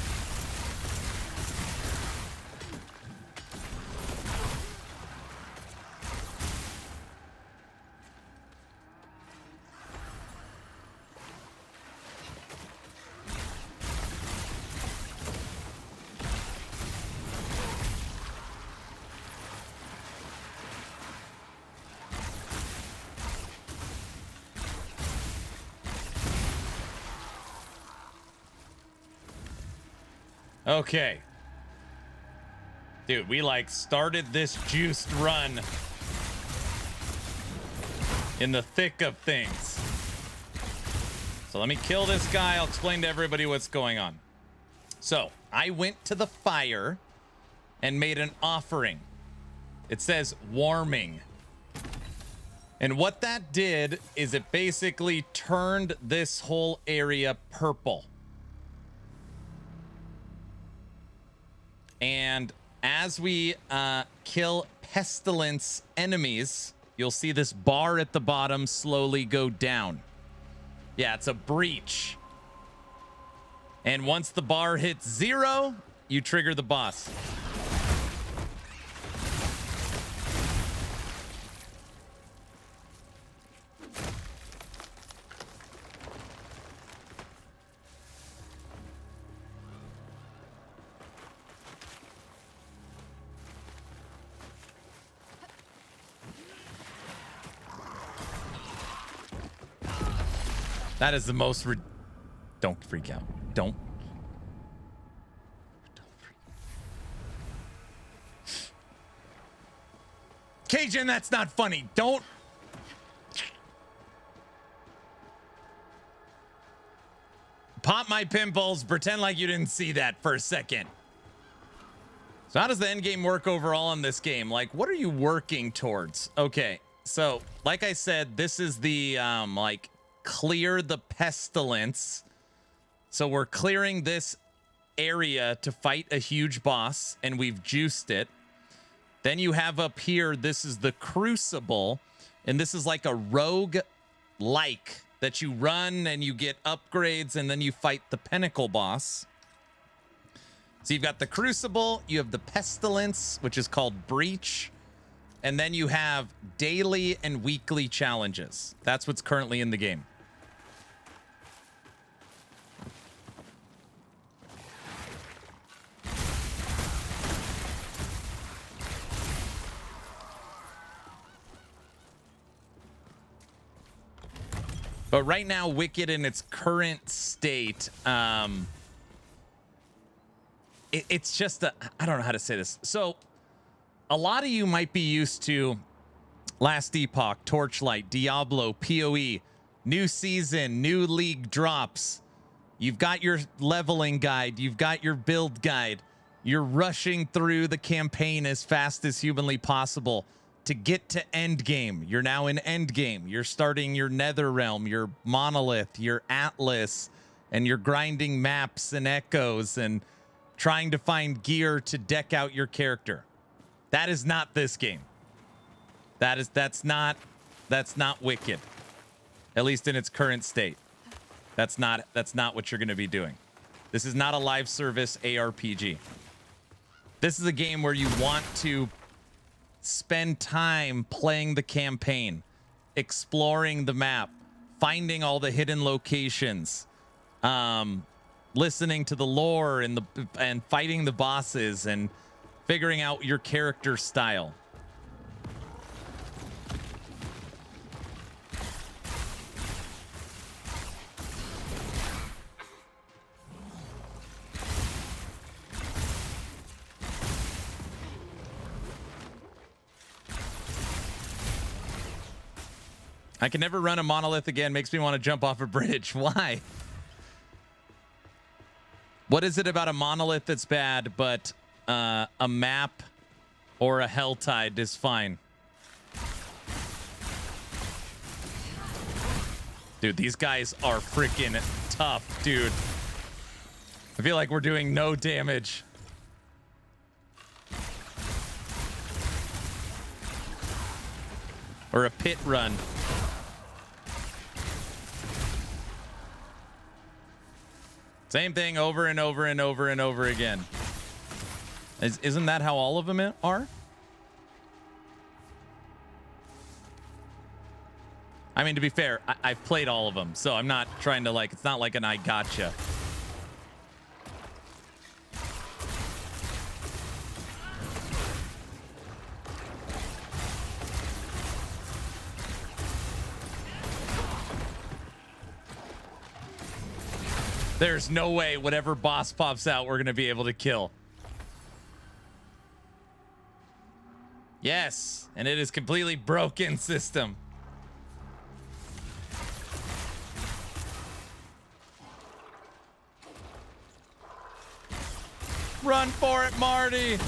Okay. Dude, we like started this juiced run in the thick of things. So let me kill this guy. I'll explain to everybody what's going on. So I went to the fire and made an offering. It says warming. And what that did is it basically turned this whole area purple. And as we kill pestilence enemies, you'll see this bar at the bottom slowly go down. Yeah, it's a breach. And once the bar hits 0, you trigger the boss. That is the most don't freak out. Don't freak. Cajun, that's not funny. Don't. Pop my pimples. Pretend like you didn't see that for a second. So how does the end game work overall in this game? Like, what are you working towards? Okay, so like I said, this is the like clear the pestilence. So we're clearing this area to fight a huge boss, and we've juiced it. Then you have up here, this is the Crucible, and this is like a rogue like that you run and you get upgrades, and then you fight the pinnacle boss. So you've got the Crucible, you have the Pestilence, which is called Breach, and then you have daily and weekly challenges. That's what's currently in the game. But right now, Wicked in its current state, it's just I don't know how to say this. So a lot of you might be used to Last Epoch, Torchlight, Diablo, PoE, new season, new league drops. You've got your leveling guide. You've got your build guide. You're rushing through the campaign as fast as humanly possible to get to Endgame. You're now in Endgame. You're starting your Netherrealm, your Monolith, your Atlas, and you're grinding maps and echoes and trying to find gear to deck out your character. That is not this game. That's not Wicked. At least in its current state. That's not what you're going to be doing. This is not a live service ARPG. This is a game where you want to spend time playing the campaign, exploring the map, finding all the hidden locations, listening to the lore and fighting the bosses and figuring out your character style. I can never run a monolith again. Makes me want to jump off a bridge. Why? What is it about a monolith that's bad, but a map or a Helltide is fine? Dude, these guys are freaking tough, dude. I feel like we're doing no damage. Or a pit run. Same thing over and over and over and over again. Isn't that how all of them are? I mean, to be fair, I've played all of them, so I'm not trying to, like, it's not like an I gotcha. There's no way whatever boss pops out, we're going to be able to kill. Yes, and it is completely broken system. Run for it, Marty.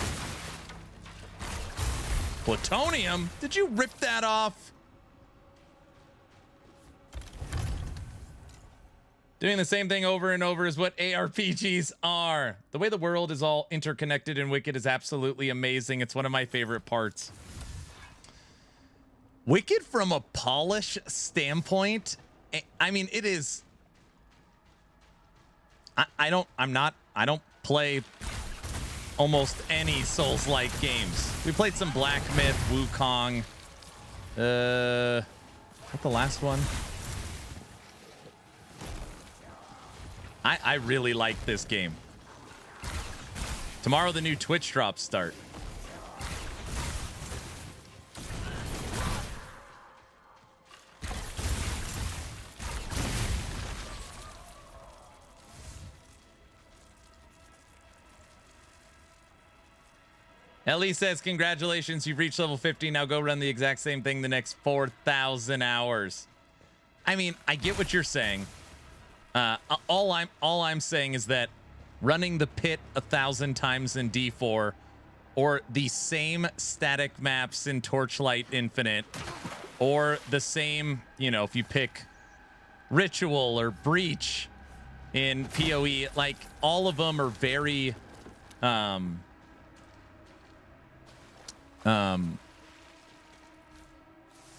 Plutonium? Did you rip that off? Doing the same thing over and over is what ARPGs are. The way the world is all interconnected and Wicked is absolutely amazing. It's one of my favorite parts. Wicked from a polish standpoint, I mean, it is... I don't play almost any Souls-like games. We played some Black Myth, Wukong. What the last one? I really like this game. Tomorrow the new Twitch drops start. Ellie says, congratulations, you've reached level 50. Now go run the exact same thing the next 4,000 hours. I mean, I get what you're saying. All I'm saying is that running the pit 1,000 times in D4 or the same static maps in Torchlight Infinite or the same, you know, if you pick Ritual or Breach in PoE, like all of them are very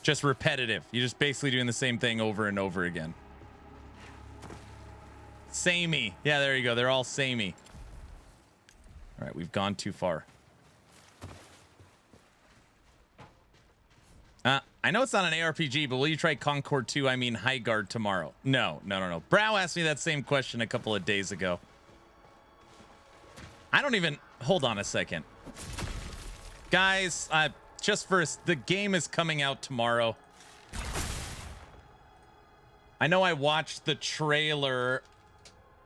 just repetitive. You're just basically doing the same thing over and over again. Samey. Yeah, there you go. They're all samey. All right, we've gone too far. I know it's not an ARPG, but will you try Concord 2? I mean, Highguard tomorrow. No. Brow asked me that same question a couple of days ago. I don't even... Hold on a second. Guys, just first, the game is coming out tomorrow. I know I watched the trailer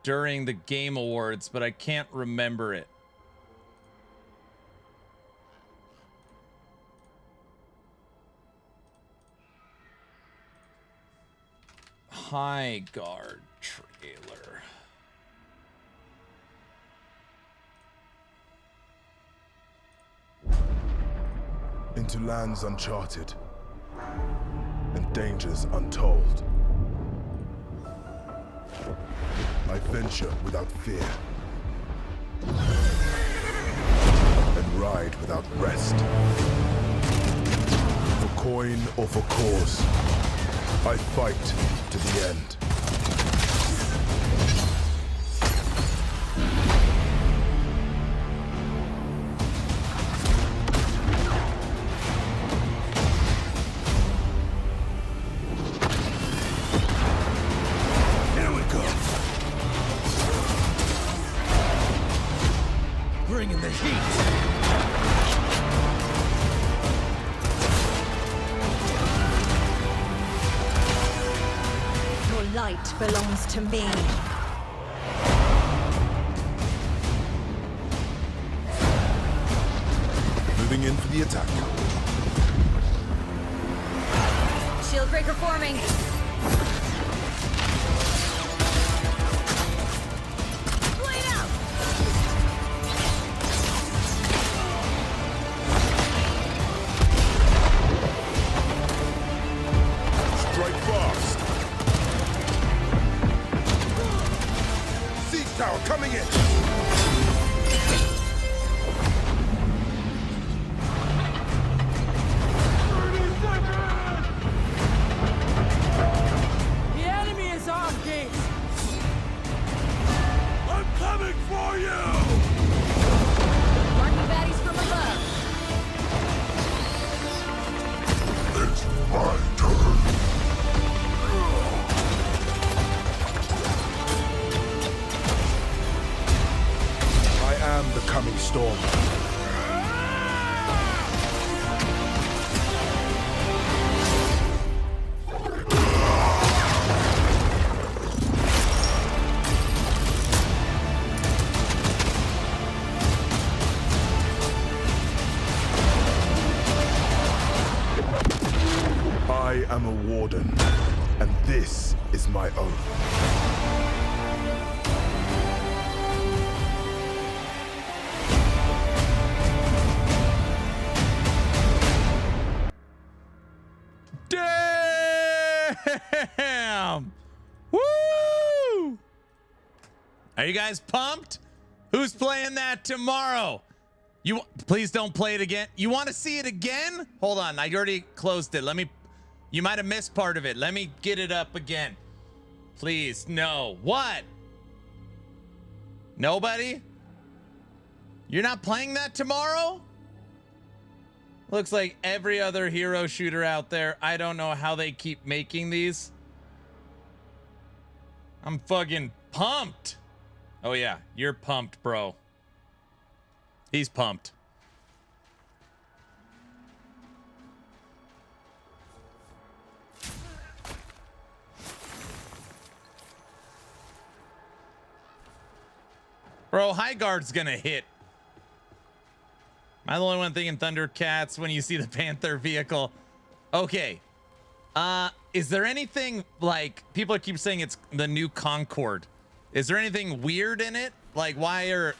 during the Game Awards, but I can't remember it. Highguard trailer. Into lands uncharted and dangers untold. I venture without fear and ride without rest. For coin or for cause, I fight to the end. Bringing the heat. Your light belongs to me. Moving in for the attack. Shield Icebreaker forming. Blade out. Strike fast. Siege tower coming in. The enemy is off gate. I'm coming for you! Marking baddies from above. It's my turn. I am the coming storm. I am a warden, and this is my oath. Damn! Woo! Are you guys pumped? Who's playing that tomorrow? You please don't play it again. You want to see it again? Hold on, I already closed it. Let me. You might have missed part of it. Let me get it up again. Please, no. What? Nobody? You're not playing that tomorrow? Looks like every other hero shooter out there. I don't know how they keep making these. I'm fucking pumped. Oh yeah, you're pumped, bro. He's pumped. Bro, High Guard's gonna hit. Am I the only one thinking Thundercats when you see the Panther vehicle? Okay. Is there anything like people keep saying it's the new Concorde? Is there anything weird in it? Like why are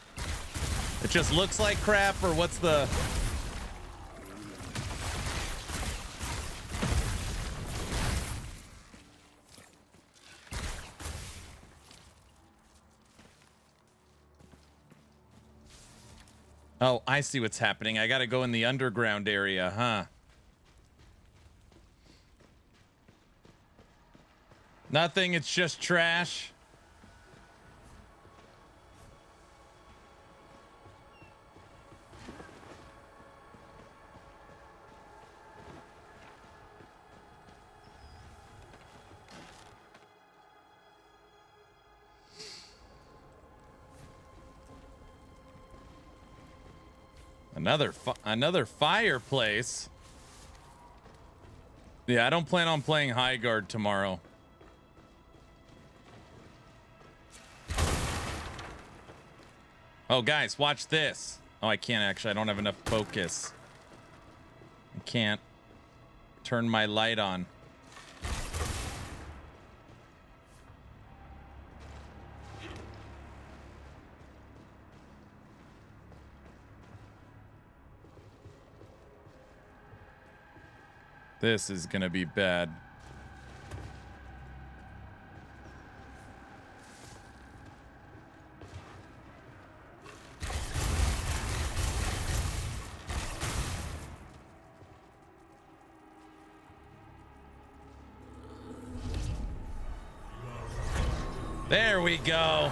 it just looks like crap or what's the Oh, I see what's happening. I gotta go in the underground area, huh? Nothing, it's just trash. Another fireplace. Yeah, I don't plan on playing High Guard tomorrow. Oh, guys, watch this. Oh, I can't actually. I don't have enough focus. I can't turn my light on. This is gonna be bad. There we go.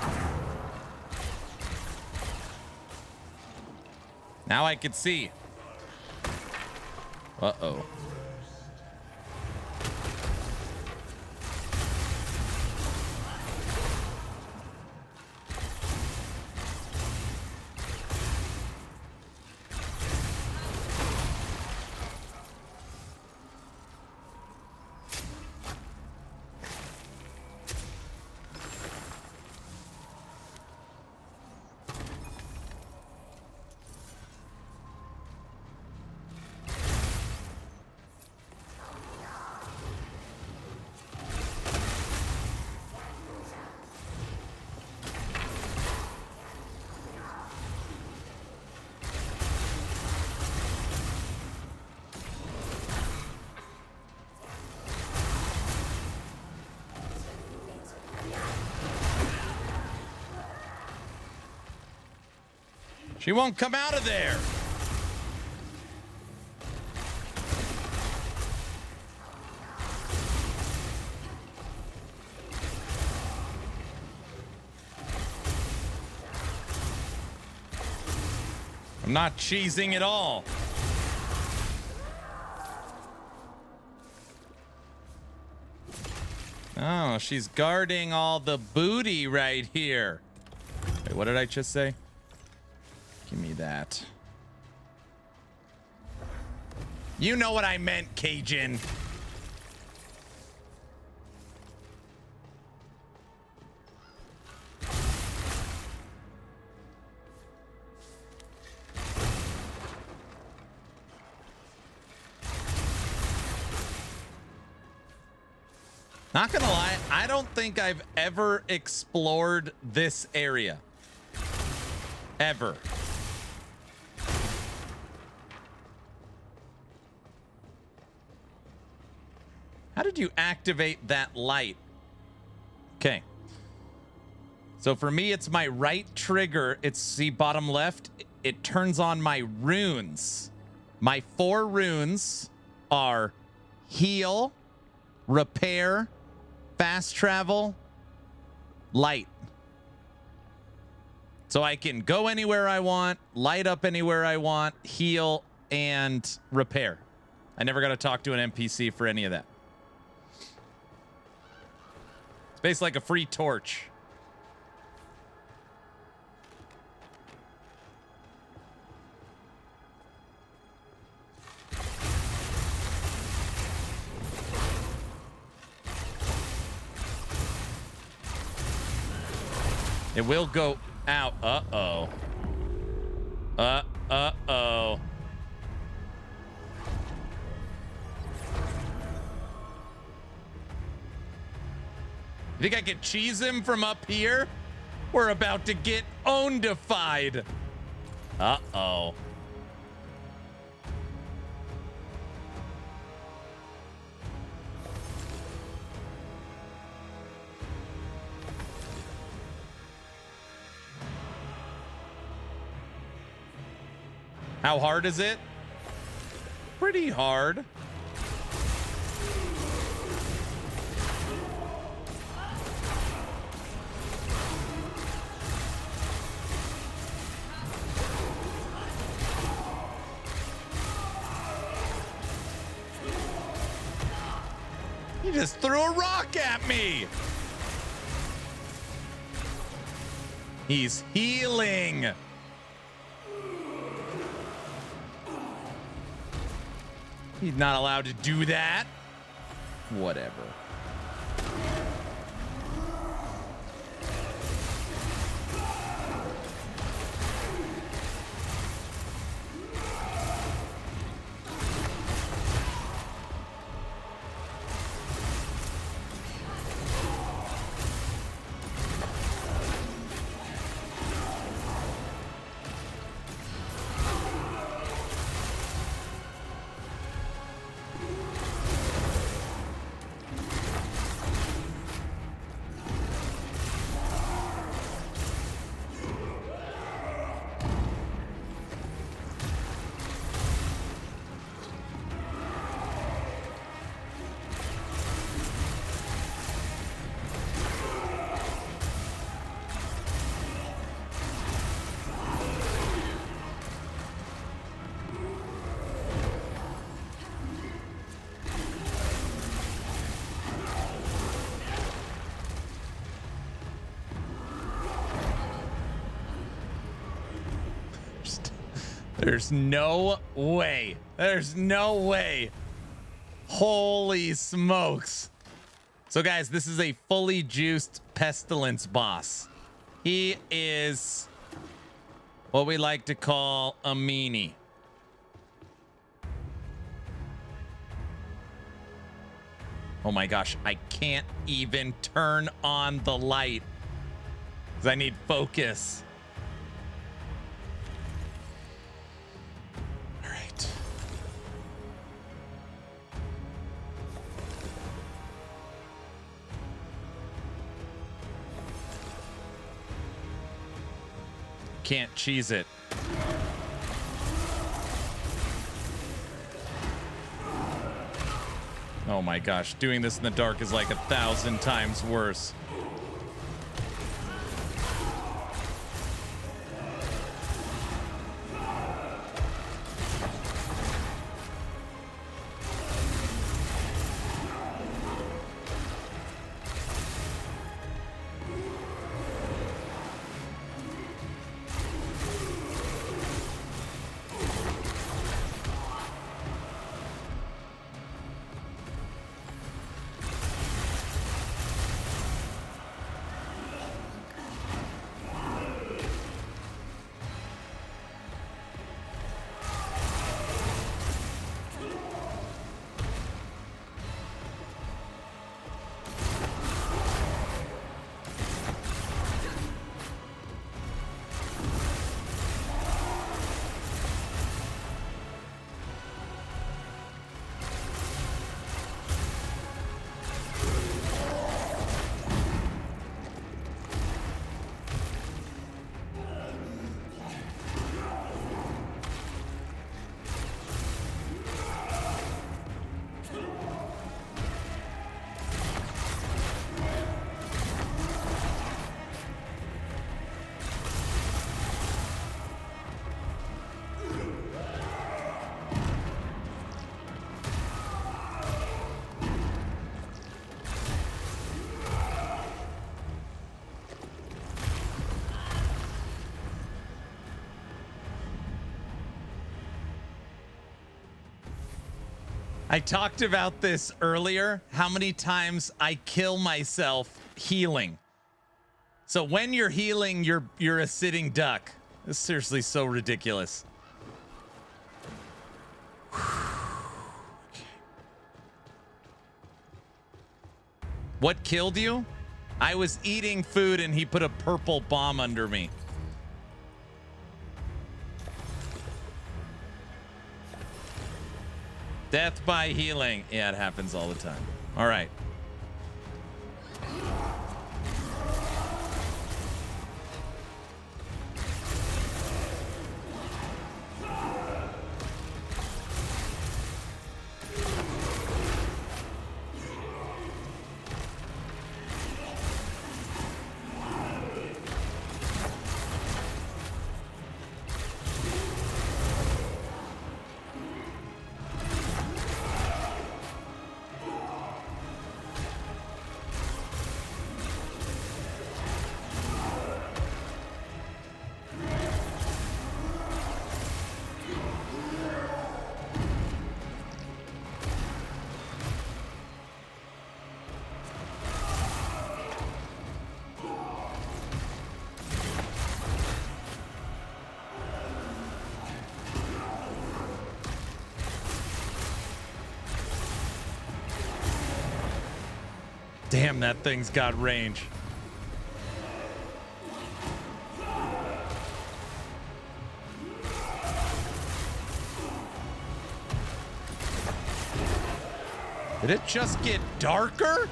Now I can see. Uh-oh. She won't come out of there. I'm not cheesing at all. Oh, she's guarding all the booty right here. Wait, what did I just say? Give me that. You know what I meant, Cajun. Not gonna lie, I don't think I've ever explored this area. Ever. How did you activate that light? Okay. So for me, it's my right trigger. It's, see, bottom left. It turns on my runes. My 4 runes are heal, repair, fast travel, light. So I can go anywhere I want, light up anywhere I want, heal, and repair. I never got to talk to an NPC for any of that. It's basically like a free torch. It will go out. Uh-oh. Uh-oh. You think I could cheese him from up here? We're about to get own-defied. Uh-oh. How hard is it? Pretty hard. He just threw a rock at me. He's healing. He's not allowed to do that. Whatever. There's no way. There's no way. Holy smokes. So guys, this is a fully juiced pestilence boss. He is what we like to call a meanie. Oh my gosh, I can't even turn on the light because I need focus. Can't cheese it. Oh my gosh, doing this in the dark is like 1,000 times worse. I talked about this earlier, how many times I kill myself healing. So when you're healing, you're a sitting duck. This is seriously so ridiculous. What killed you? I was eating food and he put a purple bomb under me. Death by healing. Yeah, it happens all the time. All right. Damn, that thing's got range. Did it just get darker?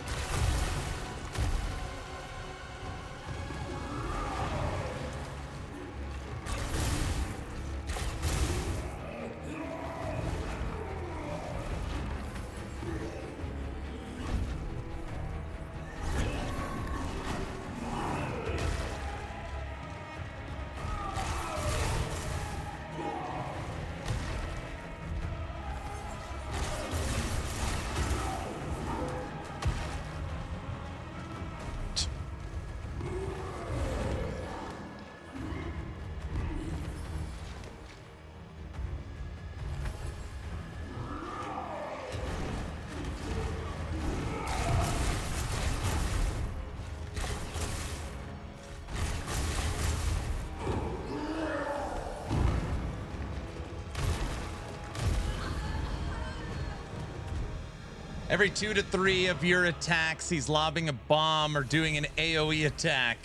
Every 2 to 3 of your attacks, he's lobbing a bomb or doing an AoE attack.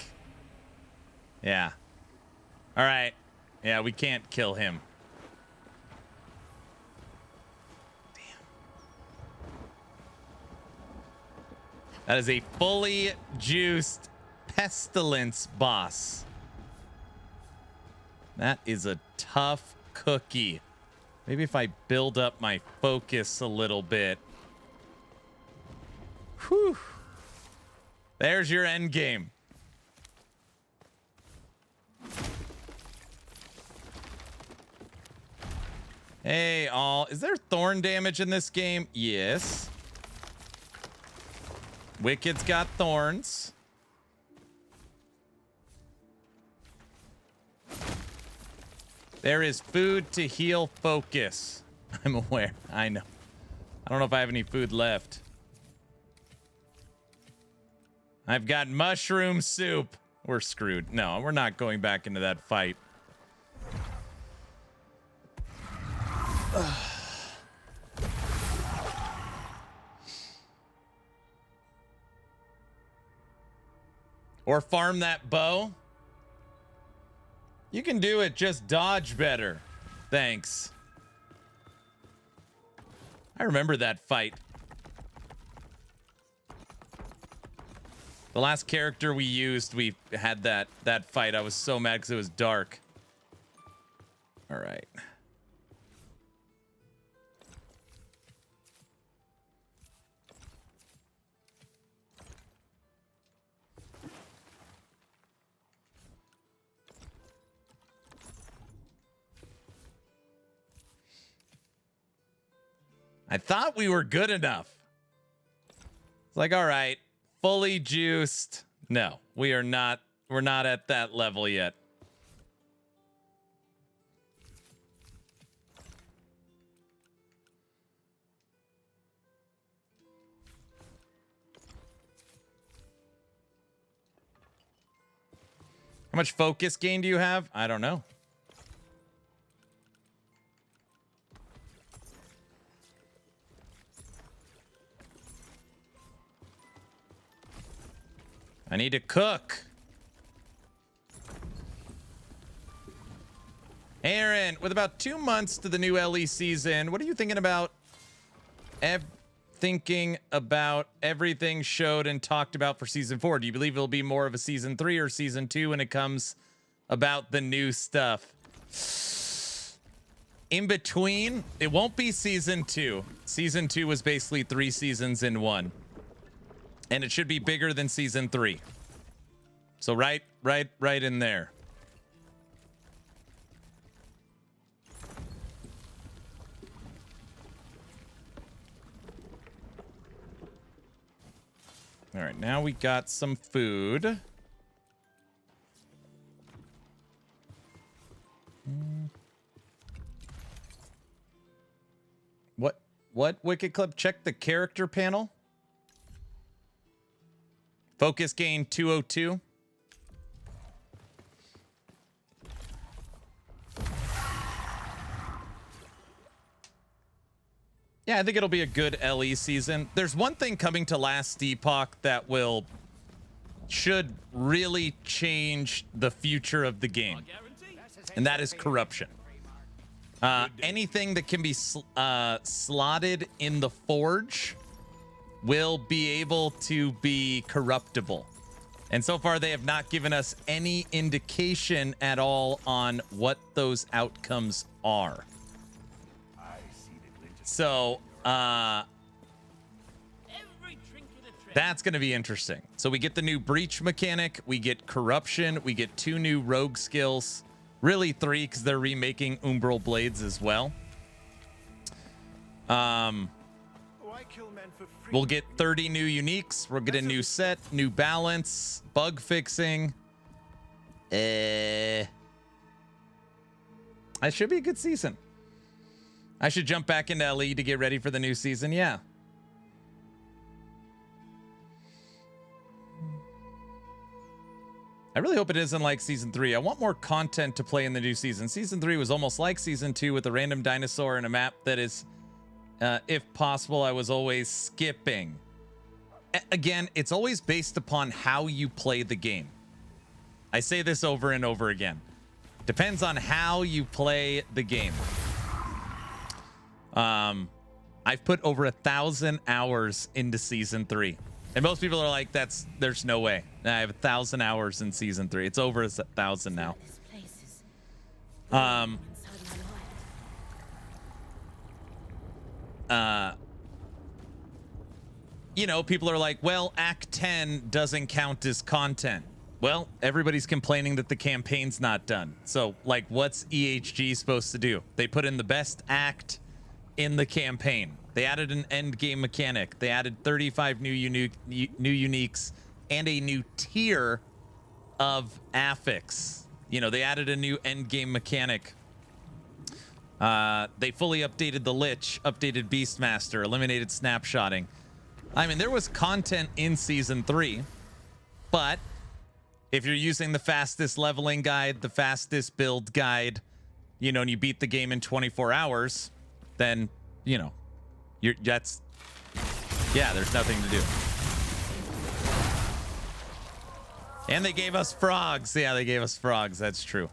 Yeah. All right. Yeah, we can't kill him. Damn. That is a fully juiced pestilence boss. That is a tough cookie. Maybe if I build up my focus a little bit. Whew. There's your end game. Hey, all. Is there thorn damage in this game? Yes. Wicked's got thorns. There is food to heal focus. I'm aware. I know. I don't know if I have any food left. I've got mushroom soup. We're screwed. No, we're not going back into that fight. Or farm that bow. You can do it, just dodge better. Thanks. I remember that fight. The last character we used, we had that fight. I was so mad because it was dark. All right. I thought we were good enough. It's like, all right, fully juiced. No, we are not. We're not at that level yet. How much focus gain do you have? I don't know. I need to cook. Aaron, with about 2 months to the new LE season, what are you thinking about everything showed and talked about for season 4? Do you believe it'll be more of a season 3 or season 2 when it comes about the new stuff? In between, it won't be season 2. Season 2 was basically 3 seasons in 1. And it should be bigger than season 3. So right in there. All right, now we got some food. What? Wicked Club? Check the character panel. Focus gain 202. Yeah, I think it'll be a good LE season. There's one thing coming to Last Epoch that should really change the future of the game, and that is corruption. Anything that can be slotted in the forge will be able to be corruptible. And so far, they have not given us any indication at all on what those outcomes are. So, that's going to be interesting. So we get the new breach mechanic, we get corruption, we get 2 new rogue skills. Really 3, because they're remaking Umbral Blades as well. We'll get 30 new uniques. We'll get a new set, new balance, bug fixing. It should be a good season. I should jump back into LE to get ready for the new season. Yeah. I really hope it isn't like season 3. I want more content to play in the new season. Season 3 was almost like season 2 with a random dinosaur and a map that is, if possible, I was always skipping. Again, it's always based upon how you play the game. I say this over and over again. Depends on how you play the game. I've put over 1,000 hours into season 3. And most people are like, there's no way. I have 1,000 hours in season 3. It's over 1,000 now. you know, people are like, well, Act 10 doesn't count as content. Well, everybody's complaining that the campaign's not done. So, like, what's EHG supposed to do? They put in the best act in the campaign. They added an endgame mechanic. They added 35 new uniques and a new tier of affix. You know, they added a new endgame mechanic. They fully updated the Lich, updated Beastmaster, eliminated snapshotting. I mean, there was content in Season 3, but if you're using the fastest leveling guide, the fastest build guide, you know, and you beat the game in 24 hours, then, you know, there's nothing to do. And they gave us frogs. Yeah, they gave us frogs. That's true.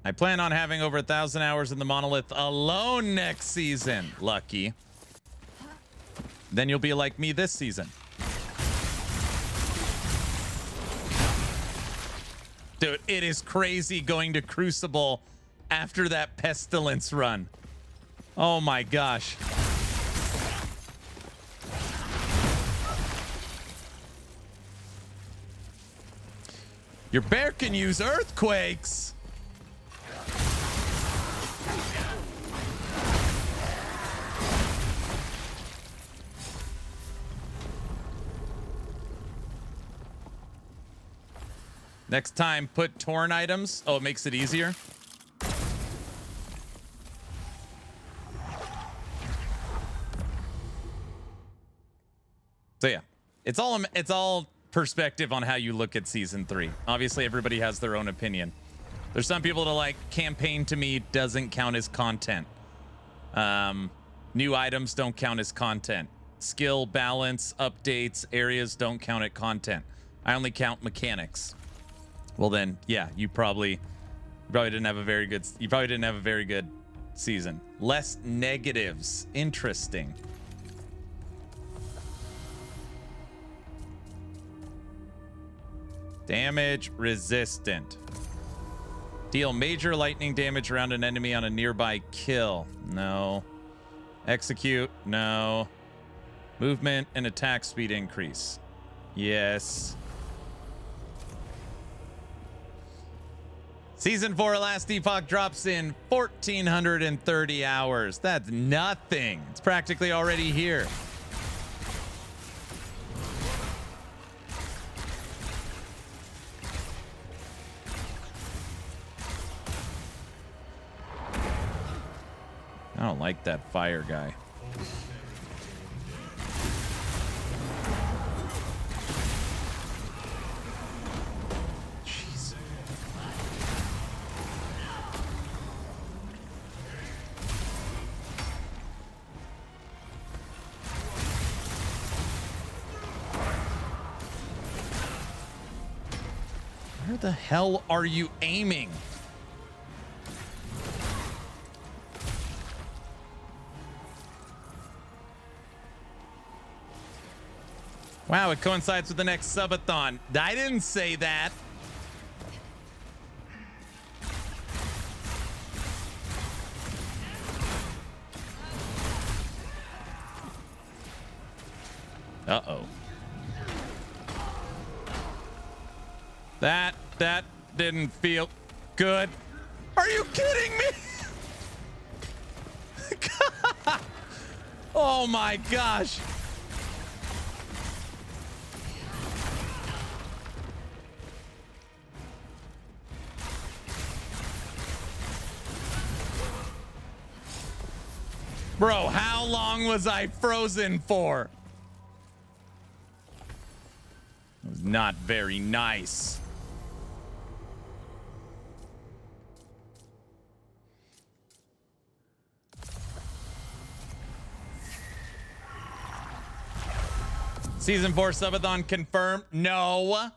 I plan on having over 1,000 hours in the monolith alone next season. Lucky. Then you'll be like me this season. Dude, it is crazy going to Crucible after that pestilence run. Oh my gosh. Your bear can use earthquakes. Next time, put torn items. Oh, it makes it easier. So yeah, it's all perspective on how you look at Season 3. Obviously, everybody has their own opinion. There's some people that are like, campaign to me doesn't count as content. New items don't count as content. Skill, balance, updates, areas don't count at content. I only count mechanics. Well then, yeah, you probably didn't have a very good season. Less negatives. Interesting. Damage resistant. Deal major lightning damage around an enemy on a nearby kill. No. Execute. No. Movement and attack speed increase. Yes. Season 4 Last Epoch drops in 1,430 hours. That's nothing. It's practically already here. I don't like that fire guy. Jeez. Where the hell are you aiming? Wow, it coincides with the next subathon. I didn't say that. Uh-oh. That didn't feel good. Are you kidding me? Oh my gosh. Bro, how long was I frozen for? It was not very nice. Season 4 subathon confirmed. No.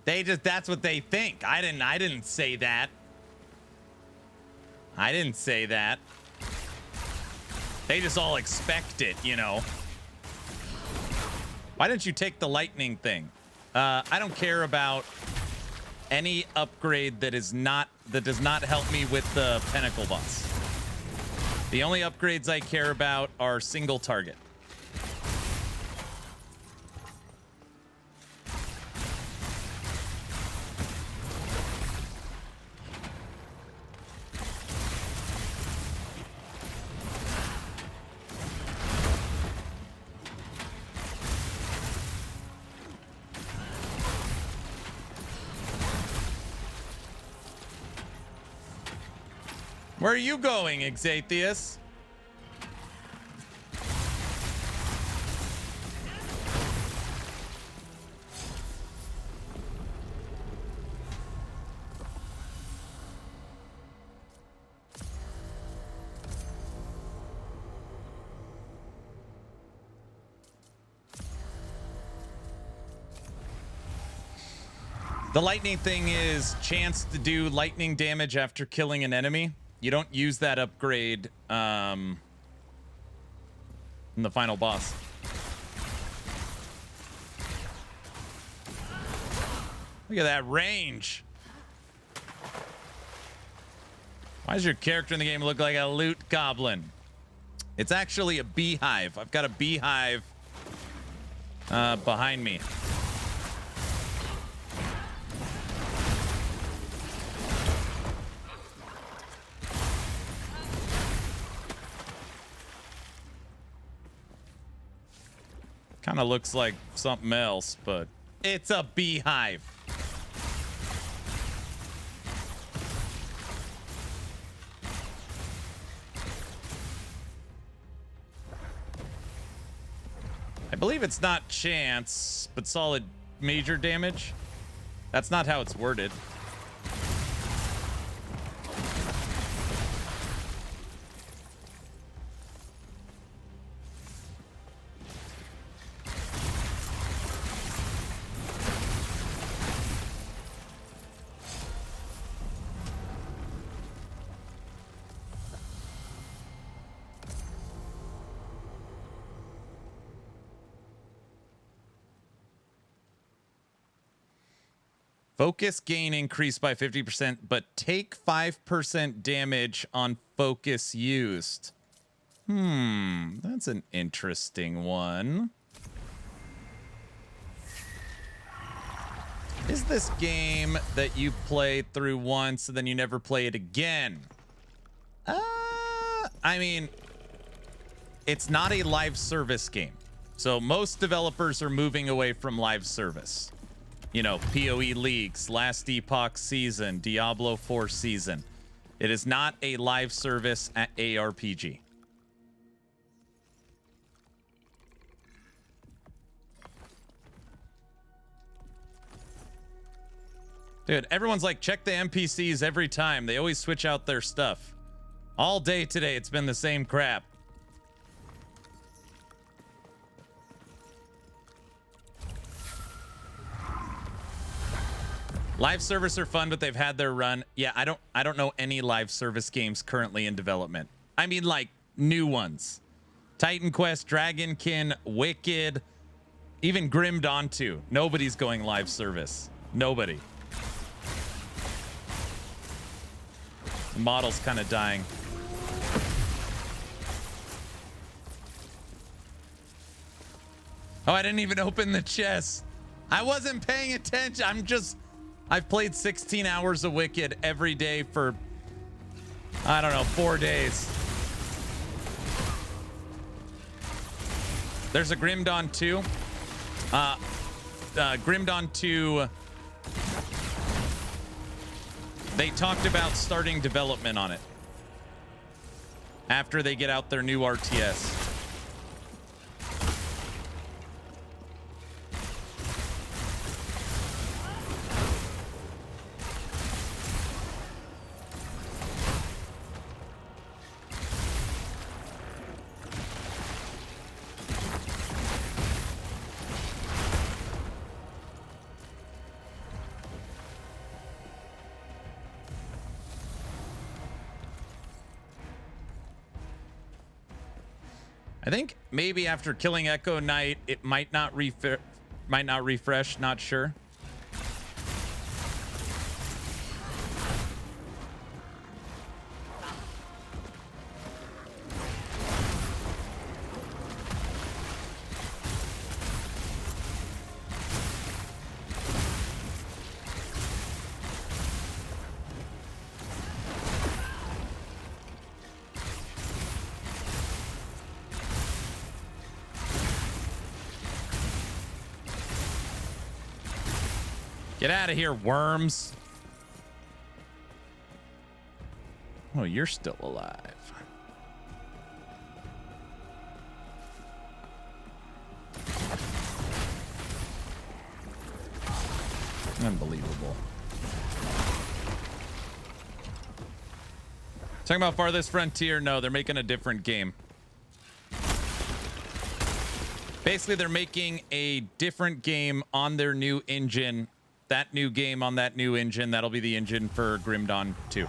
That's what they think. I didn't say that. I didn't say that. They just all expect it, you know. Why didn't you take the lightning thing? I don't care about any upgrade that does not help me with the Pinnacle boss. The only upgrades I care about are single target. Where are you going, Exatheus? The lightning thing is chance to do lightning damage after killing an enemy. You don't use that upgrade in the final boss. Look at that range. Why does your character in the game look like a loot goblin? It's actually a beehive. I've got a beehive behind me. Kind of looks like something else, but it's a beehive. I believe it's not chance, but solid major damage. That's not how it's worded. Focus gain increased by 50%, but take 5% damage on focus used. That's an interesting one. Is this game that you play through once and then you never play it again? I mean, it's not a live service game. So most developers are moving away from live service. You know, PoE leagues, Last Epoch season, Diablo 4 season. It is not a live service at ARPG. Dude, everyone's like, check the NPCs every time. They always switch out their stuff. All day today, it's been the same crap. Live service are fun, but they've had their run. Yeah, I don't know any live service games currently in development. I mean, like new ones. Titan Quest, Dragonkin, Wicked, even Grim Dawn 2. Nobody's going live service. Nobody. The model's kind of dying. Oh, I didn't even open the chest. I wasn't paying attention. I've played 16 hours of Wicked every day for, I don't know, 4 days. There's a Grim Dawn 2. Grim Dawn 2, they talked about starting development on it after they get out their new RTS. I think maybe after killing Echo Knight, it might not refresh, not sure. Get out of here, worms. Oh, you're still alive. Unbelievable. Talking about Farthest Frontier? No, they're making a different game. Basically, they're making a different game on their new engine. That new game on that new engine, that'll be the engine for Grim Dawn 2.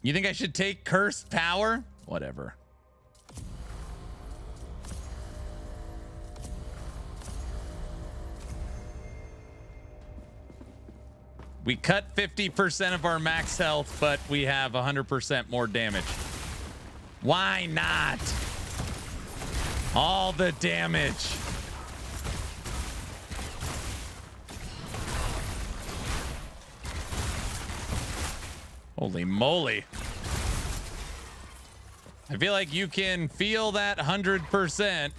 You think I should take Cursed Power? Whatever. We cut 50% of our max health, but we have 100% more damage. Why not? All the damage. Holy moly. I feel like you can feel that 100%.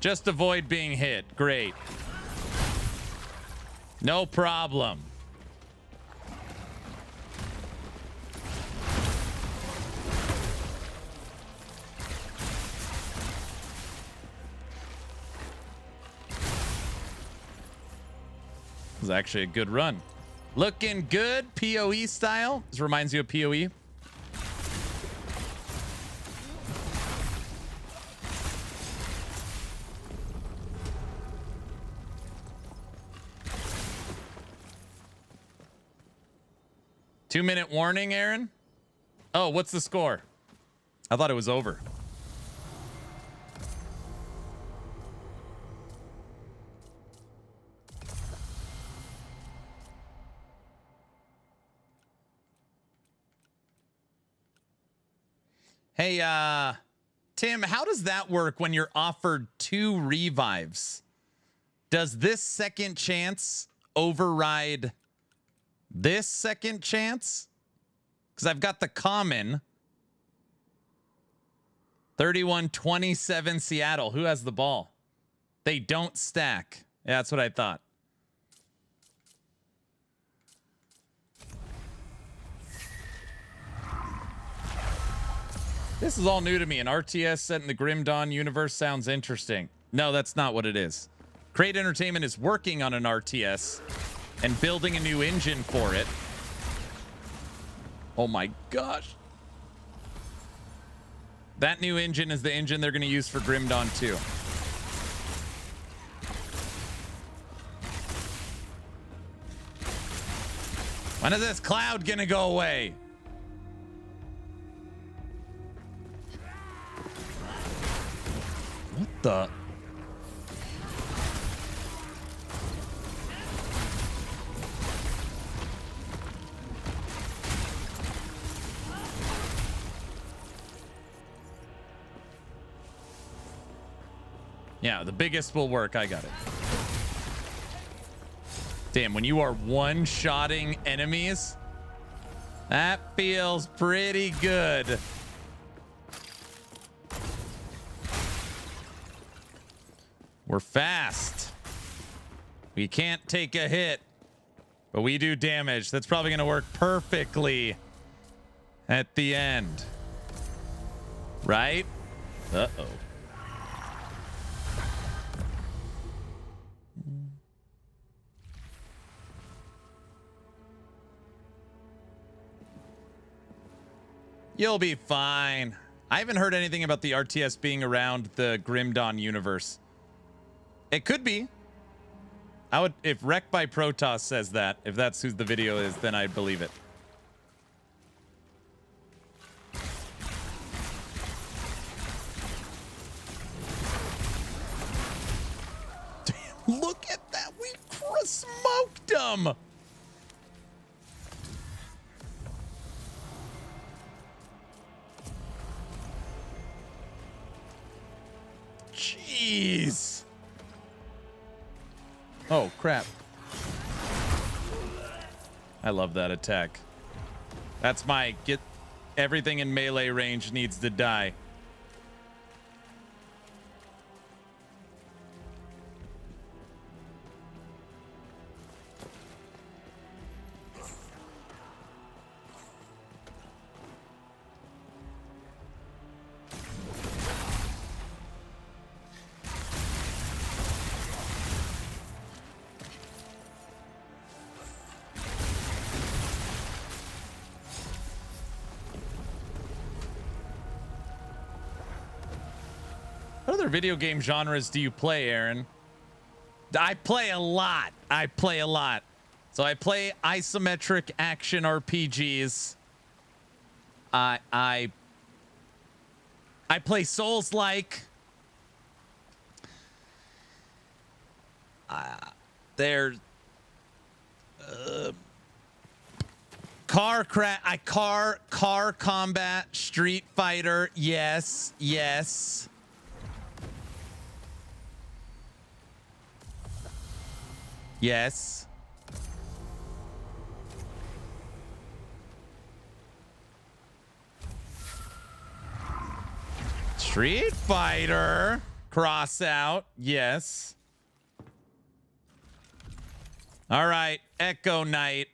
Just avoid being hit. Great. No problem. This is actually a good run. Looking good, PoE style. This reminds you of PoE. Two-minute warning, Aaron? Oh, what's the score? I thought it was over. Hey, Tim, how does that work when you're offered 2 revives? Does this second chance override this second chance? Because I've got the common. 31-27 Seattle. Who has the ball? They don't stack. Yeah, that's what I thought. This is all new to me. An RTS set in the Grim Dawn universe sounds interesting. No, that's not what it is. Crate Entertainment is working on an RTS and building a new engine for it. Oh my gosh. That new engine is the engine they're going to use for Grim Dawn 2. When is this cloud going to go away? What the? Yeah, the biggest will work. I got it. Damn, when you are one-shotting enemies, that feels pretty good. We're fast. We can't take a hit, but we do damage. That's probably going to work perfectly at the end. Right? Uh-oh. You'll be fine. I haven't heard anything about the RTS being around the Grim Dawn universe. It could be. I would, if Wreck by Protoss says that, if that's who the video is, then I'd believe it. Damn, look at that. We smoked them. Jeez. Oh, crap. I love that attack. That's my get everything in melee range needs to die. What other video game genres do you play, Aaron? I play a lot. So I play isometric action RPGs. I play Souls-like. There's car combat, Street Fighter. Yes. Yes. Street Fighter. Cross out. Yes. All right. Echo Knight.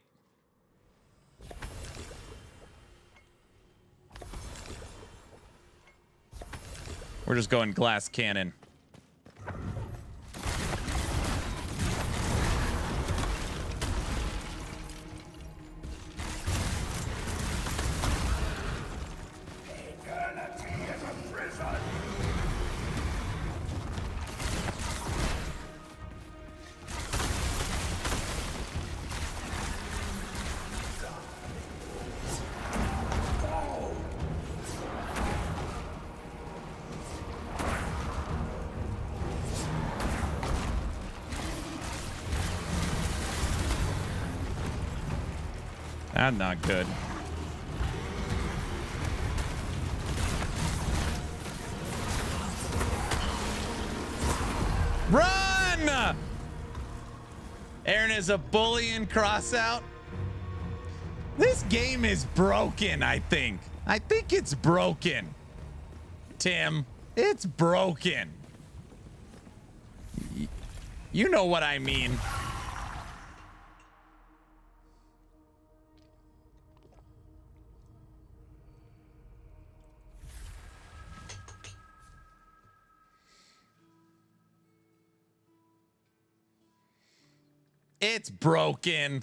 We're just going glass cannon. That's not good. Run! Aaron is a bully and cross out. This game is broken, I think. I think it's broken. Tim, it's broken. You know what I mean. It's broken.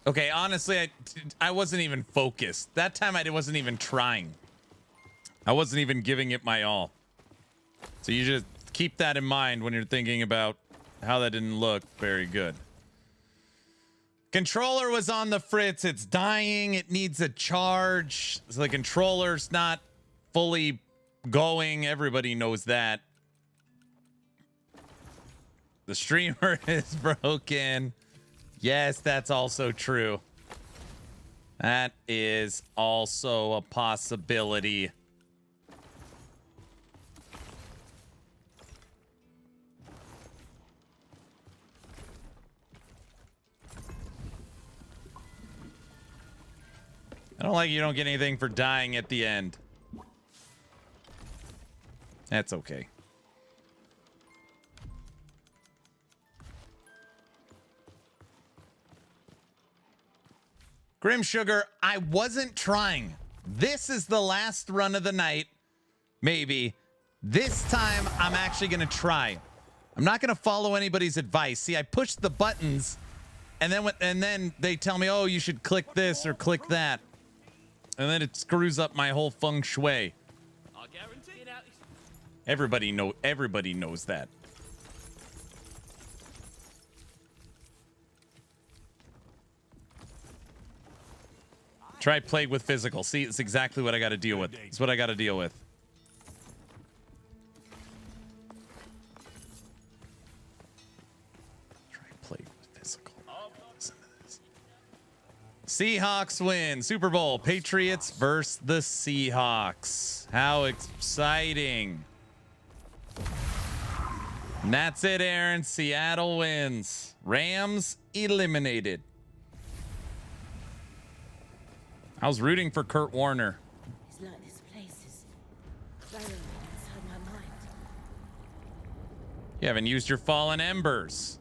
Okay, honestly, I wasn't even focused. That time I wasn't even trying. I wasn't even giving it my all. So you just keep that in mind when you're thinking about how that didn't look very good. Controller was on the fritz. It's dying. It needs a charge. So the controller's not fully going. Everybody knows that. The streamer is broken. Yes, that's also true. That is also a possibility. I don't like you don't get anything for dying at the end. That's okay. Grim Sugar, I wasn't trying. This is the last run of the night. Maybe. This time, I'm actually going to try. I'm not going to follow anybody's advice. See, I push the buttons, and then they tell me, oh, you should click this or click that. And then it screws up my whole feng shui. I guarantee it. Everybody knows that. Try plague with physical. See, it's exactly what I got to deal with. It's what I got to deal with. Try plague with physical. Listen to this. Seahawks win. Super Bowl. Patriots versus the Seahawks. How exciting. And that's it, Aaron. Seattle wins. Rams eliminated. I was rooting for Kurt Warner. It's like this place is burrowing inside my mind. You haven't used your fallen embers.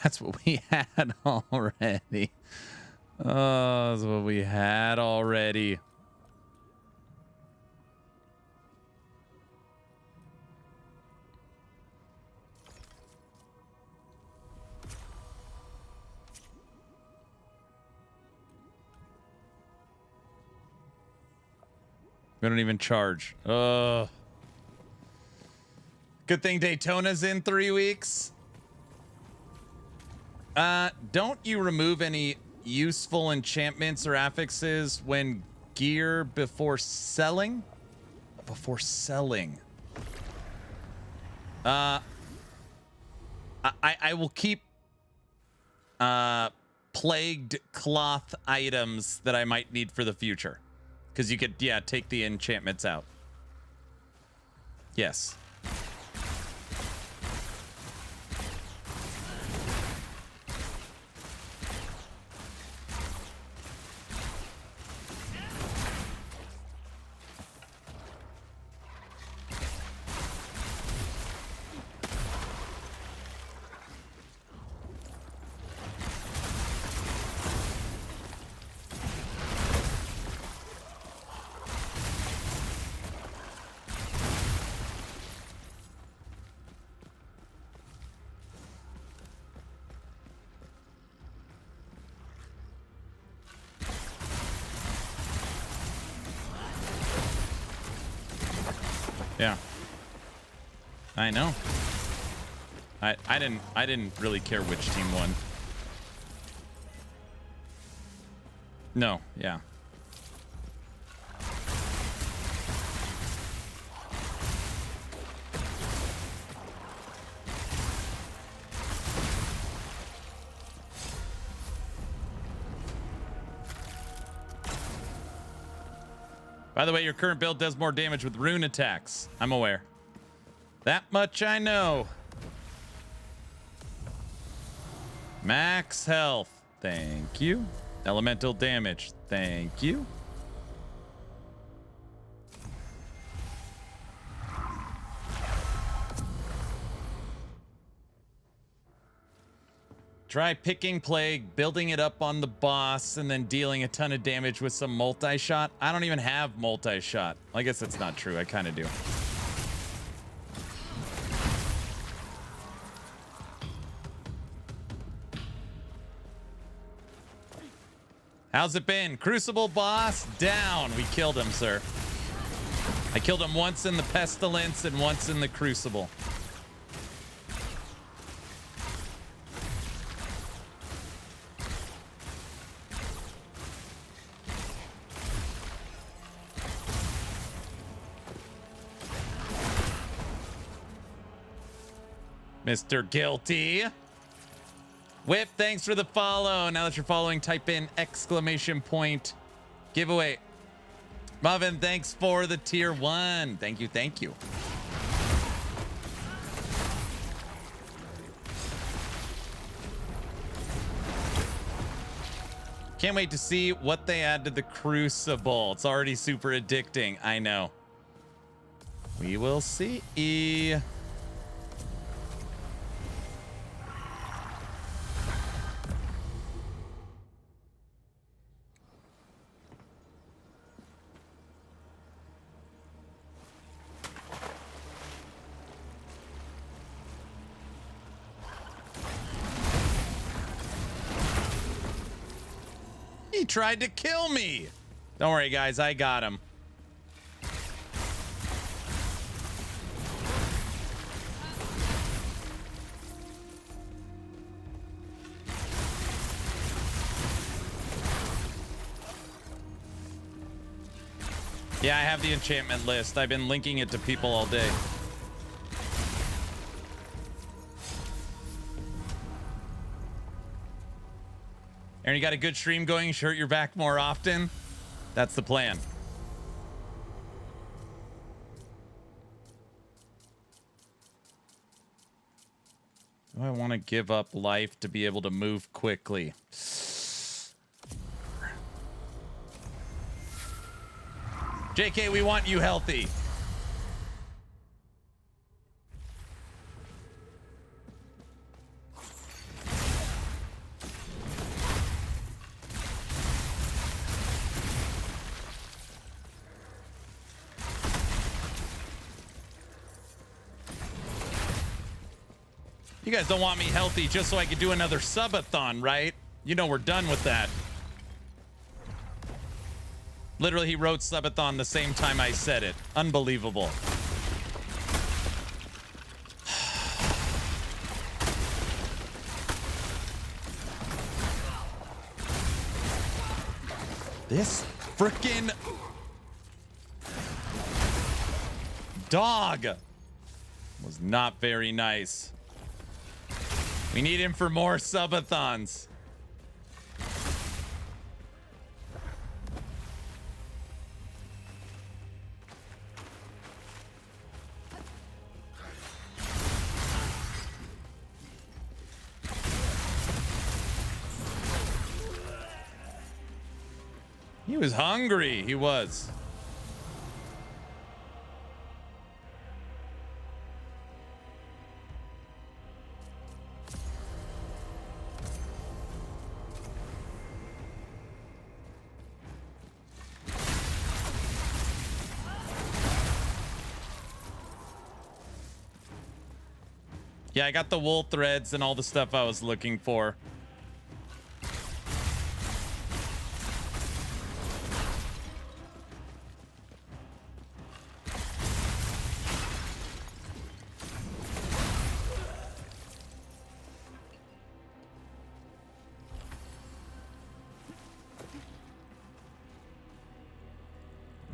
That's what we had already. Oh, that's what we had already. We don't even charge. Good thing Daytona's in 3 weeks. Don't you remove any useful enchantments or affixes when gear before selling? Before selling. I will keep plagued cloth items that I might need for the future. Because you could, yeah, take the enchantments out. Yes. Yeah. I know. I didn't really care which team won. No, yeah. By the way, your current build does more damage with rune attacks. I'm aware. That much I know. Max health. Thank you. Elemental damage. Thank you. Try picking plague, building it up on the boss, and then dealing a ton of damage with some multi-shot. I don't even have multi-shot. I guess that's not true. I kind of do. How's it been? Crucible boss down. We killed him, sir. I killed him once in the pestilence and once in the crucible. Mr. Guilty. Whip, thanks for the follow. Now that you're following, type in !! giveaway. Muffin, thanks for the tier 1. Thank you, thank you. Can't wait to see what they add to the Crucible. It's already super addicting. I know. We will see. He tried to kill me. Don't worry, guys. I got him. Yeah, I have the enchantment list. I've been linking it to people all day. Aaron, you got a good stream going? You sure you're back more often? That's the plan. Do I want to give up life to be able to move quickly? JK, we want you healthy. You guys don't want me healthy just so I could do another subathon, right? You know we're done with that. Literally, he wrote subathon the same time I said it. Unbelievable. This frickin' dog was not very nice. We need him for more subathons. He was hungry. He was. Yeah, I got the wool threads and all the stuff I was looking for.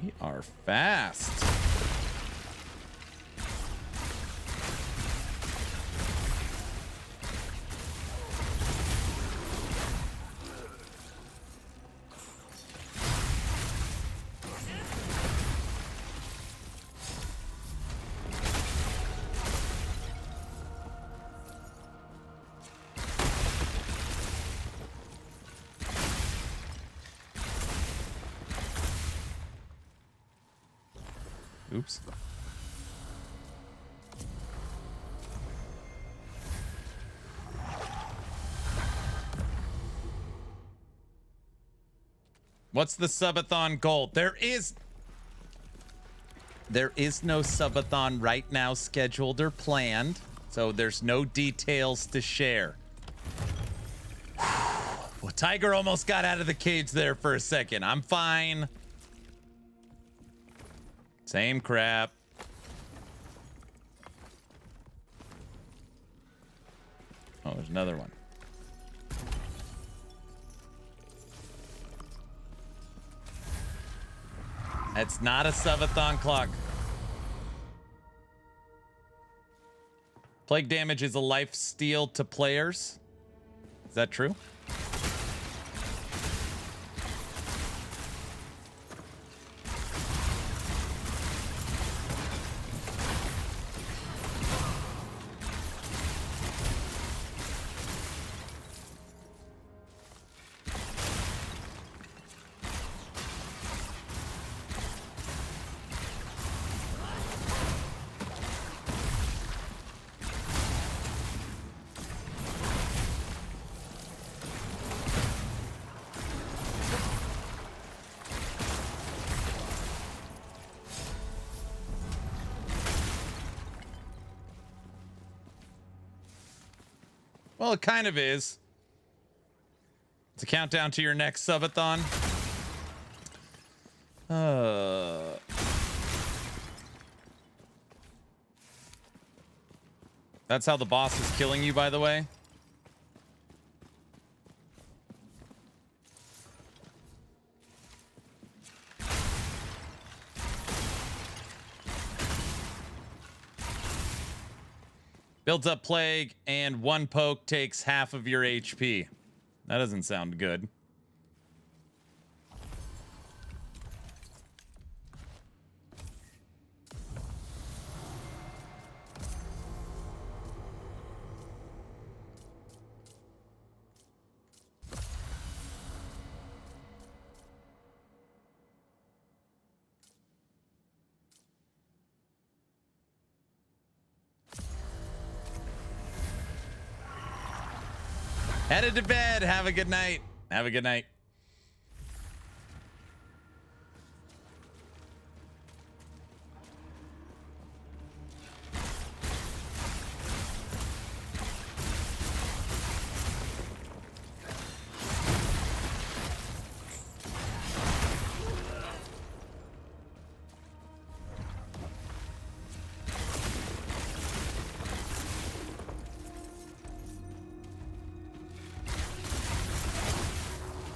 We are fast. Oops. What's the subathon goal? There is no subathon right now scheduled or planned, so there's no details to share. Well, Tiger almost got out of the cage there for a second. I'm fine. Same crap. Oh, there's another one. It's not a subathon clock. Plague damage is a life steal to players. Is that true? Well, it kind of is. It's a countdown to your next subathon. That's how the boss is killing you, by the way. Builds up plague, and one poke takes half of your HP. That doesn't sound good. Headed to bed. Have a good night. Have a good night.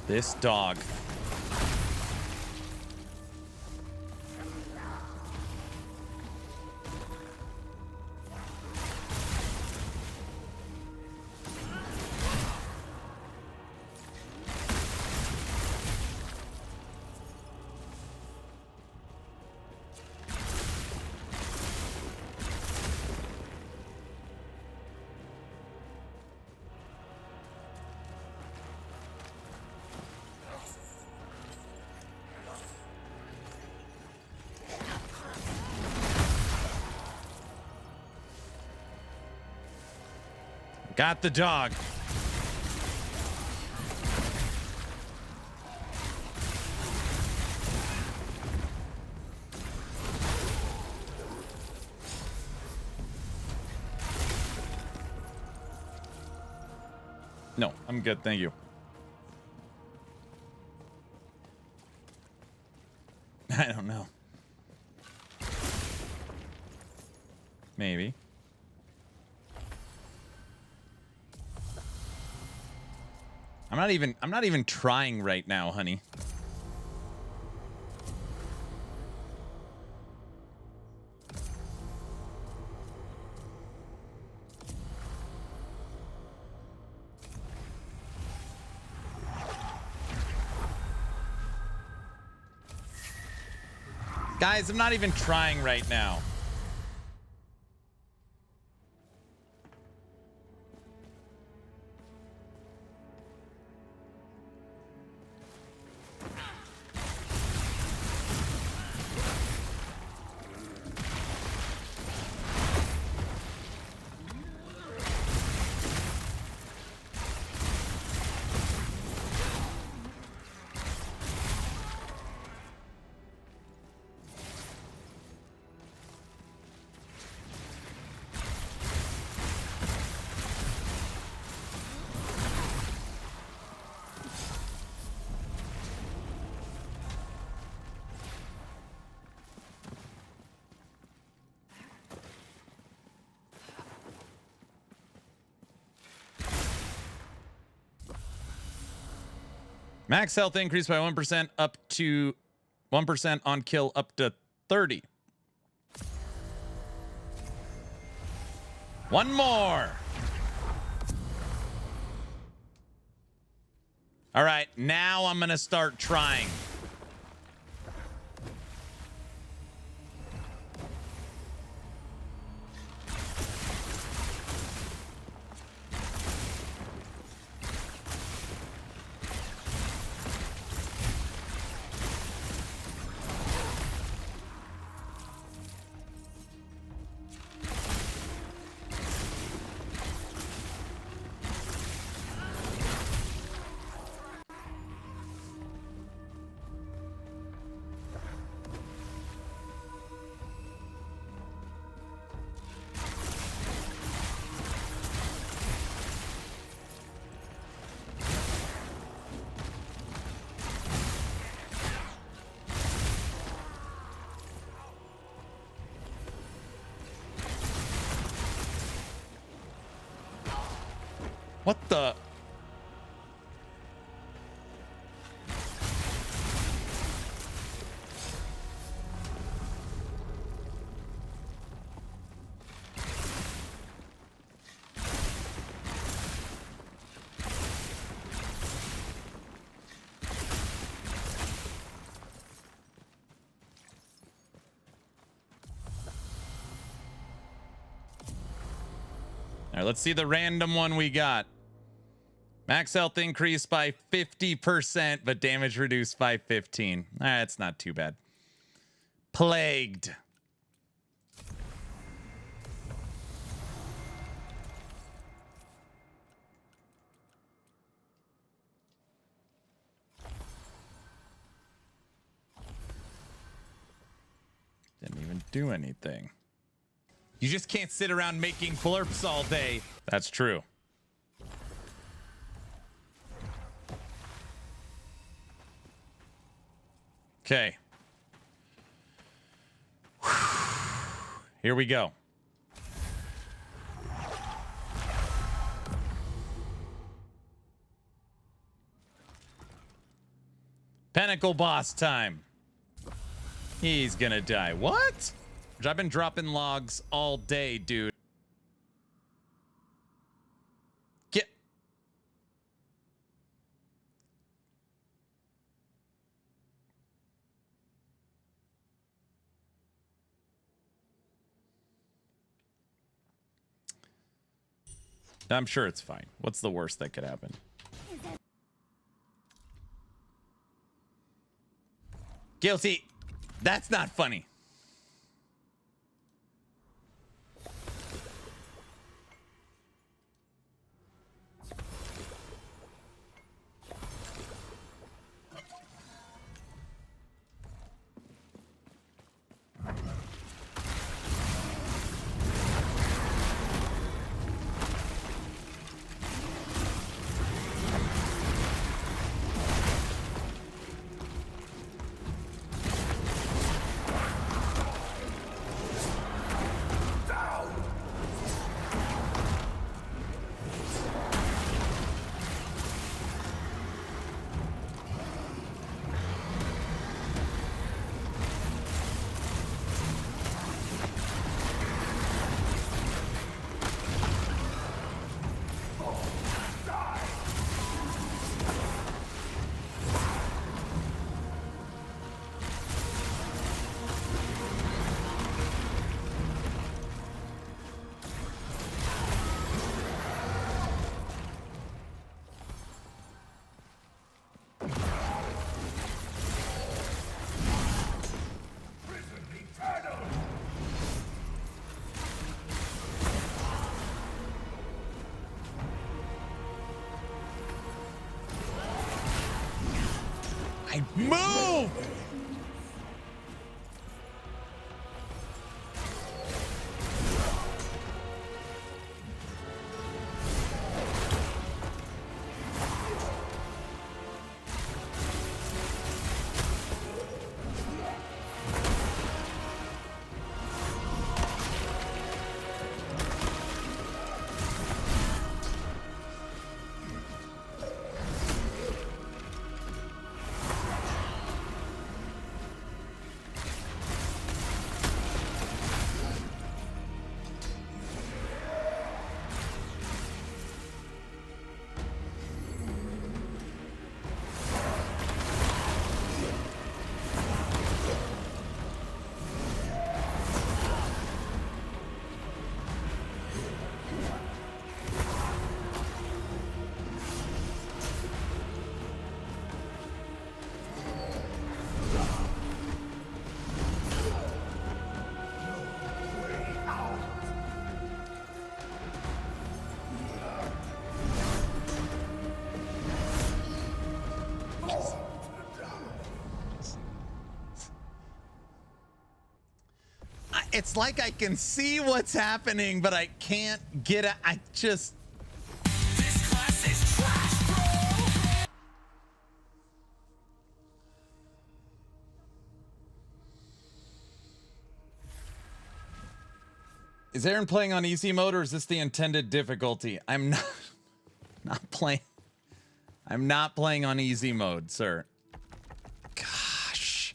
This dog. Got the dog. No, I'm good. Thank you. I don't know. Maybe. I'm not even trying right now, honey. Guys, I'm not even trying right now. Max health increased by 1% up to 1% on kill up to 30. One more. All right, now I'm going to start trying. What the? All right, let's see the random one we got. Max health increased by 50%, but damage reduced by 15. That's not too bad. Plagued. Didn't even do anything. You just can't sit around making blurps all day. That's true. Okay. Here we go. Pinnacle boss time. He's gonna die. What? I've been dropping logs all day, dude. Get. I'm sure it's fine. What's the worst that could happen? Guilty. That's not funny. Move! It's like I can see what's happening, but I can't get it. I just... This class is trash, bro! Is Aaron playing on easy mode, or is this the intended difficulty? I'm not... Not playing. I'm not playing on easy mode, sir. Gosh.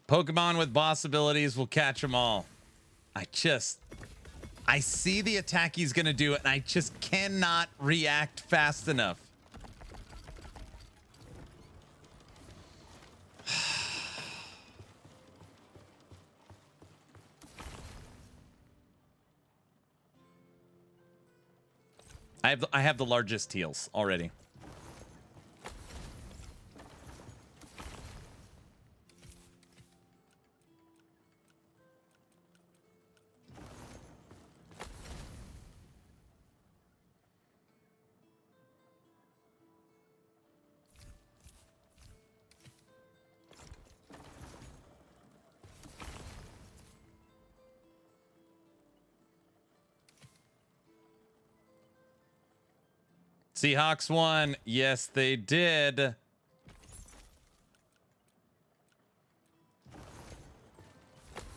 Pokemon with boss abilities will catch them all. I see the attack he's going to do, and I just cannot react fast enough. I have the largest heals already. Seahawks won. Yes, they did.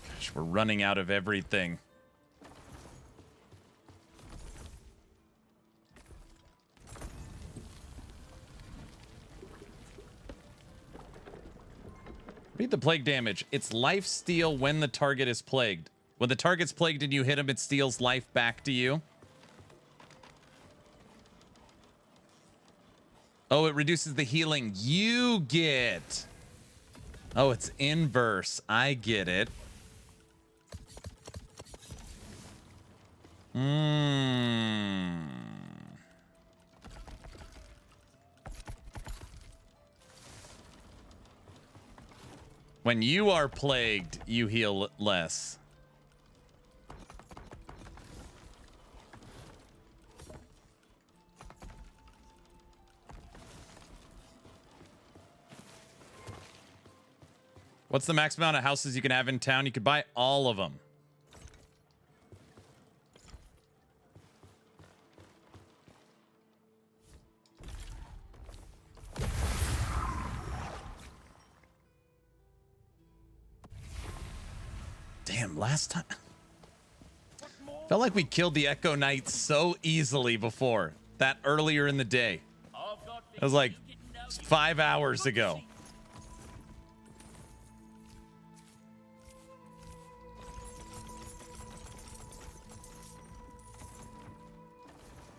Gosh, we're running out of everything. Read the plague damage. It's life steal when the target is plagued. When the target's plagued and you hit him, it steals life back to you. Oh, it reduces the healing you get. Oh, it's inverse. I get it. When you are plagued, you heal less. What's the max amount of houses you can have in town? You could buy all of them. Damn, last time. Felt like we killed the Echo Knight so easily before. That earlier in the day. It was like 5 hours ago.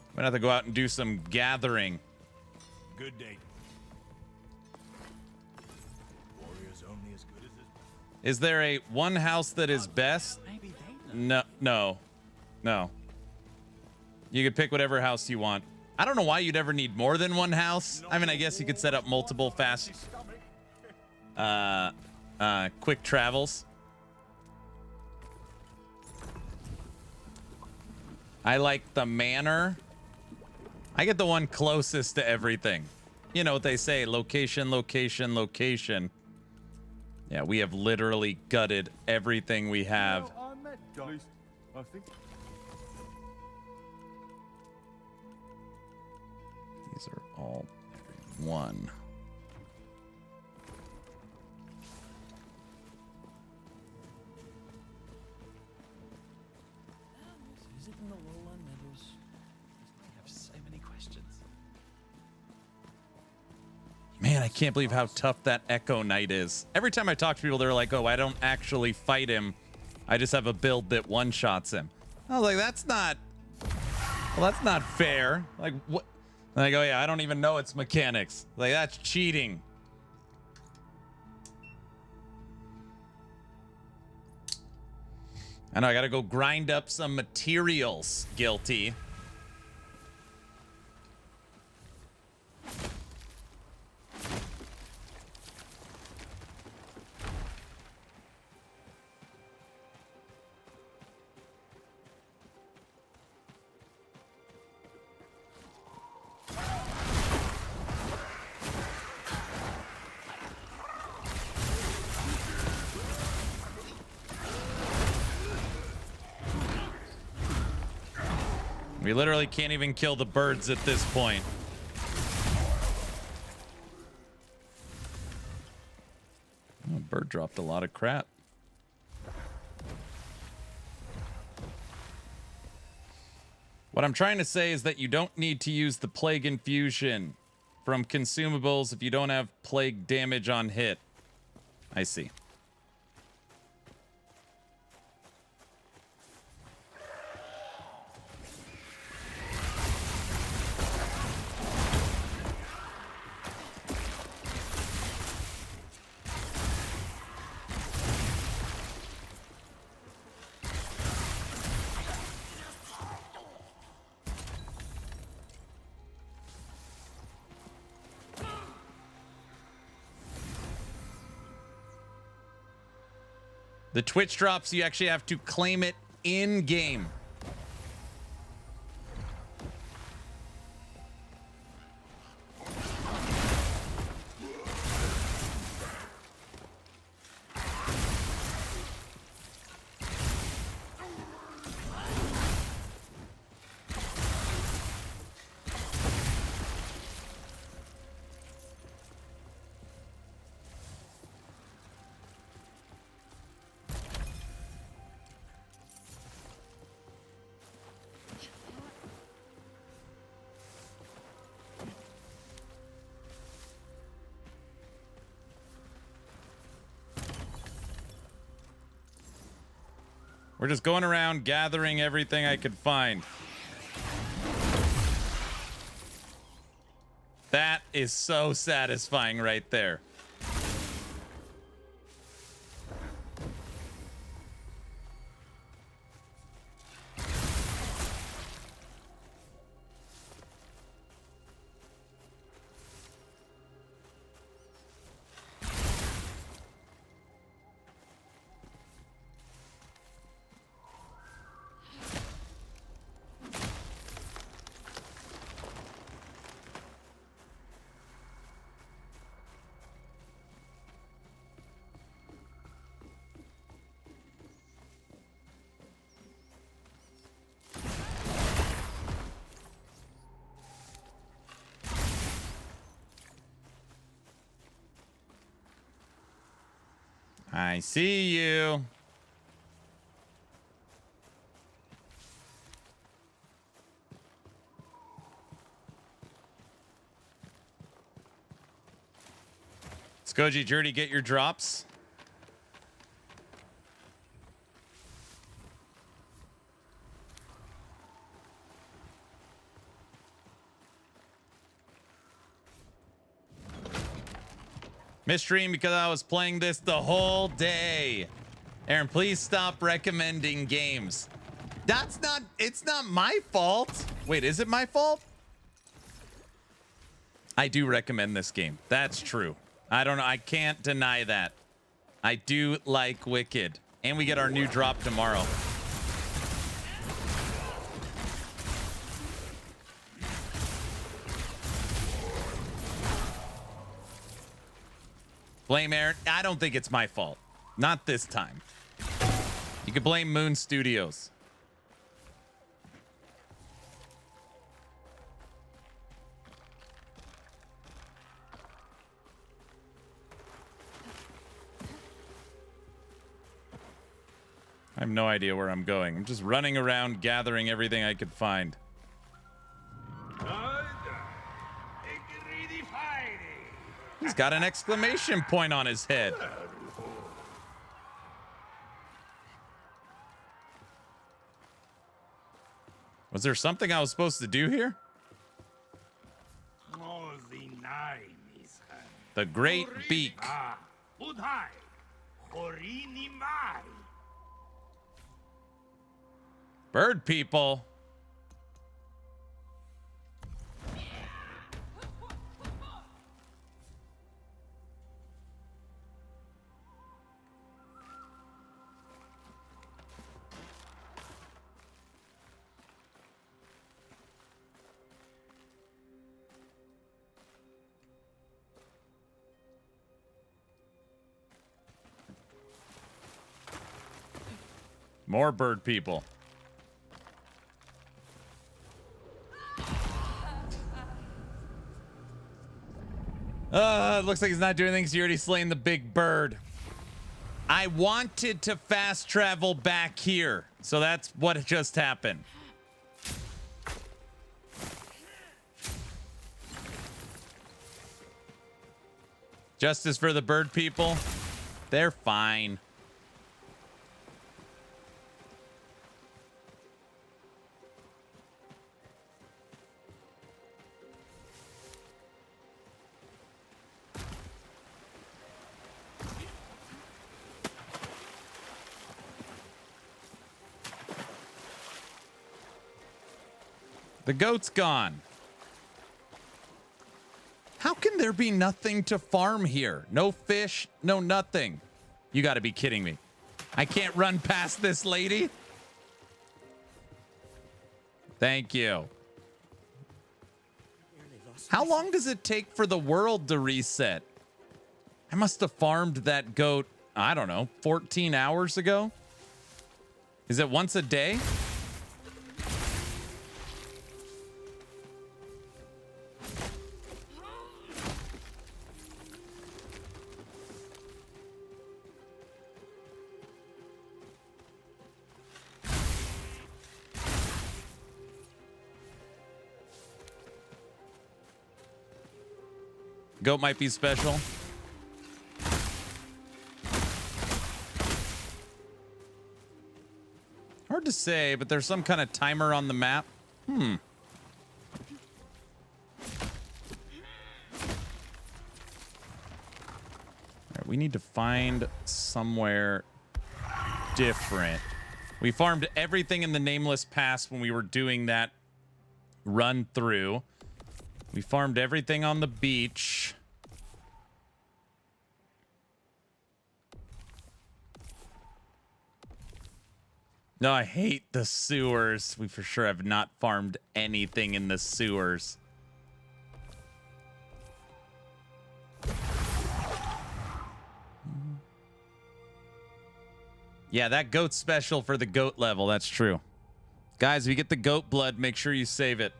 I'm gonna have to go out and do some gathering. Good day. Warriors only as good as this. Is there a one house that is best? No. You could pick whatever house you want. I don't know why you'd ever need more than one house. I mean, I guess you could set up multiple fast quick travels. I like the manor. I get the one closest to everything. You know what they say, location, location, location. Yeah, we have literally gutted everything we have. These are all every one. Is it in the lowland meadows? I have so many questions. Man, I can't believe how tough that Echo Knight is. Every time I talk to people, they're like, oh, I don't actually fight him. I just have a build that one-shots him. I was like, that's not fair. Like, what? And I go, yeah, I don't even know its mechanics. Like, that's cheating. I know, I gotta go grind up some materials, guilty. We literally can't even kill the birds at this point. bird dropped a lot of crap. What I'm trying to say is that you don't need to use the plague infusion from consumables if you don't have plague damage on hit. I see. The Twitch drops, you actually have to claim it in game. We're just going around gathering everything I could find. That is so satisfying right there. I see you. Skoji, Journey, get your drops. Misstream because I was playing this the whole day. Aaron, please stop recommending games. It's not my fault. Wait, is it my fault? I do recommend this game. That's true. I don't know. I can't deny that. I do like Wicked. And we get our new drop tomorrow. Blame Aaron. I don't think it's my fault. Not this time. You could blame Moon Studios. I have no idea where I'm going. I'm just running around gathering everything I could find. He's got an exclamation point on his head. Was there something I was supposed to do here? The Great Beak. Bird people. More bird people. It looks like he's not doing anything because you already slain the big bird. I wanted to fast travel back here. So that's what just happened. Justice for the bird people. They're fine. The goat's gone. How can there be nothing to farm here? No fish, no nothing. You got to be kidding me. I can't run past this lady. Thank you. How long does it take for the world to reset? I must have farmed that goat, I don't know, 14 hours ago. Is it once a day? Goat might be special. Hard to say, but there's some kind of timer on the map. All right, we need to find somewhere different. We farmed everything in the Nameless Pass when we were doing that run through. We farmed everything on the beach. No, I hate the sewers. We for sure have not farmed anything in the sewers. Yeah, that goat's special for the goat level. That's true. Guys, if you get the goat blood, make sure you save it.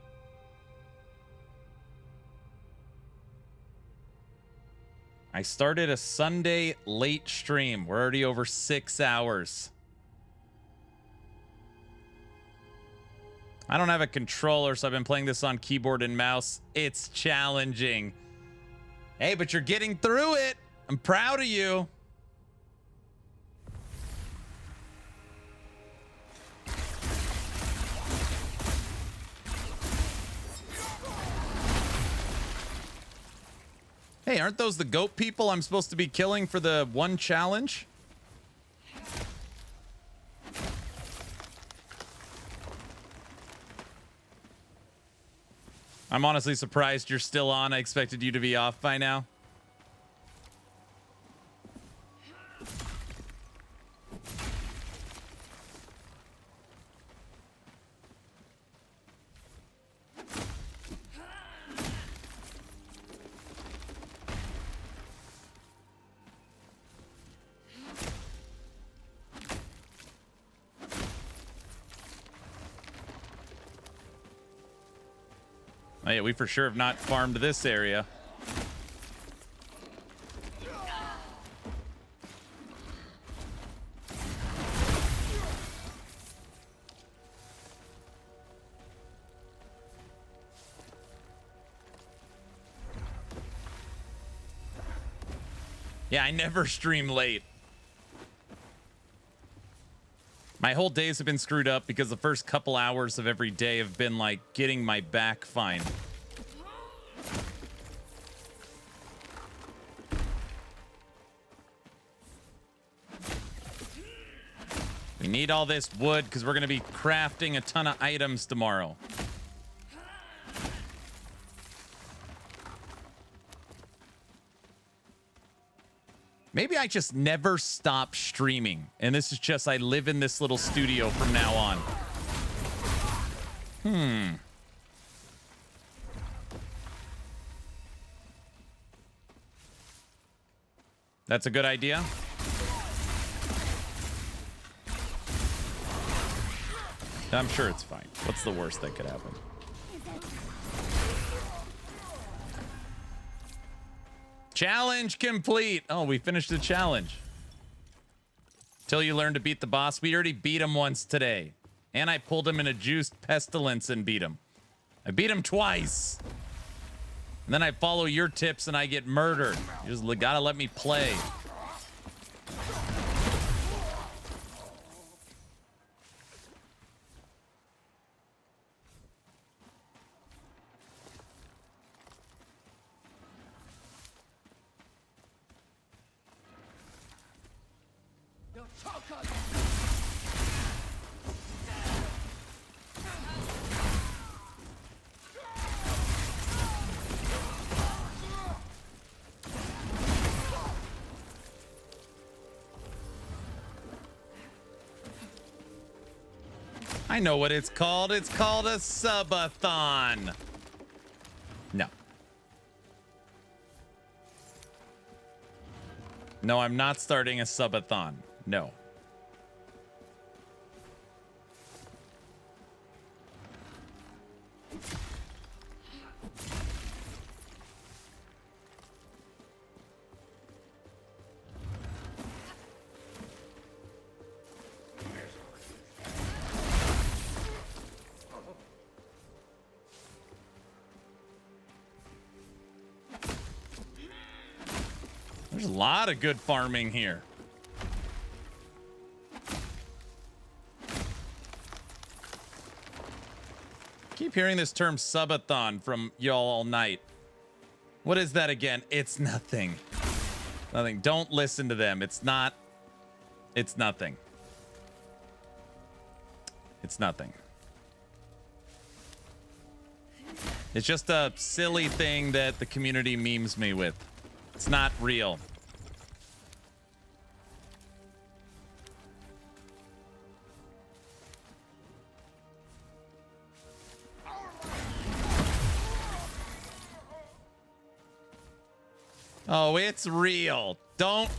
I started a Sunday late stream. We're already over 6 hours. I don't have a controller, so I've been playing this on keyboard and mouse. It's challenging. Hey, but you're getting through it. I'm proud of you. Hey, aren't those the goat people I'm supposed to be killing for the one challenge? I'm honestly surprised you're still on. I expected you to be off by now. Oh yeah, we for sure have not farmed this area. Yeah, I never stream late. My whole days have been screwed up because the first couple hours of every day have been like getting my back fine. We need all this wood because we're going to be crafting a ton of items tomorrow. Maybe I just never stop streaming. And this is just, I live in this little studio from now on. That's a good idea. I'm sure it's fine. What's the worst that could happen? Challenge complete. Oh, we finished the challenge. Till you learn to beat the boss. We already beat him once today. And I pulled him in a juiced pestilence and beat him. I beat him twice. And then I follow your tips and I get murdered. You just gotta let me play. I know what it's called. It's called a subathon. No. No, I'm not starting a subathon. No. There's a lot of good farming here. Keep hearing this term subathon from y'all all night. What is that again? It's nothing. Nothing. Don't listen to them. It's not. It's nothing. It's nothing. It's just a silly thing that the community memes me with. It's not real. Oh, it's real. Don't.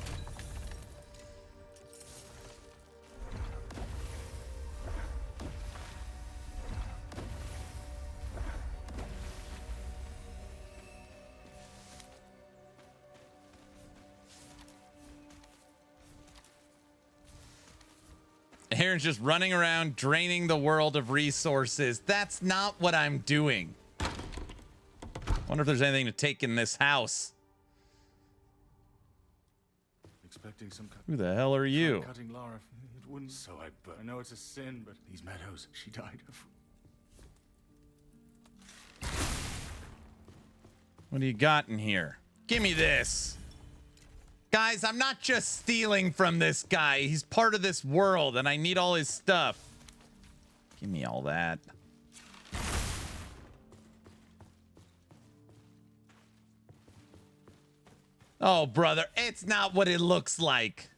Aaron's just running around draining the world of resources. That's not what I'm doing. Wonder if there's anything to take in this house. Expecting some Who the hell are you? cutting Lara. It wouldn't. So I know it's a sin, but these meadows, she died of. What do you got in here? Give me this. Guys, I'm not just stealing from this guy. He's part of this world, and I need all his stuff. Give me all that. Oh, brother, it's not what it looks like.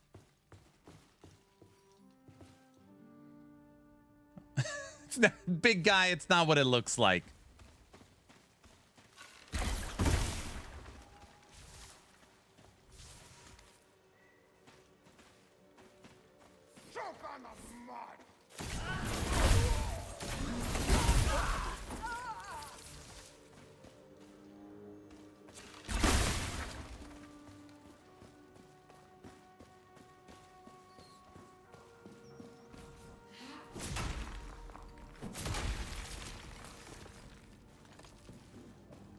It's not, big guy, it's not what it looks like.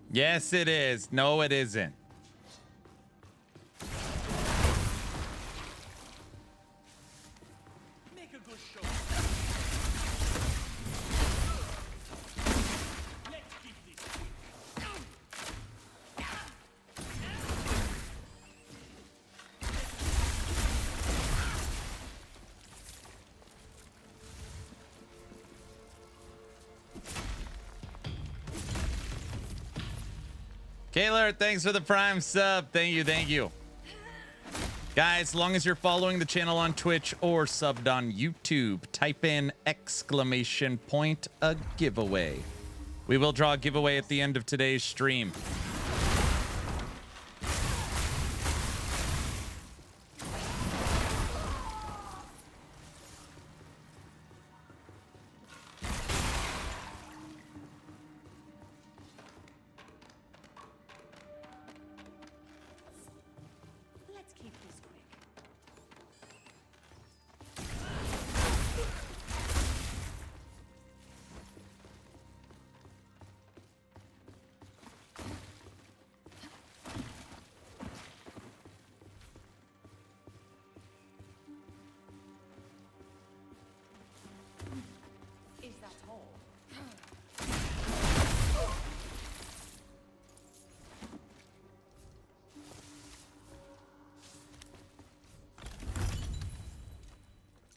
Yes, it is. No, it isn't. Make a good show. Let's keep this. Kaylor, thanks for the Prime sub. Thank you, thank you. Guys, as long as you're following the channel on Twitch or subbed on YouTube, type in !a giveaway. We will draw a giveaway at the end of today's stream. Let's keep this quick.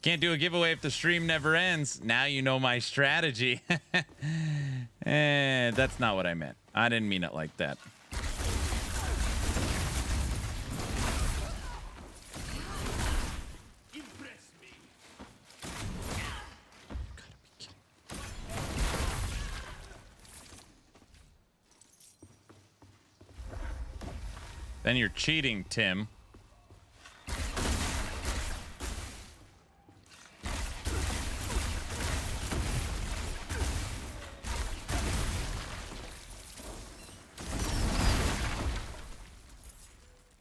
Can't do a giveaway if the stream never ends. Now you know my strategy. That's not what I meant. I didn't mean it like that. Then you're cheating, Tim.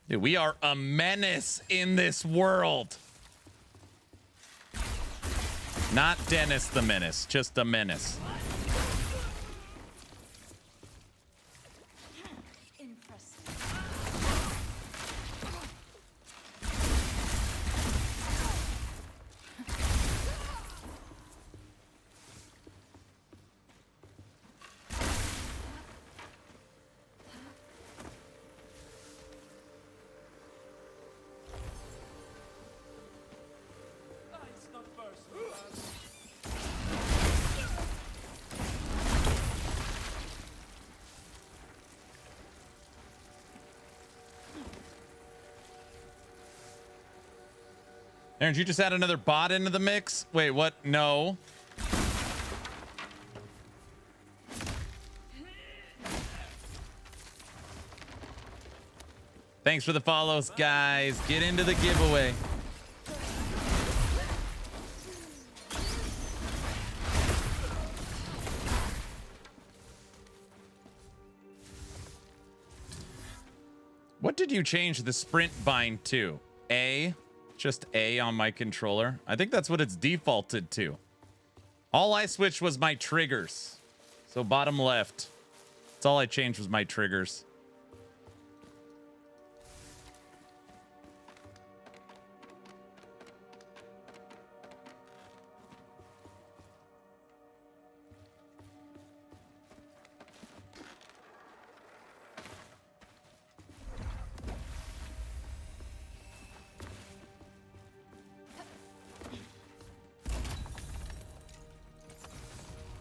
Dude, we are a menace in this world. Not Dennis the Menace, just a menace. Aaron, did you just add another bot into the mix? Wait, what? No. Thanks for the follows, guys. Get into the giveaway. What did you change the sprint bind to? A? Just A on my controller. I think that's what it's defaulted to. All I switched was my triggers. So bottom left. That's all I changed was my triggers.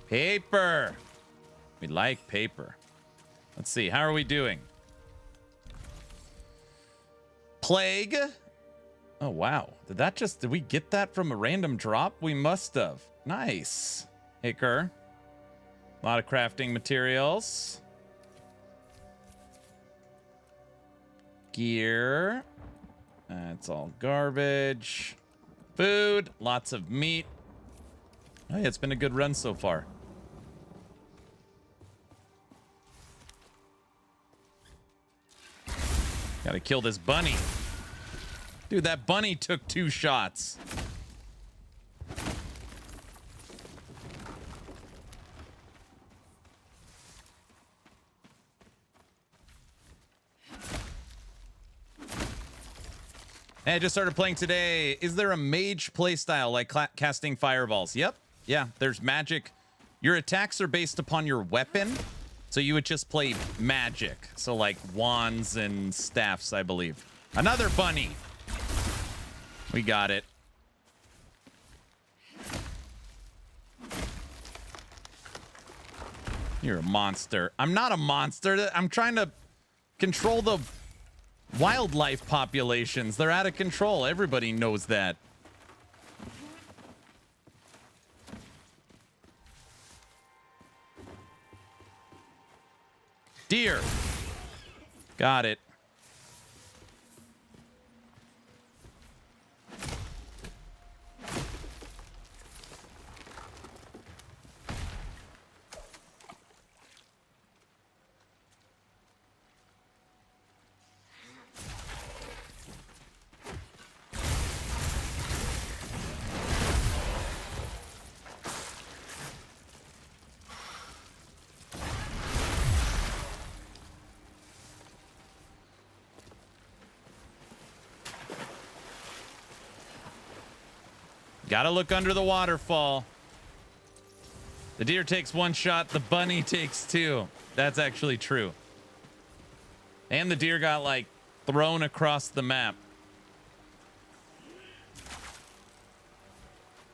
Paper. We like paper. Let's see. How are we doing? Plague. Oh, wow. Did we get that from a random drop? We must have. Nice. Hicker. A lot of crafting materials. Gear. That's all garbage. Food. Lots of meat. Oh, yeah, it's been a good run so far. Gotta kill this bunny. Dude, that bunny took 2 shots. Hey, I just started playing today. Is there a mage playstyle like casting fireballs? Yep. Yeah, there's magic. Your attacks are based upon your weapon. So you would just play magic. So like wands and staffs, I believe. Another bunny. We got it. You're a monster. I'm not a monster. I'm trying to control the wildlife populations. They're out of control. Everybody knows that. Deer. Got it. Gotta look under the waterfall. The deer takes 1 shot, the bunny takes 2. That's actually true. And the deer got, like, thrown across the map.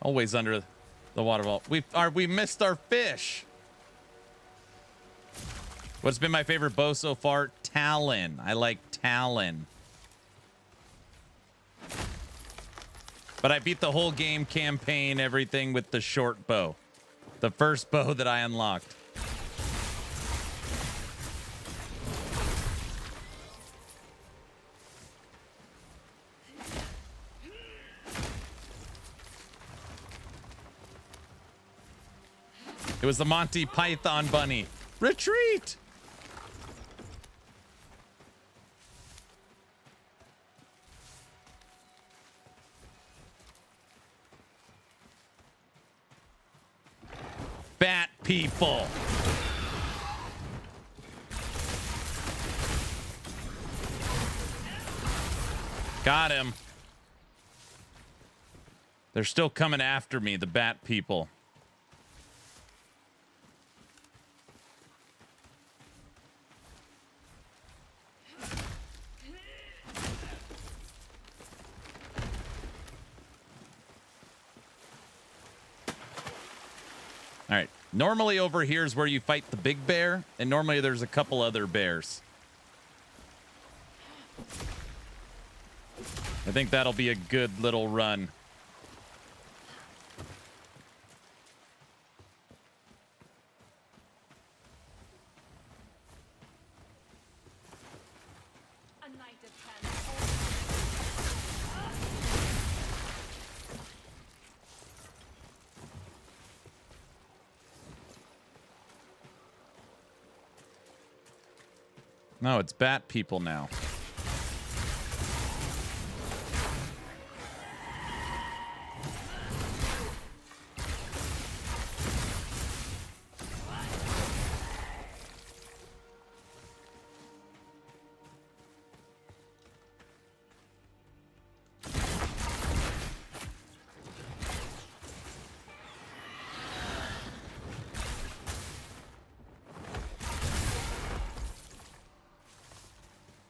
Always under the waterfall. We missed our fish. What's been my favorite bow so far? Talon. I like Talon. But I beat the whole game campaign, everything with the short bow. The first bow that I unlocked. It was the Monty Python bunny. Retreat! Bat people. Got him. They're still coming after me, the bat people. All right. Normally over here is where you fight the big bear, and normally there's a couple other bears. I think that'll be a good little run. No, it's bat people now.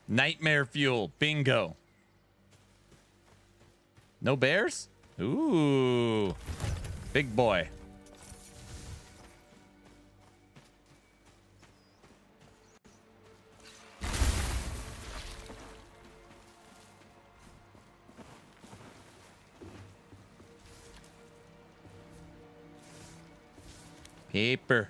Nightmare fuel. Bingo. No bears? Ooh. Big boy. Paper.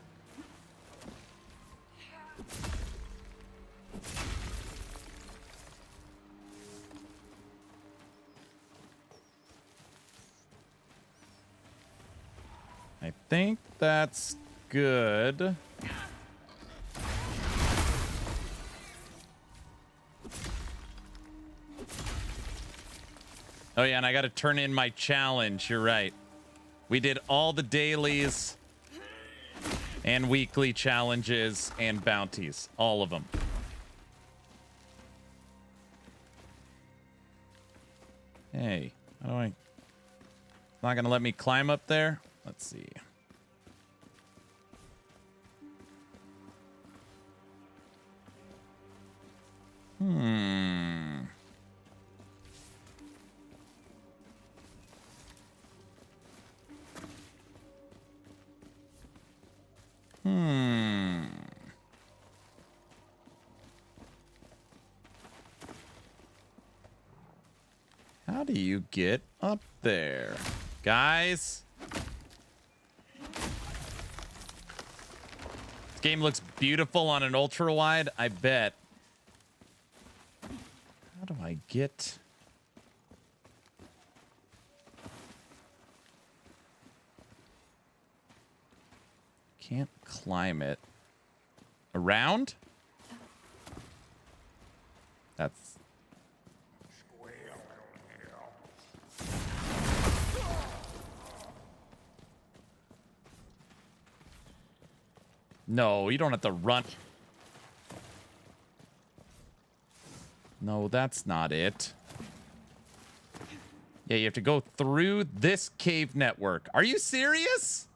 I think that's good. Oh yeah, and I got to turn in my challenge. You're right. We did all the dailies and weekly challenges and bounties. All of them. Hey, how do I... Not going to let me climb up there? Let's see. How do you get up there? Guys? This game looks beautiful on an ultra wide, I bet. How do I get... Can't climb it. Around? That's... No, you don't have to run. No, that's not it. Yeah, you have to go through this cave network. Are you serious?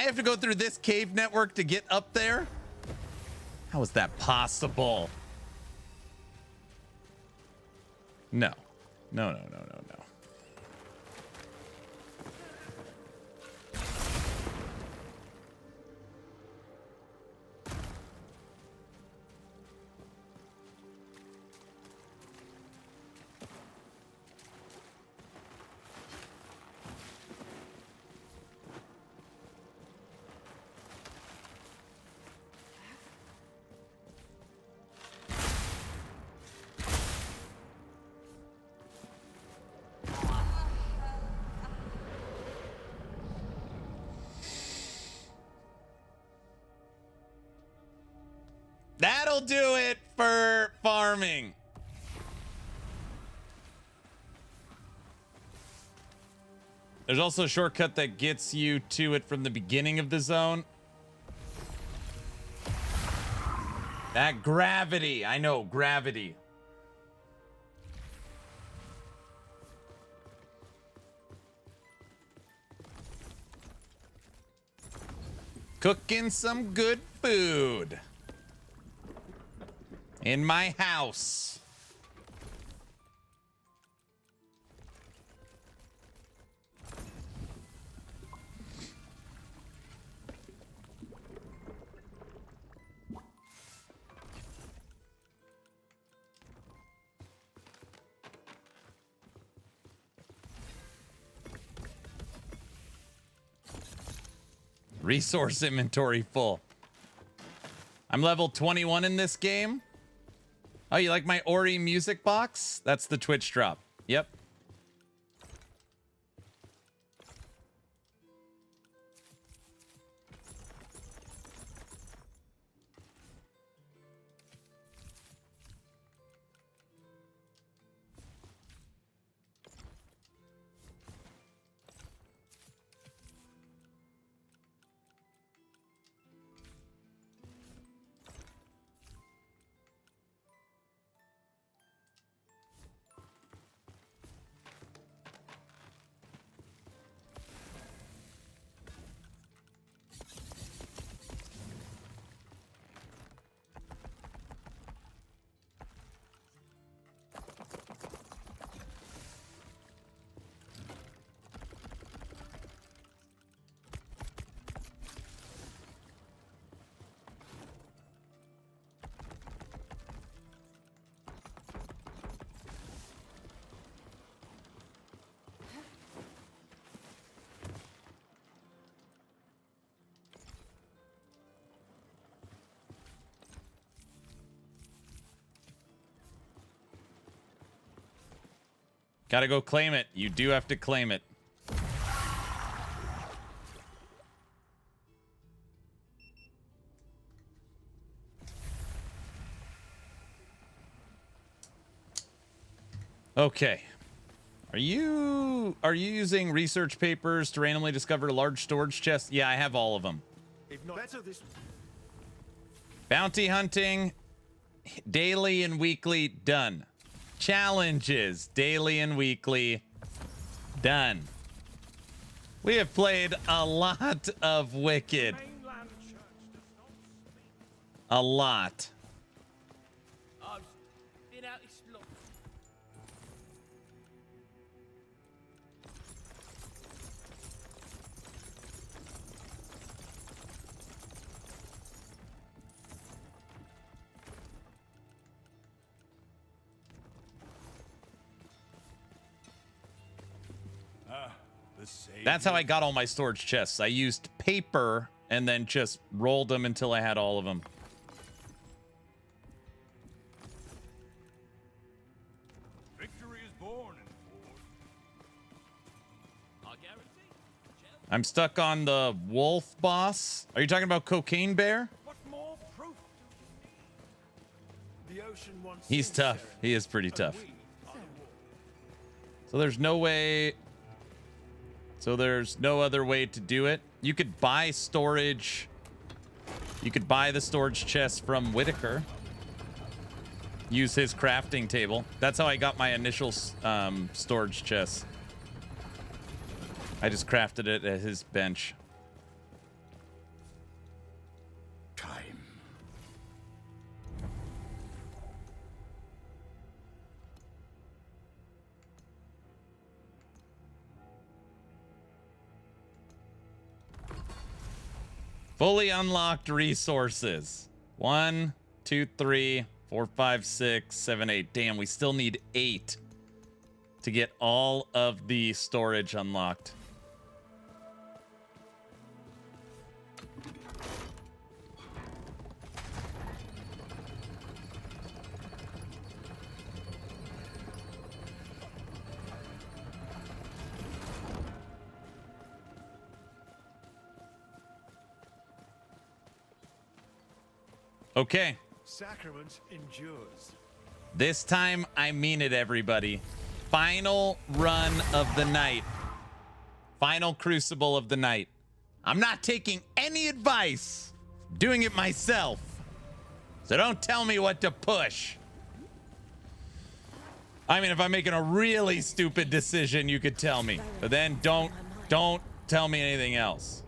I have to go through this cave network to get up there? How is that possible? No. No, no, no, no, no. That'll do it for farming. There's also a shortcut that gets you to it from the beginning of the zone. That gravity. I know, gravity. Cooking some good food. In my house. Resource inventory full. I'm level 21 in this game. Oh, you like my Ori music box? That's the Twitch drop. Yep. Gotta go claim it. You do have to claim it. Okay. Are you using research papers to randomly discover a large storage chest? Yeah, I have all of them. If not better this. Bounty hunting, daily and weekly, done. Challenges, daily and weekly, done. We have played a lot of Wicked. A lot. I've been out exploring. That's how I got all my storage chests. I used paper and then just rolled them until I had all of them. Victory is born in war. I guarantee. I'm stuck on the wolf boss. Are you talking about Cocaine Bear? What more proof do you need? The ocean wants He's tough. He is pretty tough. So there's no way. So there's no other way to do it. You could buy storage. You could buy the storage chest from Whitaker. Use his crafting table. That's how I got my initial storage chest. I just crafted it at his bench. Fully unlocked resources. 1, 2, 3, 4, 5, 6, 7, 8. Damn, we still need 8 to get all of the storage unlocked. Okay. Sacrament endures. This time, I mean it, everybody. Final run of the night. Final Crucible of the night. I'm not taking any advice. I'm doing it myself. So don't tell me what to push. I mean, if I'm making a really stupid decision, you could tell me. But then don't tell me anything else.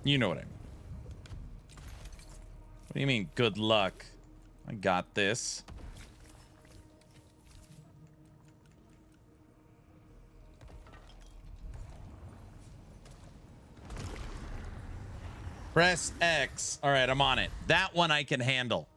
You know what I mean. What do you mean, good luck? I got this. Press X. All right, I'm on it. That one I can handle.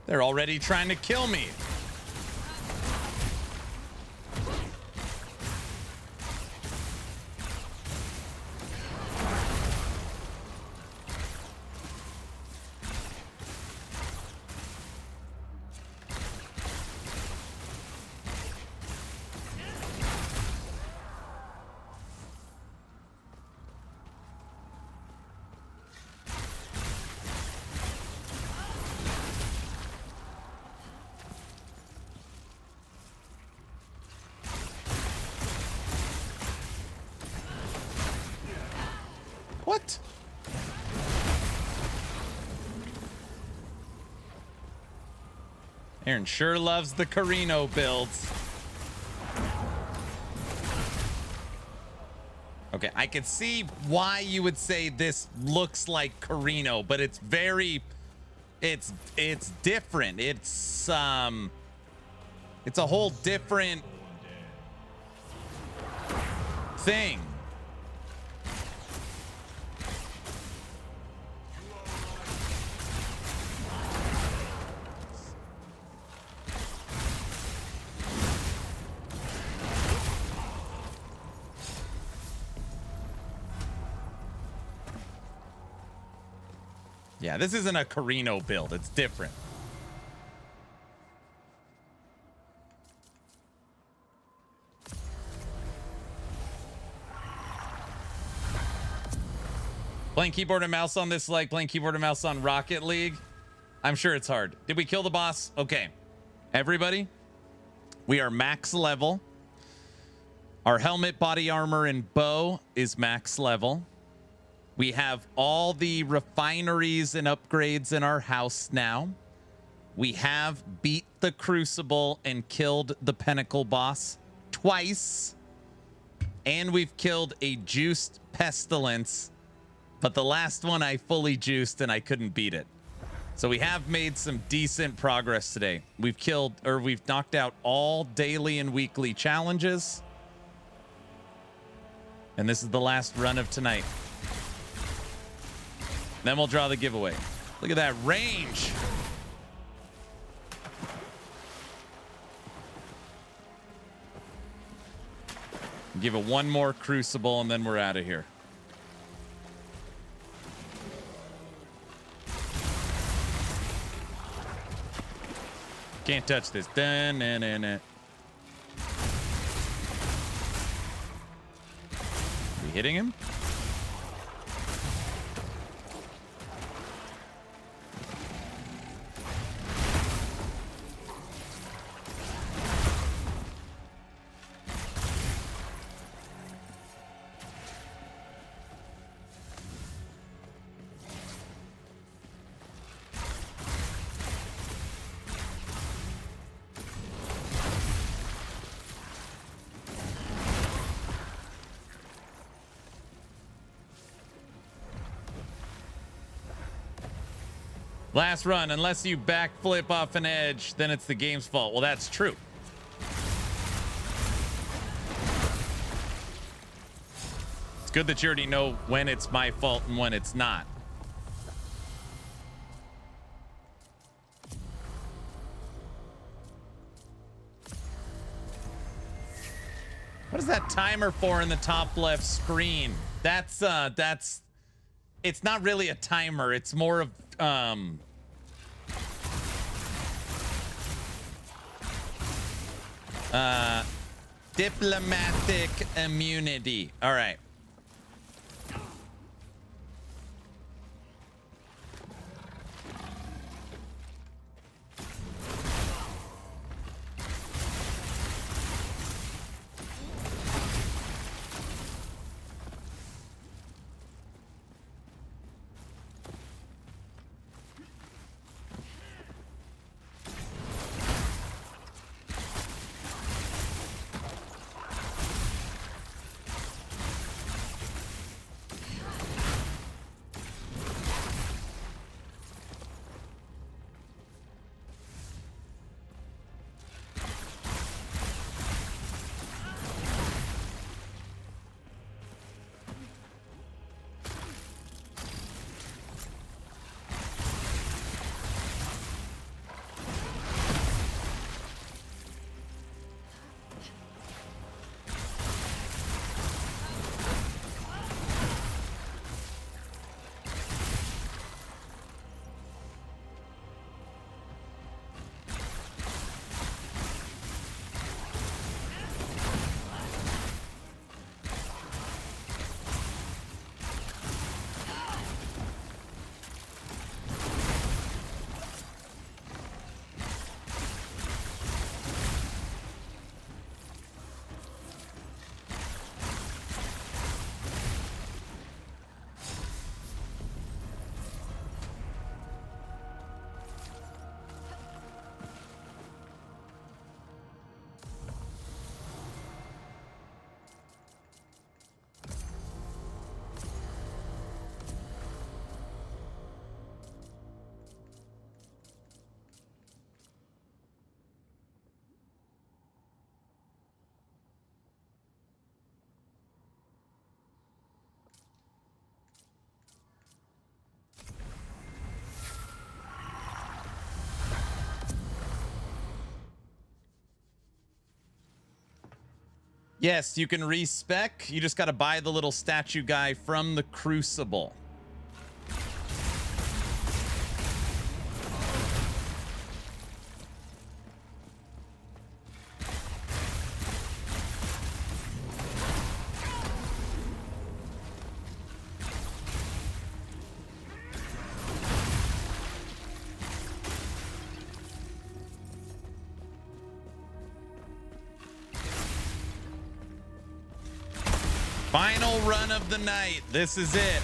They're already trying to kill me. What? Aaron sure loves the Carino builds. Okay, I can see why you would say this looks like Carino, but it's very, it's different. It's a whole different thing. Yeah, this isn't a Carino build. It's different. Playing keyboard and mouse on this like playing keyboard and mouse on Rocket League. I'm sure it's hard. Did we kill the boss? Okay. Everybody, we are max level. Our helmet, body armor, and bow is max level. We have all the refineries and upgrades in our house now. We have beat the Crucible and killed the Pinnacle boss twice. And we've killed a juiced Pestilence. But the last one I fully juiced and I couldn't beat it. So we have made some decent progress today. We've knocked out all daily and weekly challenges. And this is the last run of tonight. Then we'll draw the giveaway. Look at that range. Give it one more Crucible and then we're out of here. Can't touch this. We hitting him? Last run. Unless you backflip off an edge, then it's the game's fault. Well, that's true. It's good that you already know when it's my fault and when it's not. What is that timer for in the top left screen? That's it's not really a timer. It's more of diplomatic immunity. All right. Yes, you can respec. You just got to buy the little statue guy from the Crucible. Final run of the night. This is it.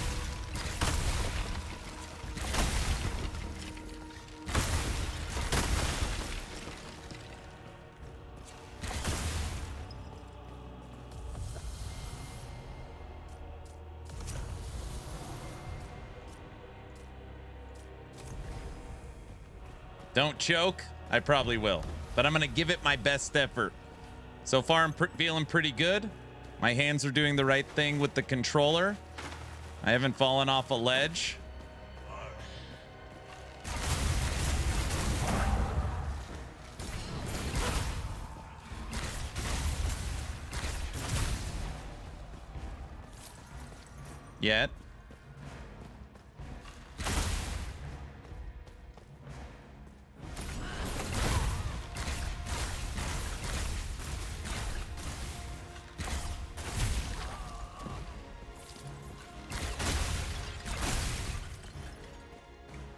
Don't choke. I probably will, but I'm going to give it my best effort. So far, I'm feeling pretty good. My hands are doing the right thing with the controller. I haven't fallen off a ledge. Yet.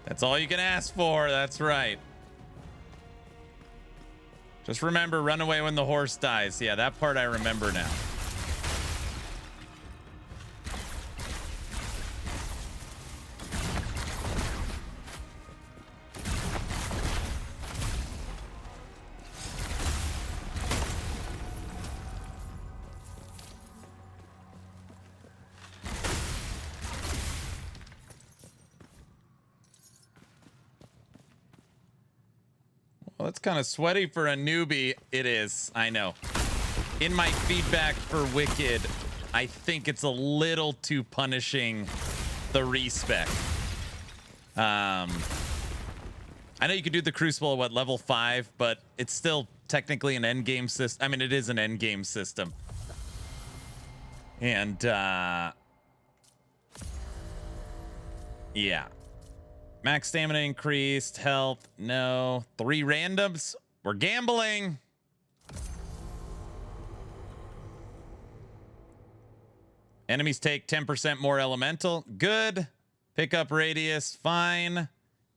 That's all you can ask for. That's right. Just remember, run away when the horse dies. Yeah, that part I remember now. Well, it's kind of sweaty for a newbie. It is. I know. In my feedback for Wicked, I think it's a little too punishing the respec. I know you could do the Crucible at what, level 5, but it's still technically an endgame system. I mean, it is an endgame system. And yeah. Max stamina increased, health, no. 3 randoms. We're gambling. Enemies take 10% more elemental. Good. Pickup radius, fine.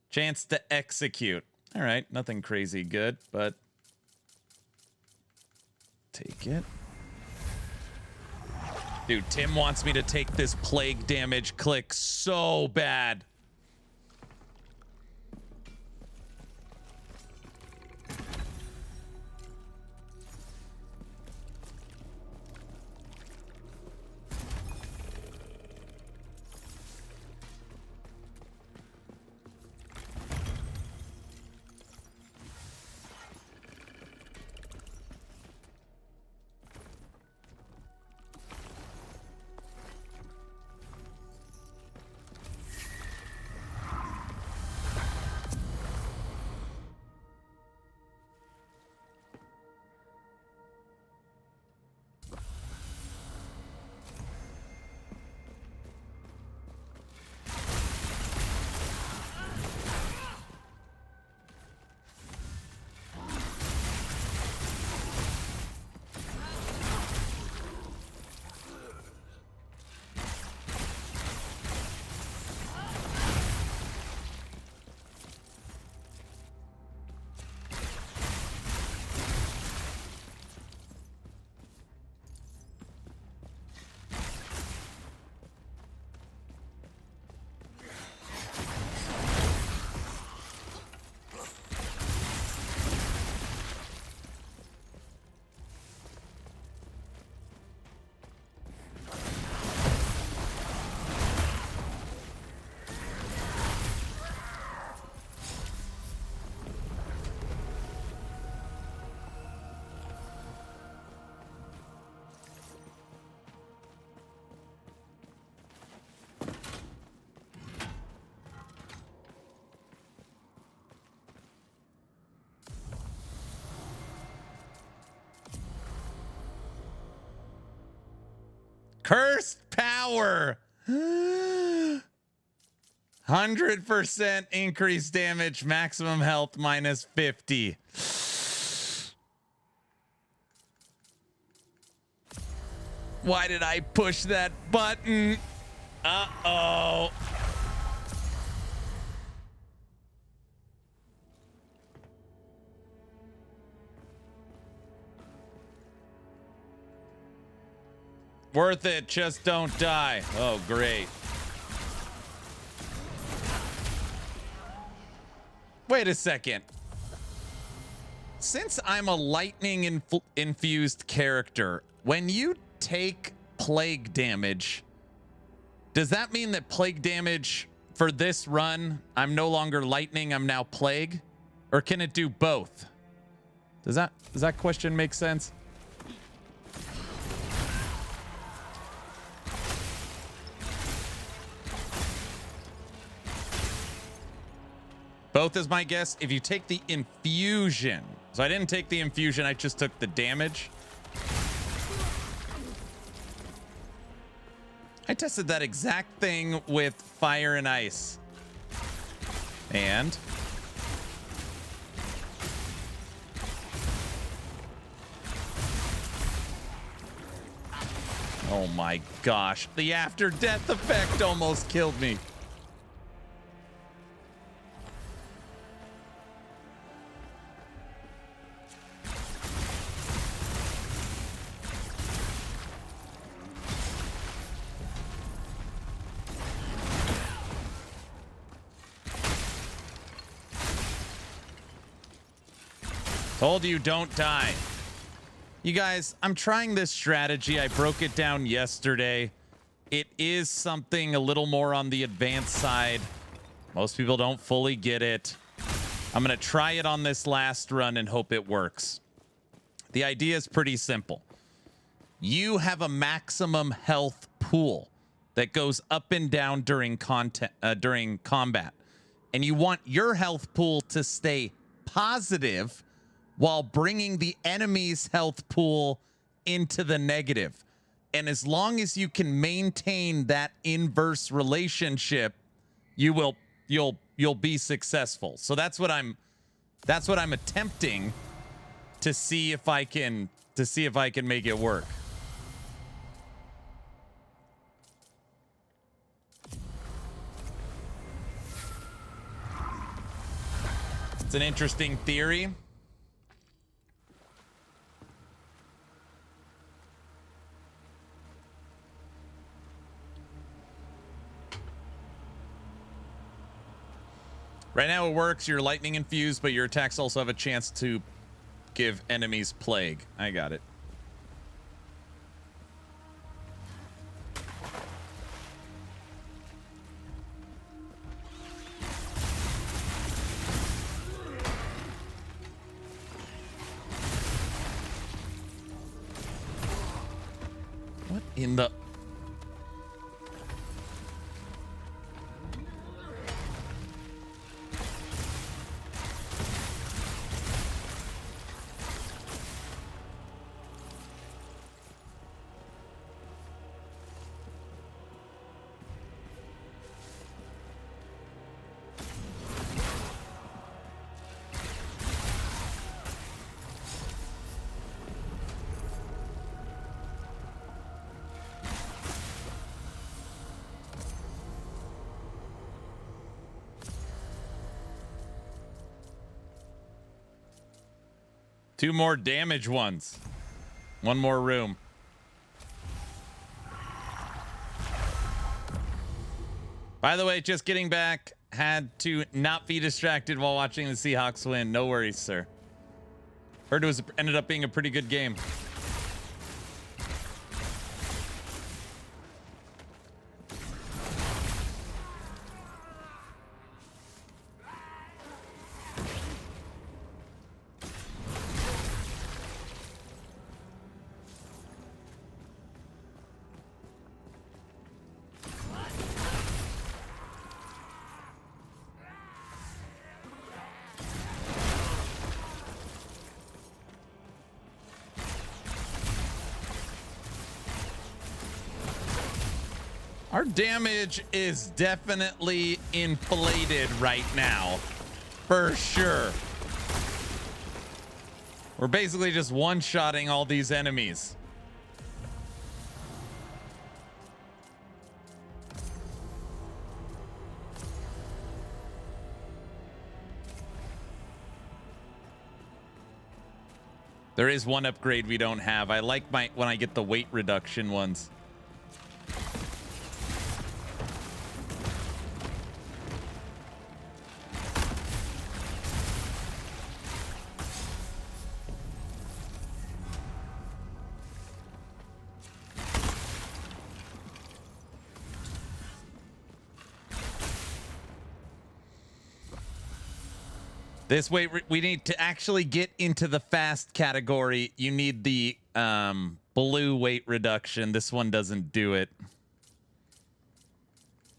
Chance to execute. All right, nothing crazy good, but take it. Dude, Tim wants me to take this plague damage click so bad. Cursed power. 100% increased damage, maximum health minus 50. Why did I push that button? Uh-oh. Worth it, just don't die. Oh, great. Wait a second. Since I'm a lightning infused character, when you take plague damage, does that mean that plague damage for this run, I'm no longer lightning, I'm now plague? Or can it do both? Does that question make sense? Both is my guess. If you take the infusion. So I didn't take the infusion, I just took the damage. I tested that exact thing with fire and ice. And oh my gosh, the after death effect almost killed me. Told you, don't die. You guys, I'm trying this strategy. I broke it down yesterday. It is something a little more on the advanced side. Most people don't fully get it. I'm going to try it on this last run and hope it works. The idea is pretty simple. You have a maximum health pool that goes up and down during combat. And you want your health pool to stay positive while bringing the enemy's health pool into the negative. And as long as you can maintain that inverse relationship, you'll be successful. So that's what I'm attempting to see if I can make it work. It's an interesting theory. Right now it works. You're lightning infused, but your attacks also have a chance to give enemies plague. I got it. What in the... Two more damage ones. One more room. By the way, just getting back. Had to not be distracted while watching the Seahawks win. No worries, sir. Heard it ended up being a pretty good game. Our damage is definitely inflated right now, for sure. We're basically just one-shotting all these enemies. There is one upgrade we don't have. I like when I get the weight reduction ones. This way, we need to actually get into the fast category. You need the blue weight reduction. This one doesn't do it.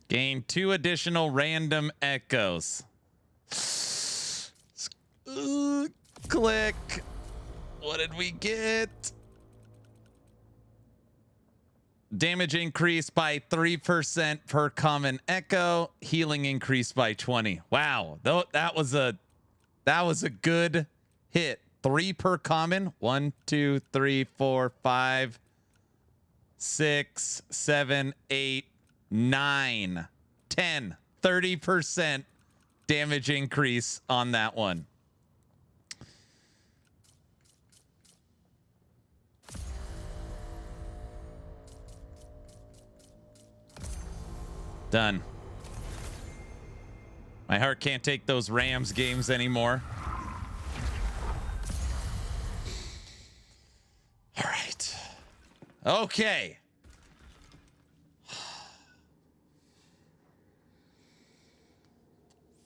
Gain 2 additional random echoes. Click. What did we get? Damage increased by 3% per common echo. Healing increased by 20. Wow, that was a good hit. 3 per common. 1, 2, 3, 4, 5, 6, 7, 8, 9, 10. 30% damage increase on that one. Done. My heart can't take those Rams games anymore. All right. Okay.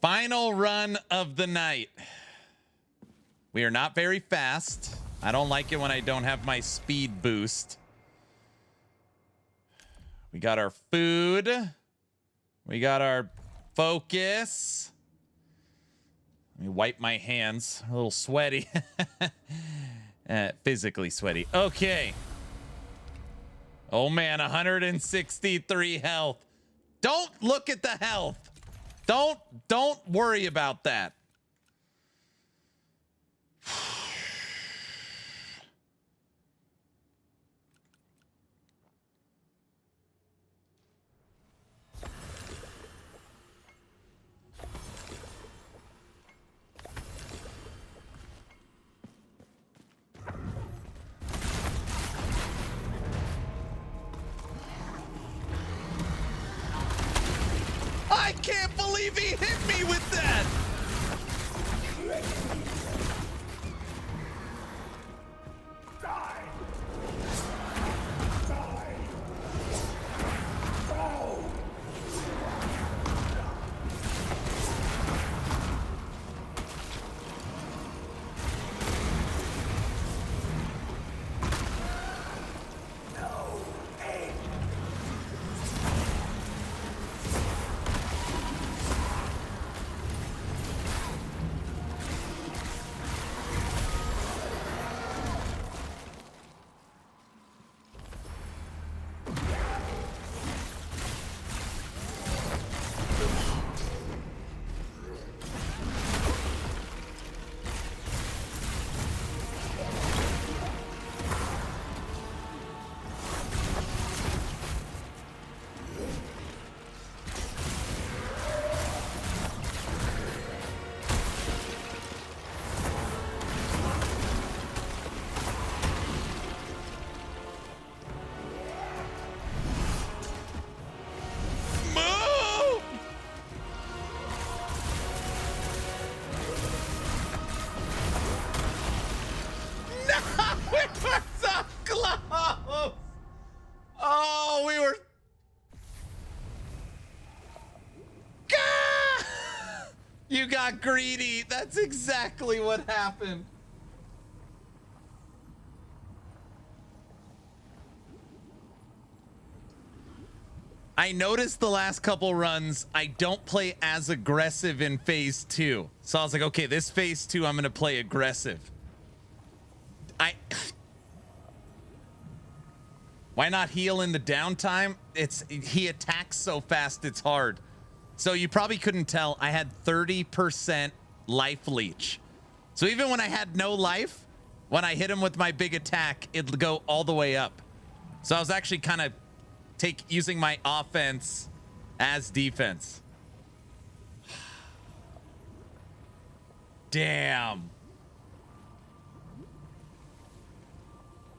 Final run of the night. We are not very fast. I don't like it when I don't have my speed boost. We got our food. We got our focus. Let me wipe my hands. A little sweaty. Physically sweaty. Okay. Oh man, 163 health. Don't look at the health. Don't worry about that. I can't believe he hit me with that! Oh, we were... Gah! You got greedy. That's exactly what happened. I noticed the last couple runs, I don't play as aggressive in phase 2. So I was like, okay, this phase 2, I'm going to play aggressive. Why not heal in the downtime? He attacks so fast, it's hard. So you probably couldn't tell, I had 30% life leech. So even when I had no life, when I hit him with my big attack, it'd go all the way up. So I was actually kind of using my offense as defense. Damn.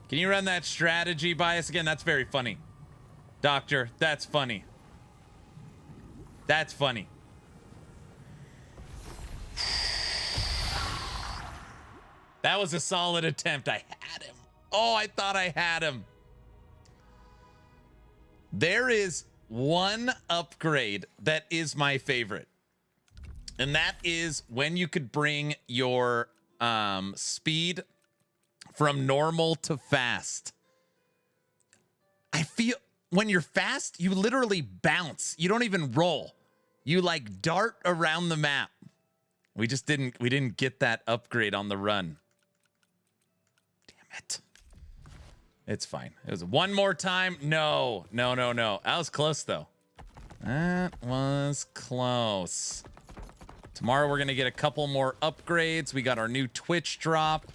Can you run that strategy by us again? That's very funny. Doctor, that's funny. That's funny. That was a solid attempt. I had him. Oh, I thought I had him. There is one upgrade that is my favorite. And that is when you could bring your speed from normal to fast. I feel when you're fast, you literally bounce. You don't even roll. You like dart around the map. We didn't get that upgrade on the run. Damn it. It's fine. It was one more time. No. That was close though. That was close. Tomorrow we're going to get a couple more upgrades. We got our new Twitch drop.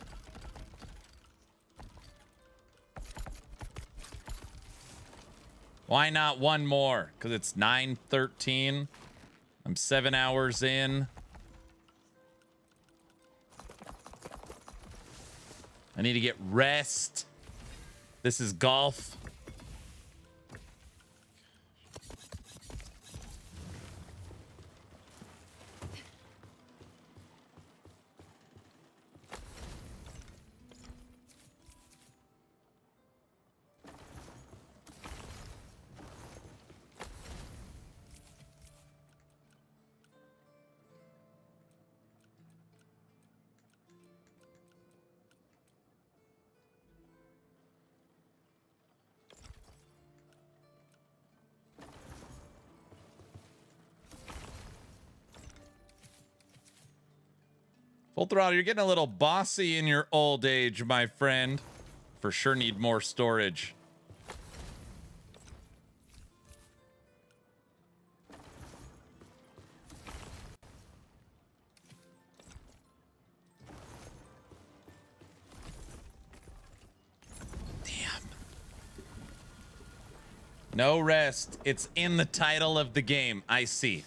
Why not one more? Because it's 9:13. I'm 7 hours in. I need to get rest. This is golf. Full throttle, you're getting a little bossy in your old age, my friend. For sure need more storage. No rest. It's in the title of the game. I see.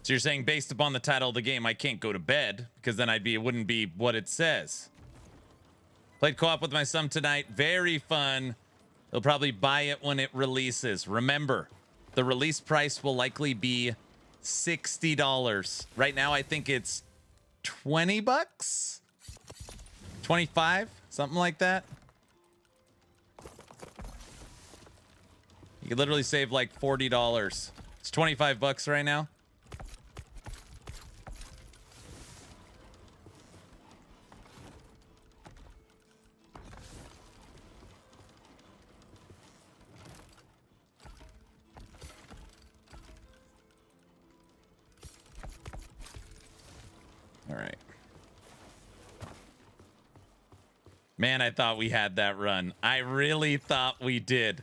So you're saying based upon the title of the game, I can't go to bed because then it wouldn't be what it says. Played co-op with my son tonight. Very fun. He'll probably buy it when it releases. Remember, the release price will likely be $60. Right now, I think it's 20 bucks, 25, something like that. You could literally save like $40. It's 25 bucks right now. All right. Man, I thought we had that run. I really thought we did.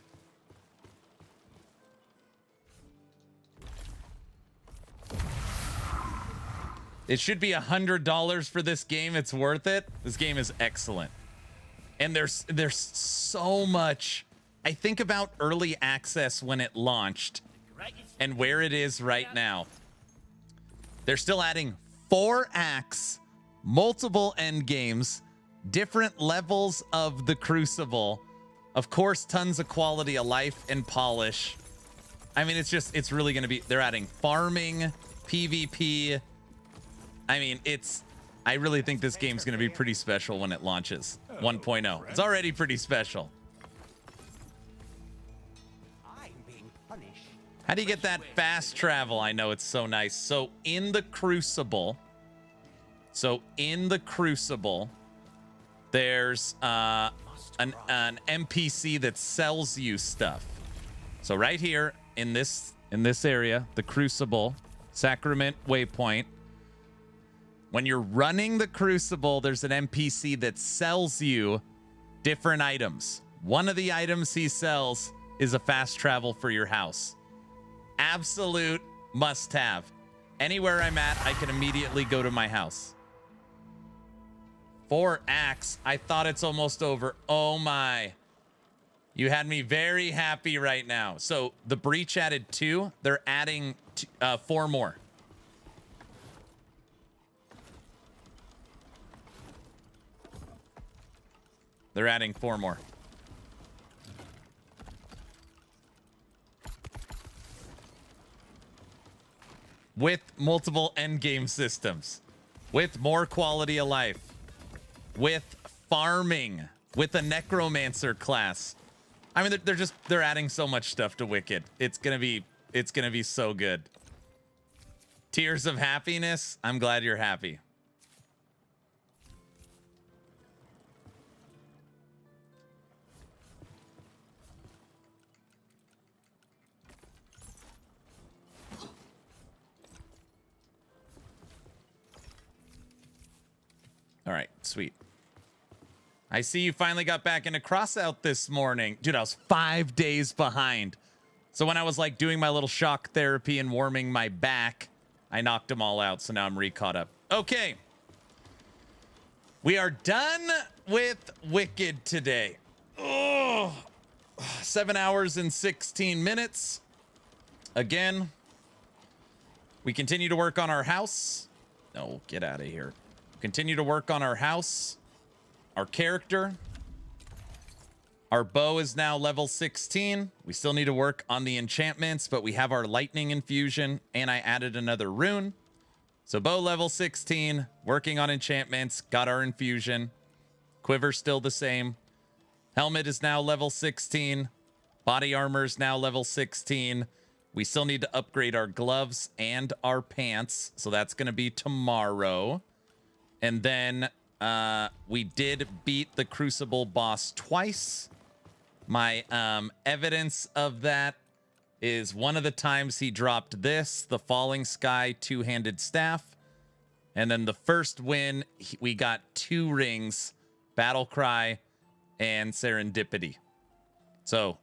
It should be $100 for this game. It's worth it. This game is excellent. And there's so much. I think about early access when it launched and where it is right now. They're still adding 4 acts, multiple end games, different levels of the Crucible. Of course, tons of quality of life and polish. I mean, it's really going to be, they're adding farming, PvP. I mean, I really think this game's going to be pretty special when it launches 1.0. It's already pretty special. I'm being punished. How do you get that fast travel? I know it's so nice. So in the Crucible, there's an NPC that sells you stuff. So right here in this area, the Crucible, Sacrament Waypoint. When you're running the Crucible, there's an NPC that sells you different items. One of the items he sells is a fast travel for your house. Absolute must-have. Anywhere I'm at, I can immediately go to my house. 4 acts. I thought it's almost over. Oh my. You had me very happy right now. So the Breach added 2. They're adding 4 more. They're adding 4 more. With multiple endgame systems. With more quality of life. With farming. With a necromancer class. I mean, they're adding so much stuff to Wicked. It's gonna be so good. Tears of happiness. I'm glad you're happy. All right, sweet. I see you finally got back into Crossout this morning. Dude, I was 5 days behind. So when I was like doing my little shock therapy and warming my back, I knocked them all out. So now I'm re-caught up. Okay. We are done with Wicked today. Oh, 7 hours and 16 minutes. Again, we continue to work on our house. No, get out of here. Continue to work on our house, our character. Our bow is now level 16. We still need to work on the enchantments, but we have our lightning infusion, and I added another rune. So bow level 16, working on enchantments, got our infusion. Quiver still the same. Helmet is now level 16. Body armor is now level 16. We still need to upgrade our gloves and our pants, so that's going to be tomorrow. And then we did beat the Crucible boss twice. My evidence of that is one of the times he dropped this, the Falling Sky two-handed staff. And then the first win, we got 2 rings, Battle Cry and Serendipity. So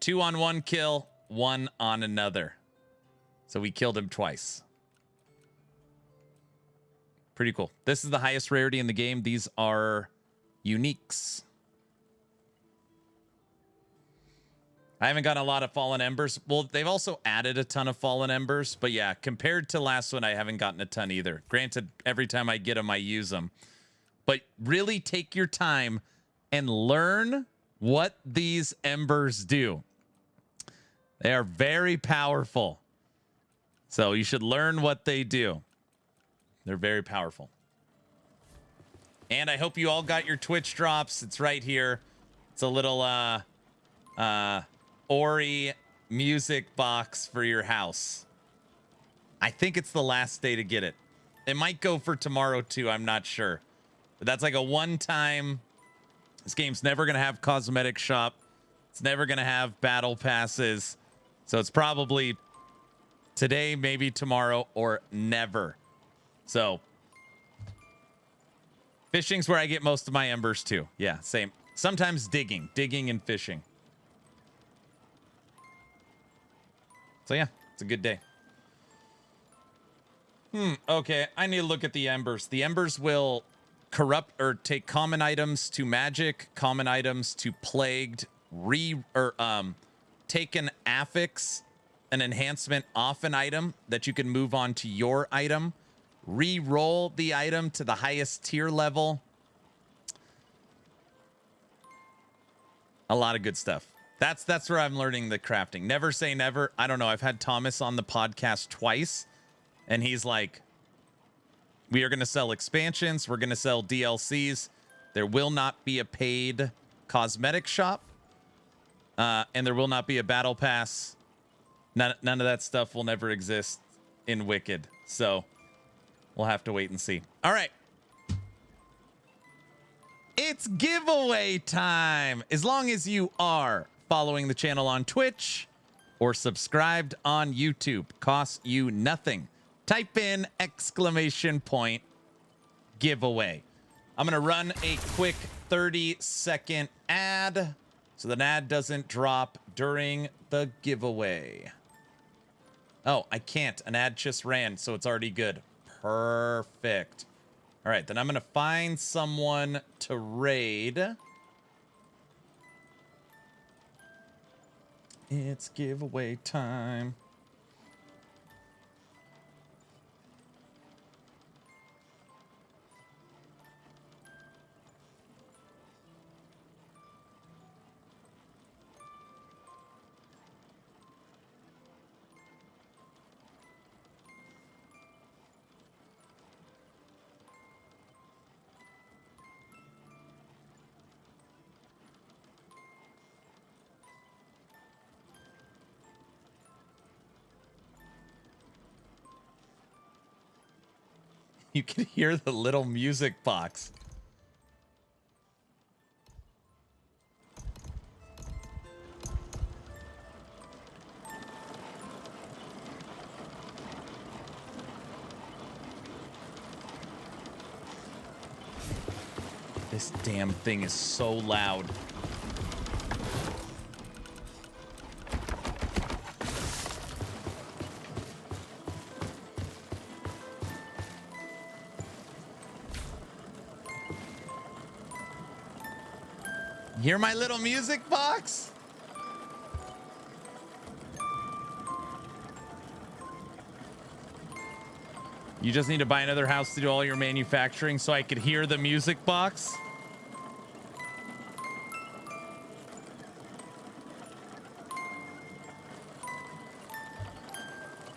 2 on 1 kill, 1 on another. So we killed him twice. Pretty cool. This is the highest rarity in the game. These are uniques. I haven't gotten a lot of Fallen Embers. Well, they've also added a ton of Fallen Embers. But yeah, compared to last one, I haven't gotten a ton either. Granted, every time I get them, I use them. But really take your time and learn what these embers do. They are very powerful. So you should learn what they do. They're very powerful. And I hope you all got your Twitch drops. It's right here. It's a little Ori music box for your house. I think it's the last day to get it. It might go for tomorrow too. I'm not sure. But that's like a one-time. This game's never going to have cosmetic shop. It's never going to have battle passes. So it's probably today, maybe tomorrow, or never. So fishing's where I get most of my embers too. Yeah, same. Sometimes digging and fishing. So yeah, it's a good day. Okay, I need to look at the embers. The embers will corrupt or take common items to magic, common items to plagued, take an affix, an enhancement off an item that you can move on to your item, re-roll the item to the highest tier level. A lot of good stuff. That's where I'm learning the crafting. Never say never. I don't know. I've had Thomas on the podcast twice, and he's like, we are going to sell expansions. We're going to sell DLCs. There will not be a paid cosmetic shop, and there will not be a battle pass. None of that stuff will never exist in Wicked. So we'll have to wait and see. All right. It's giveaway time. As long as you are following the channel on Twitch or subscribed on YouTube, costs you nothing. Type in ! giveaway. I'm going to run a quick 30-second ad so the ad doesn't drop during the giveaway. Oh, I can't. An ad just ran, so it's already good. Perfect. All right, then I'm going to find someone to raid. It's giveaway time. You can hear the little music box. This damn thing is so loud. Hear my little music box? You just need to buy another house to do all your manufacturing so I could hear the music box?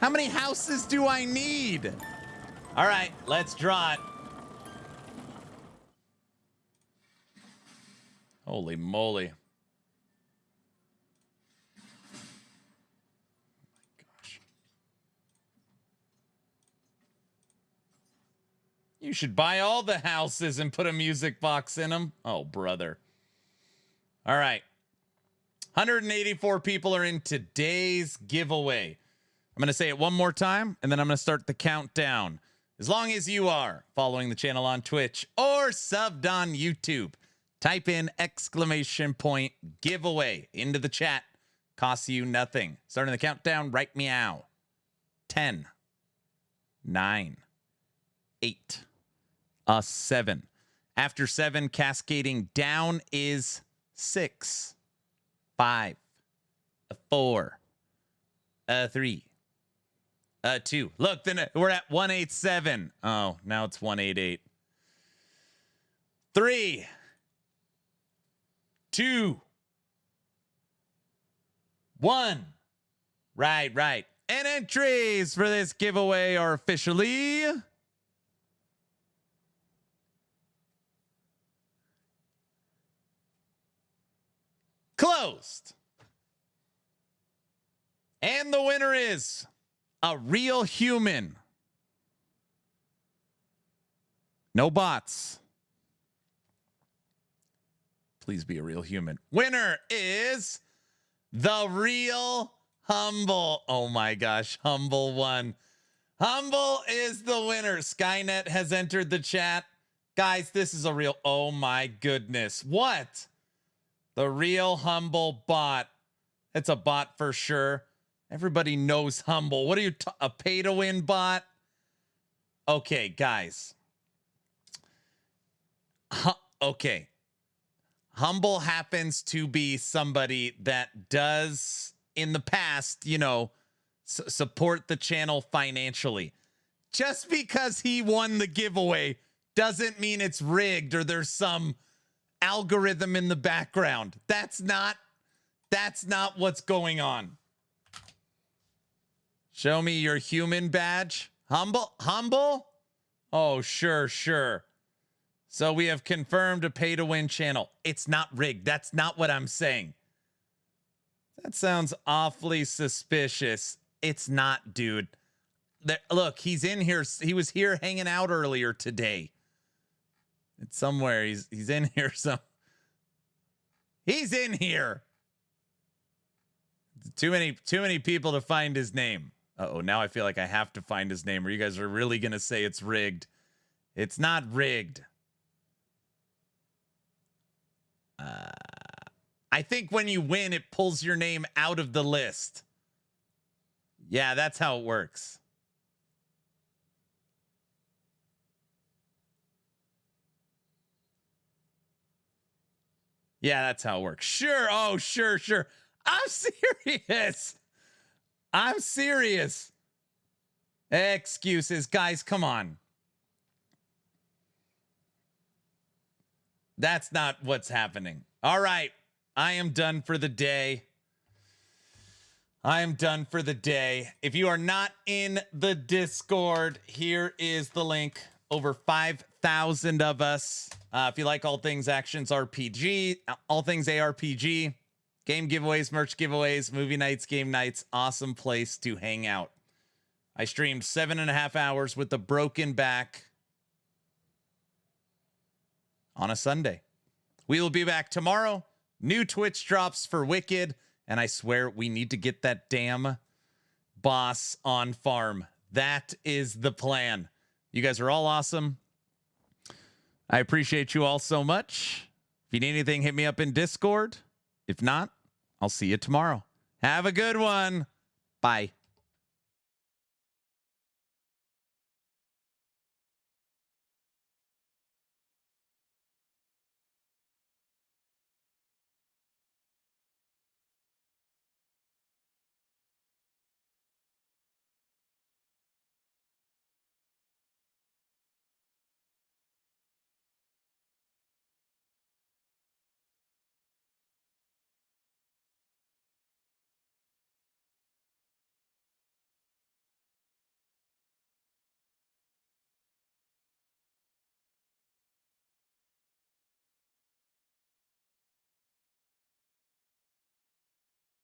How many houses do I need? All right, let's draw it. Holy moly. Oh my gosh. You should buy all the houses and put a music box in them. Oh, brother. All right. 184 people are in today's giveaway. I'm going to say it one more time, and then I'm going to start the countdown. As long as you are following the channel on Twitch or subbed on YouTube, type in ! giveaway into the chat. Costs you nothing. Starting the countdown right meow. 10, 9, 8, 7. After 7, cascading down is 6, 5, 4, 3, 2. Look, then we're at 187. Oh, now it's 188. 3, 2, 1. Right. And entries for this giveaway are officially closed. And the winner is a real human. No bots. Please be a real human. Winner is the real Humble. Oh my gosh, Humble won. Humble is the winner. Skynet has entered the chat. Guys, this is a real, oh my goodness. What? The real Humble bot. It's a bot for sure. Everybody knows Humble. What are you, a pay-to-win bot? Okay, guys. Okay. Humble happens to be somebody that does, in the past, you know, support the channel financially. Just because he won the giveaway doesn't mean it's rigged or there's some algorithm in the background. That's not what's going on. Show me your human badge. Humble? Oh, sure. So we have confirmed a pay-to-win channel. It's not rigged. That's not what I'm saying. That sounds awfully suspicious. It's not, dude. Look, he's in here. He was here hanging out earlier today. It's somewhere. He's in here. He's in here. Too many people to find his name. Uh-oh, now I feel like I have to find his name, or you guys are really going to say it's rigged. It's not rigged. I think when you win, it pulls your name out of the list. Yeah, that's how it works. Yeah, that's how it works. Sure. Oh, sure. I'm serious. Excuses. Guys, come on. That's not what's happening. All right. I am done for the day. If you are not in the Discord, here is the link. Over 5,000 of us. If you like all things actions RPG, all things ARPG, game giveaways, merch giveaways, movie nights, game nights, awesome place to hang out. I streamed 7.5 hours with a broken back on a Sunday. We will be back tomorrow. New Twitch drops for Wicked. And I swear we need to get that damn boss on farm. That is the plan. You guys are all awesome. I appreciate you all so much. If you need anything, hit me up in Discord. If not, I'll see you tomorrow. Have a good one. Bye.